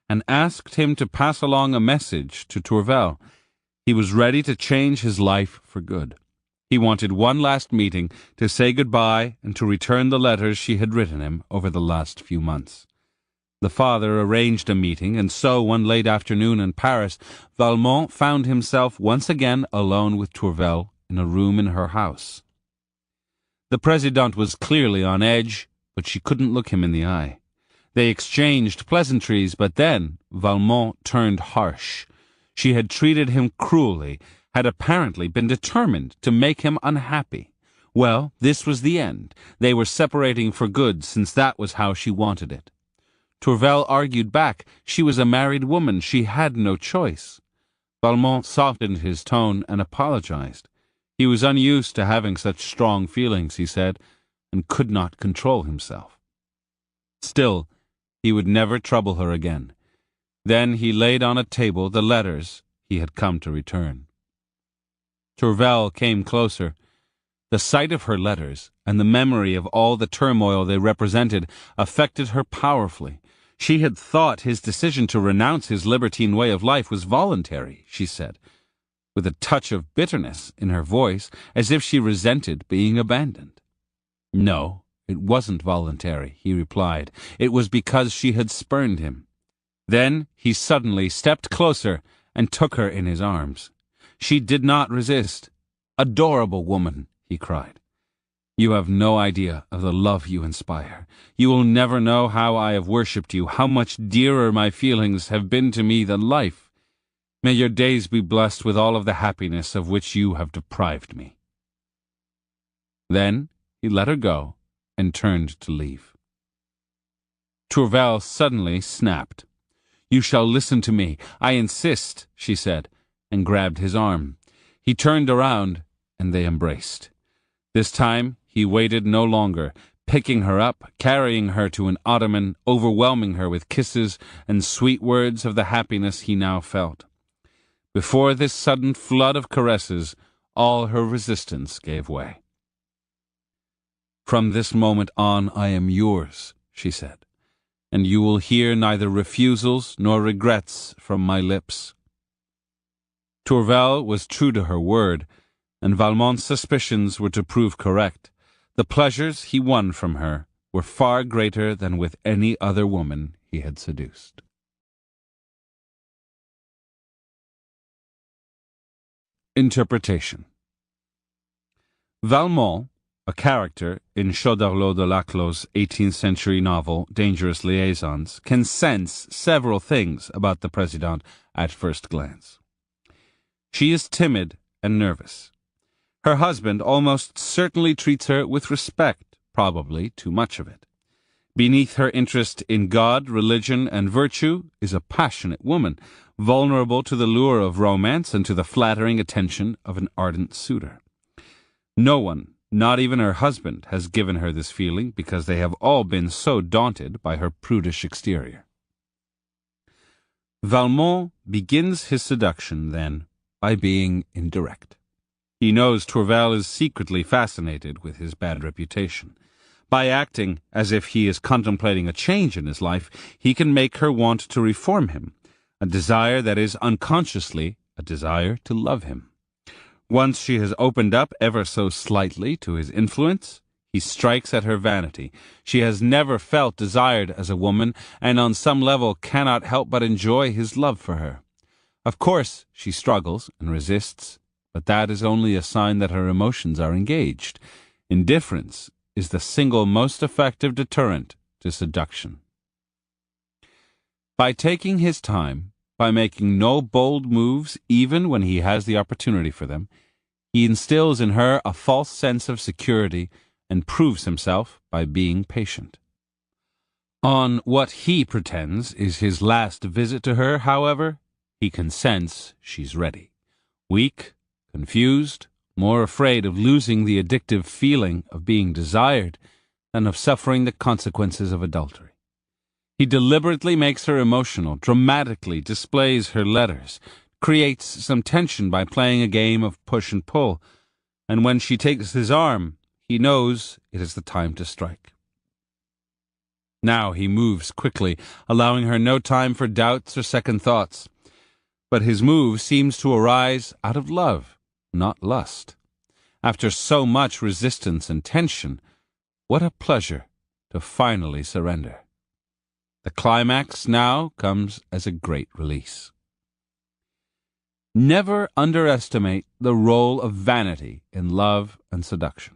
and asked him to pass along a message to Tourvel. He was ready to change his life for good. He wanted one last meeting to say goodbye and to return the letters she had written him over the last few months. The father arranged a meeting, and so one late afternoon in Paris, Valmont found himself once again alone with Tourvel in a room in her house. The Présidente was clearly on edge, but she couldn't look him in the eye. They exchanged pleasantries, but then Valmont turned harsh. She had treated him cruelly, had apparently been determined to make him unhappy. Well, this was the end. They were separating for good, since that was how she wanted it. Tourvel argued back. She was a married woman. She had no choice. Valmont softened his tone and apologized. He was unused to having such strong feelings, he said, and could not control himself. Still, he would never trouble her again. Then he laid on a table the letters he had come to return. Tourvel came closer. The sight of her letters and the memory of all the turmoil they represented affected her powerfully. She had thought his decision to renounce his libertine way of life was voluntary, she said, with a touch of bitterness in her voice, as if she resented being abandoned. No, it wasn't voluntary, he replied. It was because she had spurned him. Then he suddenly stepped closer and took her in his arms. She did not resist. "Adorable woman," he cried. "You have no idea of the love you inspire. You will never know how I have worshipped you, how much dearer my feelings have been to me than life. May your days be blessed with all of the happiness of which you have deprived me." Then he let her go and turned to leave. Tourvel suddenly snapped. "You shall listen to me. I insist," she said, and grabbed his arm. He turned around, and they embraced. This time he waited no longer, picking her up, carrying her to an ottoman, overwhelming her with kisses and sweet words of the happiness he now felt. Before this sudden flood of caresses, all her resistance gave way. "From this moment on I am yours," she said, "and you will hear neither refusals nor regrets from my lips." Tourvel was true to her word, and Valmont's suspicions were to prove correct. The pleasures he won from her were far greater than with any other woman he had seduced. Interpretation. Valmont, a character in Choderlos de Laclos' 18th century novel Dangerous Liaisons, can sense several things about the Présidente at first glance. She is timid and nervous. Her husband almost certainly treats her with respect, probably too much of it. Beneath her interest in God, religion, and virtue is a passionate woman, vulnerable to the lure of romance and to the flattering attention of an ardent suitor. No one, not even her husband, has given her this feeling because they have all been so daunted by her prudish exterior. Valmont begins his seduction, then, by being indirect. He knows Tourvel is secretly fascinated with his bad reputation. By acting as if he is contemplating a change in his life, he can make her want to reform him, a desire that is unconsciously a desire to love him. Once she has opened up ever so slightly to his influence, he strikes at her vanity. She has never felt desired as a woman, and on some level cannot help but enjoy his love for her. Of course, she struggles and resists, but that is only a sign that her emotions are engaged. Indifference is the single most effective deterrent to seduction. By taking his time, by making no bold moves even when he has the opportunity for them, he instills in her a false sense of security and proves himself by being patient. On what he pretends is his last visit to her, however, he can sense she's ready. Weak, confused, more afraid of losing the addictive feeling of being desired than of suffering the consequences of adultery. He deliberately makes her emotional, dramatically displays her letters, creates some tension by playing a game of push and pull, and when she takes his arm, he knows it is the time to strike. Now he moves quickly, allowing her no time for doubts or second thoughts. But his move seems to arise out of love, not lust. After so much resistance and tension, what a pleasure to finally surrender. The climax now comes as a great release. Never underestimate the role of vanity in love and seduction.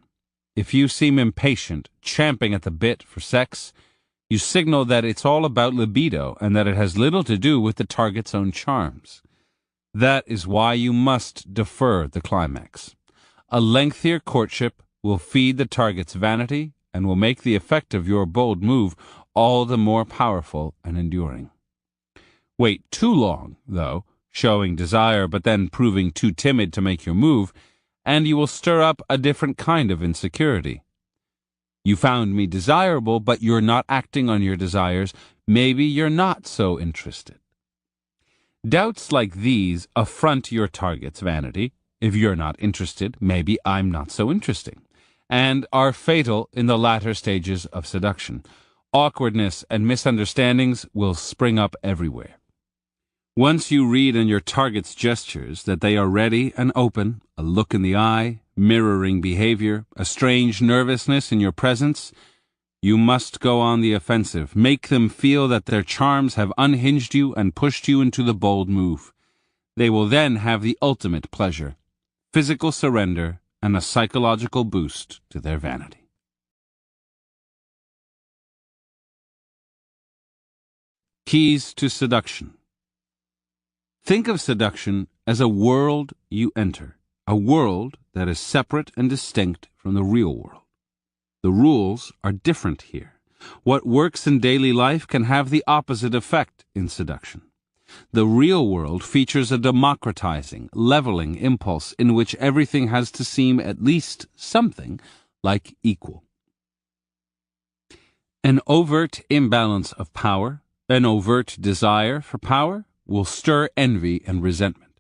If you seem impatient, champing at the bit for sex, you signal that it's all about libido and that it has little to do with the target's own charms. That is why you must defer the climax. A lengthier courtship will feed the target's vanity and will make the effect of your bold move all the more powerful and enduring. Wait too long, though, showing desire but then proving too timid to make your move, and you will stir up a different kind of insecurity. You found me desirable, but you're not acting on your desires. Maybe you're not so interested. Doubts like these affront your target's vanity. If you're not interested, maybe I'm not so interesting, and are fatal in the latter stages of seduction. Awkwardness and misunderstandings will spring up everywhere. Once you read in your target's gestures that they are ready and open, a look in the eye, mirroring behavior, a strange nervousness in your presence, you must go on the offensive. Make them feel that their charms have unhinged you and pushed you into the bold move. They will then have the ultimate pleasure, physical surrender, and a psychological boost to their vanity. Keys to seduction. Think of seduction as a world you enter, a world that is separate and distinct from the real world. The rules are different here. What works in daily life can have the opposite effect in seduction. The real world features a democratizing, leveling impulse in which everything has to seem at least something like equal. An overt imbalance of power, an overt desire for power, will stir envy and resentment.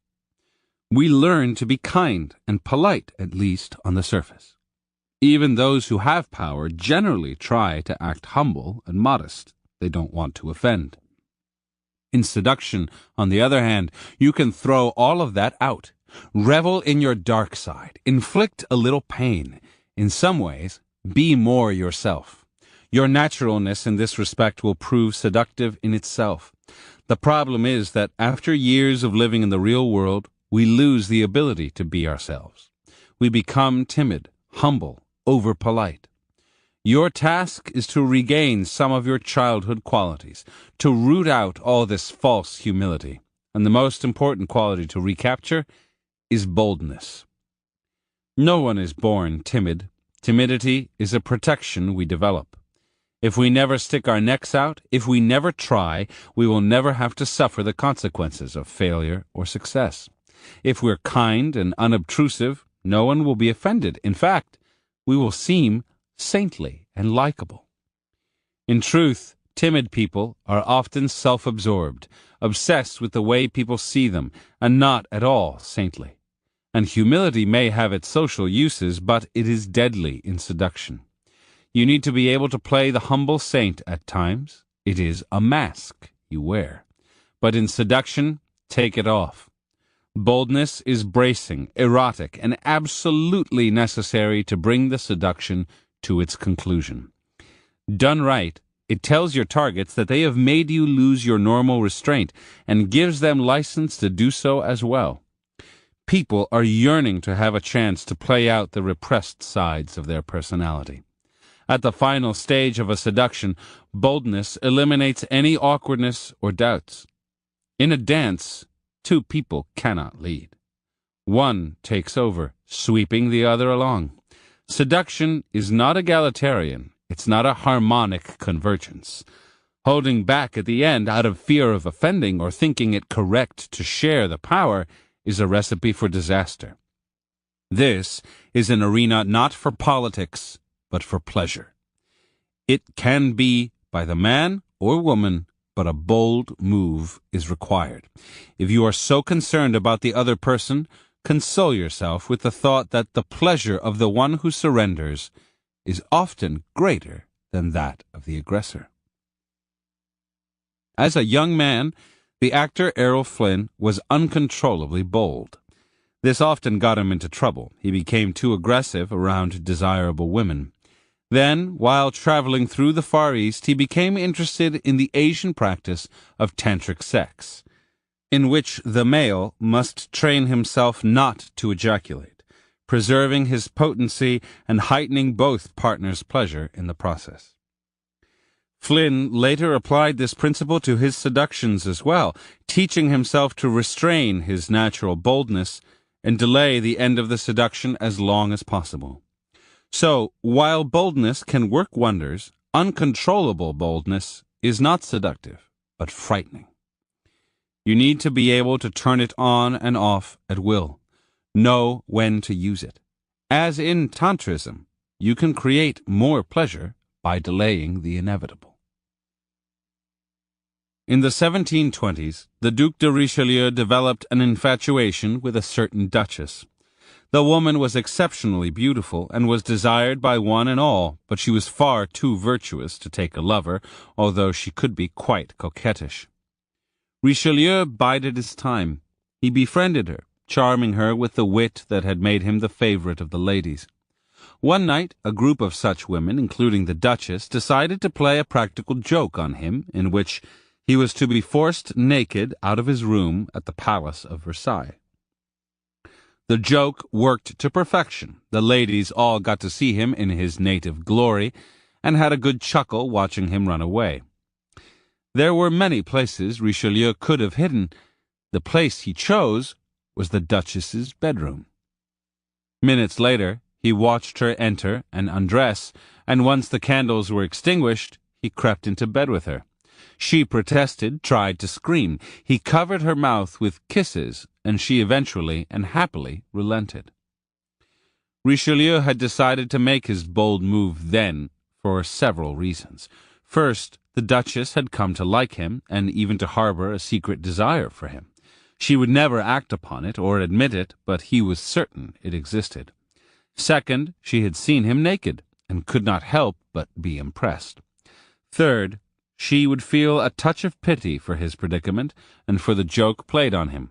We learn to be kind and polite, at least on the surface. Even those who have power generally try to act humble and modest. They don't want to offend. In seduction, on the other hand, you can throw all of that out. Revel in your dark side. Inflict a little pain. In some ways, be more yourself. Your naturalness in this respect will prove seductive in itself. The problem is that after years of living in the real world, we lose the ability to be ourselves. We become timid, humble, over-polite. Your task is to regain some of your childhood qualities, to root out all this false humility. And the most important quality to recapture is boldness. No one is born timid. Timidity is a protection we develop. If we never stick our necks out, if we never try, we will never have to suffer the consequences of failure or success. If we're kind and unobtrusive, no one will be offended. In fact, we will seem saintly and likable. In truth, timid people are often self-absorbed, obsessed with the way people see them, and not at all saintly. And humility may have its social uses, but it is deadly in seduction. You need to be able to play the humble saint at times. It is a mask you wear. But in seduction, take it off. Boldness is bracing, erotic, and absolutely necessary to bring the seduction to its conclusion. Done right, it tells your targets that they have made you lose your normal restraint and gives them license to do so as well. People are yearning to have a chance to play out the repressed sides of their personality. At the final stage of a seduction, boldness eliminates any awkwardness or doubts. In a dance, two people cannot lead. One takes over, sweeping the other along. Seduction is not egalitarian. It's not a harmonic convergence. Holding back at the end out of fear of offending or thinking it correct to share the power is a recipe for disaster. This is an arena not for politics, but for pleasure. It can be by the man or woman, but a bold move is required. If you are so concerned about the other person, console yourself with the thought that the pleasure of the one who surrenders is often greater than that of the aggressor. As a young man, the actor Errol Flynn was uncontrollably bold. This often got him into trouble. He became too aggressive around desirable women. Then, while traveling through the Far East, he became interested in the Asian practice of tantric sex, in which the male must train himself not to ejaculate, preserving his potency and heightening both partners' pleasure in the process. Flynn later applied this principle to his seductions as well, teaching himself to restrain his natural boldness and delay the end of the seduction as long as possible. So, while boldness can work wonders, uncontrollable boldness is not seductive, but frightening. You need to be able to turn it on and off at will, know when to use it. As in Tantrism, you can create more pleasure by delaying the inevitable. In the 1720s, the Duc de Richelieu developed an infatuation with a certain duchess. The woman was exceptionally beautiful and was desired by one and all, but she was far too virtuous to take a lover, although she could be quite coquettish. Richelieu bided his time. He befriended her, charming her with the wit that had made him the favorite of the ladies. One night, a group of such women, including the Duchess, decided to play a practical joke on him, in which he was to be forced naked out of his room at the Palace of Versailles. The joke worked to perfection. The ladies all got to see him in his native glory, and had a good chuckle watching him run away. There were many places Richelieu could have hidden. The place he chose was the Duchess's bedroom. Minutes later, he watched her enter and undress, and once the candles were extinguished, he crept into bed with her. She protested, tried to scream. He covered her mouth with kisses, and she eventually and happily relented. Richelieu had decided to make his bold move then for several reasons. First, the Duchess had come to like him and even to harbor a secret desire for him. She would never act upon it or admit it, but he was certain it existed. Second, she had seen him naked and could not help but be impressed. Third, she would feel a touch of pity for his predicament and for the joke played on him.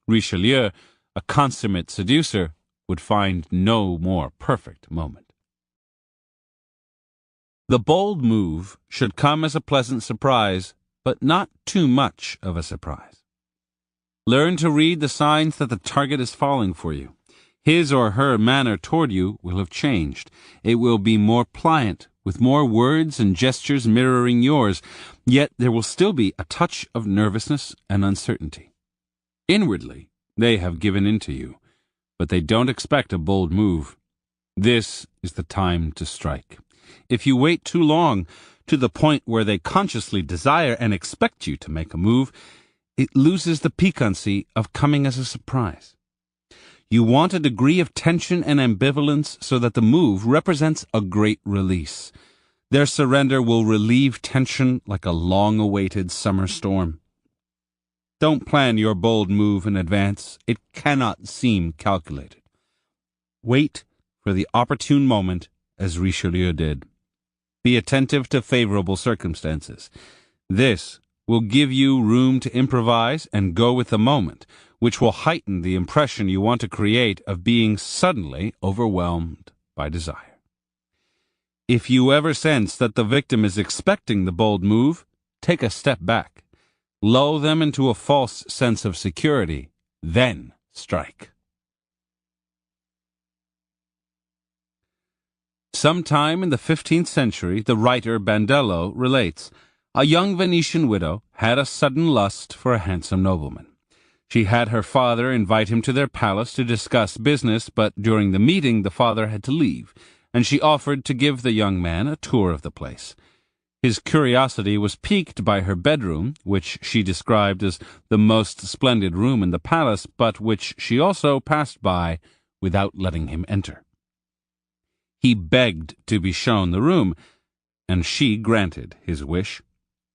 Richelieu, a consummate seducer, would find no more perfect moment. The bold move should come as a pleasant surprise, but not too much of a surprise. Learn to read the signs that the target is falling for you. His or her manner toward you will have changed. It will be more pliant, with more words and gestures mirroring yours, yet there will still be a touch of nervousness and uncertainty. Inwardly, they have given in to you, but they don't expect a bold move. This is the time to strike. If you wait too long, to the point where they consciously desire and expect you to make a move, it loses the piquancy of coming as a surprise. You want a degree of tension and ambivalence so that the move represents a great release. Their surrender will relieve tension like a long-awaited summer storm. Don't plan your bold move in advance. It cannot seem calculated. Wait for the opportune moment, as Richelieu did. Be attentive to favorable circumstances. This will give you room to improvise and go with the moment, which will heighten the impression you want to create of being suddenly overwhelmed by desire. If you ever sense that the victim is expecting the bold move, take a step back. Lull them into a false sense of security, then strike. Sometime in the 15th century, the writer Bandello relates, a young Venetian widow had a sudden lust for a handsome nobleman. She had her father invite him to their palace to discuss business, but during the meeting the father had to leave, and she offered to give the young man a tour of the place. His curiosity was piqued by her bedroom, which she described as the most splendid room in the palace, but which she also passed by without letting him enter. He begged to be shown the room, and she granted his wish.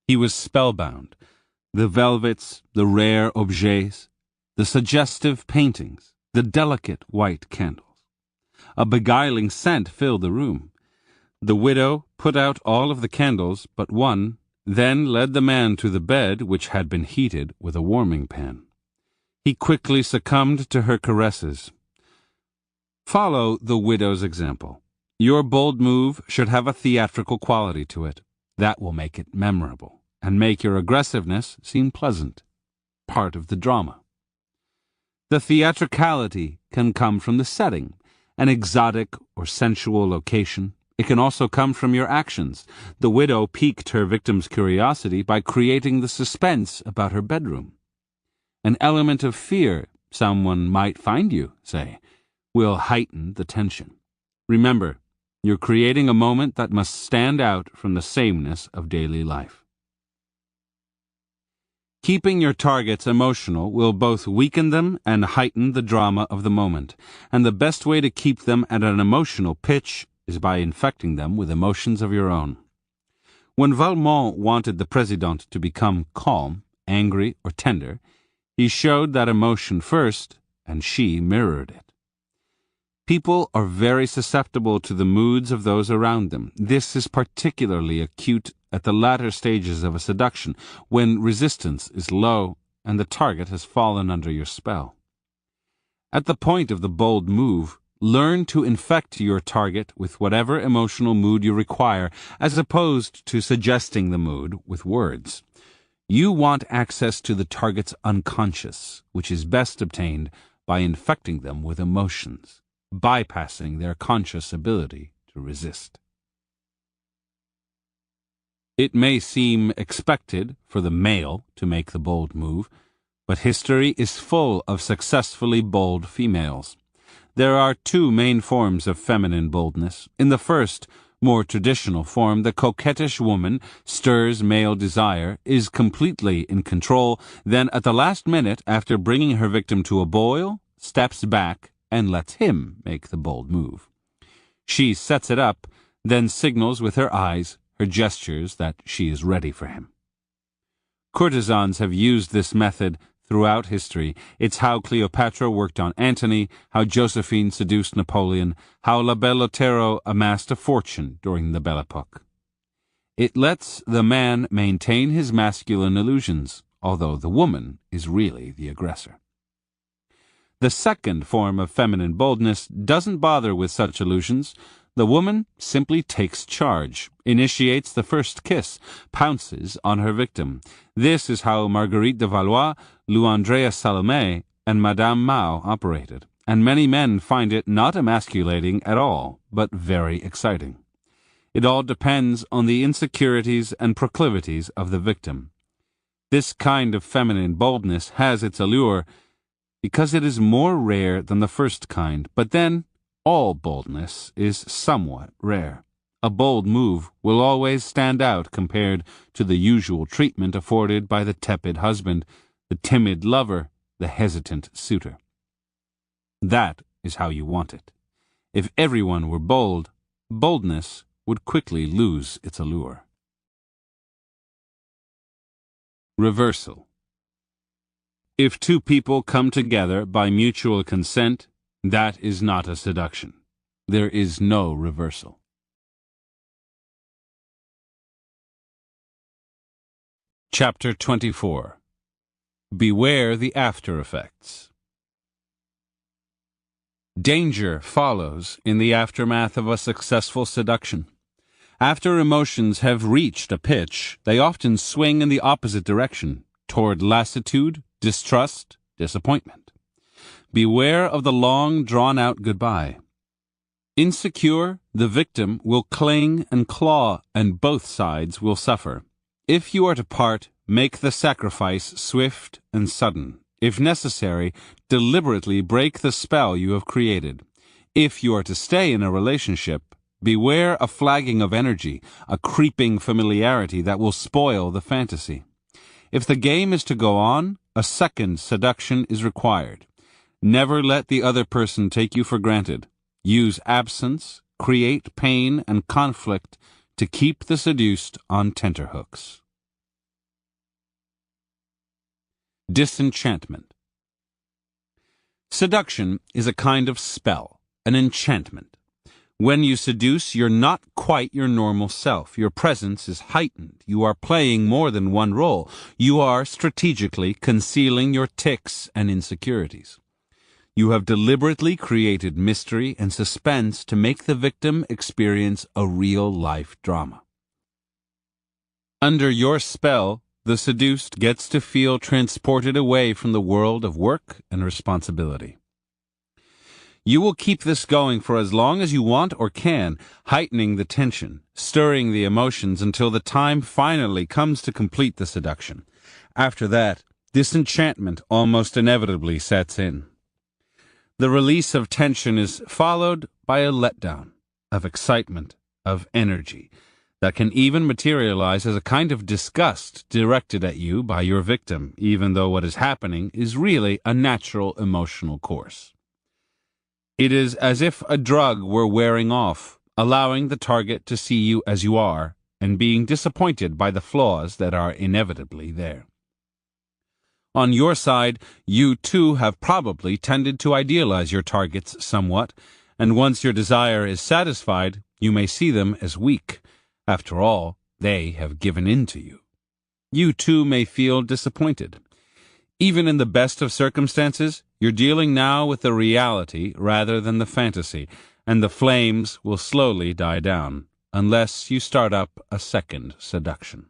He was spellbound. The velvets, the rare objets, the suggestive paintings, the delicate white candles. A beguiling scent filled the room. The widow put out all of the candles but one then led the man to the bed which had been heated with a warming pan. He quickly succumbed to her caresses. Follow the widow's example. Your bold move should have a theatrical quality to it. That will make it memorable and make your aggressiveness seem pleasant, part of the drama. The theatricality can come from the setting, an exotic or sensual location. It can also come from your actions. The widow piqued her victim's curiosity by creating the suspense about her bedroom. An element of fear, someone might find you, say, will heighten the tension. Remember, you're creating a moment that must stand out from the sameness of daily life. Keeping your targets emotional will both weaken them and heighten the drama of the moment, and the best way to keep them at an emotional pitch is by infecting them with emotions of your own. When Valmont wanted the Président to become calm, angry, or tender, he showed that emotion first, and she mirrored it. People are very susceptible to the moods of those around them. This is particularly acute at the latter stages of a seduction, when resistance is low and the target has fallen under your spell. At the point of the bold move, learn to infect your target with whatever emotional mood you require, as opposed to suggesting the mood with words. You want access to the target's unconscious, which is best obtained by infecting them with emotions, bypassing their conscious ability to resist. It may seem expected for the male to make the bold move, but history is full of successfully bold females. There are two main forms of feminine boldness. In the first, more traditional form, the coquettish woman stirs male desire, is completely in control, then at the last minute, after bringing her victim to a boil, steps back and lets him make the bold move. She sets it up, then signals with her eyes, her gestures, that she is ready for him. Courtesans have used this method throughout history. It's how Cleopatra worked on Antony, how Josephine seduced Napoleon, how La Belle Otero amassed a fortune during the Belle Epoque. It lets the man maintain his masculine illusions, although the woman is really the aggressor. The second form of feminine boldness doesn't bother with such illusions. The woman simply takes charge, initiates the first kiss, pounces on her victim. This is how Marguerite de Valois, Lou Andreas Salome, and Madame Mao operated, and many men find it not emasculating at all, but very exciting. It all depends on the insecurities and proclivities of the victim. This kind of feminine boldness has its allure because it is more rare than the first kind, but then all boldness is somewhat rare. A bold move will always stand out compared to the usual treatment afforded by the tepid husband, the timid lover, the hesitant suitor. That is how you want it. If everyone were bold, boldness would quickly lose its allure. Reversal. If two people come together by mutual consent, that is not a seduction. There is no reversal. Chapter 24. Beware the after effects. Danger follows in the aftermath of a successful seduction. After emotions have reached a pitch, they often swing in the opposite direction, toward lassitude, distrust, disappointment. Beware of the long, drawn-out goodbye. Insecure, the victim will cling and claw, and both sides will suffer. If you are to part, make the sacrifice swift and sudden. If necessary, deliberately break the spell you have created. If you are to stay in a relationship, beware a flagging of energy, a creeping familiarity that will spoil the fantasy. If the game is to go on, a second seduction is required. Never let the other person take you for granted. Use absence, create pain and conflict to keep the seduced on tenterhooks. Disenchantment. Seduction is a kind of spell, an enchantment. When you seduce, you're not quite your normal self. Your presence is heightened. You are playing more than one role. You are strategically concealing your tics and insecurities. You have deliberately created mystery and suspense to make the victim experience a real-life drama. Under your spell, the seduced gets to feel transported away from the world of work and responsibility. You will keep this going for as long as you want or can, heightening the tension, stirring the emotions until the time finally comes to complete the seduction. After that, disenchantment almost inevitably sets in. The release of tension is followed by a letdown of excitement, of energy, that can even materialize as a kind of disgust directed at you by your victim, even though what is happening is really a natural emotional course. It is as if a drug were wearing off, allowing the target to see you as you are, and being disappointed by the flaws that are inevitably there. On your side, you too have probably tended to idealize your targets somewhat, and once your desire is satisfied, you may see them as weak. After all, they have given in to you. You too may feel disappointed. Even in the best of circumstances, you're dealing now with the reality rather than the fantasy, and the flames will slowly die down, unless you start up a second seduction.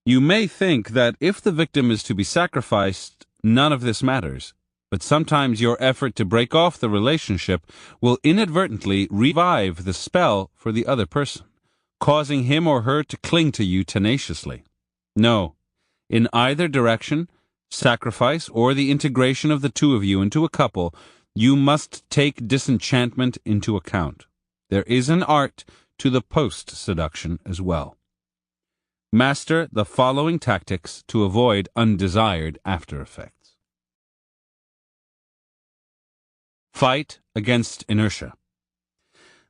You may think that if the victim is to be sacrificed, none of this matters, but sometimes your effort to break off the relationship will inadvertently revive the spell for the other person, causing him or her to cling to you tenaciously. No, in either direction, sacrifice or the integration of the two of you into a couple, you must take disenchantment into account. There is an art to the post-seduction as well. Master the following tactics to avoid undesired after effects. Fight against inertia.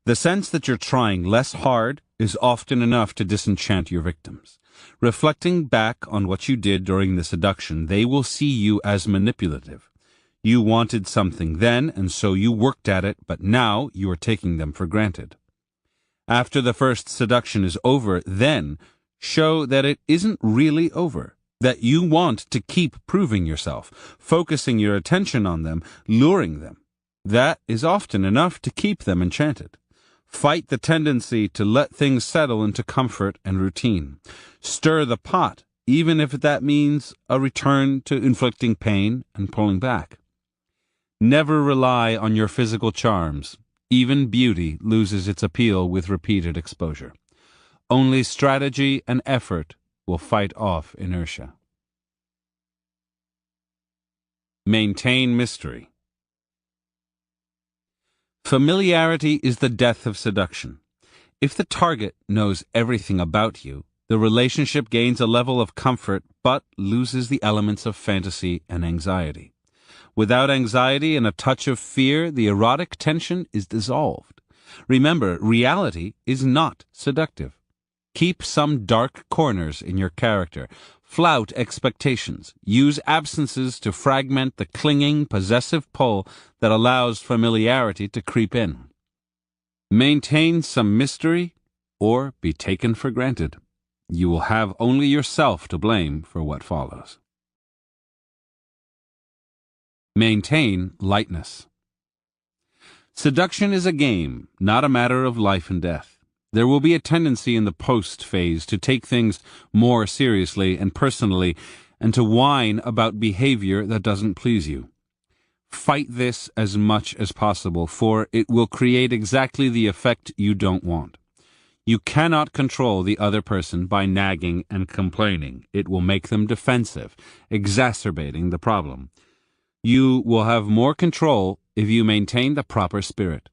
The sense that you're trying less hard is often enough to disenchant your victims. Reflecting back on what you did during the seduction, they will see you as manipulative. You wanted something then, and so you worked at it, but now you are taking them for granted. After the first seduction is over, then show that it isn't really over, that you want to keep proving yourself, focusing your attention on them, luring them. That is often enough to keep them enchanted. Fight the tendency to let things settle into comfort and routine. Stir the pot, even if that means a return to inflicting pain and pulling back. Never rely on your physical charms. Even beauty loses its appeal with repeated exposure. Only strategy and effort will fight off inertia. Maintain mystery. Familiarity is the death of seduction. If the target knows everything about you, the relationship gains a level of comfort but loses the elements of fantasy and anxiety. Without anxiety and a touch of fear, the erotic tension is dissolved. Remember, reality is not seductive. Keep some dark corners in your character. Flout expectations. Use absences to fragment the clinging, possessive pull that allows familiarity to creep in. Maintain some mystery or be taken for granted. You will have only yourself to blame for what follows. Maintain lightness. Seduction is a game, not a matter of life and death. There will be a tendency in the post phase to take things more seriously and personally and to whine about behavior that doesn't please you. Fight this as much as possible, for it will create exactly the effect you don't want. You cannot control the other person by nagging and complaining. It will make them defensive, exacerbating the problem. You will have more control if you maintain the proper spirit.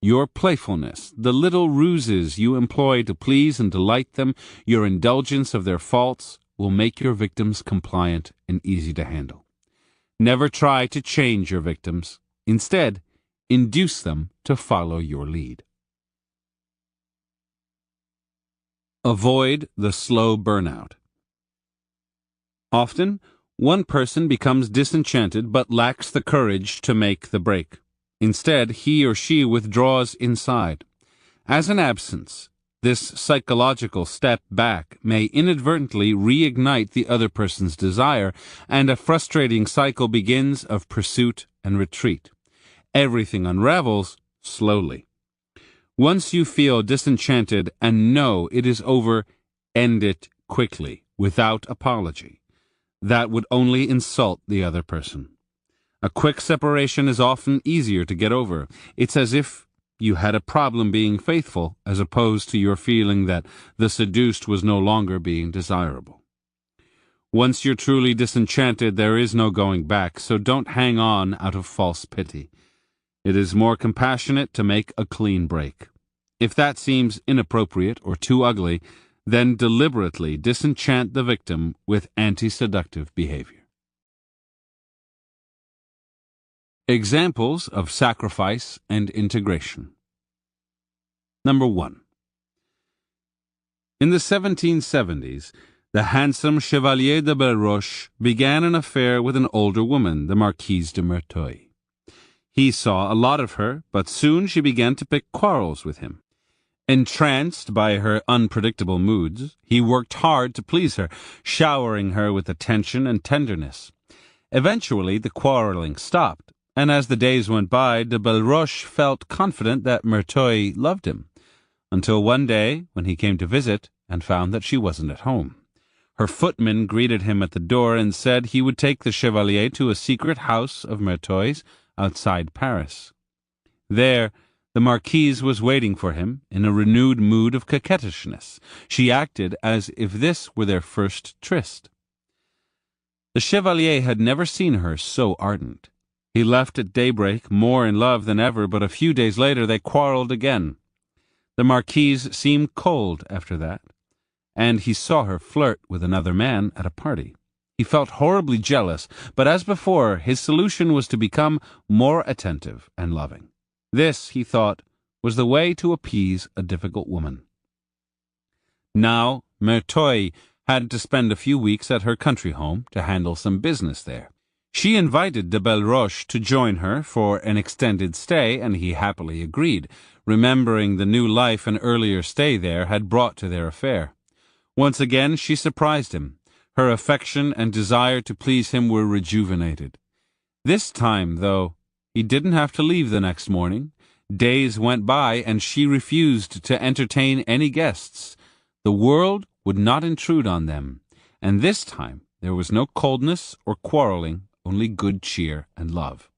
Your playfulness, the little ruses you employ to please and delight them, your indulgence of their faults, will make your victims compliant and easy to handle. Never try to change your victims. Instead, induce them to follow your lead. Avoid the slow burnout. Often, one person becomes disenchanted but lacks the courage to make the break. Instead, he or she withdraws inside. As an absence, this psychological step back may inadvertently reignite the other person's desire, and a frustrating cycle begins of pursuit and retreat. Everything unravels slowly. Once you feel disenchanted and know it is over, end it quickly, without apology. That would only insult the other person. A quick separation is often easier to get over. It's as if you had a problem being faithful, as opposed to your feeling that the seduced was no longer being desirable. Once you're truly disenchanted, there is no going back, so don't hang on out of false pity. It is more compassionate to make a clean break. If that seems inappropriate or too ugly, then deliberately disenchant the victim with anti-seductive behavior. Examples of sacrifice and integration. Number 1. In the 1770s, the handsome Chevalier de Belleroche began an affair with an older woman, the Marquise de Merteuil. He saw a lot of her, but soon she began to pick quarrels with him. Entranced by her unpredictable moods, he worked hard to please her, showering her with attention and tenderness. Eventually, the quarreling stopped, and as the days went by, de Belleroche felt confident that Merteuil loved him, until one day when he came to visit and found that she wasn't at home. Her footman greeted him at the door and said he would take the Chevalier to a secret house of Merteuil's outside Paris. There, the Marquise was waiting for him in a renewed mood of coquettishness. She acted as if this were their first tryst. The Chevalier had never seen her so ardent. He left at daybreak, more in love than ever, but a few days later they quarreled again. The Marquise seemed cold after that, and he saw her flirt with another man at a party. He felt horribly jealous, but as before, his solution was to become more attentive and loving. This, he thought, was the way to appease a difficult woman. Now, Merteuil had to spend a few weeks at her country home to handle some business there. She invited de Belleroche to join her for an extended stay, and he happily agreed, remembering the new life an earlier stay there had brought to their affair. Once again she surprised him. Her affection and desire to please him were rejuvenated. This time, though, he didn't have to leave the next morning. Days went by, and she refused to entertain any guests. The world would not intrude on them, and this time there was no coldness or quarreling, only good cheer and love.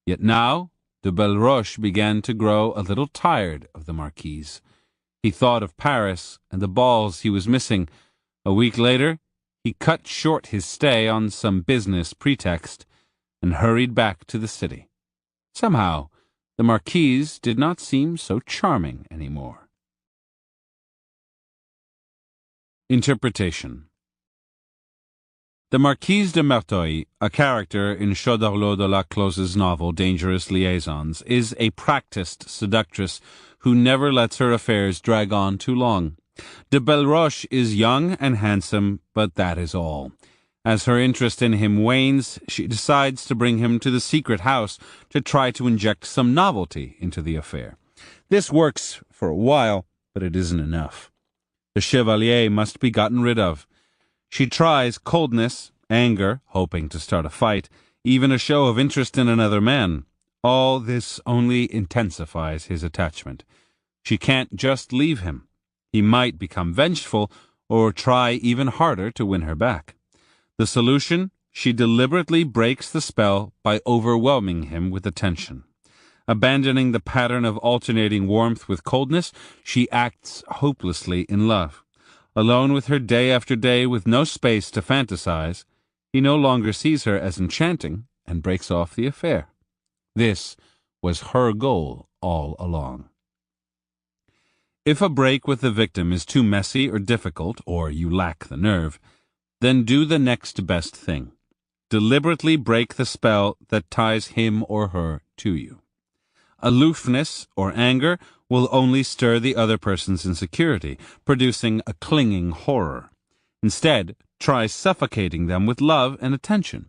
Yet now de Belleroche began to grow a little tired of the Marquise. He thought of Paris and the balls he was missing. A week later, he cut short his stay on some business pretext and hurried back to the city. Somehow, the Marquise did not seem so charming anymore. Interpretation. The Marquise de Merteuil, a character in Choderlos de la Close's novel Dangerous Liaisons, is a practiced seductress who never lets her affairs drag on too long. De Belleroche is young and handsome, but that is all. As her interest in him wanes, she decides to bring him to the secret house to try to inject some novelty into the affair. This works for a while, but it isn't enough. The Chevalier must be gotten rid of. She tries coldness, anger, hoping to start a fight, even a show of interest in another man. All this only intensifies his attachment. She can't just leave him. He might become vengeful or try even harder to win her back. The solution? She deliberately breaks the spell by overwhelming him with attention. Abandoning the pattern of alternating warmth with coldness, she acts hopelessly in love. Alone with her day after day with no space to fantasize, he no longer sees her as enchanting and breaks off the affair. This was her goal all along. If a break with the victim is too messy or difficult, or you lack the nerve, then do the next best thing. Deliberately break the spell that ties him or her to you. Aloofness or anger will only stir the other person's insecurity, producing a clinging horror. Instead, try suffocating them with love and attention.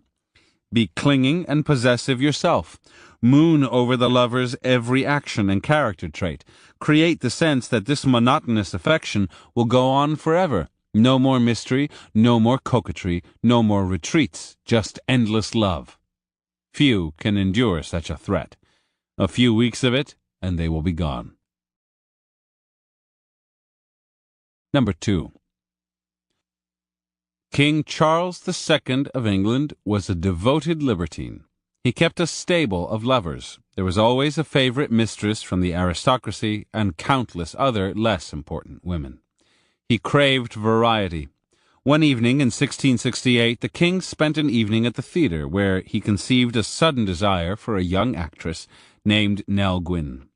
Be clinging and possessive yourself. Moon over the lover's every action and character trait. Create the sense that this monotonous affection will go on forever. No more mystery, no more coquetry, no more retreats, just endless love. Few can endure such a threat. A few weeks of it, and they will be gone. Number 2. King Charles II of England was a devoted libertine. He kept a stable of lovers. There was always a favorite mistress from the aristocracy and countless other less important women. He craved variety. One evening in 1668, the king spent an evening at the theatre, where he conceived a sudden desire for a young actress named Nell Gwynn.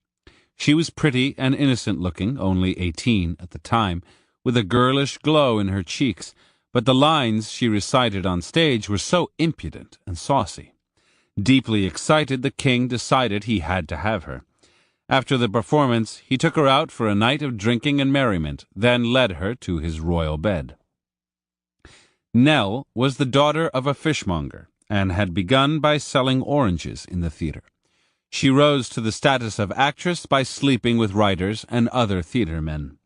She was pretty and innocent-looking, only 18 at the time, with a girlish glow in her cheeks, but the lines she recited on stage were so impudent and saucy. Deeply excited, the king decided he had to have her. After the performance, he took her out for a night of drinking and merriment, then led her to his royal bed. Nell was the daughter of a fishmonger, and had begun by selling oranges in the theatre. She rose to the status of actress by sleeping with writers and other theatre men.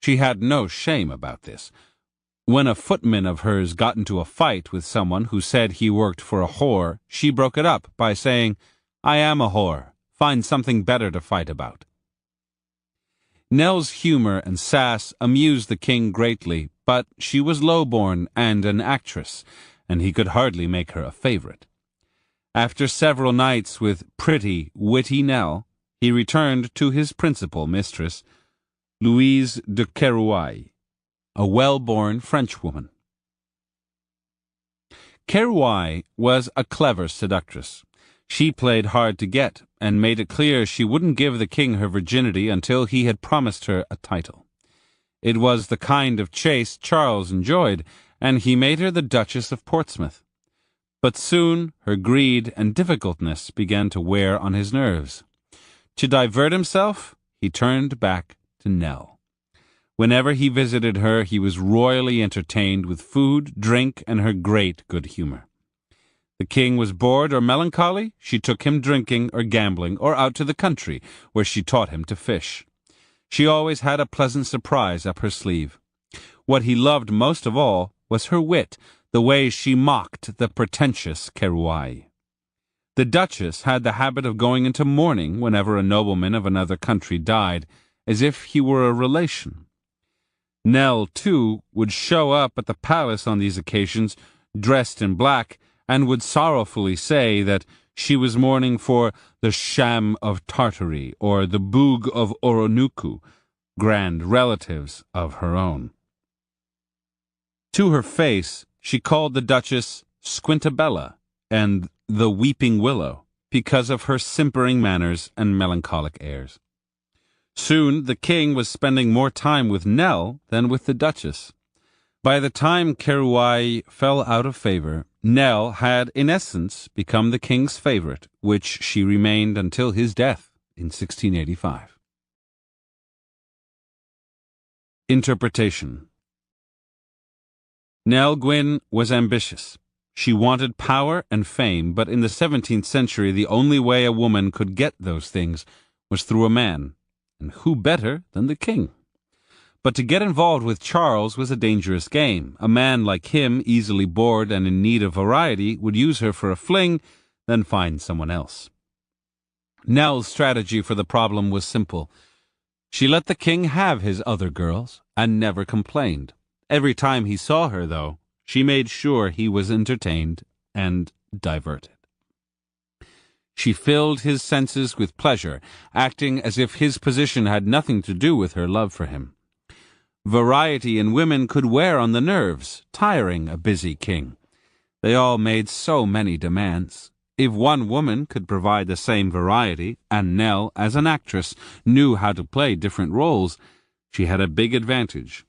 She had no shame about this. When a footman of hers got into a fight with someone who said he worked for a whore, she broke it up by saying, "I am a whore. Find something better to fight about." Nell's humor and sass amused the king greatly, but she was low-born and an actress, and he could hardly make her a favorite. After several nights with pretty, witty Nell, he returned to his principal mistress, Louise de Kerouaille, a well-born Frenchwoman. Kerouaille was a clever seductress. She played hard to get, and made it clear she wouldn't give the king her virginity until he had promised her a title. It was the kind of chase Charles enjoyed, and he made her the Duchess of Portsmouth. But soon her greed and difficultness began to wear on his nerves. To divert himself, he turned back to Nell. Whenever he visited her, he was royally entertained with food, drink, and her great good humor. The king was bored or melancholy, she took him drinking or gambling or out to the country, where she taught him to fish. She always had a pleasant surprise up her sleeve. What he loved most of all was her wit, the way she mocked the pretentious Kerouaille. The Duchess had the habit of going into mourning whenever a nobleman of another country died, as if he were a relation. Nell, too, would show up at the palace on these occasions, dressed in black, and would sorrowfully say that she was mourning for the Sham of Tartary or the Boog of Oronuku, grand relatives of her own. To her face, she called the Duchess Squintabella and the Weeping Willow because of her simpering manners and melancholic airs. Soon the king was spending more time with Nell than with the Duchess. By the time Kerouaille fell out of favor, Nell had, in essence, become the king's favorite, which she remained until his death in 1685. Interpretation. Nell Gwynn was ambitious. She wanted power and fame, but in the 17th century the only way a woman could get those things was through a man, and who better than the king? But to get involved with Charles was a dangerous game. A man like him, easily bored and in need of variety, would use her for a fling, then find someone else. Nell's strategy for the problem was simple. She let the king have his other girls and never complained. Every time he saw her, though, she made sure he was entertained and diverted. She filled his senses with pleasure, acting as if his position had nothing to do with her love for him. Variety in women could wear on the nerves, tiring a busy king. They all made so many demands. If one woman could provide the same variety, and Nell, as an actress, knew how to play different roles, she had a big advantage.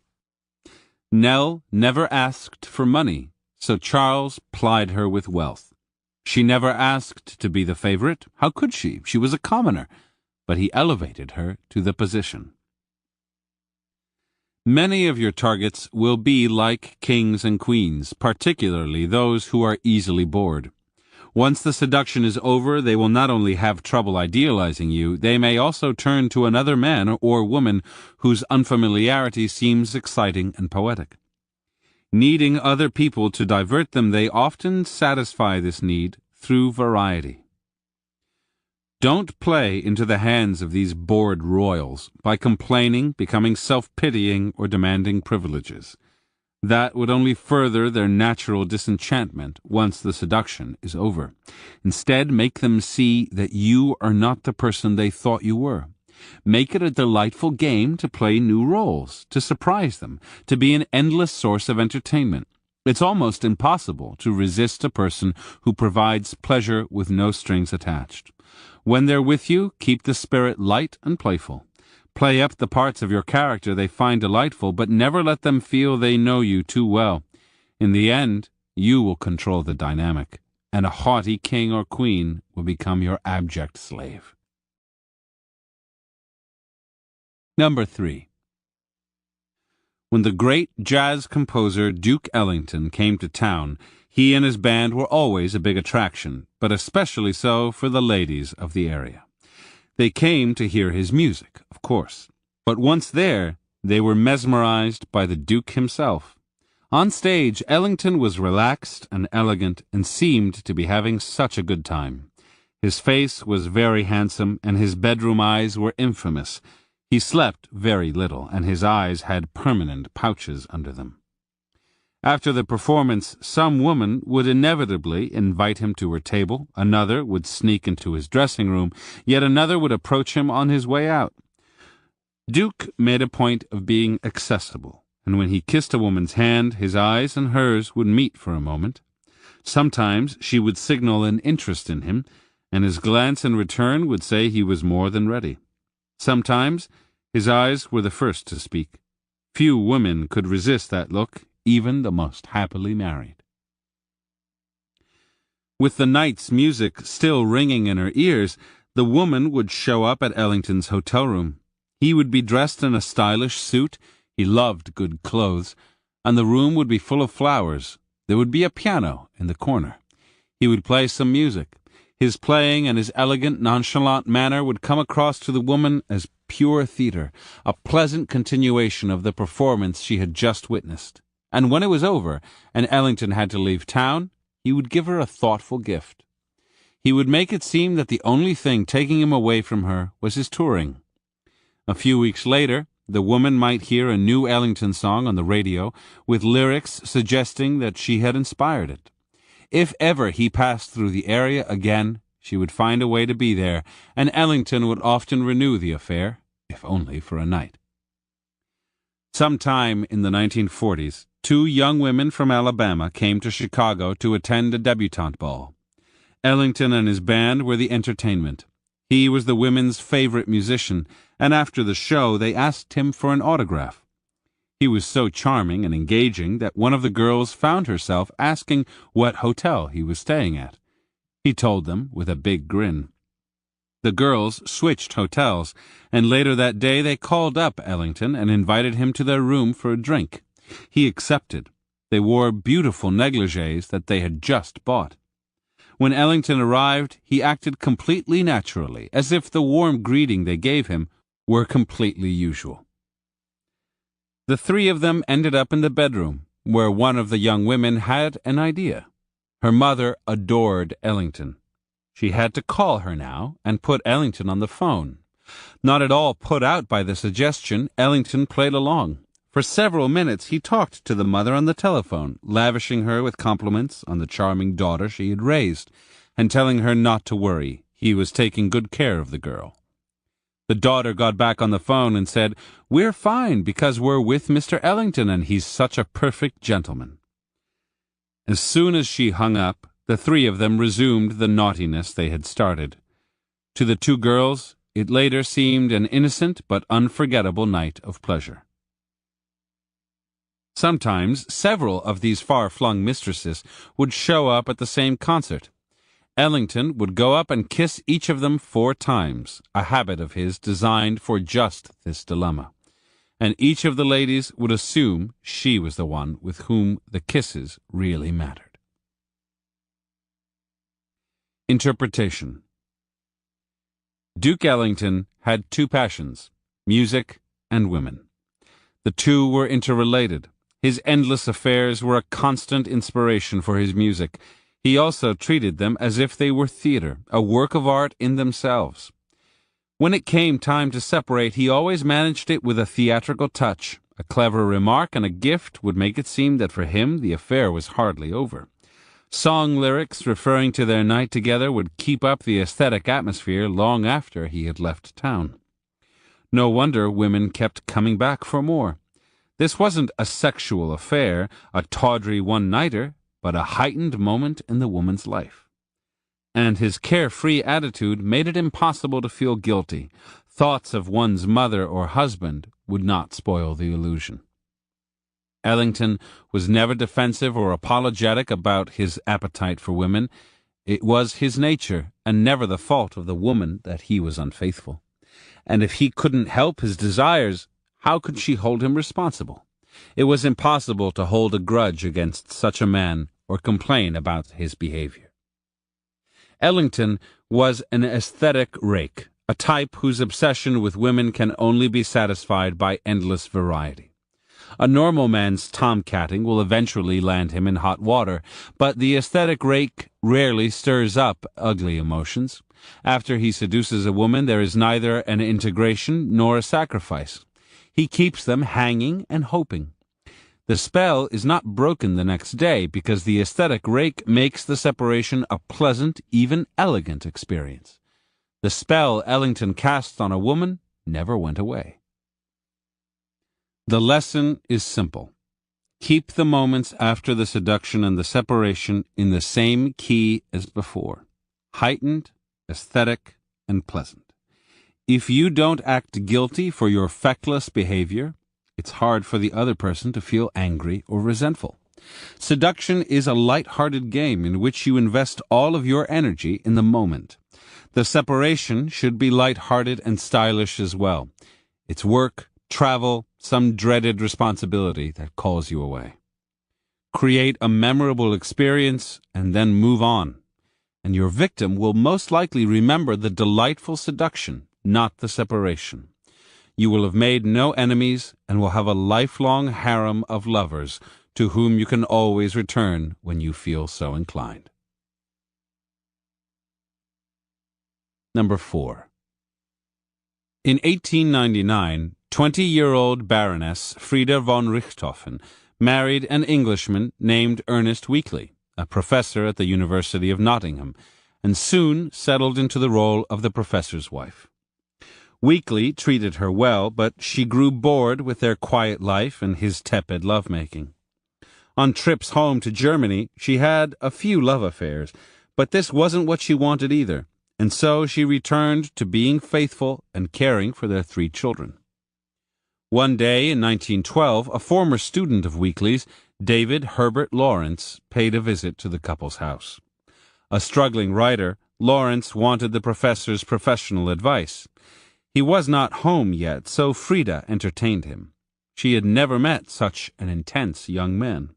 Nell never asked for money, so Charles plied her with wealth. She never asked to be the favorite. How could she? She was a commoner. But he elevated her to the position. Many of your targets will be like kings and queens, particularly those who are easily bored. Once the seduction is over, they will not only have trouble idealizing you, they may also turn to another man or woman whose unfamiliarity seems exciting and poetic. Needing other people to divert them, they often satisfy this need through variety. Don't play into the hands of these bored royals by complaining, becoming self-pitying, or demanding privileges. That would only further their natural disenchantment once the seduction is over. Instead, make them see that you are not the person they thought you were. Make it a delightful game to play new roles, to surprise them, to be an endless source of entertainment. It's almost impossible to resist a person who provides pleasure with no strings attached. When they're with you, keep the spirit light and playful. Play up the parts of your character they find delightful, but never let them feel they know you too well. In the end, you will control the dynamic, and a haughty king or queen will become your abject slave. Number 3. When the great jazz composer Duke Ellington came to town, he and his band were always a big attraction, but especially so for the ladies of the area. They came to hear his music, of course, but once there, they were mesmerized by the Duke himself. On stage, Ellington was relaxed and elegant and seemed to be having such a good time. His face was very handsome, and his bedroom eyes were infamous. He slept very little, and his eyes had permanent pouches under them. After the performance, some woman would inevitably invite him to her table, another would sneak into his dressing room, yet another would approach him on his way out. Duke made a point of being accessible, and when he kissed a woman's hand, his eyes and hers would meet for a moment. Sometimes she would signal an interest in him, and his glance in return would say he was more than ready. Sometimes his eyes were the first to speak. Few women could resist that look, even the most happily married. With the night's music still ringing in her ears, the woman would show up at Ellington's hotel room. He would be dressed in a stylish suit, he loved good clothes, and the room would be full of flowers. There would be a piano in the corner. He would play some music. His playing and his elegant, nonchalant manner would come across to the woman as pure theater, a pleasant continuation of the performance she had just witnessed. And when it was over, and Ellington had to leave town, he would give her a thoughtful gift. He would make it seem that the only thing taking him away from her was his touring. A few weeks later, the woman might hear a new Ellington song on the radio, with lyrics suggesting that she had inspired it. If ever he passed through the area again, she would find a way to be there, and Ellington would often renew the affair, if only for a night. Sometime in the 1940s, 2 young women from Alabama came to Chicago to attend a debutante ball. Ellington and his band were the entertainment. He was the women's favorite musician, and after the show they asked him for an autograph. He was so charming and engaging that one of the girls found herself asking what hotel he was staying at. He told them with a big grin. The girls switched hotels, and later that day they called up Ellington and invited him to their room for a drink. He accepted. They wore beautiful negligées that they had just bought. When Ellington arrived, he acted completely naturally, as if the warm greeting they gave him were completely usual. The 3 of them ended up in the bedroom, where one of the young women had an idea. Her mother adored Ellington. She had to call her now and put Ellington on the phone. Not at all put out by the suggestion, Ellington played along. For several minutes he talked to the mother on the telephone, lavishing her with compliments on the charming daughter she had raised, and telling her not to worry, he was taking good care of the girl. The daughter got back on the phone and said, "We're fine because we're with Mr. Ellington and he's such a perfect gentleman." As soon as she hung up, the 3 of them resumed the naughtiness they had started. To the 2 girls, it later seemed an innocent but unforgettable night of pleasure. Sometimes several of these far-flung mistresses would show up at the same concert. Ellington would go up and kiss each of them 4 times, a habit of his designed for just this dilemma. And each of the ladies would assume she was the one with whom the kisses really mattered. Interpretation. Duke Ellington had two passions, music and women. The two were interrelated. His endless affairs were a constant inspiration for his music. He also treated them as if they were theater, a work of art in themselves. When it came time to separate, he always managed it with a theatrical touch. A clever remark and a gift would make it seem that for him the affair was hardly over. Song lyrics referring to their night together would keep up the aesthetic atmosphere long after he had left town. No wonder women kept coming back for more. This wasn't a sexual affair, a tawdry one-nighter, but a heightened moment in the woman's life. And his carefree attitude made it impossible to feel guilty. Thoughts of one's mother or husband would not spoil the illusion. Ellington was never defensive or apologetic about his appetite for women. It was his nature, and never the fault of the woman that he was unfaithful. And if he couldn't help his desires, how could she hold him responsible? It was impossible to hold a grudge against such a man or complain about his behavior. Ellington was an aesthetic rake, a type whose obsession with women can only be satisfied by endless variety. A normal man's tomcatting will eventually land him in hot water, but the aesthetic rake rarely stirs up ugly emotions. After he seduces a woman, there is neither an integration nor a sacrifice. He keeps them hanging and hoping. The spell is not broken the next day because the aesthetic rake makes the separation a pleasant, even elegant experience. The spell Ellington cast on a woman never went away. The lesson is simple. Keep the moments after the seduction and the separation in the same key as before, heightened, aesthetic, and pleasant. If you don't act guilty for your feckless behavior, it's hard for the other person to feel angry or resentful. Seduction is a light-hearted game in which you invest all of your energy in the moment. The separation should be light-hearted and stylish as well. It's work, travel, some dreaded responsibility that calls you away. Create a memorable experience and then move on, and your victim will most likely remember the delightful seduction, not the separation. You will have made no enemies and will have a lifelong harem of lovers to whom you can always return when you feel so inclined. Number 4. In 1899, 20-year-old Baroness Frieda von Richthofen married an Englishman named Ernest Weekly, a professor at the University of Nottingham, and soon settled into the role of the professor's wife. Weekly treated her well, but she grew bored with their quiet life and his tepid lovemaking. On trips home to Germany, she had a few love affairs, but this wasn't what she wanted either, and so she returned to being faithful and caring for their 3 children. One day in 1912, a former student of Weekly's, David Herbert Lawrence, paid a visit to the couple's house. A struggling writer, Lawrence wanted the professor's professional advice. He was not home yet, so Frieda entertained him. She had never met such an intense young man.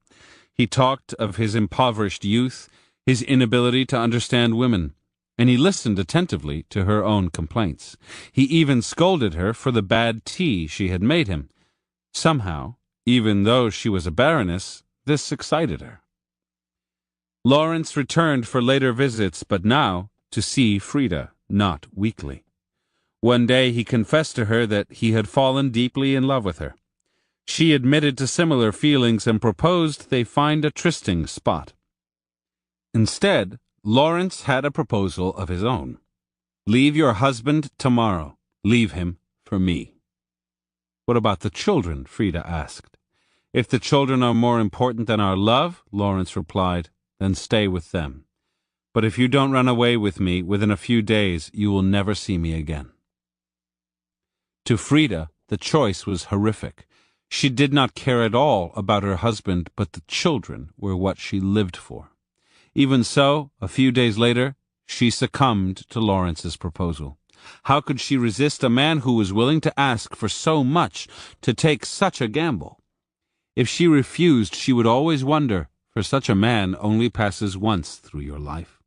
He talked of his impoverished youth, his inability to understand women, and he listened attentively to her own complaints. He even scolded her for the bad tea she had made him. Somehow, even though she was a baroness, this excited her. Lawrence returned for later visits, but now to see Frieda, not Weekly. One day he confessed to her that he had fallen deeply in love with her. She admitted to similar feelings and proposed they find a trysting spot. Instead, Lawrence had a proposal of his own. Leave your husband tomorrow. Leave him for me. What about the children? Frieda asked. If the children are more important than our love, Lawrence replied, then stay with them. But if you don't run away with me, within a few days you will never see me again. To Frieda, the choice was horrific. She did not care at all about her husband, but the children were what she lived for. Even so, a few days later, she succumbed to Lawrence's proposal. How could she resist a man who was willing to ask for so much, to take such a gamble? If she refused, she would always wonder, for such a man only passes once through your life.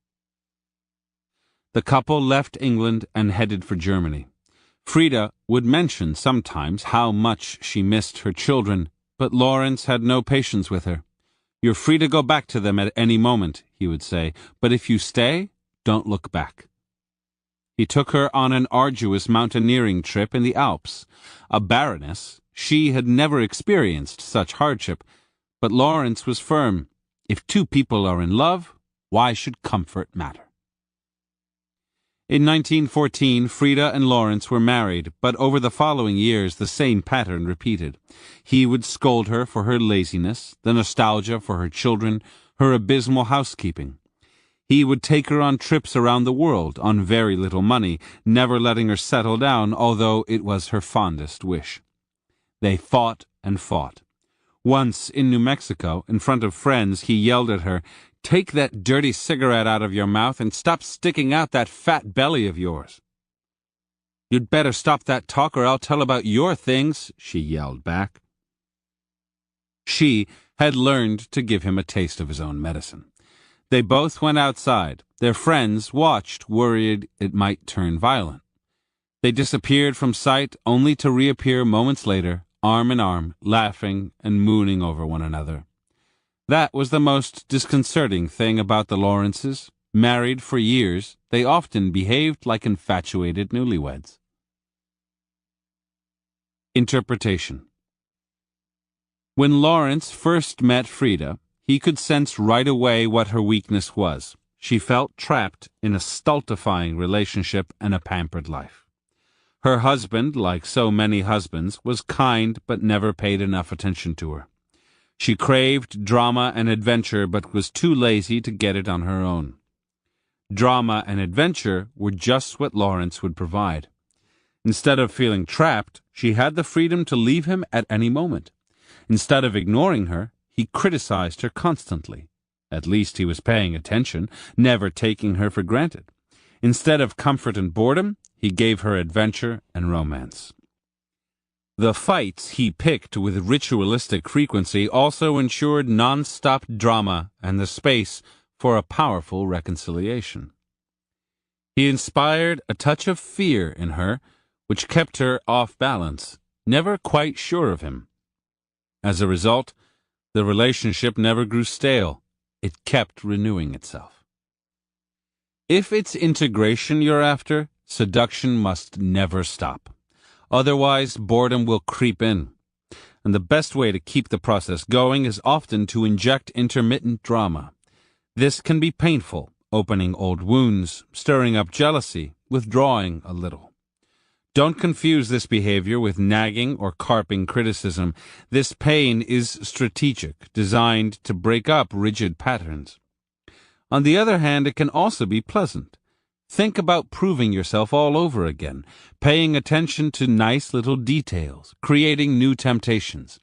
The couple left England and headed for Germany. Frida would mention sometimes how much she missed her children, but Lawrence had no patience with her. "You're free to go back to them at any moment," he would say, "but if you stay, don't look back." He took her on an arduous mountaineering trip in the Alps. A baroness, she had never experienced such hardship, but Lawrence was firm. If two people are in love, why should comfort matter? In 1914, Frida and Lawrence were married, but over the following years the same pattern repeated. He would scold her for her laziness, the nostalgia for her children, her abysmal housekeeping. He would take her on trips around the world on very little money, never letting her settle down, although it was her fondest wish. They fought and fought. Once, in New Mexico, in front of friends, he yelled at her, "Take that dirty cigarette out of your mouth and stop sticking out that fat belly of yours." "You'd better stop that talk or I'll tell about your things," she yelled back. She had learned to give him a taste of his own medicine. They both went outside. Their friends watched, worried it might turn violent. They disappeared from sight, only to reappear moments later, arm in arm, laughing and mooning over one another. That was the most disconcerting thing about the Lawrences. Married for years, they often behaved like infatuated newlyweds. Interpretation. When Lawrence first met Frida, he could sense right away what her weakness was. She felt trapped in a stultifying relationship and a pampered life. Her husband, like so many husbands, was kind but never paid enough attention to her. She craved drama and adventure but was too lazy to get it on her own. Drama and adventure were just what Lawrence would provide. Instead of feeling trapped, she had the freedom to leave him at any moment. Instead of ignoring her, he criticized her constantly. At least he was paying attention, never taking her for granted. Instead of comfort and boredom, he gave her adventure and romance. The fights he picked with ritualistic frequency also ensured non-stop drama and the space for a powerful reconciliation. He inspired a touch of fear in her, which kept her off balance, never quite sure of him. As a result, the relationship never grew stale. It kept renewing itself. If it's integration you're after, seduction must never stop. Otherwise, boredom will creep in. And the best way to keep the process going is often to inject intermittent drama. This can be painful, opening old wounds, stirring up jealousy, withdrawing a little. Don't confuse this behavior with nagging or carping criticism. This pain is strategic, designed to break up rigid patterns. On the other hand, it can also be pleasant. Think about proving yourself all over again, paying attention to nice little details, creating new temptations.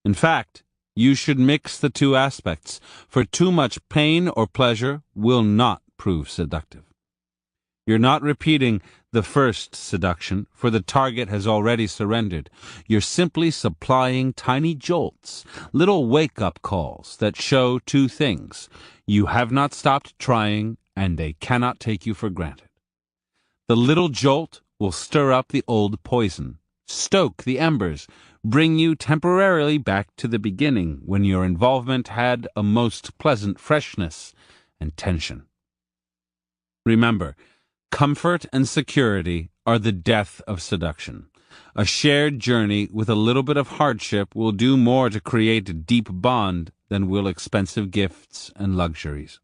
In fact, you should mix the two aspects, for too much pain or pleasure will not prove seductive. You're not repeating the first seduction, for the target has already surrendered. You're simply supplying tiny jolts, little wake-up calls that show two things. You have not stopped trying, and they cannot take you for granted. The little jolt will stir up the old poison, stoke the embers, bring you temporarily back to the beginning when your involvement had a most pleasant freshness and tension. Remember, comfort and security are the death of seduction. A shared journey with a little bit of hardship will do more to create a deep bond than will expensive gifts and luxuries.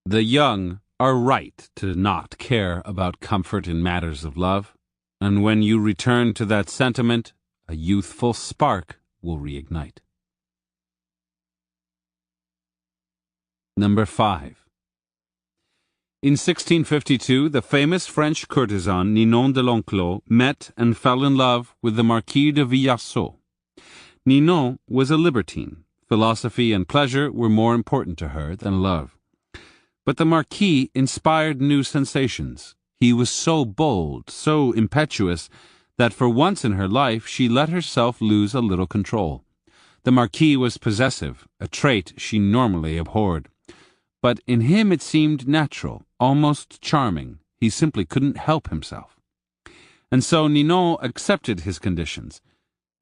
The young are right to not care about comfort in matters of love, and when you return to that sentiment, a youthful spark will reignite. Number 5. In 1652, the famous French courtesan Ninon de l'Enclos met and fell in love with the Marquis de Villarceau. Ninon was a libertine. Philosophy and pleasure were more important to her than love. But the Marquis inspired new sensations. He was so bold, so impetuous, that for once in her life she let herself lose a little control. The Marquis was possessive, a trait she normally abhorred. but in him it seemed natural, almost charming. He simply couldn't help himself. And so Ninon accepted his conditions.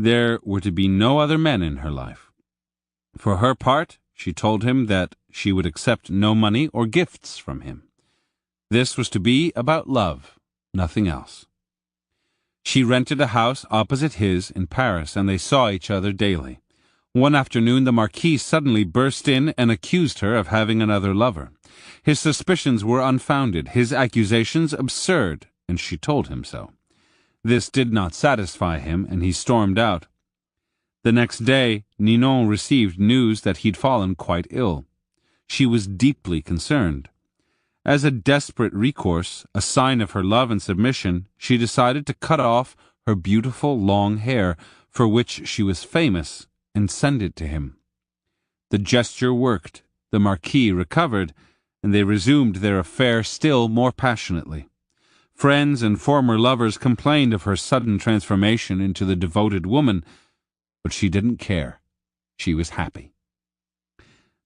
There were to be no other men in her life. For her part, she told him that she would accept no money or gifts from him. This was to be about love, nothing else. She rented a house opposite his in Paris, and they saw each other daily. One afternoon the Marquis suddenly burst in and accused her of having another lover. His suspicions were unfounded, his accusations absurd, and she told him so. This did not satisfy him, and he stormed out. The next day, Ninon received news that he'd fallen quite ill. She was deeply concerned. As a desperate recourse, a sign of her love and submission, she decided to cut off her beautiful long hair, for which she was famous, and send it to him. The gesture worked. The Marquis recovered, and they resumed their affair still more passionately. Friends and former lovers complained of her sudden transformation into the devoted woman, but she didn't care. She was happy.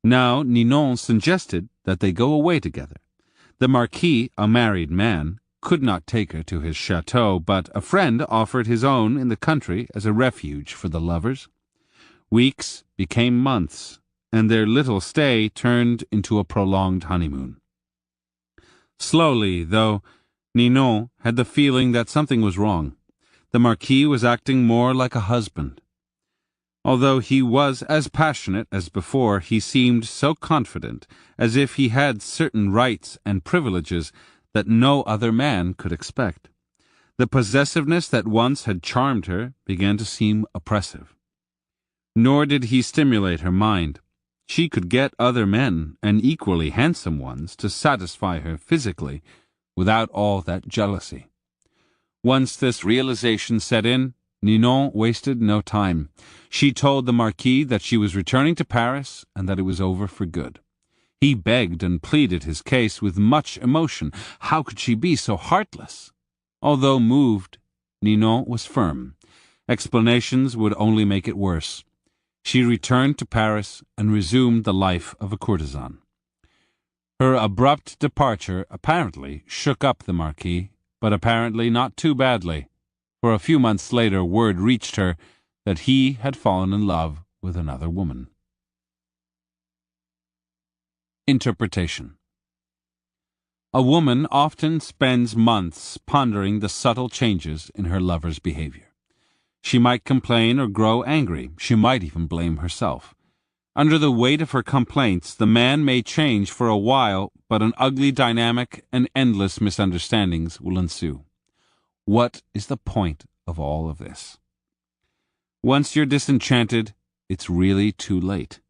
Now Ninon suggested that they go away together. The Marquis, a married man, could not take her to his chateau, but a friend offered his own in the country as a refuge for the lovers. Weeks became months, and their little stay turned into a prolonged honeymoon. Slowly, though, Ninon had the feeling that something was wrong. The Marquis was acting more like a husband. Although he was as passionate as before, he seemed so confident, as if he had certain rights and privileges that no other man could expect. The possessiveness that once had charmed her began to seem oppressive. Nor did he stimulate her mind. She could get other men, and equally handsome ones, to satisfy her physically, without all that jealousy. Once this realization set in, Ninon wasted no time. She told the Marquis that she was returning to Paris and that it was over for good. He begged and pleaded his case with much emotion. How could she be so heartless? Although moved, Ninon was firm. Explanations would only make it worse. She returned to Paris and resumed the life of a courtesan. Her abrupt departure apparently shook up the Marquis, but apparently not too badly. For a few months later word reached her that he had fallen in love with another woman. Interpretation. A woman often spends months pondering the subtle changes in her lover's behavior. She might complain or grow angry. She might even blame herself. Under the weight of her complaints, the man may change for a while, but an ugly dynamic and endless misunderstandings will ensue. What is the point of all of this? Once you're disenchanted, it's really too late.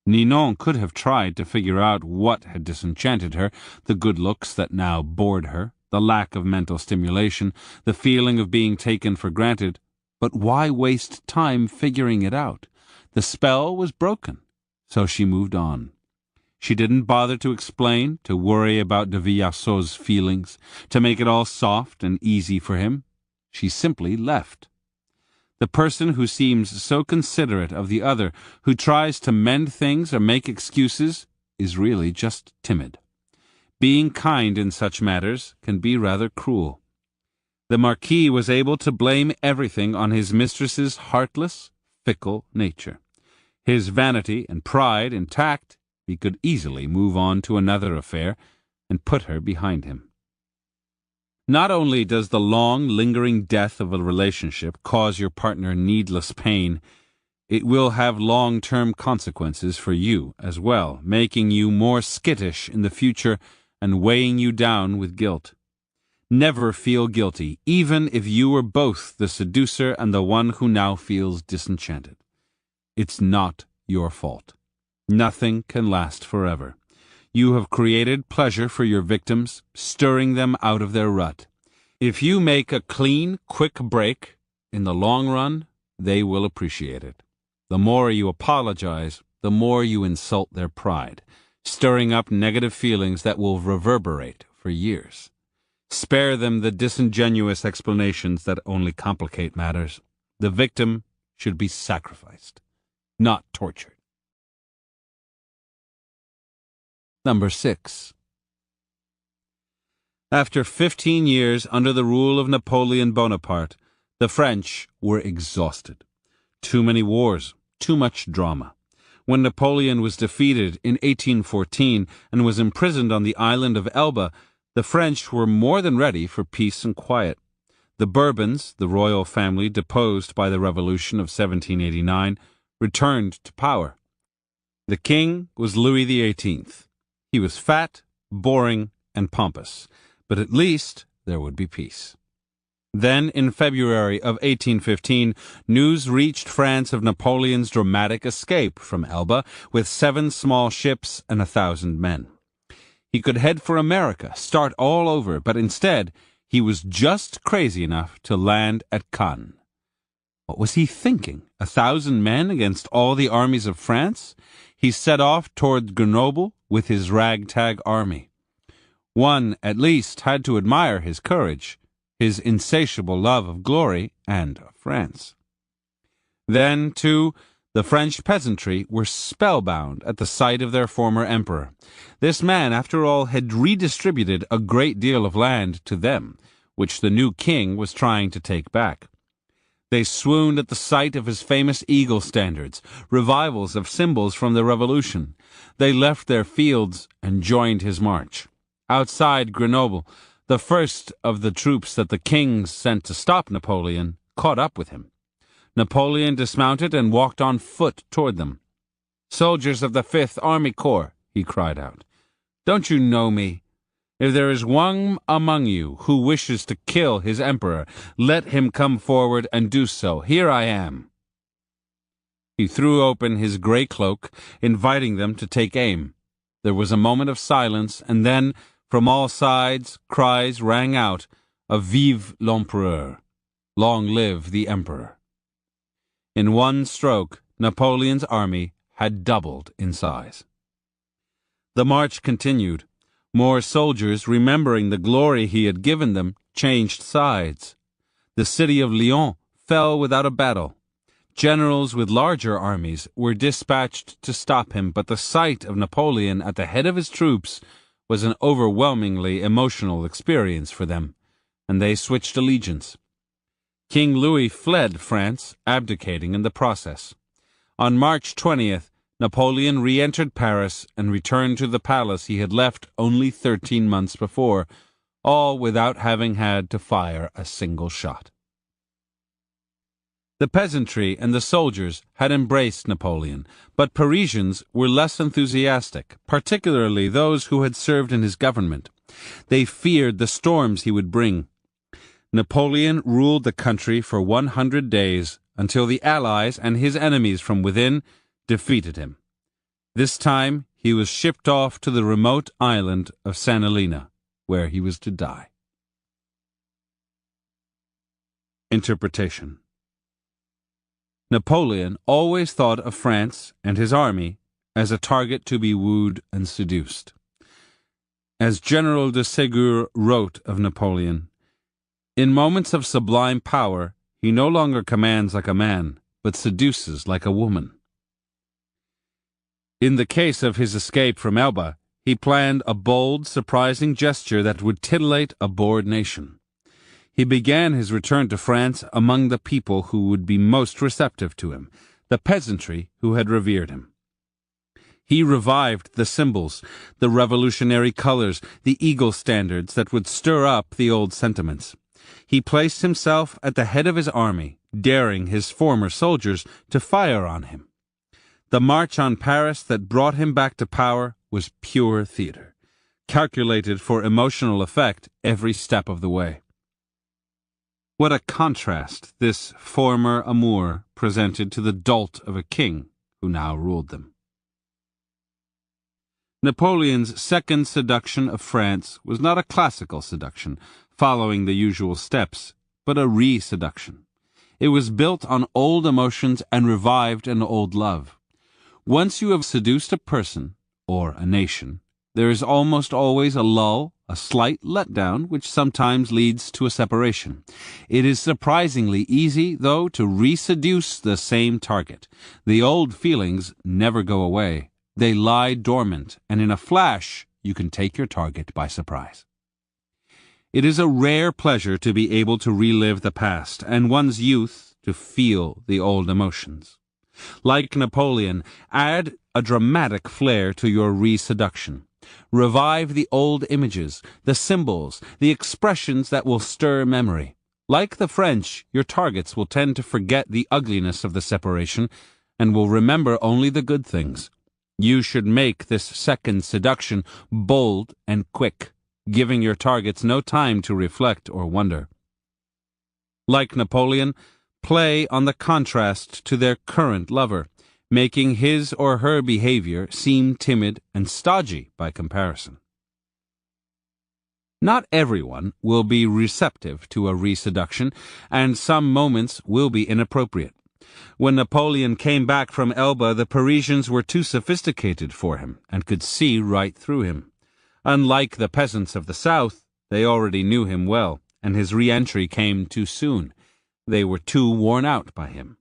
Ninon could have tried to figure out what had disenchanted her, the good looks that now bored her, the lack of mental stimulation, the feeling of being taken for granted. But why waste time figuring it out? The spell was broken, so she moved on. She didn't bother to explain, to worry about de Villasso's feelings, to make it all soft and easy for him. She simply left. The person who seems so considerate of the other, who tries to mend things or make excuses, is really just timid. Being kind in such matters can be rather cruel. The Marquis was able to blame everything on his mistress's heartless, fickle nature. His vanity and pride intact, he could easily move on to another affair and put her behind him. Not only does the long, lingering death of a relationship cause your partner needless pain, it will have long-term consequences for you as well, making you more skittish in the future and weighing you down with guilt. Never feel guilty, even if you were both the seducer and the one who now feels disenchanted. It's not your fault. Nothing can last forever. You have created pleasure for your victims, stirring them out of their rut. If you make a clean, quick break, in the long run, they will appreciate it. The more you apologize, the more you insult their pride, stirring up negative feelings that will reverberate for years. Spare them the disingenuous explanations that only complicate matters. The victim should be sacrificed, not tortured. Number 6. After 15 years under the rule of Napoleon Bonaparte, the French were exhausted. Too many wars, too much drama. When Napoleon was defeated in 1814 and was imprisoned on the island of Elba, the French were more than ready for peace and quiet. The Bourbons, the royal family deposed by the Revolution of 1789, returned to power. The king was Louis XVIII. He was fat, boring, and pompous, but at least there would be peace. Then, in February of 1815, news reached France of Napoleon's dramatic escape from Elba with 7 small ships and 1,000 men. He could head for America, start all over, but instead, he was just crazy enough to land at Cannes. What was he thinking? 1,000 men against all the armies of France? He set off toward Grenoble with his ragtag army. One, at least, had to admire his courage, his insatiable love of glory and of France. Then, too, the French peasantry were spellbound at the sight of their former emperor. This man, after all, had redistributed a great deal of land to them, which the new king was trying to take back. They swooned at the sight of his famous eagle standards, revivals of symbols from the Revolution. They left their fields and joined his march. Outside Grenoble, the first of the troops that the king sent to stop Napoleon caught up with him. Napoleon dismounted and walked on foot toward them. "Soldiers of the 5th Army Corps," he cried out, "don't you know me? If there is one among you who wishes to kill his emperor, let him come forward and do so. Here I am." He threw open his gray cloak, inviting them to take aim. There was a moment of silence, and then, from all sides, cries rang out of "Vive l'Empereur!" Long live the emperor! In one stroke, Napoleon's army had doubled in size. The march continued. More soldiers, remembering the glory he had given them, changed sides. The city of Lyons fell without a battle. Generals with larger armies were dispatched to stop him, but the sight of Napoleon at the head of his troops was an overwhelmingly emotional experience for them, and they switched allegiance. King Louis fled France, abdicating in the process. On March 20th, Napoleon re-entered Paris and returned to the palace he had left only 13 months before, all without having had to fire a single shot. The peasantry and the soldiers had embraced Napoleon, but Parisians were less enthusiastic, particularly those who had served in his government. They feared the storms he would bring. Napoleon ruled the country for 100 days until the Allies and his enemies from within defeated him. This time he was shipped off to the remote island of St. Helena, where he was to die. Interpretation. Napoleon always thought of France and his army as a target to be wooed and seduced. As General de Ségur wrote of Napoleon, "In moments of sublime power, he no longer commands like a man, but seduces like a woman." In the case of his escape from Elba, he planned a bold, surprising gesture that would titillate a bored nation. He began his return to France among the people who would be most receptive to him, the peasantry who had revered him. He revived the symbols, the revolutionary colors, the eagle standards that would stir up the old sentiments. He placed himself at the head of his army, daring his former soldiers to fire on him. The march on Paris that brought him back to power was pure theater, calculated for emotional effect every step of the way. What a contrast this former amour presented to the dolt of a king who now ruled them. Napoleon's second seduction of France was not a classical seduction, following the usual steps, but a re-seduction. It was built on old emotions and revived an old love. Once you have seduced a person, or a nation, there is almost always a lull, a slight letdown, which sometimes leads to a separation. It is surprisingly easy, though, to re-seduce the same target. The old feelings never go away, They lie dormant, and in a flash you can take your target by surprise. It is a rare pleasure to be able to relive the past and one's youth, to feel the old emotions. Like Napoleon, add a dramatic flair to your re-seduction. Revive the old images, the symbols, the expressions that will stir memory. Like the French, your targets will tend to forget the ugliness of the separation and will remember only the good things. You should make this second seduction bold and quick, giving your targets no time to reflect or wonder. Like Napoleon, play on the contrast to their current lover, making his or her behavior seem timid and stodgy by comparison. Not everyone will be receptive to a re-seduction, and some moments will be inappropriate. When Napoleon came back from Elba, the Parisians were too sophisticated for him and could see right through him. Unlike the peasants of the south, they already knew him well, and his re-entry came too soon. They were too worn out by him.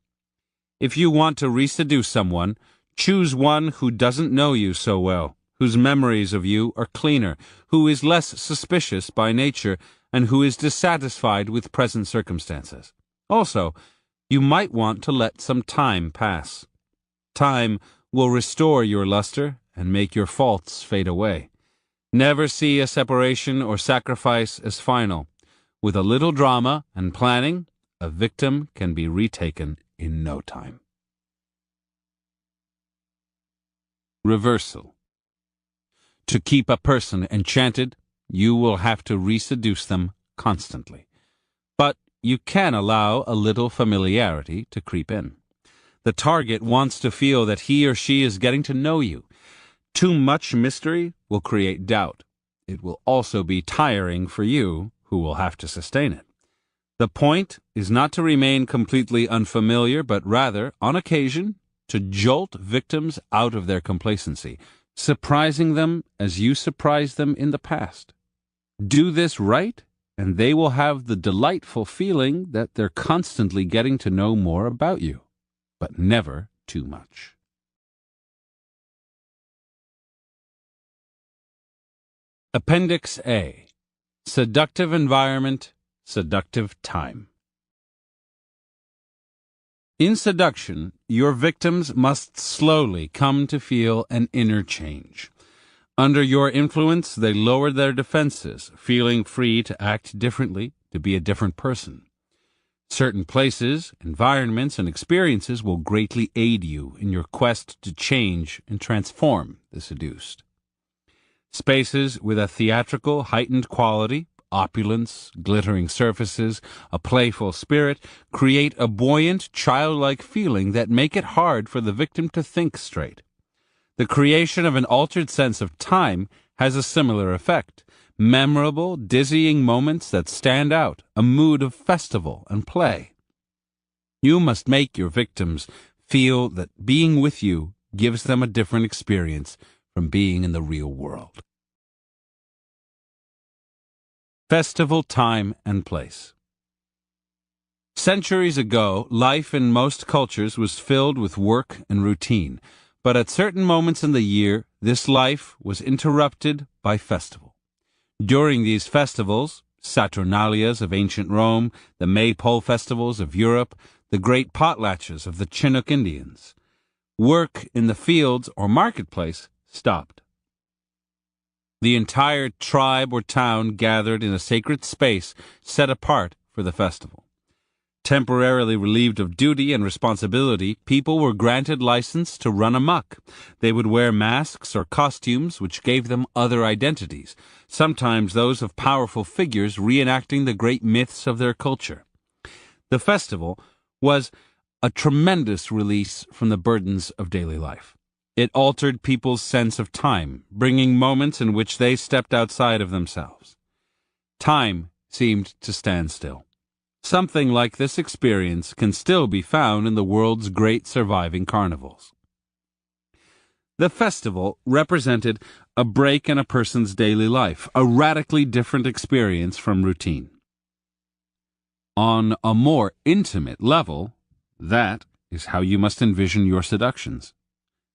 If you want to re-seduce someone, choose one who doesn't know you so well, whose memories of you are cleaner, who is less suspicious by nature, and who is dissatisfied with present circumstances. Also, you might want to let some time pass. Time will restore your luster and make your faults fade away. Never see a separation or sacrifice as final. With a little drama and planning, a victim can be retaken in no time. Reversal. To keep a person enchanted, you will have to re-seduce them constantly. But you can allow a little familiarity to creep in. The target wants to feel that he or she is getting to know you. Too much mystery will create doubt. It will also be tiring for you, who will have to sustain it. The point is not to remain completely unfamiliar, but rather, on occasion, to jolt victims out of their complacency, surprising them as you surprised them in the past. Do this right, and they will have the delightful feeling that they're constantly getting to know more about you, but never too much. Appendix A. Seductive environment, seductive time. In seduction, your victims must slowly come to feel an inner change. Under your influence, they lower their defenses, feeling free to act differently, to be a different person. Certain places, environments, and experiences will greatly aid you in your quest to change and transform the seduced. Spaces with a theatrical, heightened quality, opulence, glittering surfaces, a playful spirit, create a buoyant, childlike feeling that make it hard for the victim to think straight. The creation of an altered sense of time has a similar effect. Memorable, dizzying moments that stand out, a mood of festival and play. You must make your victims feel that being with you gives them a different experience from being in the real world. Festival time and place. Centuries ago, life in most cultures was filled with work and routine, but at certain moments in the year, this life was interrupted by festival. During these festivals, Saturnalias of ancient Rome, the Maypole festivals of Europe, the great potlatches of the Chinook Indians, work in the fields or marketplace stopped. The entire tribe or town gathered in a sacred space set apart for the festival. Temporarily relieved of duty and responsibility, people were granted license to run amok. They would wear masks or costumes which gave them other identities, sometimes those of powerful figures reenacting the great myths of their culture. The festival was a tremendous release from the burdens of daily life. It altered people's sense of time, bringing moments in which they stepped outside of themselves. Time seemed to stand still. Something like this experience can still be found in the world's great surviving carnivals. The festival represented a break in a person's daily life, a radically different experience from routine. On a more intimate level, that is how you must envision your seductions.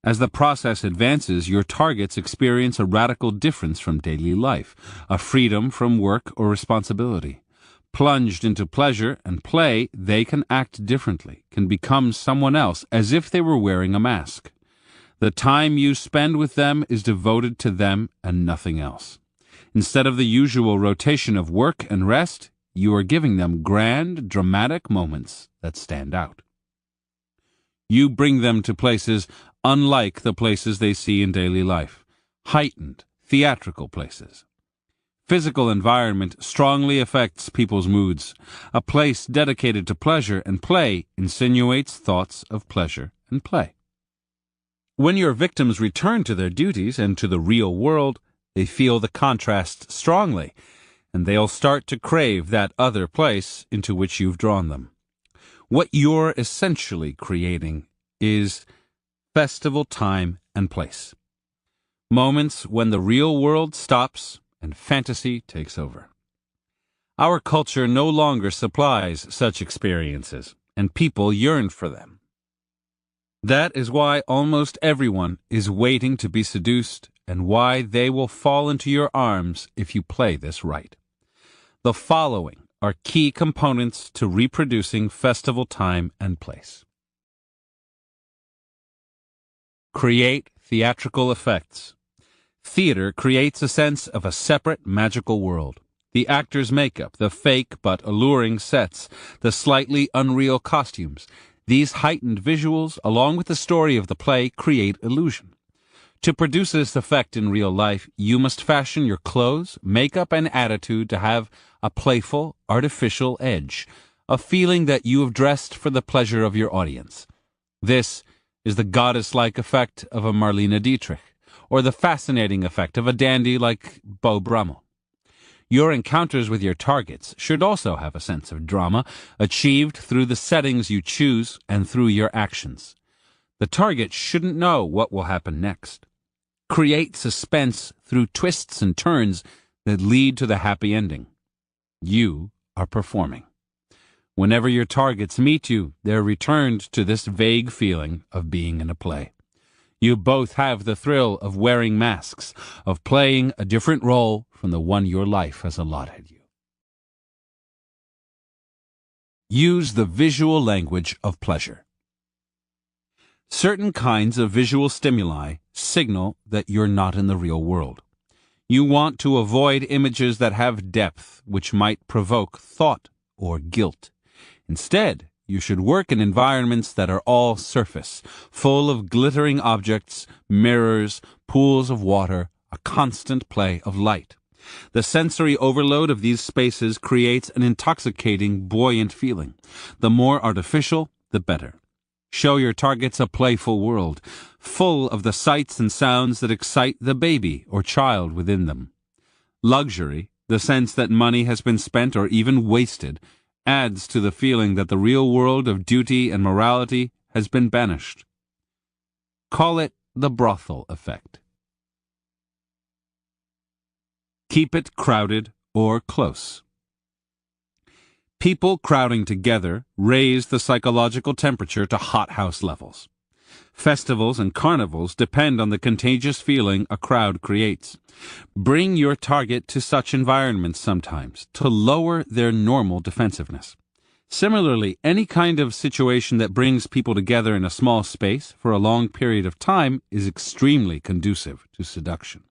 As the process advances, your targets experience a radical difference from daily life, a freedom from work or responsibility. Plunged into pleasure and play, they can act differently, can become someone else, as if they were wearing a mask. The time you spend with them is devoted to them and nothing else. Instead of the usual rotation of work and rest, you are giving them grand, dramatic moments that stand out. You bring them to places unlike the places they see in daily life, heightened, theatrical places. Physical environment strongly affects people's moods. A place dedicated to pleasure and play insinuates thoughts of pleasure and play. When your victims return to their duties and to the real world, they feel the contrast strongly, and they'll start to crave that other place into which you've drawn them. What you're essentially creating is festival time and place. Moments when the real world stops and fantasy takes over. Our culture no longer supplies such experiences, and people yearn for them. That is why almost everyone is waiting to be seduced, and why they will fall into your arms if you play this right. The following are key components to reproducing festival time and place. Create theatrical effects. Theater creates a sense of a separate magical world. The actor's makeup, the fake but alluring sets, the slightly unreal costumes. These heightened visuals, along with the story of the play, create illusion. To produce this effect in real life, you must fashion your clothes, makeup, and attitude to have a playful, artificial edge, a feeling that you have dressed for the pleasure of your audience. This is the goddess-like effect of a Marlene Dietrich, or the fascinating effect of a dandy like Beau Brummel. Your encounters with your targets should also have a sense of drama, achieved through the settings you choose and through your actions. The target shouldn't know what will happen next. Create suspense through twists and turns that lead to the happy ending. You are performing. Whenever your targets meet you, they're returned to this vague feeling of being in a play. You both have the thrill of wearing masks, of playing a different role from the one your life has allotted you. Use the visual language of pleasure. Certain kinds of visual stimuli signal that you're not in the real world. You want to avoid images that have depth, which might provoke thought or guilt. Instead, you should work in environments that are all surface, full of glittering objects, mirrors, pools of water, a constant play of light. The sensory overload of these spaces creates an intoxicating, buoyant feeling. The more artificial, the better. Show your targets a playful world, full of the sights and sounds that excite the baby or child within them. Luxury, the sense that money has been spent or even wasted, adds to the feeling that the real world of duty and morality has been banished. Call it the brothel effect. Keep it crowded or close. People crowding together raise the psychological temperature to hothouse levels. Festivals and carnivals depend on the contagious feeling a crowd creates. Bring your target to such environments sometimes to lower their normal defensiveness. Similarly, any kind of situation that brings people together in a small space for a long period of time is extremely conducive to seduction.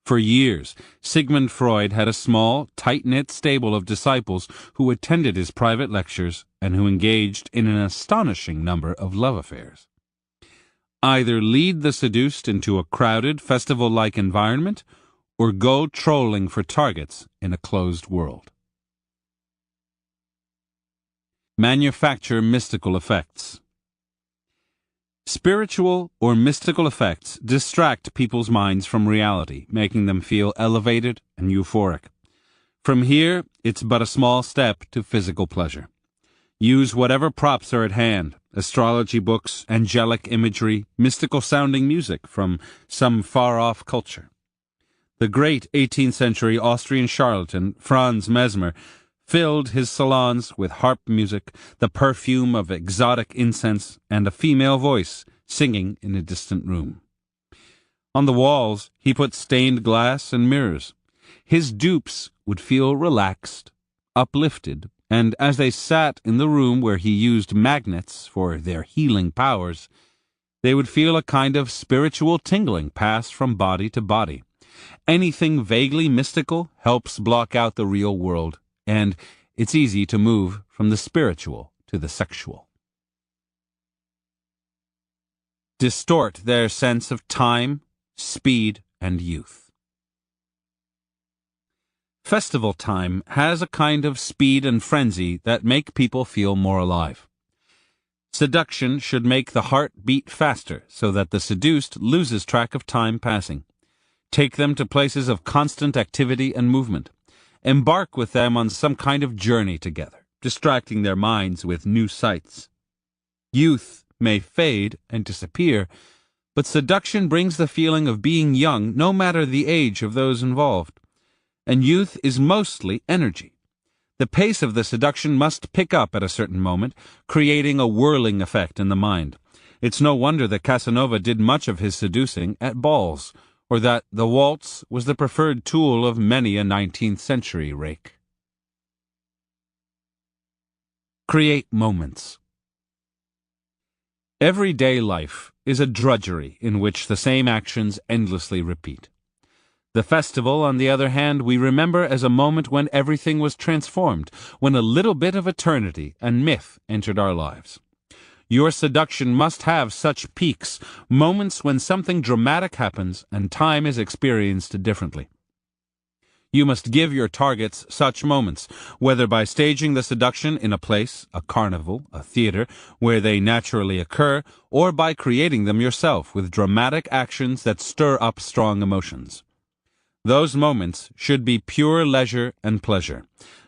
For years, Sigmund Freud had a small, tight-knit stable of disciples who attended his private lectures and who engaged in an astonishing number of love affairs. Either lead the seduced into a crowded, festival-like environment, or go trolling for targets in a closed world. Manufacture mystical effects. Spiritual or mystical effects distract people's minds from reality, making them feel elevated and euphoric. From here, it's but a small step to physical pleasure. Use whatever props are at hand, astrology books, angelic imagery, mystical-sounding music from some far-off culture. The great 18th century Austrian charlatan Franz Mesmer filled his salons with harp music, the perfume of exotic incense, and a female voice singing in a distant room. On the walls, he put stained glass and mirrors. His dupes would feel relaxed, uplifted, and as they sat in the room where he used magnets for their healing powers, they would feel a kind of spiritual tingling pass from body to body. Anything vaguely mystical helps block out the real world, and it's easy to move from the spiritual to the sexual. Distort their sense of time, speed, and youth. Festival time has a kind of speed and frenzy that make people feel more alive. Seduction should make the heart beat faster so that the seduced loses track of time passing. Take them to places of constant activity and movement. Embark with them on some kind of journey together, distracting their minds with new sights. Youth may fade and disappear, but seduction brings the feeling of being young no matter the age of those involved. And youth is mostly energy. The pace of the seduction must pick up at a certain moment, creating a whirling effect in the mind. It's no wonder that Casanova did much of his seducing at balls, or that the waltz was the preferred tool of many a 19th century rake. Create moments. Everyday life is a drudgery in which the same actions endlessly repeat. The festival, on the other hand, we remember as a moment when everything was transformed, when a little bit of eternity and myth entered our lives. Your seduction must have such peaks, moments when something dramatic happens and time is experienced differently. You must give your targets such moments, whether by staging the seduction in a place, a carnival, a theater, where they naturally occur, or by creating them yourself with dramatic actions that stir up strong emotions. Those moments should be pure leisure and pleasure.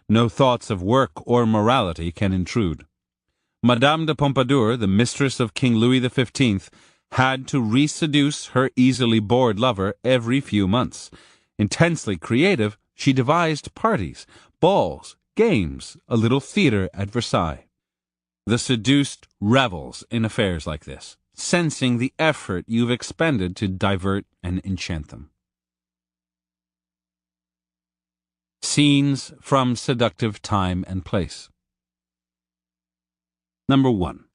No thoughts of work or morality can intrude. Madame de Pompadour, the mistress of King Louis XV, had to reseduce her easily bored lover every few months. Intensely creative, she devised parties, balls, games, a little theater at Versailles. The seduced revels in affairs like this, sensing the effort you've expended to divert and enchant them. Scenes from seductive time and place. Number 1.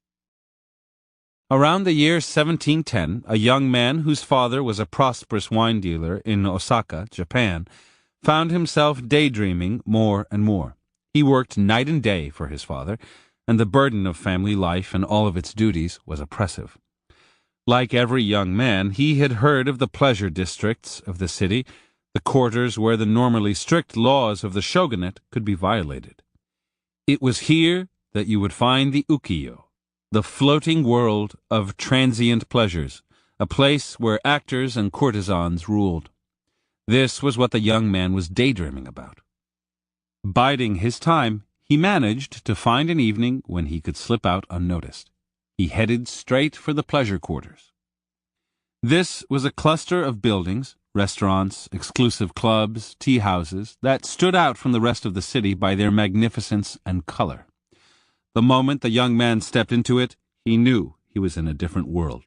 Around the year 1710, a young man whose father was a prosperous wine dealer in Osaka, Japan, found himself daydreaming more and more. He worked night and day for his father, and the burden of family life and all of its duties was oppressive. Like every young man, he had heard of the pleasure districts of the city, the quarters where the normally strict laws of the shogunate could be violated. It was here that you would find the ukiyo, the floating world of transient pleasures, a place where actors and courtesans ruled. This was what the young man was daydreaming about. Biding his time, he managed to find an evening when he could slip out unnoticed. He headed straight for the pleasure quarters. This was a cluster of buildings, restaurants, exclusive clubs, tea houses, that stood out from the rest of the city by their magnificence and color. The moment the young man stepped into it, he knew he was in a different world.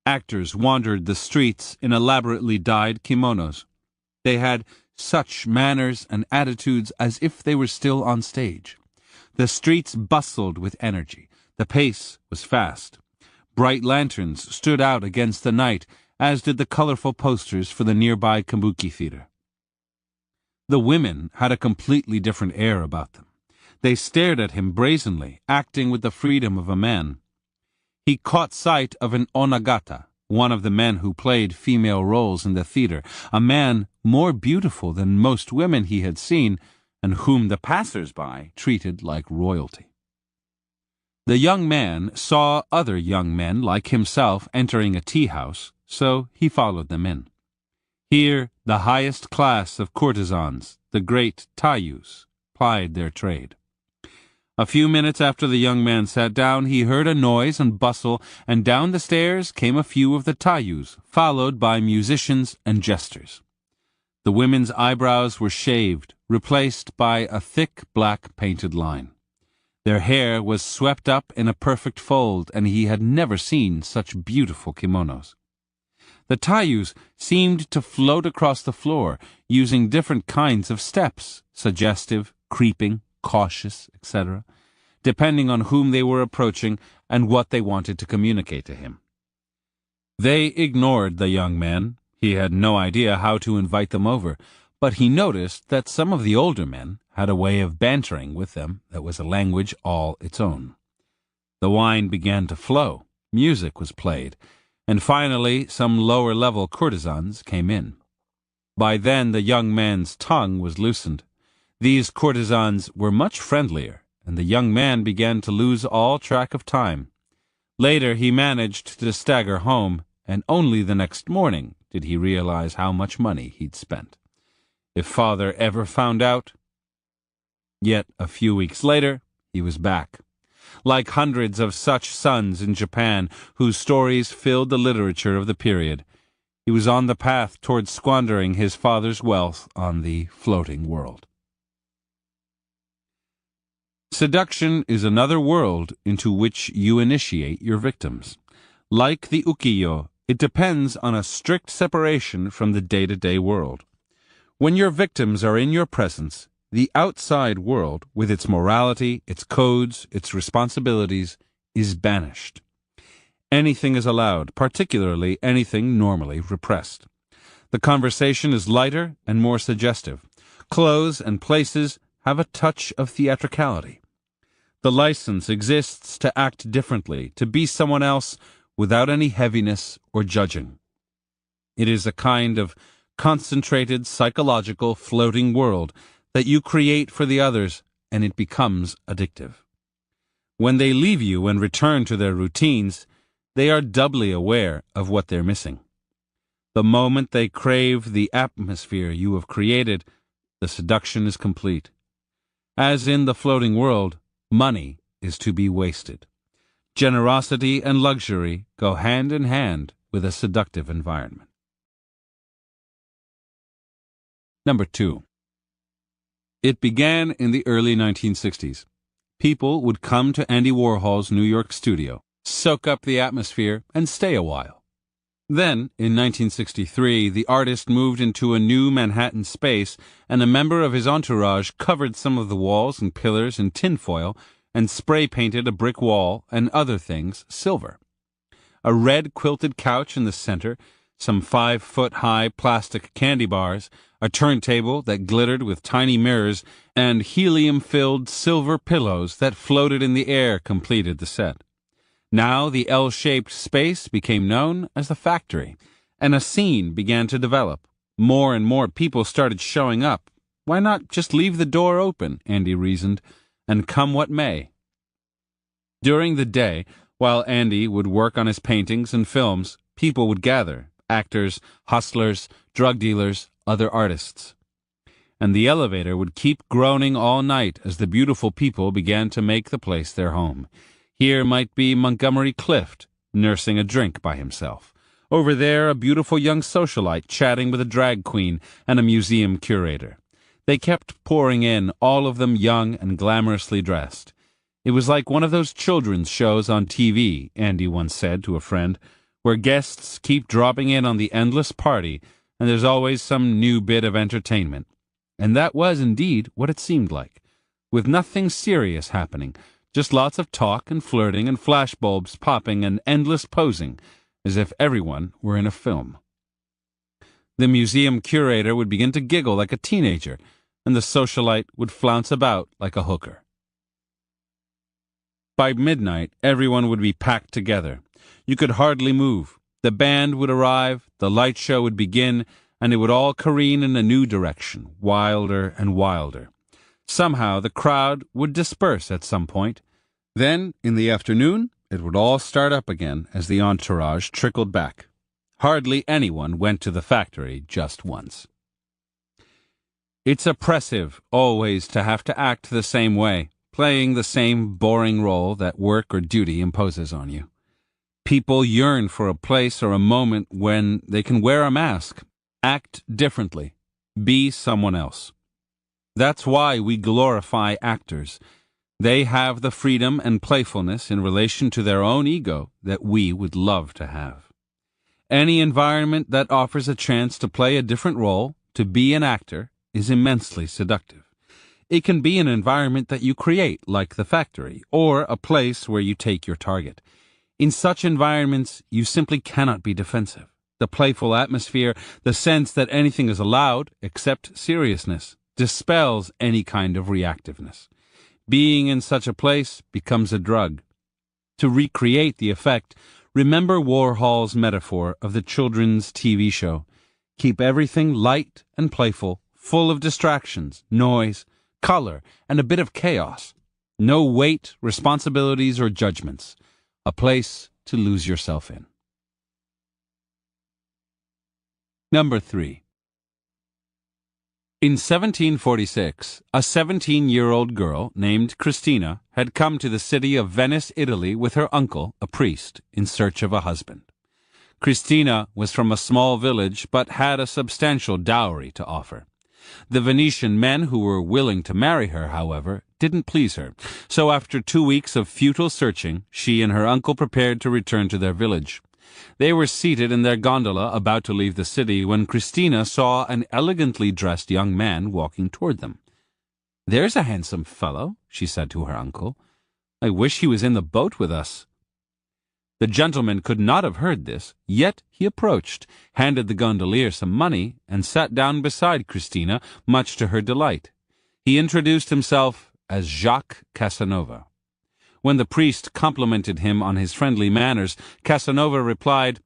Actors wandered the streets in elaborately dyed kimonos. They had such manners and attitudes as if they were still on stage. The streets bustled with energy. The pace was fast. Bright lanterns stood out against the night, as did the colorful posters for the nearby kabuki theater. The women had a completely different air about them. They stared at him brazenly, acting with the freedom of a man. He caught sight of an onagata, one of the men who played female roles in the theater, a man more beautiful than most women he had seen, and whom the passers-by treated like royalty. The young man saw other young men like himself entering a tea-house, so he followed them in. Here, the highest class of courtesans, the great taiyus, plied their trade. A few minutes after the young man sat down, he heard a noise and bustle, and down the stairs came a few of the taiyus, followed by musicians and jesters. The women's eyebrows were shaved, replaced by a thick black painted line. Their hair was swept up in a perfect fold, and he had never seen such beautiful kimonos. The taiyus seemed to float across the floor, using different kinds of steps, suggestive, creeping, cautious, etc., depending on whom they were approaching and what they wanted to communicate to him. They ignored the young men. He had no idea how to invite them over, but he noticed that some of the older men had a way of bantering with them that was a language all its own. The wine began to flow, music was played, and finally some lower-level courtesans came in. By then the young man's tongue was loosened. These courtesans were much friendlier, and the young man began to lose all track of time. Later he managed to stagger home, and only the next morning did he realize how much money he'd spent. If father ever found out... Yet a few weeks later, he was back. Like hundreds of such sons in Japan, whose stories filled the literature of the period, he was on the path towards squandering his father's wealth on the floating world. Seduction is another world into which you initiate your victims. Like the ukiyo, it depends on a strict separation from the day-to-day world. When your victims are in your presence, the outside world, with its morality, its codes, its responsibilities, is banished. Anything is allowed, particularly anything normally repressed. The conversation is lighter and more suggestive. Clothes and places have a touch of theatricality. The license exists to act differently, to be someone else without any heaviness or judging. It is a kind of concentrated psychological floating world that you create for the others, and it becomes addictive. When they leave you and return to their routines, they are doubly aware of what they're missing. The moment they crave the atmosphere you have created, the seduction is complete. As in the floating world, money is to be wasted. Generosity and luxury go hand in hand with a seductive environment. Number 2. It began in the early 1960s. People would come to Andy Warhol's New York studio, soak up the atmosphere, and stay a while. Then, in 1963, the artist moved into a new Manhattan space, and a member of his entourage covered some of the walls and pillars in tinfoil and spray-painted a brick wall and other things silver. A red quilted couch in the center, some 5-foot-high plastic candy bars, a turntable that glittered with tiny mirrors, and helium-filled silver pillows that floated in the air completed the set. Now the L-shaped space became known as the factory, and a scene began to develop. More and more people started showing up. Why not just leave the door open, Andy reasoned, and come what may? During the day, while Andy would work on his paintings and films, people would gather, actors, hustlers, drug dealers, other artists. And the elevator would keep groaning all night as the beautiful people began to make the place their home. Here might be Montgomery Clift, nursing a drink by himself. Over there, a beautiful young socialite chatting with a drag queen and a museum curator. They kept pouring in, all of them young and glamorously dressed. It was like one of those children's shows on TV, Andy once said to a friend, where guests keep dropping in on the endless party, and there's always some new bit of entertainment. And that was indeed what it seemed like, with nothing serious happening, just lots of talk and flirting and flashbulbs popping and endless posing, as if everyone were in a film. The museum curator would begin to giggle like a teenager, and the socialite would flounce about like a hooker. By midnight, everyone would be packed together. You could hardly move. The band would arrive, the light show would begin, and it would all careen in a new direction, wilder and wilder. Somehow the crowd would disperse at some point. Then, in the afternoon, it would all start up again as the entourage trickled back. Hardly anyone went to the factory just once. It's oppressive always to have to act the same way, playing the same boring role that work or duty imposes on you. People yearn for a place or a moment when they can wear a mask, act differently, be someone else. That's why we glorify actors. They have the freedom and playfulness in relation to their own ego that we would love to have. Any environment that offers a chance to play a different role, to be an actor, is immensely seductive. It can be an environment that you create, like the factory, or a place where you take your target. In such environments, you simply cannot be defensive. The playful atmosphere, the sense that anything is allowed, except seriousness, dispels any kind of reactiveness. Being in such a place becomes a drug. To recreate the effect, remember Warhol's metaphor of the children's TV show. Keep everything light and playful, full of distractions, noise, color, and a bit of chaos. No weight, responsibilities, or judgments. A place to lose yourself in. Number 3. In 1746, a 17-year-old girl named Christina had come to the city of Venice, Italy, with her uncle, a priest, in search of a husband. Christina was from a small village but had a substantial dowry to offer. The Venetian men who were willing to marry her, however, didn't please her, so after 2 weeks of futile searching, she and her uncle prepared to return to their village. They were seated in their gondola about to leave the city when Christina saw an elegantly dressed young man walking toward them. "There's a handsome fellow," she said to her uncle. "I wish he was in the boat with us." The gentleman could not have heard this, yet he approached, handed the gondolier some money, and sat down beside Christina, much to her delight. He introduced himself as Jacques Casanova. When the priest complimented him on his friendly manners, Casanova replied,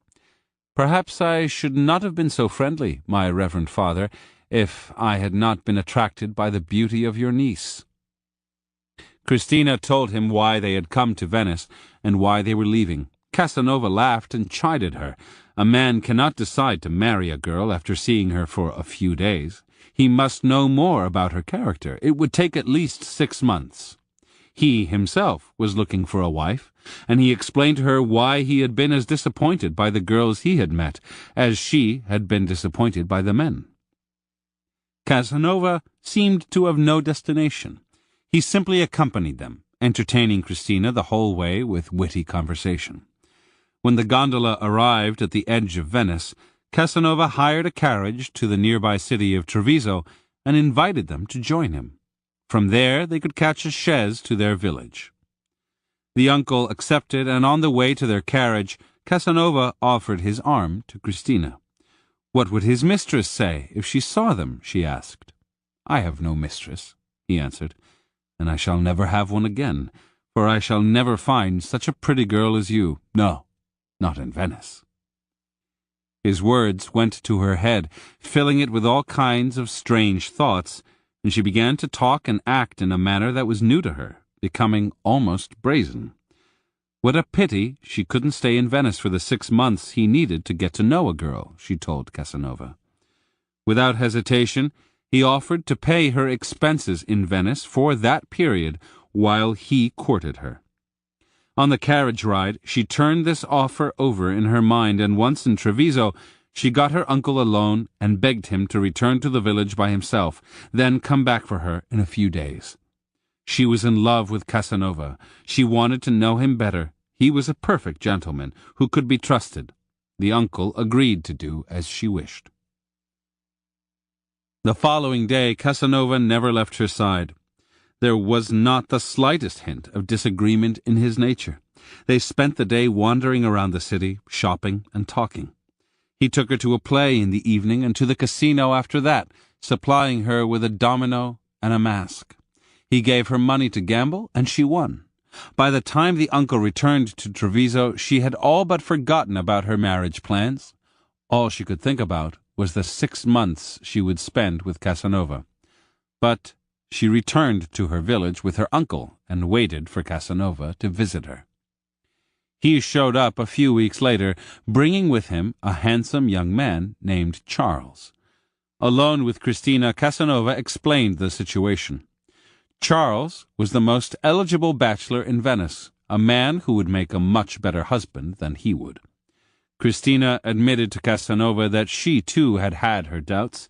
"Perhaps I should not have been so friendly, my reverend father, if I had not been attracted by the beauty of your niece." Christina told him why they had come to Venice, and why they were leaving. Casanova laughed and chided her. A man cannot decide to marry a girl after seeing her for a few days. He must know more about her character. It would take at least 6 months. He himself was looking for a wife, and he explained to her why he had been as disappointed by the girls he had met as she had been disappointed by the men. Casanova seemed to have no destination. He simply accompanied them, entertaining Christina the whole way with witty conversation. When the gondola arrived at the edge of Venice, Casanova hired a carriage to the nearby city of Treviso and invited them to join him. From there they could catch a chaise to their village. The uncle accepted, and on the way to their carriage, Casanova offered his arm to Christina. What would his mistress say if she saw them? She asked. "I have no mistress," he answered, "and I shall never have one again, for I shall never find such a pretty girl as you. No, not in Venice." His words went to her head, filling it with all kinds of strange thoughts, and she began to talk and act in a manner that was new to her, becoming almost brazen. What a pity she couldn't stay in Venice for the 6 months he needed to get to know a girl, she told Casanova. Without hesitation, he offered to pay her expenses in Venice for that period while he courted her. On the carriage ride, she turned this offer over in her mind, and once in Treviso, she got her uncle alone and begged him to return to the village by himself, then come back for her in a few days. She was in love with Casanova. She wanted to know him better. He was a perfect gentleman who could be trusted. The uncle agreed to do as she wished. The following day, Casanova never left her side. There was not the slightest hint of disagreement in his nature. They spent the day wandering around the city, shopping and talking. He took her to a play in the evening and to the casino after that, supplying her with a domino and a mask. He gave her money to gamble, and she won. By the time the uncle returned to Treviso, she had all but forgotten about her marriage plans. All she could think about was the 6 months she would spend with Casanova. But she returned to her village with her uncle and waited for Casanova to visit her. He showed up a few weeks later, bringing with him a handsome young man named Charles. Alone with Christina, Casanova explained the situation. Charles was the most eligible bachelor in Venice, a man who would make a much better husband than he would. Christina admitted to Casanova that she too had had her doubts.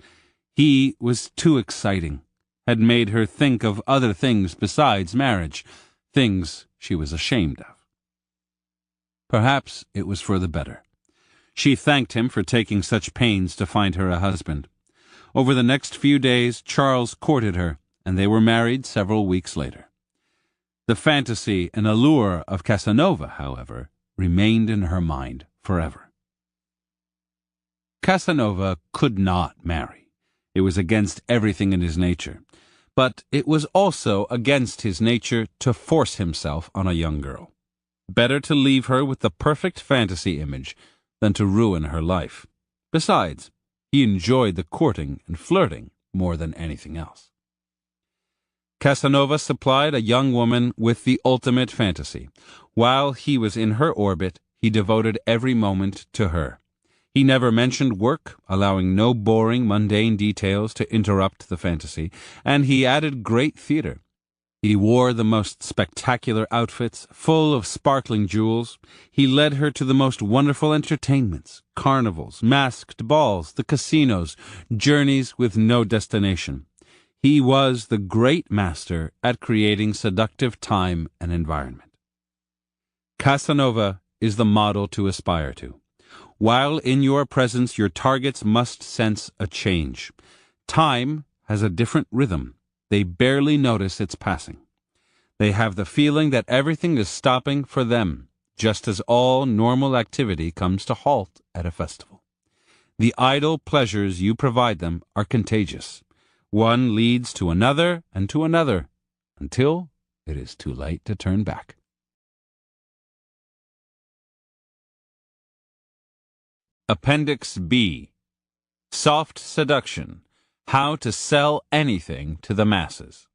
He was too exciting, had made her think of other things besides marriage, things she was ashamed of. Perhaps it was for the better. She thanked him for taking such pains to find her a husband. Over the next few days, Charles courted her, and they were married several weeks later. The fantasy and allure of Casanova, however, remained in her mind forever. Casanova could not marry. It was against everything in his nature. But it was also against his nature to force himself on a young girl. Better to leave her with the perfect fantasy image than to ruin her life. Besides, he enjoyed the courting and flirting more than anything else. Casanova supplied a young woman with the ultimate fantasy. While he was in her orbit, he devoted every moment to her. He never mentioned work, allowing no boring, mundane details to interrupt the fantasy, and he added great theater. He wore the most spectacular outfits, full of sparkling jewels. He led her to the most wonderful entertainments, carnivals, masked balls, the casinos, journeys with no destination. He was the great master at creating seductive time and environment. Casanova is the model to aspire to. While in your presence, your targets must sense a change. Time has a different rhythm. They barely notice its passing. They have the feeling that everything is stopping for them, just as all normal activity comes to halt at a festival. The idle pleasures you provide them are contagious. One leads to another and to another, until it is too late to turn back. Appendix B. Soft Seduction. How to Sell Anything to the Masses.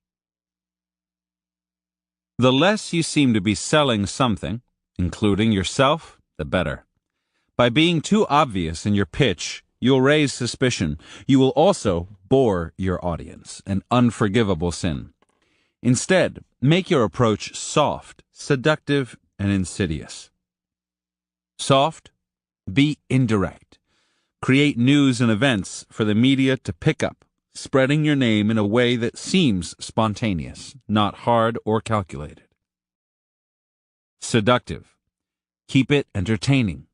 The less you seem to be selling something, including yourself, the better. By being too obvious in your pitch, you'll raise suspicion. You will also bore your audience, an unforgivable sin. Instead, make your approach soft, seductive, and insidious. Soft, be indirect. Create news and events for the media to pick up, spreading your name in a way that seems spontaneous, not hard or calculated. Seductive. Keep it entertaining.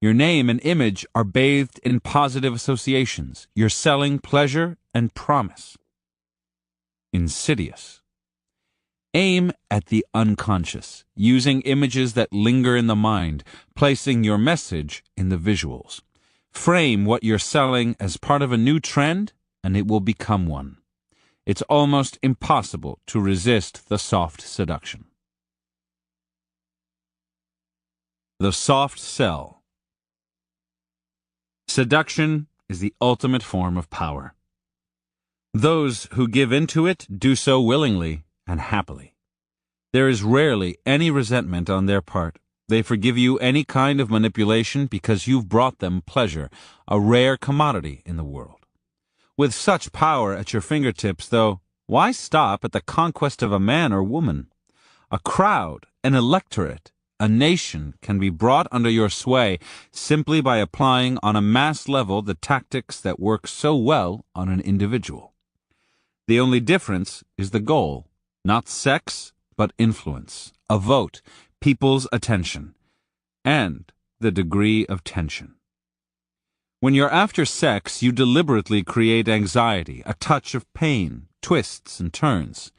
Your name and image are bathed in positive associations. You're selling pleasure and promise. Insidious. Aim at the unconscious, using images that linger in the mind, placing your message in the visuals. Frame what you're selling as part of a new trend, and it will become one. It's almost impossible to resist the soft seduction. The soft sell. Seduction is the ultimate form of power. Those who give into it do so willingly and happily. There is rarely any resentment on their part. They forgive you any kind of manipulation because you've brought them pleasure, a rare commodity in the world. With such power at your fingertips, though, why stop at the conquest of a man or woman? A crowd, an electorate, a nation can be brought under your sway simply by applying on a mass level the tactics that work so well on an individual. The only difference is the goal, not sex, but influence, a vote, people's attention, and the degree of tension. When you're after sex, you deliberately create anxiety, a touch of pain, twists and turns.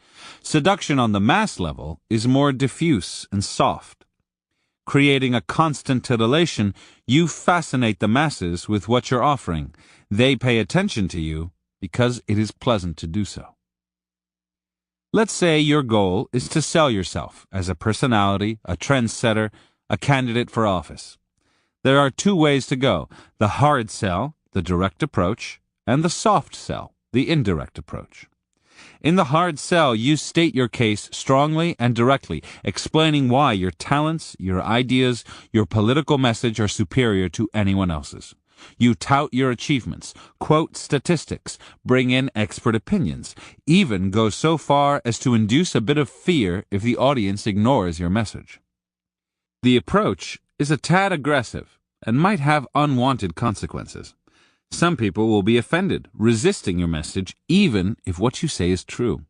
Seduction on the mass level is more diffuse and soft. Creating a constant titillation, you fascinate the masses with what you're offering. They pay attention to you because it is pleasant to do so. Let's say your goal is to sell yourself as a personality, a trendsetter, a candidate for office. There are two ways to go: the hard sell, the direct approach, and the soft sell, the indirect approach. In the hard sell, you state your case strongly and directly, explaining why your talents, your ideas, your political message are superior to anyone else's. You tout your achievements, quote statistics, bring in expert opinions, even go so far as to induce a bit of fear if the audience ignores your message. The approach is a tad aggressive and might have unwanted consequences. Some people will be offended, resisting your message, even if what you say is true.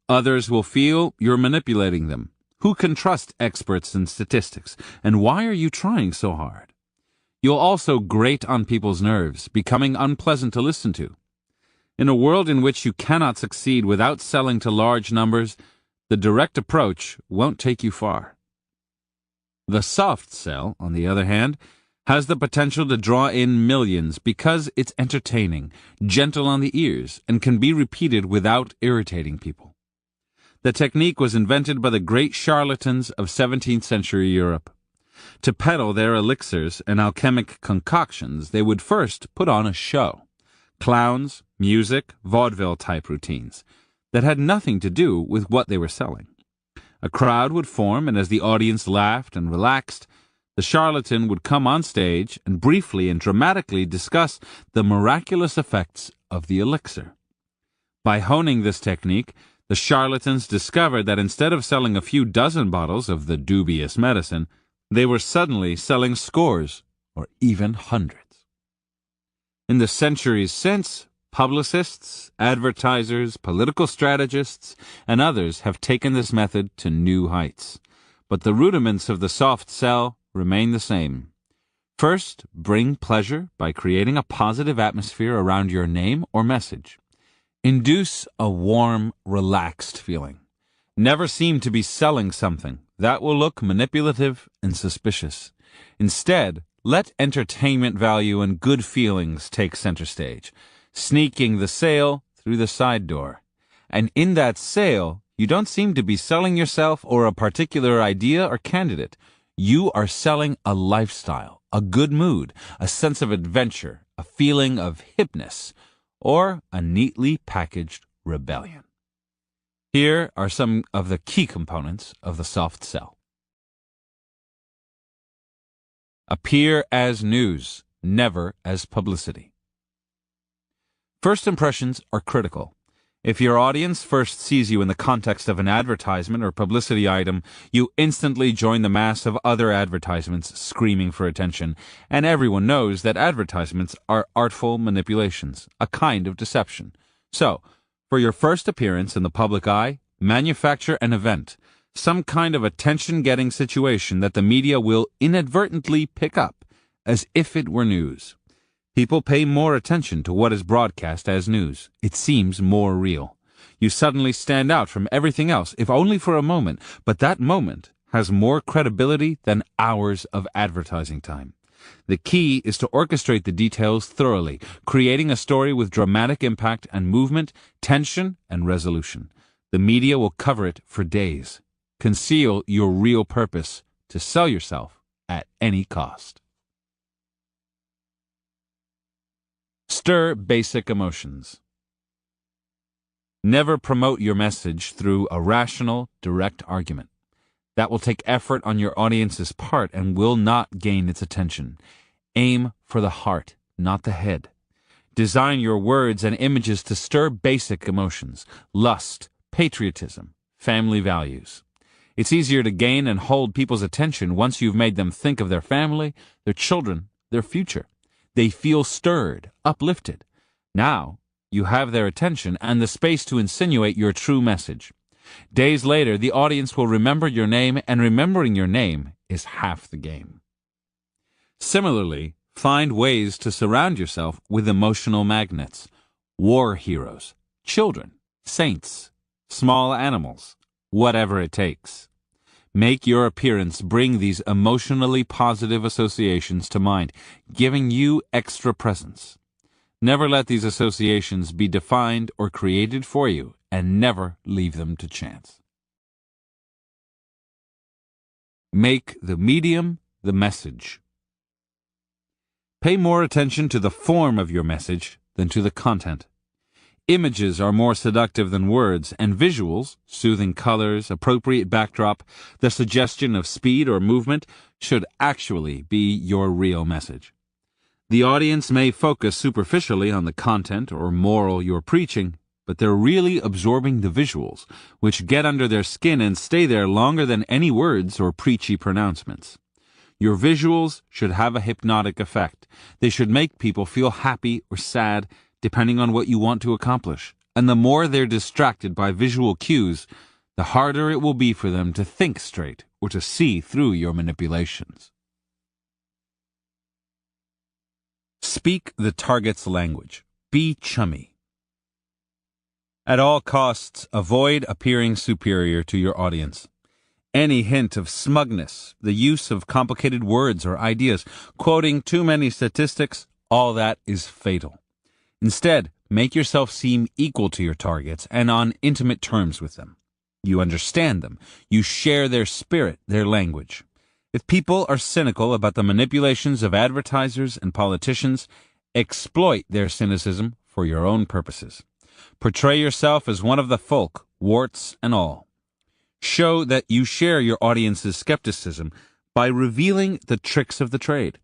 Others will feel you're manipulating them. Who can trust experts in statistics? And why are you trying so hard? You'll also grate on people's nerves, becoming unpleasant to listen to. In a world in which you cannot succeed without selling to large numbers, the direct approach won't take you far. The soft sell, on the other hand, has the potential to draw in millions because it's entertaining, gentle on the ears, and can be repeated without irritating people. The technique was invented by the great charlatans of 17th century Europe. To peddle their elixirs and alchemic concoctions, they would first put on a show. Clowns, music, vaudeville-type routines that had nothing to do with what they were selling. A crowd would form, and as the audience laughed and relaxed, the charlatan would come on stage and briefly and dramatically discuss the miraculous effects of the elixir. By honing this technique, the charlatans discovered that instead of selling a few dozen bottles of the dubious medicine, they were suddenly selling scores or even hundreds. In the centuries since, publicists, advertisers, political strategists, and others have taken this method to new heights. But the rudiments of the soft sell remain the same. First, bring pleasure by creating a positive atmosphere around your name or message. Induce a warm, relaxed feeling. Never seem to be selling something. That will look manipulative and suspicious. Instead, let entertainment value and good feelings take center stage, sneaking the sale through the side door. And in that sale, you don't seem to be selling yourself or a particular idea or candidate. You are selling a lifestyle, a good mood, a sense of adventure, a feeling of hipness, or a neatly packaged rebellion. Here are some of the key components of the soft sell. Appear as news, never as publicity. First impressions are critical. If your audience first sees you in the context of an advertisement or publicity item, you instantly join the mass of other advertisements screaming for attention, and everyone knows that advertisements are artful manipulations, a kind of deception. So, for your first appearance in the public eye, manufacture an event, some kind of attention-getting situation that the media will inadvertently pick up, as if it were news. People pay more attention to what is broadcast as news. It seems more real. You suddenly stand out from everything else, if only for a moment, but that moment has more credibility than hours of advertising time. The key is to orchestrate the details thoroughly, creating a story with dramatic impact and movement, tension and resolution. The media will cover it for days. Conceal your real purpose to sell yourself at any cost. Stir basic emotions. Never promote your message through a rational, direct argument. That will take effort on your audience's part and will not gain its attention. Aim for the heart, not the head. Design your words and images to stir basic emotions, lust, patriotism, family values. It's easier to gain and hold people's attention once you've made them think of their family, their children, their future. They feel stirred, uplifted. Now, you have their attention and the space to insinuate your true message. Days later, the audience will remember your name, and remembering your name is half the game. Similarly, find ways to surround yourself with emotional magnets, war heroes, children, saints, small animals, whatever it takes. Make your appearance bring these emotionally positive associations to mind, giving you extra presence. Never let these associations be defined or created for you, and never leave them to chance. Make the medium the message. Pay more attention to the form of your message than to the content. Images are more seductive than words, and visuals, soothing colors, appropriate backdrop, the suggestion of speed or movement, should actually be your real message. The audience may focus superficially on the content or moral you're preaching, but they're really absorbing the visuals, which get under their skin and stay there longer than any words or preachy pronouncements. Your visuals should have a hypnotic effect. They should make people feel happy or sad, depending on what you want to accomplish. And the more they're distracted by visual cues, the harder it will be for them to think straight or to see through your manipulations. Speak the target's language. Be chummy. At all costs, avoid appearing superior to your audience. Any hint of smugness, the use of complicated words or ideas, quoting too many statistics, all that is fatal. Instead, make yourself seem equal to your targets and on intimate terms with them. You understand them. You share their spirit, their language. If people are cynical about the manipulations of advertisers and politicians, exploit their cynicism for your own purposes. Portray yourself as one of the folk, warts and all. Show that you share your audience's skepticism by revealing the tricks of the trade.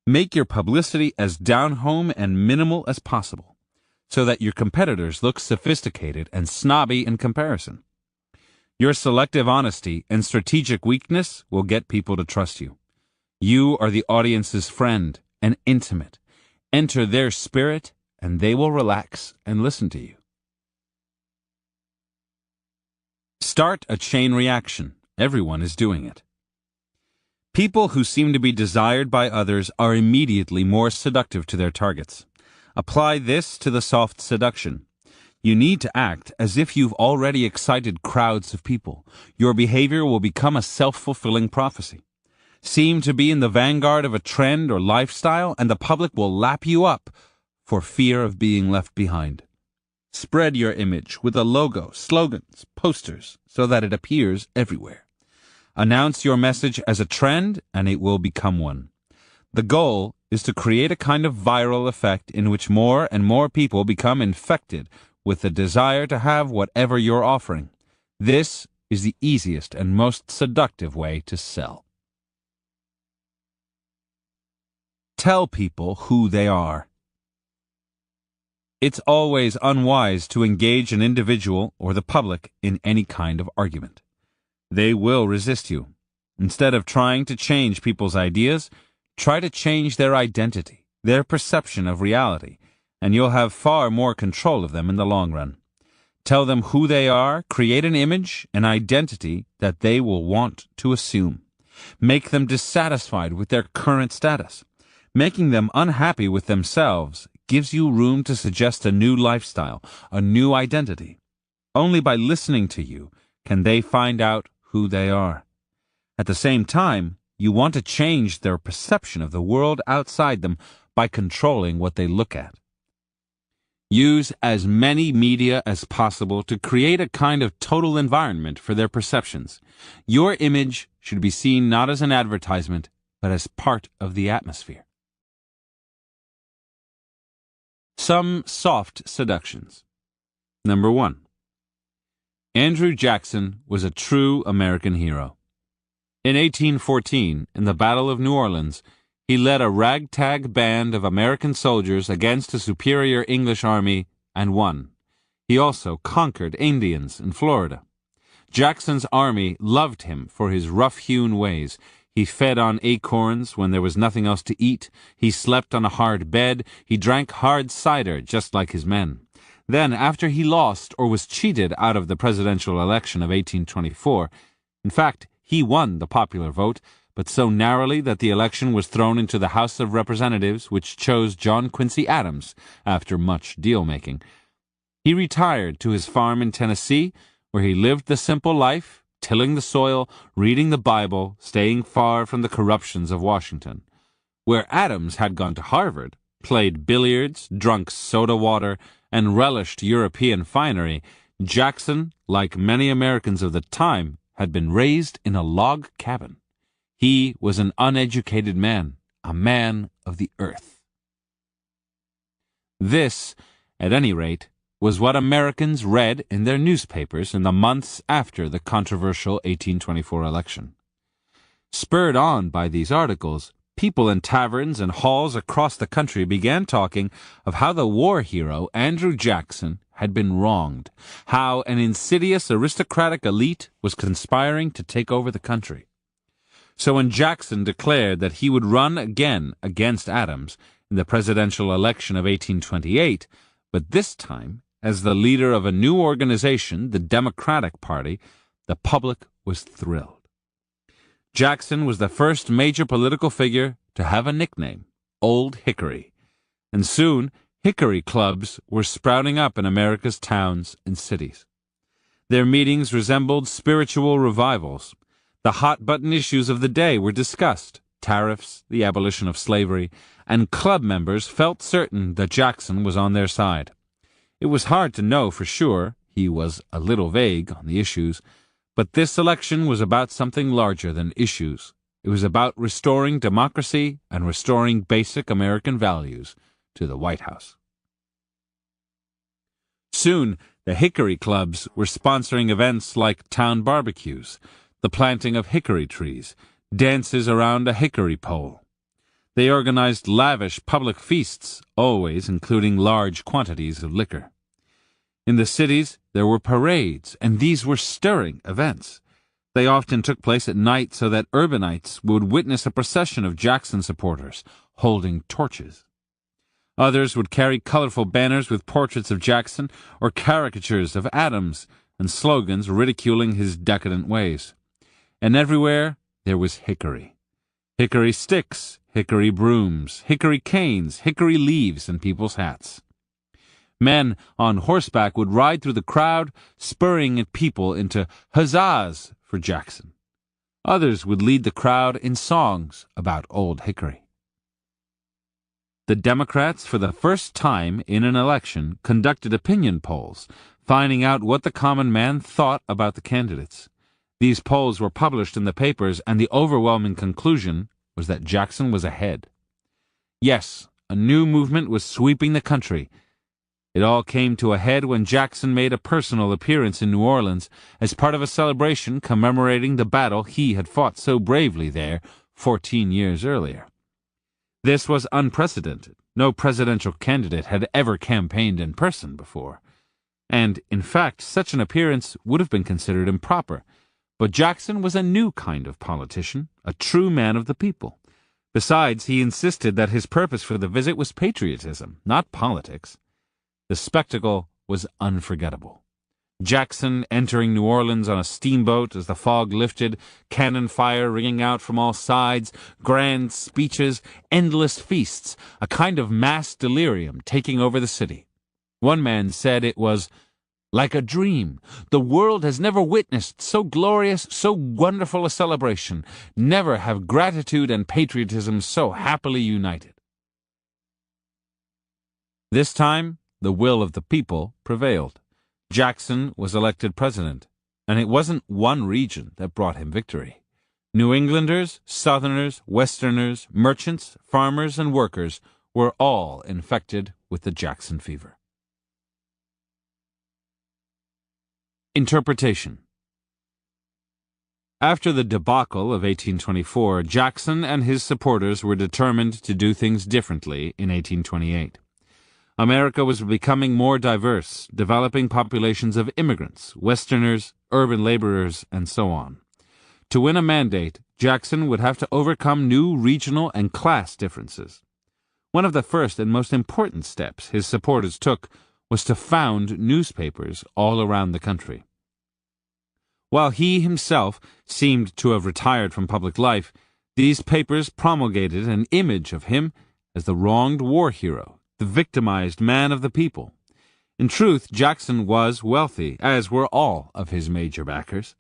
Make your publicity as down-home and minimal as possible, so that your competitors look sophisticated and snobby in comparison. Your selective honesty and strategic weakness will get people to trust you. You are the audience's friend and intimate. Enter their spirit, and they will relax and listen to you. Start a chain reaction. Everyone is doing it. People who seem to be desired by others are immediately more seductive to their targets. Apply this to the soft seduction. You need to act as if you've already excited crowds of people. Your behavior will become a self-fulfilling prophecy. Seem to be in the vanguard of a trend or lifestyle, and the public will lap you up for fear of being left behind. Spread your image with a logo, slogans, posters, so that it appears everywhere. Announce your message as a trend, and it will become one. The goal is to create a kind of viral effect in which more and more people become infected with the desire to have whatever you're offering. This is the easiest and most seductive way to sell. Tell people who they are. It's always unwise to engage an individual or the public in any kind of argument. They will resist you. Instead of trying to change people's ideas, try to change their identity, their perception of reality, and you'll have far more control of them in the long run. Tell them who they are, create an image, an identity that they will want to assume. Make them dissatisfied with their current status. Making them unhappy with themselves gives you room to suggest a new lifestyle, a new identity. Only by listening to you can they find out who they are. At the same time, you want to change their perception of the world outside them by controlling what they look at. Use as many media as possible to create a kind of total environment for their perceptions. Your image should be seen not as an advertisement, but as part of the atmosphere. Some soft seductions. Number 1. Andrew Jackson was a true American hero. In 1814, in the Battle of New Orleans, he led a ragtag band of American soldiers against a superior English army and won. He also conquered Indians in Florida. Jackson's army loved him for his rough-hewn ways. He fed on acorns when there was nothing else to eat. He slept on a hard bed. He drank hard cider, just like his men. Then, after he lost or was cheated out of the presidential election of 1824, in fact, he won the popular vote, but so narrowly that the election was thrown into the House of Representatives, which chose John Quincy Adams after much deal-making. He retired to his farm in Tennessee, where he lived the simple life, tilling the soil, reading the Bible, staying far from the corruptions of Washington. Where Adams had gone to Harvard, played billiards, drunk soda water, and relished European finery, Jackson, like many Americans of the time, had been raised in a log cabin. He was an uneducated man, a man of the earth. This, at any rate, was what Americans read in their newspapers in the months after the controversial 1824 election. Spurred on by these articles, people in taverns and halls across the country began talking of how the war hero Andrew Jackson had been wronged, how an insidious aristocratic elite was conspiring to take over the country. So when Jackson declared that he would run again against Adams in the presidential election of 1828, but this time as the leader of a new organization, the Democratic Party, the public was thrilled. Jackson was the first major political figure to have a nickname, Old Hickory, and soon Hickory clubs were sprouting up in America's towns and cities. Their meetings resembled spiritual revivals. The hot-button issues of the day were discussed, tariffs, the abolition of slavery, and club members felt certain that Jackson was on their side. It was hard to know for sure, he was a little vague on the issues, but this election was about something larger than issues. It was about restoring democracy and restoring basic American values to the White House. Soon, the Hickory clubs were sponsoring events like town barbecues, the planting of hickory trees, dances around a hickory pole. They organized lavish public feasts, always including large quantities of liquor. In the cities, there were parades, and these were stirring events. They often took place at night so that urbanites would witness a procession of Jackson supporters holding torches. Others would carry colorful banners with portraits of Jackson or caricatures of Adams and slogans ridiculing his decadent ways. And everywhere there was hickory. Hickory sticks, hickory brooms, hickory canes, hickory leaves in people's hats. Men on horseback would ride through the crowd, spurring people into huzzas for Jackson. Others would lead the crowd in songs about Old Hickory. The Democrats, for the first time in an election, conducted opinion polls, finding out what the common man thought about the candidates. These polls were published in the papers, and the overwhelming conclusion was that Jackson was ahead. Yes, a new movement was sweeping the country. It all came to a head when Jackson made a personal appearance in New Orleans as part of a celebration commemorating the battle he had fought so bravely there 14 years earlier. This was unprecedented. No presidential candidate had ever campaigned in person before. And, in fact, such an appearance would have been considered improper. But Jackson was a new kind of politician, a true man of the people. Besides, he insisted that his purpose for the visit was patriotism, not politics. The spectacle was unforgettable. Jackson entering New Orleans on a steamboat as the fog lifted, cannon fire ringing out from all sides, grand speeches, endless feasts, a kind of mass delirium taking over the city. One man said it was like a dream. The world has never witnessed so glorious, so wonderful a celebration. Never have gratitude and patriotism so happily united. This time, the will of the people prevailed. Jackson was elected president, and it wasn't one region that brought him victory. New Englanders, Southerners, Westerners, merchants, farmers, and workers were all infected with the Jackson fever. Interpretation. After the debacle of 1824, Jackson and his supporters were determined to do things differently in 1828. America was becoming more diverse, developing populations of immigrants, Westerners, urban laborers, and so on. To win a mandate, Jackson would have to overcome new regional and class differences. One of the first and most important steps his supporters took was to found newspapers all around the country. While he himself seemed to have retired from public life, these papers promulgated an image of him as the wronged war hero, the victimized man of the people. In truth, Jackson was wealthy, as were all of his major backers.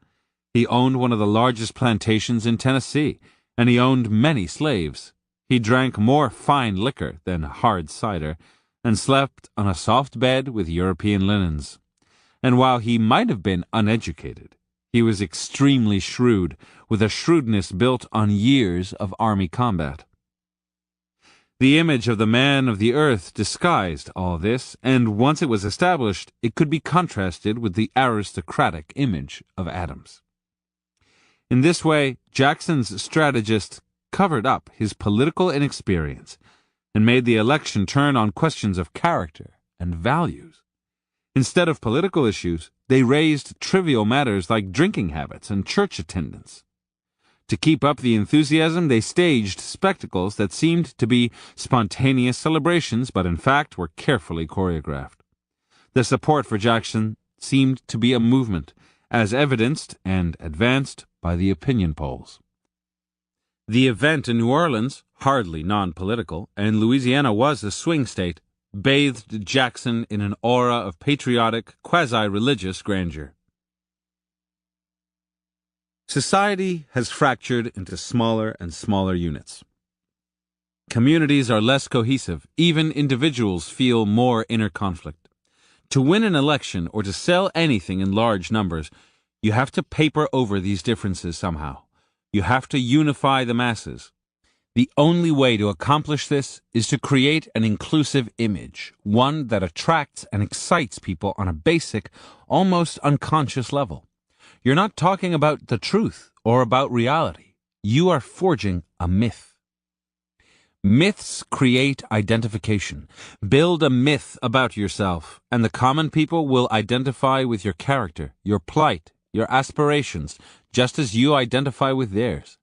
He owned one of the largest plantations in Tennessee, and he owned many slaves. He drank more fine liquor than hard cider, and slept on a soft bed with European linens. And while he might have been uneducated, he was extremely shrewd, with a shrewdness built on years of army combat. The image of the man of the earth disguised all this, and once it was established, it could be contrasted with the aristocratic image of Adams. In this way, Jackson's strategists covered up his political inexperience and made the election turn on questions of character and values. Instead of political issues, they raised trivial matters like drinking habits and church attendance. To keep up the enthusiasm, they staged spectacles that seemed to be spontaneous celebrations, but in fact were carefully choreographed. The support for Jackson seemed to be a movement, as evidenced and advanced by the opinion polls. The event in New Orleans, hardly non-political, and Louisiana was a swing state, bathed Jackson in an aura of patriotic, quasi-religious grandeur. Society has fractured into smaller and smaller units. Communities are less cohesive. Even individuals feel more inner conflict. To win an election or to sell anything in large numbers, you have to paper over these differences somehow. You have to unify the masses. The only way to accomplish this is to create an inclusive image, one that attracts and excites people on a basic, almost unconscious level. You're not talking about the truth or about reality. You are forging a myth. Myths create identification. Build a myth about yourself, and the common people will identify with your character, your plight, your aspirations, just as you identify with theirs.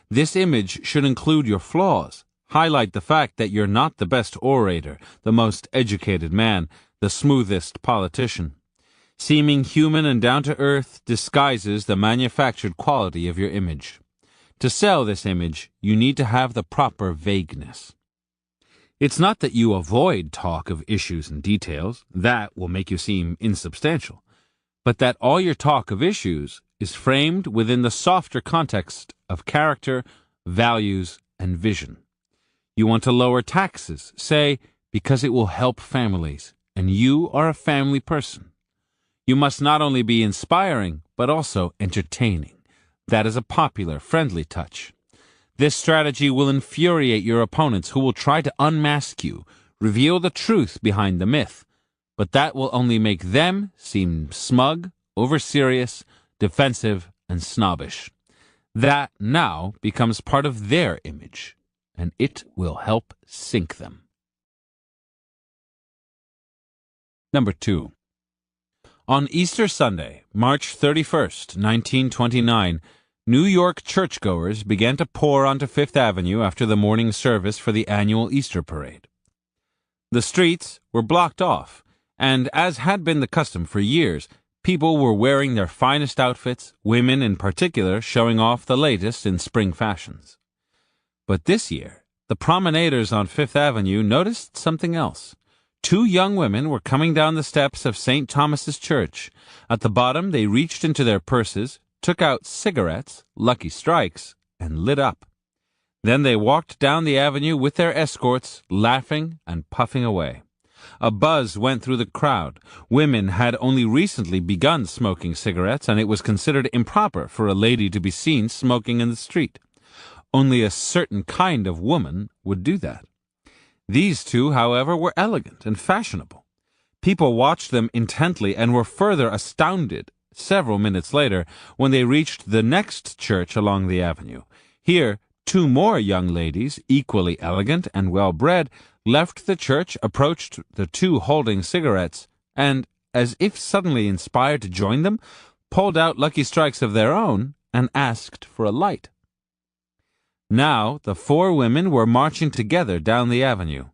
This image should include your flaws, highlight the fact that you're not the best orator, the most educated man, the smoothest politician. Seeming human and down-to-earth disguises the manufactured quality of your image. To sell this image, you need to have the proper vagueness. It's not that you avoid talk of issues and details, that will make you seem insubstantial, but that all your talk of issues is framed within the softer context of character, values, and vision. You want to lower taxes, say, because it will help families, and you are a family person. You must not only be inspiring, but also entertaining. That is a popular, friendly touch. This strategy will infuriate your opponents who will try to unmask you, reveal the truth behind the myth, but that will only make them seem smug, over-serious, defensive, and snobbish. That now becomes part of their image, and it will help sink them. Number 2. On Easter Sunday, March 31st, 1929, New York churchgoers began to pour onto Fifth Avenue after the morning service for the annual Easter parade. The streets were blocked off, and as had been the custom for years, people were wearing their finest outfits, women in particular showing off the latest in spring fashions. But this year, the promenaders on Fifth Avenue noticed something else. 2 young women were coming down the steps of St. Thomas's Church. At the bottom, they reached into their purses, took out cigarettes, Lucky Strikes, and lit up. Then they walked down the avenue with their escorts, laughing and puffing away. A buzz went through the crowd. Women had only recently begun smoking cigarettes, and it was considered improper for a lady to be seen smoking in the street. Only a certain kind of woman would do that. These 2, however, were elegant and fashionable. People watched them intently and were further astounded several minutes later when they reached the next church along the avenue. Here, 2 more young ladies, equally elegant and well-bred, left the church, approached the 2 holding cigarettes, and, as if suddenly inspired to join them, pulled out Lucky Strikes of their own and asked for a light. Now the 4 women were marching together down the avenue.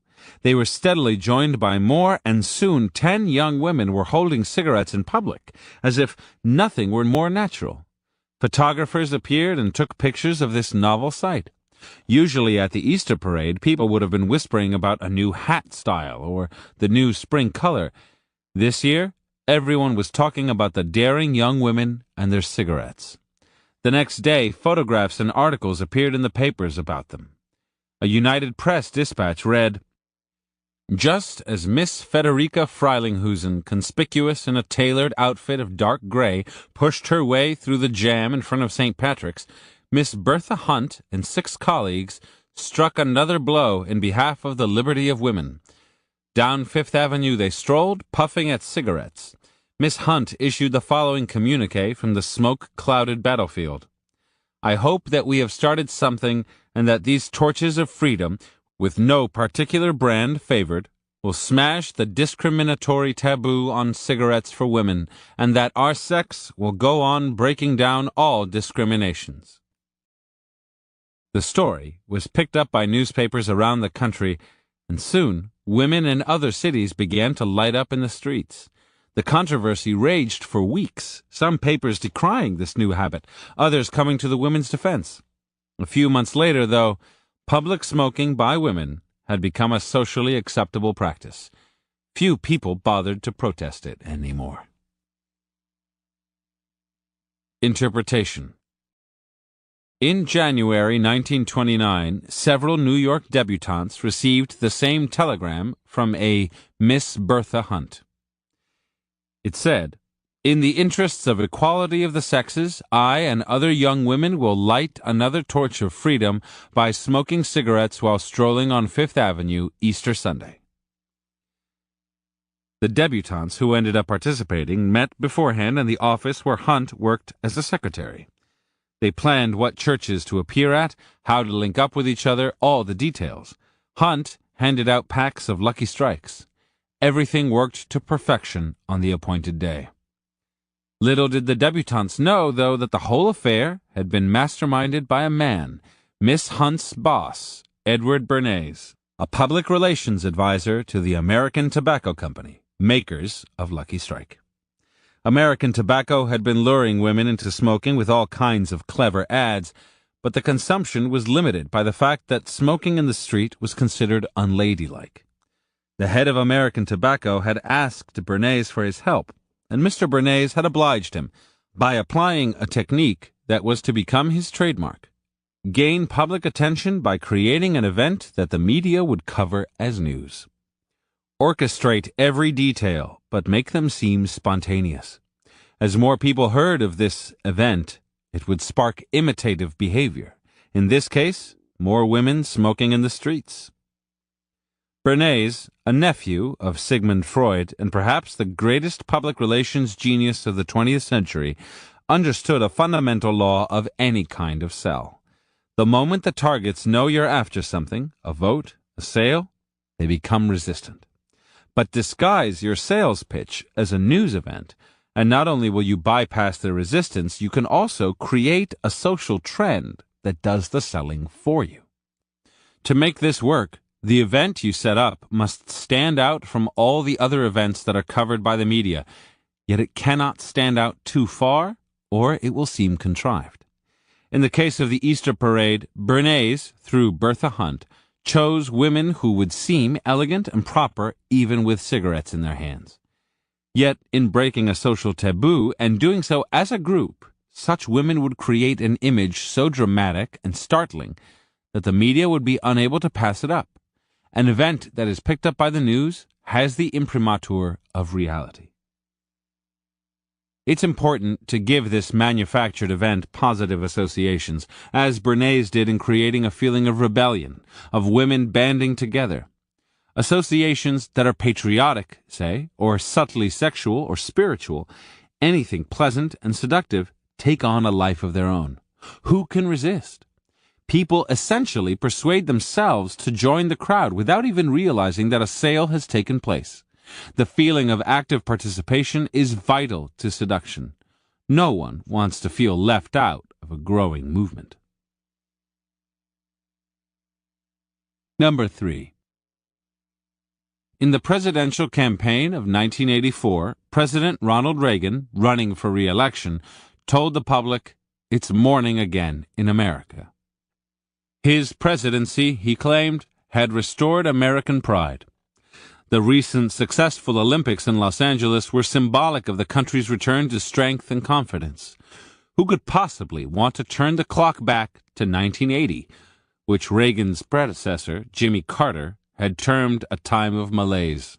They were steadily joined by more, and soon 10 young women were holding cigarettes in public, as if nothing were more natural. Photographers appeared and took pictures of this novel sight. Usually at the Easter parade, people would have been whispering about a new hat style or the new spring color. This year, everyone was talking about the daring young women and their cigarettes. The next day, photographs and articles appeared in the papers about them. A United Press dispatch read, "Just as Miss Frederica Freilinghusen, conspicuous in a tailored outfit of dark gray, pushed her way through the jam in front of St. Patrick's, Miss Bertha Hunt and 6 colleagues struck another blow in behalf of the liberty of women. Down Fifth Avenue they strolled, puffing at cigarettes. Miss Hunt issued the following communique from the smoke-clouded battlefield. I hope that we have started something, and that these torches of freedom, with no particular brand favored, will smash the discriminatory taboo on cigarettes for women, and that our sex will go on breaking down all discriminations." The story was picked up by newspapers around the country, and soon women in other cities began to light up in the streets. The controversy raged for weeks, some papers decrying this new habit, others coming to the women's defense. A few months later, though, public smoking by women had become a socially acceptable practice. Few people bothered to protest it anymore. Interpretation. In January 1929, several New York debutantes received the same telegram from a Miss Bertha Hunt. It said, "In the interests of equality of the sexes, I and other young women will light another torch of freedom by smoking cigarettes while strolling on Fifth Avenue Easter Sunday." The debutantes who ended up participating met beforehand in the office where Hunt worked as a secretary. They planned what churches to appear at, how to link up with each other, all the details. Hunt handed out packs of Lucky Strikes. Everything worked to perfection on the appointed day. Little did the debutantes know, though, that the whole affair had been masterminded by a man, Miss Hunt's boss, Edward Bernays, a public relations advisor to the American Tobacco Company, makers of Lucky Strike. American Tobacco had been luring women into smoking with all kinds of clever ads, but the consumption was limited by the fact that smoking in the street was considered unladylike. The head of American Tobacco had asked Bernays for his help, and Mr. Bernays had obliged him by applying a technique that was to become his trademark: gain public attention by creating an event that the media would cover as news. Orchestrate every detail, but make them seem spontaneous. As more people heard of this event, it would spark imitative behavior. In this case, more women smoking in the streets. Bernays, a nephew of Sigmund Freud and perhaps the greatest public relations genius of the 20th century, understood a fundamental law of any kind of sell. The moment the targets know you're after something, a vote, a sale, they become resistant. But disguise your sales pitch as a news event, and not only will you bypass their resistance, you can also create a social trend that does the selling for you. To make this work, the event you set up must stand out from all the other events that are covered by the media, yet it cannot stand out too far, or it will seem contrived. In the case of the Easter parade, Bernays, through Bertha Hunt, chose women who would seem elegant and proper even with cigarettes in their hands. Yet, in breaking a social taboo and doing so as a group, such women would create an image so dramatic and startling that the media would be unable to pass it up. An event that is picked up by the news has the imprimatur of reality. It's important to give this manufactured event positive associations, as Bernays did in creating a feeling of rebellion, of women banding together. Associations that are patriotic, say, or subtly sexual or spiritual, anything pleasant and seductive, take on a life of their own. Who can resist? People essentially persuade themselves to join the crowd without even realizing that a sale has taken place. The feeling of active participation is vital to seduction. No one wants to feel left out of a growing movement. Number 3. In the presidential campaign of 1984, President Ronald Reagan, running for re-election, told the public, "It's morning again in America." His presidency, he claimed, had restored American pride. The recent successful Olympics in Los Angeles were symbolic of the country's return to strength and confidence. Who could possibly want to turn the clock back to 1980, which Reagan's predecessor, Jimmy Carter, had termed a time of malaise?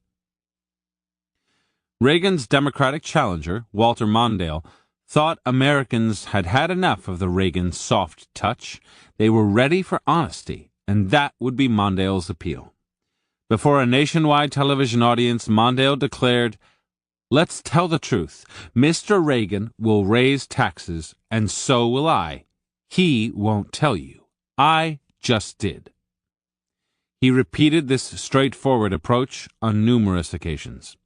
Reagan's Democratic challenger, Walter Mondale, thought Americans had had enough of the Reagan soft touch. They were ready for honesty, and that would be Mondale's appeal. Before a nationwide television audience, Mondale declared, "Let's tell the truth. Mr. Reagan will raise taxes, and so will I. He won't tell you. I just did." He repeated this straightforward approach on numerous occasions.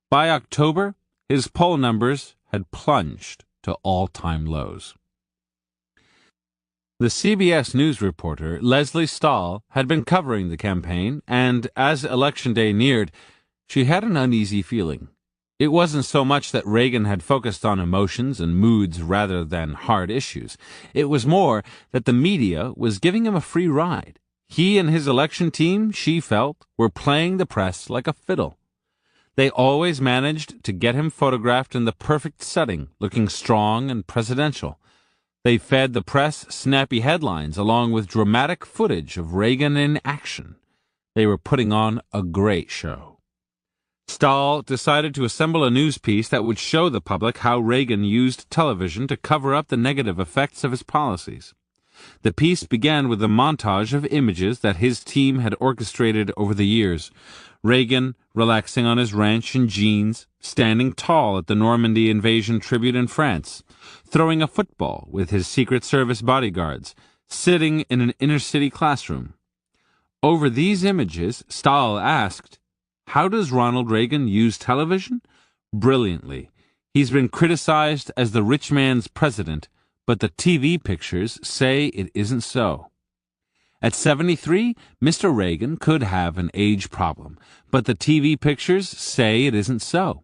By October, his poll numbers had plunged to all-time lows. The CBS News reporter Leslie Stahl had been covering the campaign, and as Election Day neared, she had an uneasy feeling. It wasn't so much that Reagan had focused on emotions and moods rather than hard issues. It was more that the media was giving him a free ride. He and his election team, she felt, were playing the press like a fiddle. They always managed to get him photographed in the perfect setting, looking strong and presidential. They fed the press snappy headlines along with dramatic footage of Reagan in action. They were putting on a great show. Stahl decided to assemble a news piece that would show the public how Reagan used television to cover up the negative effects of his policies. The piece began with a montage of images that his team had orchestrated over the years. Reagan relaxing on his ranch in jeans, standing tall at the Normandy invasion tribute in France, throwing a football with his Secret Service bodyguards, sitting in an inner-city classroom. Over these images, Stahl asked, "How does Ronald Reagan use television?" Brilliantly. He's been criticized as the rich man's president, but the TV pictures say it isn't so. At 73, Mr. Reagan could have an age problem, but the TV pictures say it isn't so.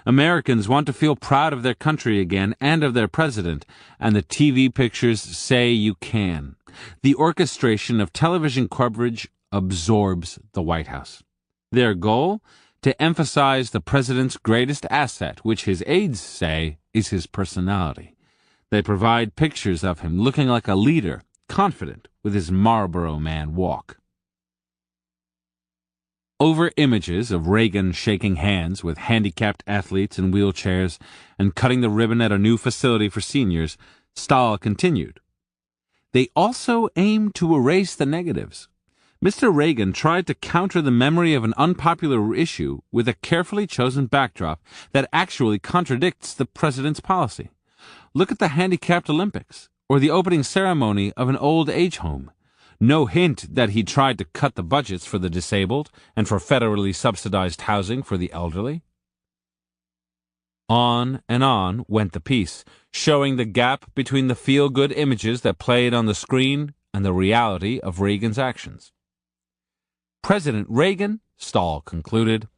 Americans want to feel proud of their country again and of their president, and the TV pictures say you can. The orchestration of television coverage absorbs the White House. Their goal? To emphasize the president's greatest asset, which his aides say is his personality. They provide pictures of him looking like a leader, confident with his Marlboro Man walk. Over images of Reagan shaking hands with handicapped athletes in wheelchairs and cutting the ribbon at a new facility for seniors, Stahl continued. They also aim to erase the negatives. Mr. Reagan tried to counter the memory of an unpopular issue with a carefully chosen backdrop that actually contradicts the president's policy. Look at the handicapped Olympics, or the opening ceremony of an old age home. No hint that he tried to cut the budgets for the disabled and for federally subsidized housing for the elderly. On and on went the piece, showing the gap between the feel-good images that played on the screen and the reality of Reagan's actions. President Reagan, Stahl concluded,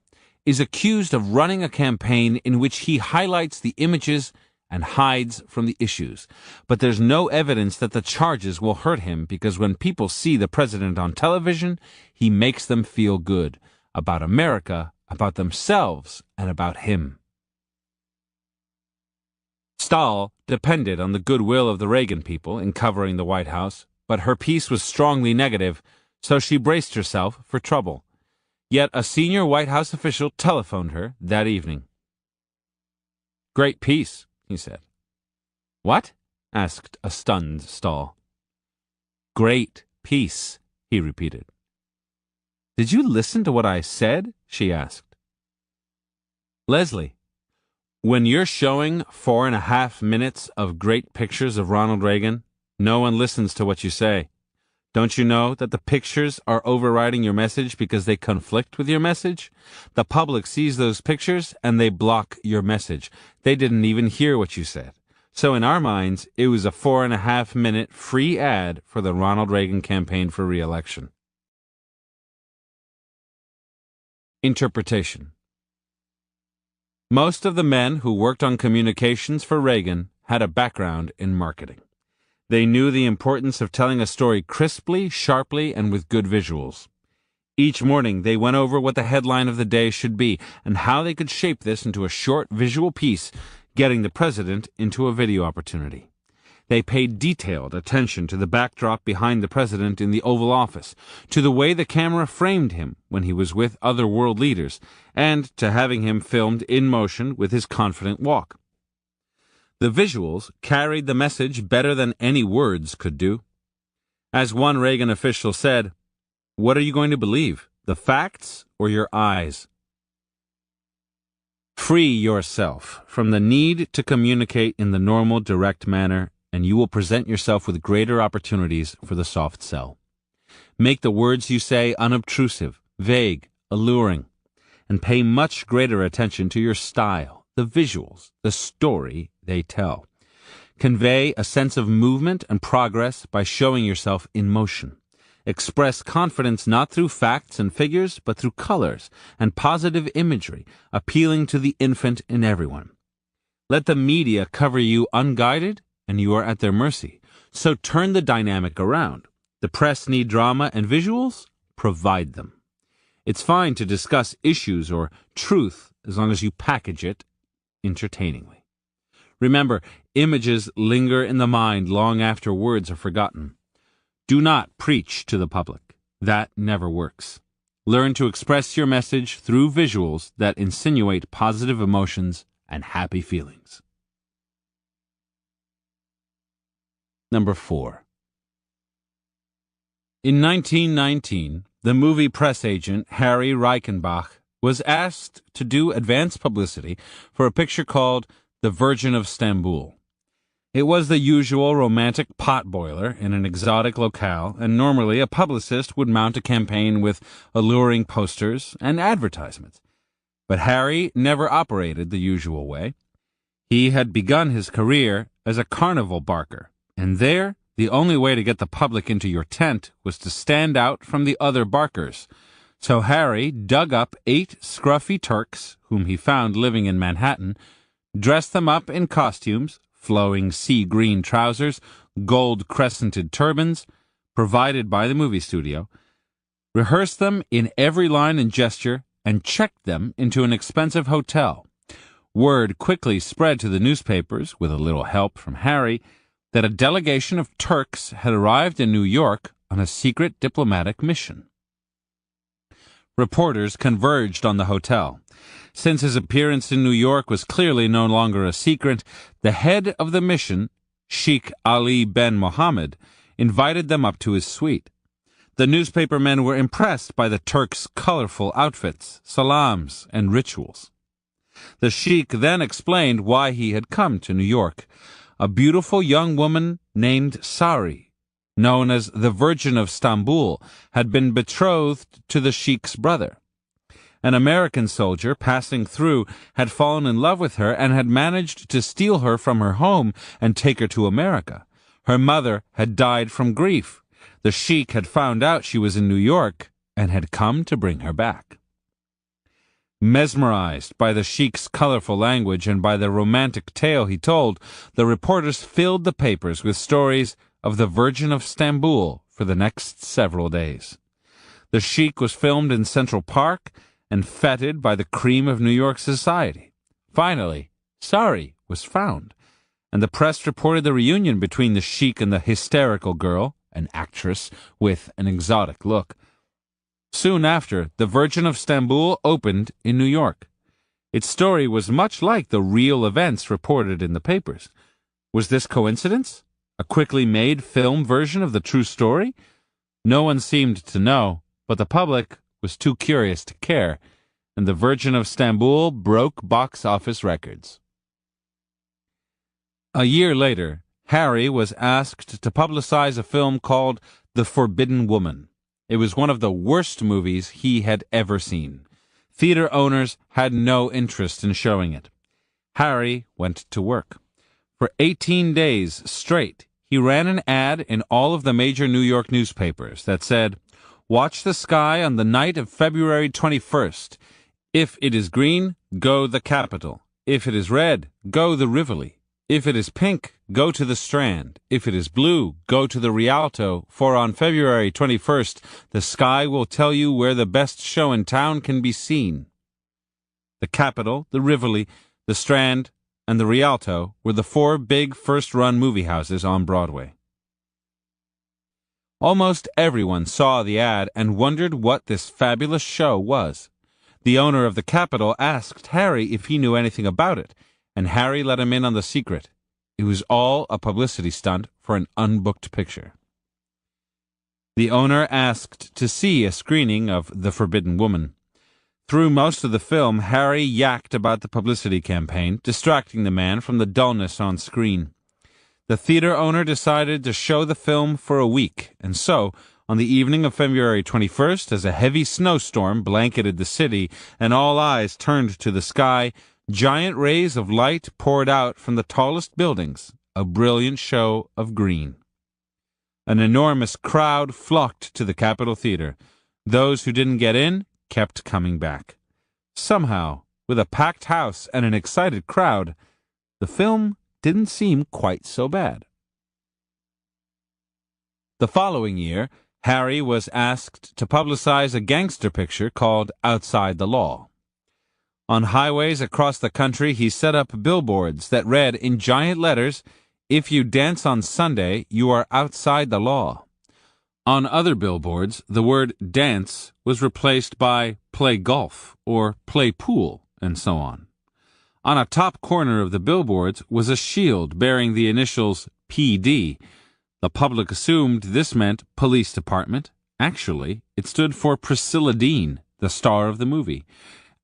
is accused of running a campaign in which he highlights the images and hides from the issues. But there's no evidence that the charges will hurt him because when people see the president on television, he makes them feel good about America, about themselves, and about him. Stahl depended on the goodwill of the Reagan people in covering the White House, but her piece was strongly negative, so she braced herself for trouble. Yet a senior White House official telephoned her that evening. "Great piece," he said. "What?" asked a stunned Stahl. "Great piece," he repeated. "Did you listen to what I said?" she asked. "Leslie, when you're showing 4.5 minutes of great pictures of Ronald Reagan, no one listens to what you say. Don't you know that the pictures are overriding your message because they conflict with your message? The public sees those pictures and they block your message. They didn't even hear what you said. So in our minds, it was a 4.5-minute free ad for the Ronald Reagan campaign for re-election." Interpretation. Most of the men who worked on communications for Reagan had a background in marketing. They knew the importance of telling a story crisply, sharply, and with good visuals. Each morning they went over what the headline of the day should be and how they could shape this into a short visual piece, getting the president into a video opportunity. They paid detailed attention to the backdrop behind the president in the Oval Office, to the way the camera framed him when he was with other world leaders, and to having him filmed in motion with his confident walk. The visuals carried the message better than any words could do. As one Reagan official said, "What are you going to believe, the facts or your eyes?" Free yourself from the need to communicate in the normal, direct manner, and you will present yourself with greater opportunities for the soft sell. Make the words you say unobtrusive, vague, alluring, and pay much greater attention to your style, the visuals, the story they tell. Convey a sense of movement and progress by showing yourself in motion. Express confidence not through facts and figures, but through colors and positive imagery, appealing to the infant in everyone. Let the media cover you unguided, and you are at their mercy. So turn the dynamic around. The press need drama and visuals? Provide them. It's fine to discuss issues or truth as long as you package it entertainingly. Remember, images linger in the mind long after words are forgotten. Do not preach to the public. That never works. Learn to express your message through visuals that insinuate positive emotions and happy feelings. Number 4. In 1919, the movie press agent Harry Reichenbach was asked to do advance publicity for a picture called The Virgin of Stamboul. It was the usual romantic potboiler in an exotic locale, and normally a publicist would mount a campaign with alluring posters and advertisements. But Harry never operated the usual way. He had begun his career as a carnival barker, and there, the only way to get the public into your tent was to stand out from the other barkers. So Harry dug up 8 scruffy Turks, whom he found living in Manhattan, dressed them up in costumes, flowing sea green trousers, gold crescented turbans, provided by the movie studio, rehearsed them in every line and gesture, and checked them into an expensive hotel. Word quickly spread to the newspapers, with a little help from Harry, that a delegation of Turks had arrived in New York on a secret diplomatic mission. Reporters converged on the hotel. Since his appearance in New York was clearly no longer a secret, the head of the mission, Sheikh Ali bin Mohammed, invited them up to his suite. The newspaper men were impressed by the Turks' colorful outfits, salams, and rituals. The sheikh then explained why he had come to New York. A beautiful young woman named Sari, known as the Virgin of Stamboul, had been betrothed to the sheikh's brother. An American soldier passing through had fallen in love with her and had managed to steal her from her home and take her to America. Her mother had died from grief. The sheikh had found out she was in New York and had come to bring her back. Mesmerized by the sheikh's colorful language and by the romantic tale he told, the reporters filled the papers with stories of the Virgin of Stamboul for the next several days. The sheikh was filmed in Central Park and feted by the cream of New York society. Finally, Sari was found, and the press reported the reunion between the sheikh and the hysterical girl, an actress with an exotic look. Soon after, the Virgin of Stamboul opened in New York. Its story was much like the real events reported in the papers. Was this coincidence? A quickly made film version of the true story? No one seemed to know, but the public was too curious to care, and the Virgin of Stamboul broke box office records. A year later, Harry was asked to publicize a film called The Forbidden Woman. It was one of the worst movies he had ever seen. Theater owners had no interest in showing it. Harry went to work. For 18 days straight, he ran an ad in all of the major New York newspapers that said, "Watch the sky on the night of February 21st. If it is green, go the Capitol. If it is red, go the Rivoli. If it is pink, go to the Strand. If it is blue, go to the Rialto, for on February 21st, the sky will tell you where the best show in town can be seen." The Capitol, the Rivoli, the Strand, and the Rialto were the 4 big first-run movie houses on Broadway. Almost everyone saw the ad and wondered what this fabulous show was. The owner of the Capitol asked Harry if he knew anything about it, and Harry let him in on the secret. It was all a publicity stunt for an unbooked picture. The owner asked to see a screening of The Forbidden Woman. Through most of the film, Harry yacked about the publicity campaign, distracting the man from the dullness on screen. The theater owner decided to show the film for a week, and so, on the evening of February 21st, as a heavy snowstorm blanketed the city and all eyes turned to the sky, giant rays of light poured out from the tallest buildings, a brilliant show of green. An enormous crowd flocked to the Capitol Theater. Those who didn't get in kept coming back. Somehow, with a packed house and an excited crowd, the film didn't seem quite so bad. The following year, Harry was asked to publicize a gangster picture called Outside the Law. On highways across the country, he set up billboards that read in giant letters, "If you dance on Sunday, you are outside the law." On other billboards, the word dance was replaced by play golf or play pool, and so on. On a top corner of the billboards was a shield bearing the initials PD. The public assumed this meant police department. Actually, it stood for Priscilla Dean, the star of the movie,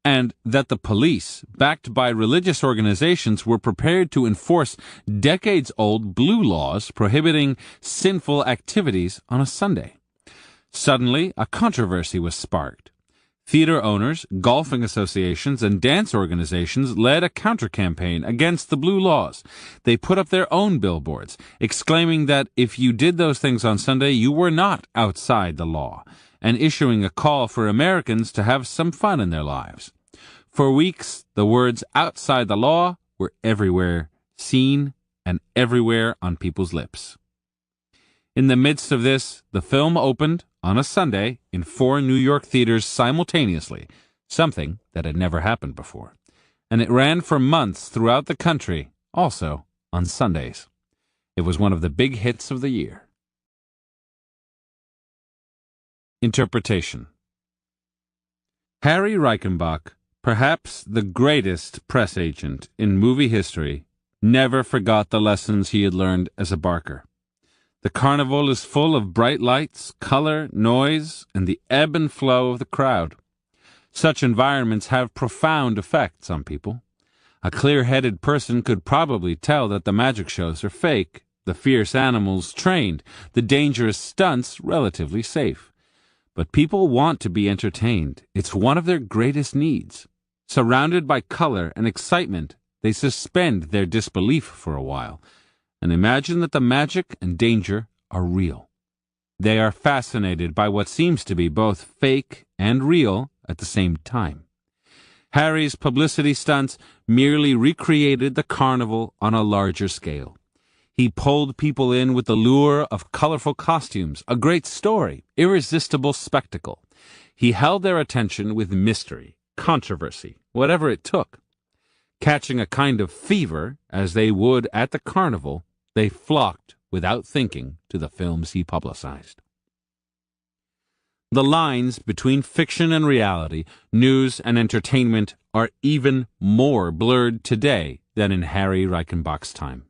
and that the police, backed by religious organizations, were prepared to enforce decades-old blue laws prohibiting sinful activities on a Sunday. Suddenly, a controversy was sparked. Theater owners, golfing associations, and dance organizations led a counter-campaign against the blue laws. They put up their own billboards, exclaiming that if you did those things on Sunday, you were not outside the law, and issuing a call for Americans to have some fun in their lives. For weeks, the words outside the law were everywhere seen and everywhere on people's lips. In the midst of this, the film opened on a Sunday in 4 New York theaters simultaneously, something that had never happened before. And it ran for months throughout the country, also on Sundays. It was one of the big hits of the year. Interpretation. Harry Reichenbach, perhaps the greatest press agent in movie history, never forgot the lessons he had learned as a barker. The carnival is full of bright lights, color, noise, and the ebb and flow of the crowd. Such environments have profound effects on people. A clear-headed person could probably tell that the magic shows are fake, the fierce animals trained, the dangerous stunts relatively safe. But people want to be entertained. It's one of their greatest needs. Surrounded by color and excitement, they suspend their disbelief for a while and imagine that the magic and danger are real. They are fascinated by what seems to be both fake and real at the same time. Harry's publicity stunts merely recreated the carnival on a larger scale. He pulled people in with the lure of colorful costumes, a great story, irresistible spectacle. He held their attention with mystery, controversy, whatever it took. Catching a kind of fever, as they would at the carnival, they flocked without thinking to the films he publicized. The lines between fiction and reality, news and entertainment, are even more blurred today than in Harry Reichenbach's time.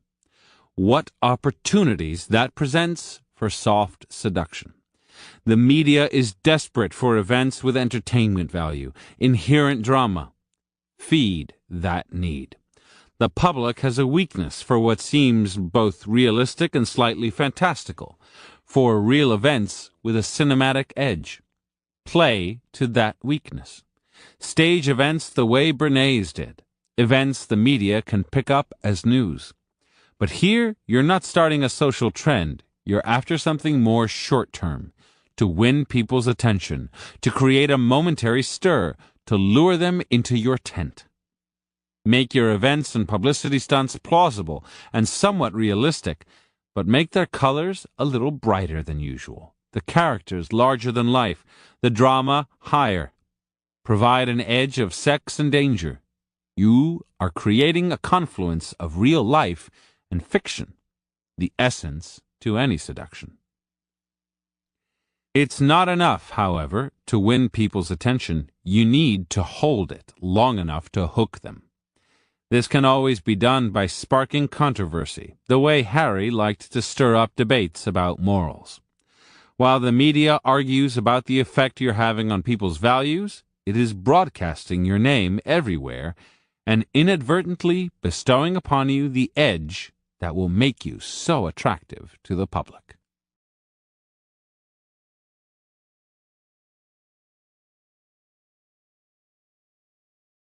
What opportunities that presents for soft seduction. The media is desperate for events with entertainment value, inherent drama. Feed that need. The public has a weakness for what seems both realistic and slightly fantastical, for real events with a cinematic edge. Play to that weakness. Stage events the way Bernays did, events the media can pick up as news. But here, you're not starting a social trend. You're after something more short-term, to win people's attention, to create a momentary stir, to lure them into your tent. Make your events and publicity stunts plausible and somewhat realistic, but make their colors a little brighter than usual, the characters larger than life, the drama higher. Provide an edge of sex and danger. You are creating a confluence of real life and fiction, the essence to any seduction. It's not enough, however, to win people's attention. You need to hold it long enough to hook them. This can always be done by sparking controversy, the way Harry liked to stir up debates about morals. While the media argues about the effect you're having on people's values, it is broadcasting your name everywhere and inadvertently bestowing upon you the edge that will make you so attractive to the public.